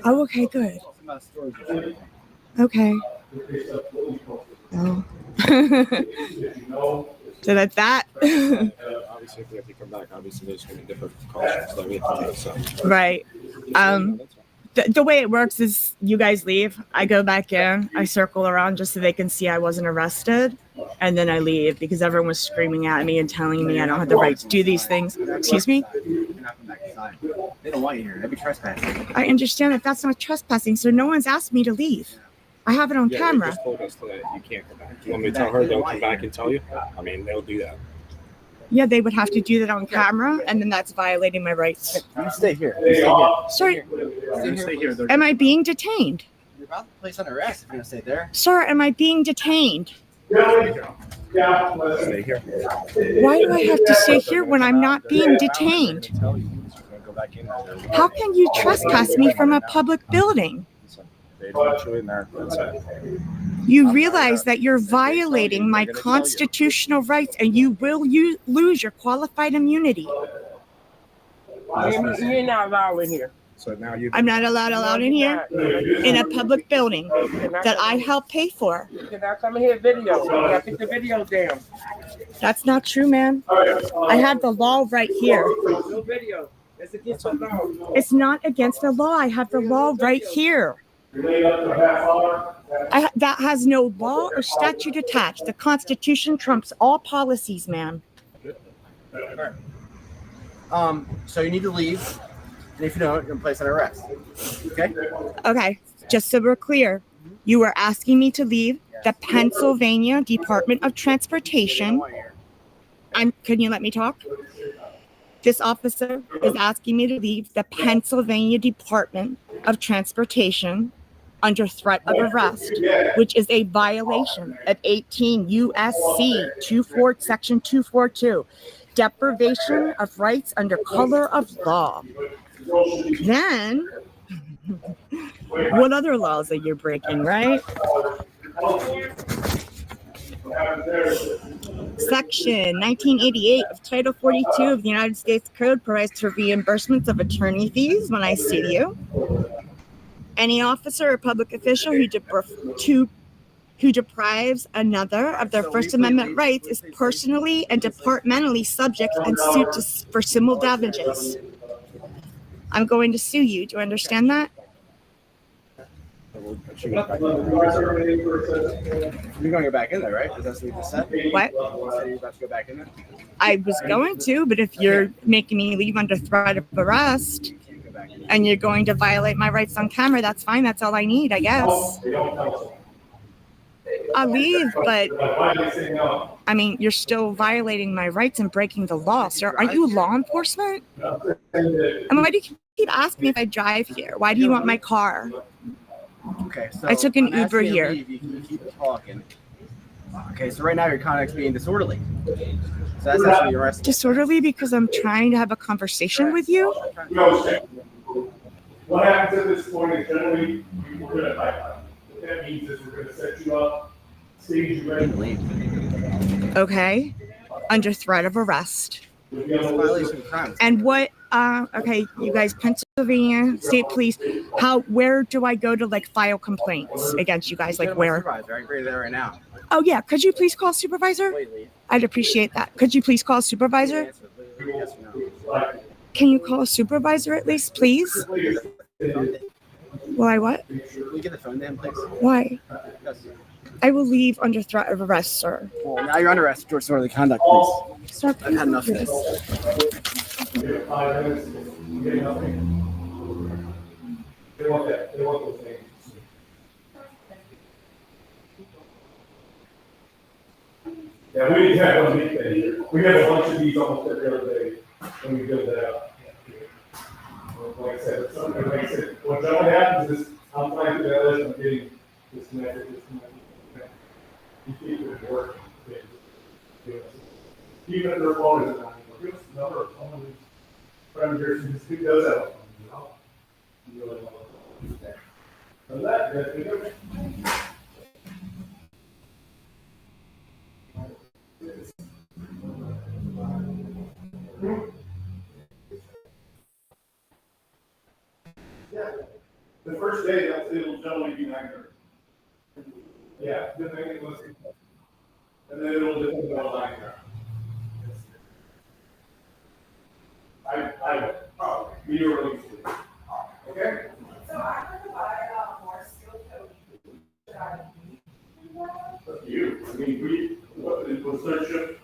[SPEAKER 5] Oh, okay, good. Okay. Oh. So that's that.
[SPEAKER 12] Obviously, if we have to come back, obviously there's going to be different costs that we have to so.
[SPEAKER 5] Right. The way it works is you guys leave, I go back in, I circle around just so they can see I wasn't arrested, and then I leave because everyone was screaming at me and telling me I don't have the right to do these things. Excuse me?
[SPEAKER 9] They don't want you here. They'd be trespassing.
[SPEAKER 5] I understand that that's not trespassing, so no one's asked me to leave. I have it on
[SPEAKER 12] Yeah,
[SPEAKER 5] camera.
[SPEAKER 12] They just told us that you can't come back. You want me to tell her they'll come back and tell you? I mean, they'll do that.
[SPEAKER 5] Yeah, they would have to do that on camera, and then that's violating my rights.
[SPEAKER 9] You stay here. You stay here.
[SPEAKER 5] Sir,
[SPEAKER 9] Stay here.
[SPEAKER 5] am I being detained?
[SPEAKER 9] You're about to place under arrest if you're going to stay there.
[SPEAKER 5] Sir, am I being detained?
[SPEAKER 12] Stay here.
[SPEAKER 5] Why do I have to stay here when I'm not being detained? How can you trespass me from a public building?
[SPEAKER 12] They don't want you in there. That's it.
[SPEAKER 5] You realize that you're violating my constitutional rights and you will lose your qualified immunity.
[SPEAKER 11] You're not allowed in here.
[SPEAKER 12] So now you.
[SPEAKER 5] I'm not allowed in here in a public building that I help pay for.
[SPEAKER 11] You cannot come in here video. You gotta put the video down.
[SPEAKER 5] That's not true, man. I have the law right here.
[SPEAKER 11] No video. It's against the law.
[SPEAKER 5] It's not against the law. I have the law right here. That has no law or statute attached. The Constitution trumps all policies, man.
[SPEAKER 9] So you need to leave, and if you don't, you're going to place under arrest. Okay?
[SPEAKER 5] Okay, just so we're clear, you are asking me to leave the Pennsylvania Department of Transportation. Can you let me talk? This officer is asking me to leave the Pennsylvania Department of transportation under threat of arrest, which is a violation of 18 U.S.C. Section 242, deprivation of rights under color of law. Then, what other laws are you breaking, right? Section 1988 of Title 42 of the United States Code provides for reimbursements of attorney fees when I sue you. Any officer or public official who deprives another of their First Amendment rights is personally and departmentally subject and sued for civil damages. I'm going to sue you. Do you understand that?
[SPEAKER 9] You're going to go back in there, right? Is that what you just said?
[SPEAKER 5] What?
[SPEAKER 9] So you're about to go back in there?
[SPEAKER 5] I was going to, but if you're making me leave under threat of arrest and you're going to violate my rights on camera, that's fine. That's all I need, I guess. I'll leave, but I mean, you're still violating my rights and breaking the law, sir. Are you law enforcement? And why do you keep asking me if I drive here? Why do you want my car?
[SPEAKER 9] Okay, so
[SPEAKER 5] I took an
[SPEAKER 9] I'm
[SPEAKER 5] Uber
[SPEAKER 9] asking you to
[SPEAKER 5] here.
[SPEAKER 9] leave, you can keep talking. Okay, so right now your conduct's being disorderly. So that's actually arrested.
[SPEAKER 5] Disorderly because I'm trying to have a conversation with you?
[SPEAKER 2] What happens at this point is generally we're going to bypass. What that means is we're going to set you up, stage you ready.
[SPEAKER 5] Okay. Under threat of arrest.
[SPEAKER 9] It's a violation of crime.
[SPEAKER 5] And what, okay, you guys, Pennsylvania State Police, where do I go to like file complaints against you guys? Like where?
[SPEAKER 9] Supervisor, I agree there right now.
[SPEAKER 5] Oh yeah, could you please call supervisor? I'd appreciate that. Could you please call supervisor?
[SPEAKER 9] Yes or no?
[SPEAKER 5] Can you call a supervisor at least, please? Why, what?
[SPEAKER 9] Can we get the phone to him, please?
[SPEAKER 5] Why?
[SPEAKER 9] Yes.
[SPEAKER 5] I will leave under threat of arrest, sir.
[SPEAKER 9] Well, now you're under arrest for disorderly conduct, please.
[SPEAKER 5] Stop.
[SPEAKER 9] I've had enough of this.
[SPEAKER 2] They want that. They want those things. Yeah, we have one big thing here. We have a bunch of these almost every other day when we build that out. Like I said, what generally happens is I'm flying through that list, I'm getting disconnected. You keep it working. Even if their phone isn't on, give us the number of phone friend here, she just does that. You really want to do that. So that's good. Yeah, the first day, it'll generally be 9:30. Yeah, then they can listen. And then it'll depend on the line there. I will. We are released. Okay?
[SPEAKER 1] So I can provide more skilled coaching.
[SPEAKER 2] You, I mean, what is the third shift?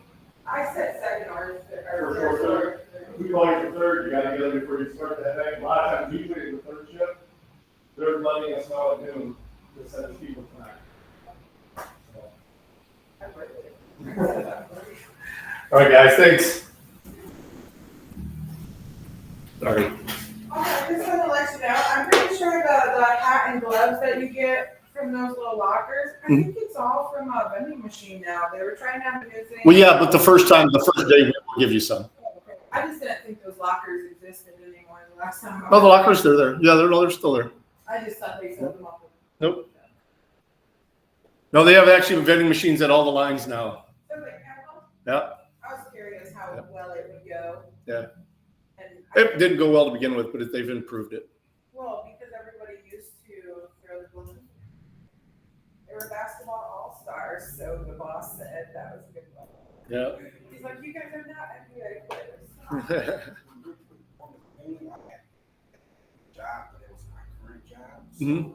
[SPEAKER 1] I said second or
[SPEAKER 2] For short third? We call you for third, you gotta get up before you start that thing. A lot of times, usually in the third shift, they're letting us know at noon to send us people tonight. All right, guys, thanks. Sorry.
[SPEAKER 10] I just want to let you know, I'm pretty sure the hat and gloves that you get from those little lockers, I think it's all from a vending machine now. They were trying to have a new thing.
[SPEAKER 2] Well, yeah, but the first day, we will give you some.
[SPEAKER 10] I just didn't think those lockers existed anymore the last time.
[SPEAKER 2] Oh, the lockers, they're there. Yeah, they're still there.
[SPEAKER 10] I just thought they sold them off.
[SPEAKER 2] Nope. No, they have actually vending machines at all the lines now. Yeah,
[SPEAKER 10] I was curious how well it would go.
[SPEAKER 2] yeah.
[SPEAKER 10] And
[SPEAKER 2] It didn't go well to begin with, but they've improved it.
[SPEAKER 10] well, because everybody used to throw the balloons. They were basketball all-stars, so the boss said that was a good one.
[SPEAKER 2] Yeah.
[SPEAKER 10] He's like, you guys are not NBA players.
[SPEAKER 2] Mm-hmm.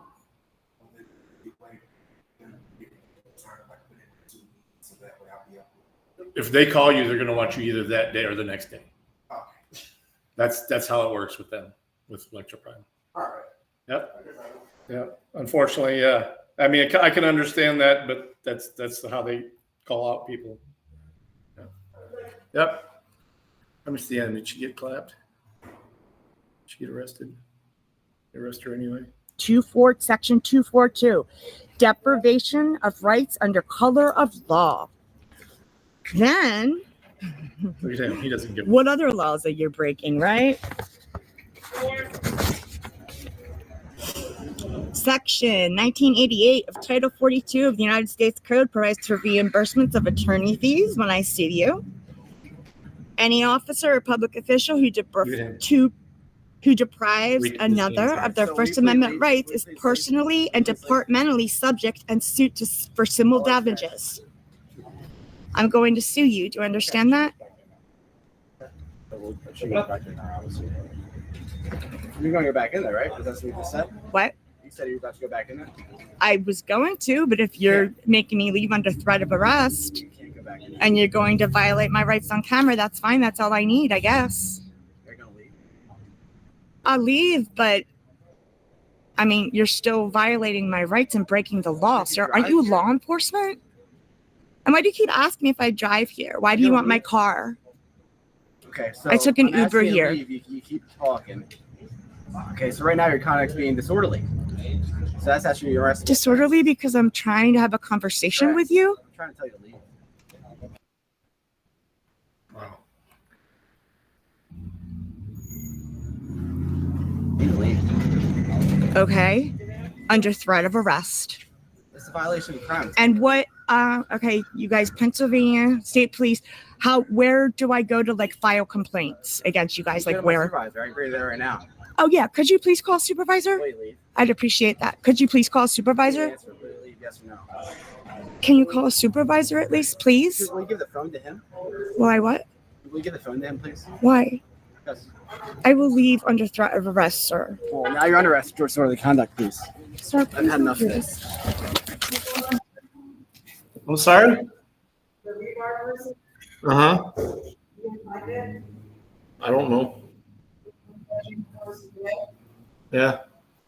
[SPEAKER 2] If they call you, they're going to want you either that day or the next day. That's how it works with them, with Electroprime. Yep. Yeah. Unfortunately, yeah. I mean, I can understand that, but that's how they call out people. Yeah. Yep. Let me see. Did she get clapped? Did she get arrested? Arrest her anyway.
[SPEAKER 5] Section 242, deprivation of rights under color of law. Then,
[SPEAKER 2] Look at him. He doesn't give.
[SPEAKER 5] what other laws are you breaking, right? Section 1988 of Title 42 of the United States Code provides for reimbursements of attorney fees when I sue you. Any officer or public official who deprives another of their First Amendment rights is personally and departmentally subject and sued for civil damages. I'm going to sue you. Do you understand that?
[SPEAKER 9] You're going to go back in there, right? Because that's what you just said.
[SPEAKER 5] What?
[SPEAKER 9] You said you were about to go back in there.
[SPEAKER 5] I was going to, but if you're making me leave under threat of arrest and you're going to violate my rights on camera, that's fine. That's all I need, I guess.
[SPEAKER 9] You're going to leave?
[SPEAKER 5] I'll leave, but I mean, you're still violating my rights and breaking the law, sir. Aren't you law enforcement? And why do you keep asking me if I drive here? Why do you want my car?
[SPEAKER 9] Okay, so
[SPEAKER 5] I took an
[SPEAKER 9] I'm
[SPEAKER 5] Uber
[SPEAKER 9] asking you to
[SPEAKER 5] here.
[SPEAKER 9] leave. You keep talking. Okay, so right now your conduct's being disorderly. So that's actually your arrest.
[SPEAKER 5] Disorderly because I'm trying to have a conversation with you?
[SPEAKER 9] I'm trying to tell you to leave.
[SPEAKER 2] Wow.
[SPEAKER 5] Okay. Under threat of arrest.
[SPEAKER 9] It's a violation of crime.
[SPEAKER 5] And what, okay, you guys, Pennsylvania State Police, where do I go to like file complaints against you guys?
[SPEAKER 9] You
[SPEAKER 5] Like
[SPEAKER 9] go to my
[SPEAKER 5] where?
[SPEAKER 9] supervisor. I can agree there right now.
[SPEAKER 5] Oh yeah, could you please call supervisor?
[SPEAKER 9] Will you leave?
[SPEAKER 5] I'd appreciate that. Could you please call supervisor?
[SPEAKER 9] Answer. Will you leave? Yes or no?
[SPEAKER 5] Can you call a supervisor at least, please?
[SPEAKER 9] Will you give the phone to him?
[SPEAKER 5] Why, what?
[SPEAKER 9] Will you give the phone to him, please?
[SPEAKER 5] Why?
[SPEAKER 9] Because,
[SPEAKER 5] I will leave under threat of arrest, sir.
[SPEAKER 9] well, now you're under arrest for disorderly conduct, please.
[SPEAKER 5] Sir,
[SPEAKER 9] I've had enough of
[SPEAKER 5] please.
[SPEAKER 9] this.
[SPEAKER 13] I'm sorry? Uh-huh. I don't know. Yeah.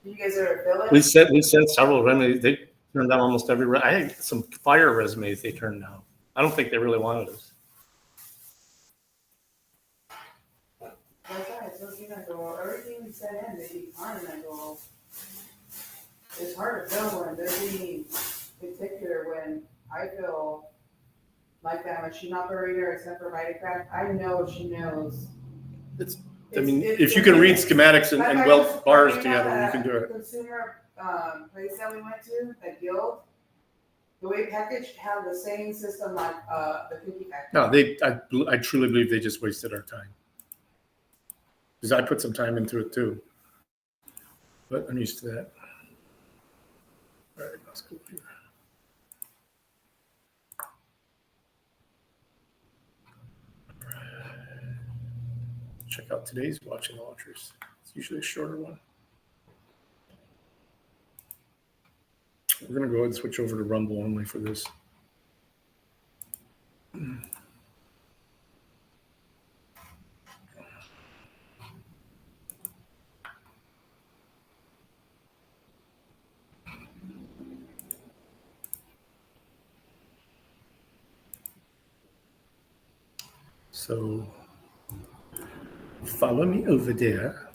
[SPEAKER 10] You guys are a village?
[SPEAKER 13] We sent several resumes. They turned down almost every, I had some fire resumes they turned down. I don't think they really wanted us.
[SPEAKER 10] That's why I told you not to go. Everything we sent in, they declined and go. It's hard to tell when they're being particular when I feel like that machine operator, except for Vitacraft, I know she knows.
[SPEAKER 2] I mean, if you can read schematics and weld bars together, you can do it.
[SPEAKER 10] Consumer place that we went to, that Guild, the way packaged had the same system like the cookie factory.
[SPEAKER 2] No, I truly believe they just wasted our time. Because I put some time into it too. But I'm used to that. All right, let's go here. Check out today's watching launchers. It's usually a shorter one. We're going to go ahead and switch over to Rumble only for this. So follow me over there.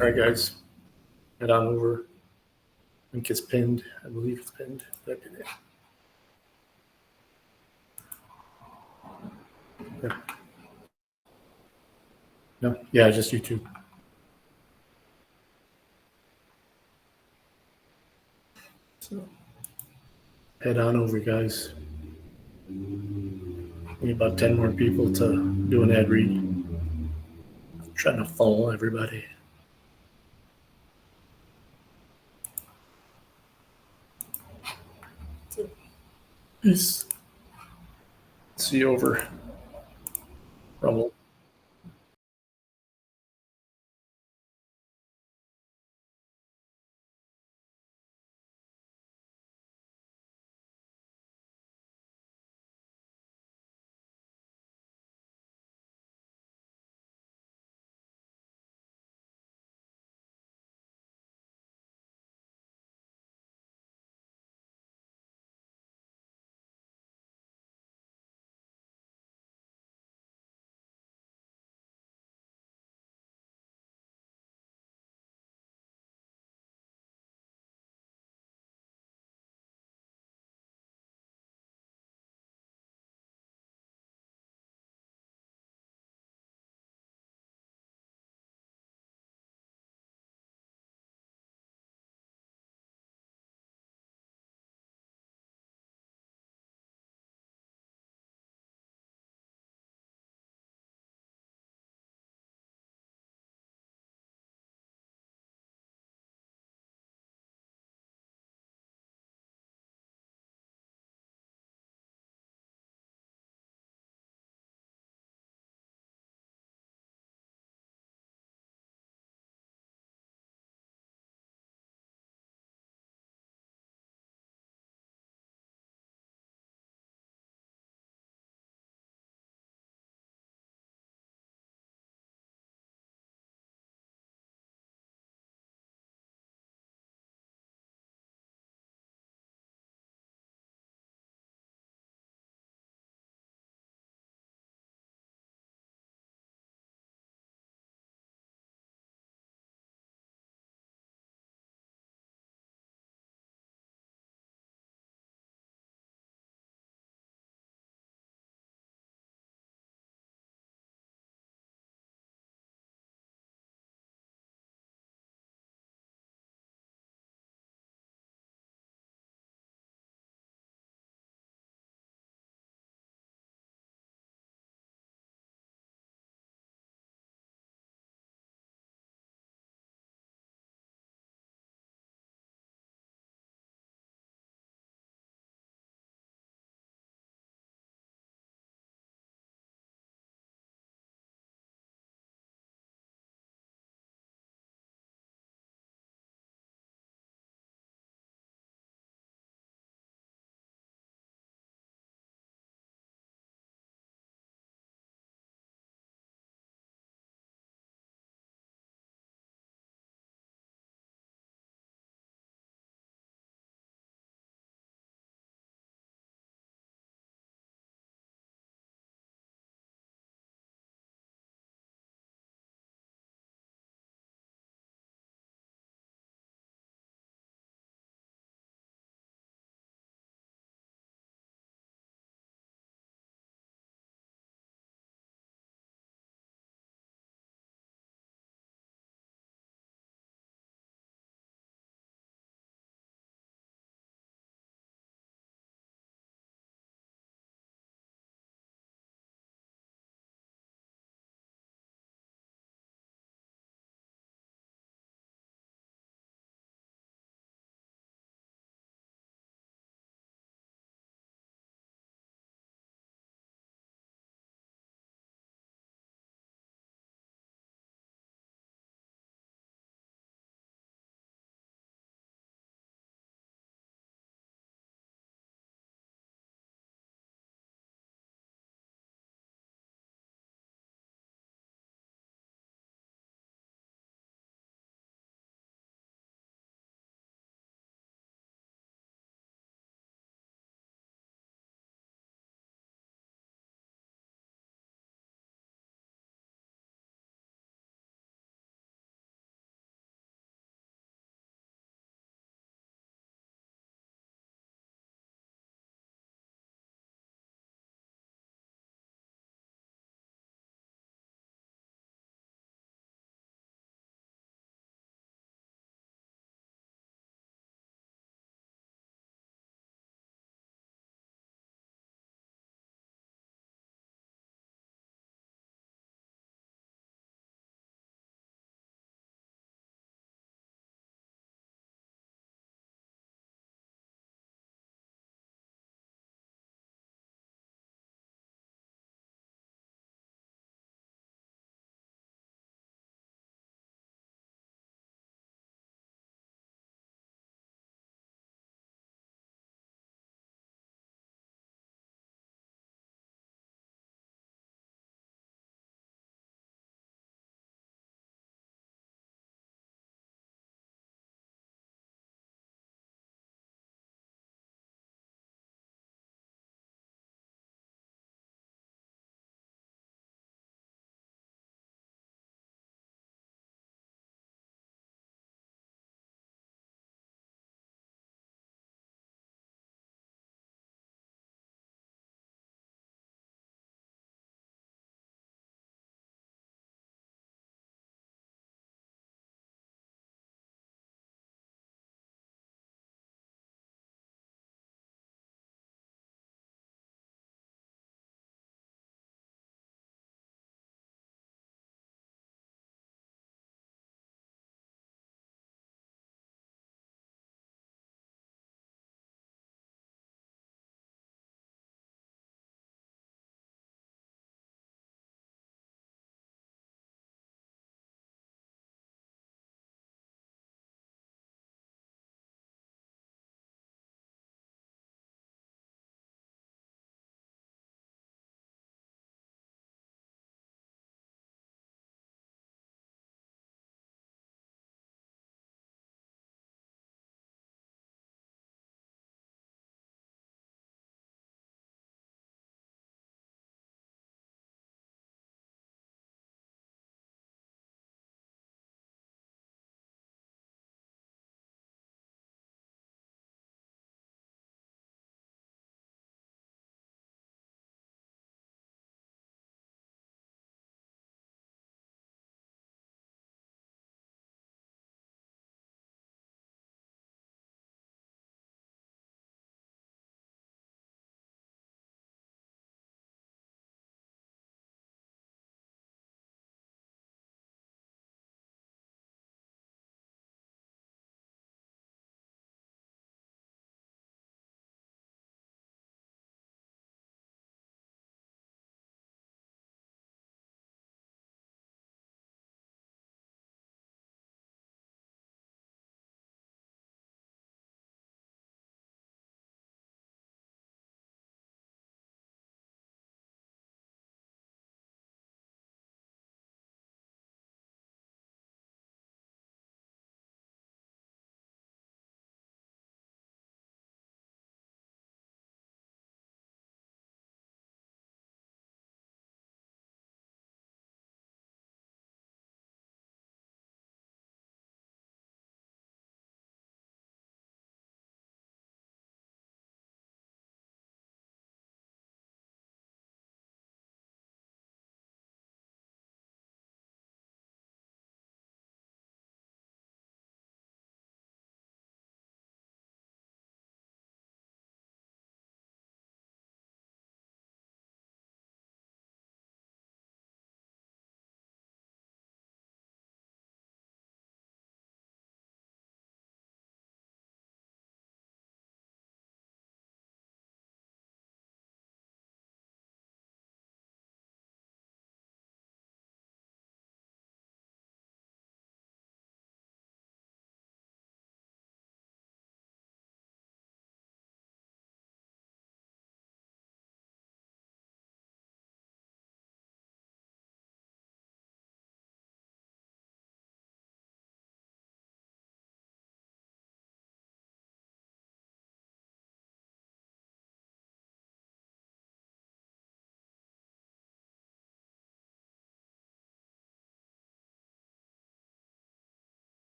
[SPEAKER 2] All right, guys. Head on over. I think it's pinned. I believe it's pinned. Did I pin it? Yeah. No, yeah, just YouTube. So head on over, guys. We need about 10 more people to do an ad read. I'm trying to follow everybody. Peace. See you over. Rumble.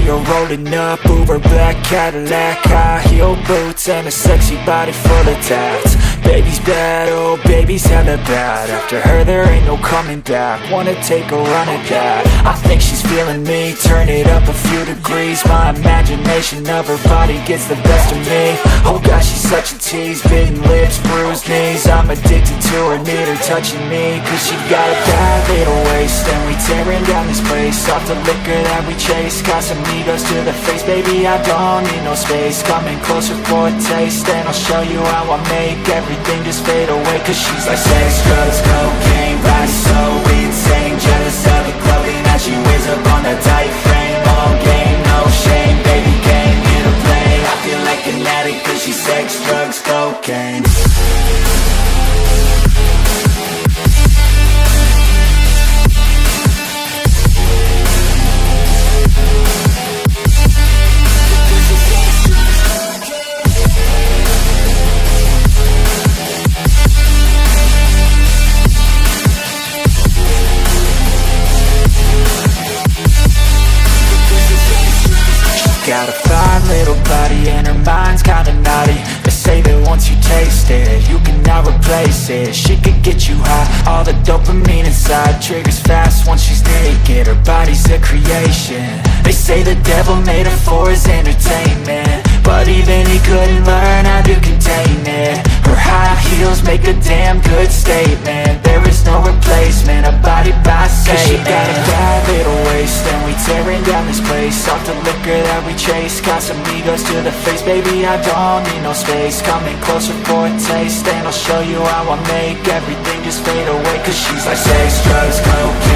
[SPEAKER 15] see her rolling up, Uber black Cadillac, high heel boots and a sexy body full of tats. Baby's bad, oh baby's hella bad. After her there ain't no coming back. Wanna take a run at that. I think she's feeling me, turn it up a few degrees. My imagination of her body gets the best of me. Oh gosh, she's such a tease, bitten lips, bruised knees. I'm addicted to her, need her touching me, cause she got a bad little waist. And we tearing down this place, off the liquor that we chase. Casamigos to the face, baby I don't need no space. Coming closer for a taste, and I'll show you how I make everything just fade away. Cause she's like sex, drugs, cocaine, body so insane. Jealous of the clothing that she wears up on a tight frame. All game, no shame, baby came here to play. I feel like an addict cause she's sex, drugs, cocaine. Got a fine little body and her mind's kinda naughty. They say that once you taste it, you cannot replace it. She could get you high, all the dopamine inside triggers fast once she's naked. Her body's a creation. They say the devil made her for his entertainment, but even he couldn't learn how to contain it. Her high heels make a damn good statement. There is no replacement, a body by Satan. She got a bad little waist, and we tearing down this place. Off the liquor that we chase, Casamigos to the face. Baby, I don't need no space. Coming closer for a taste, and I'll show you how I make everything just fade away. Cause she's like sex, drugs, cocaine,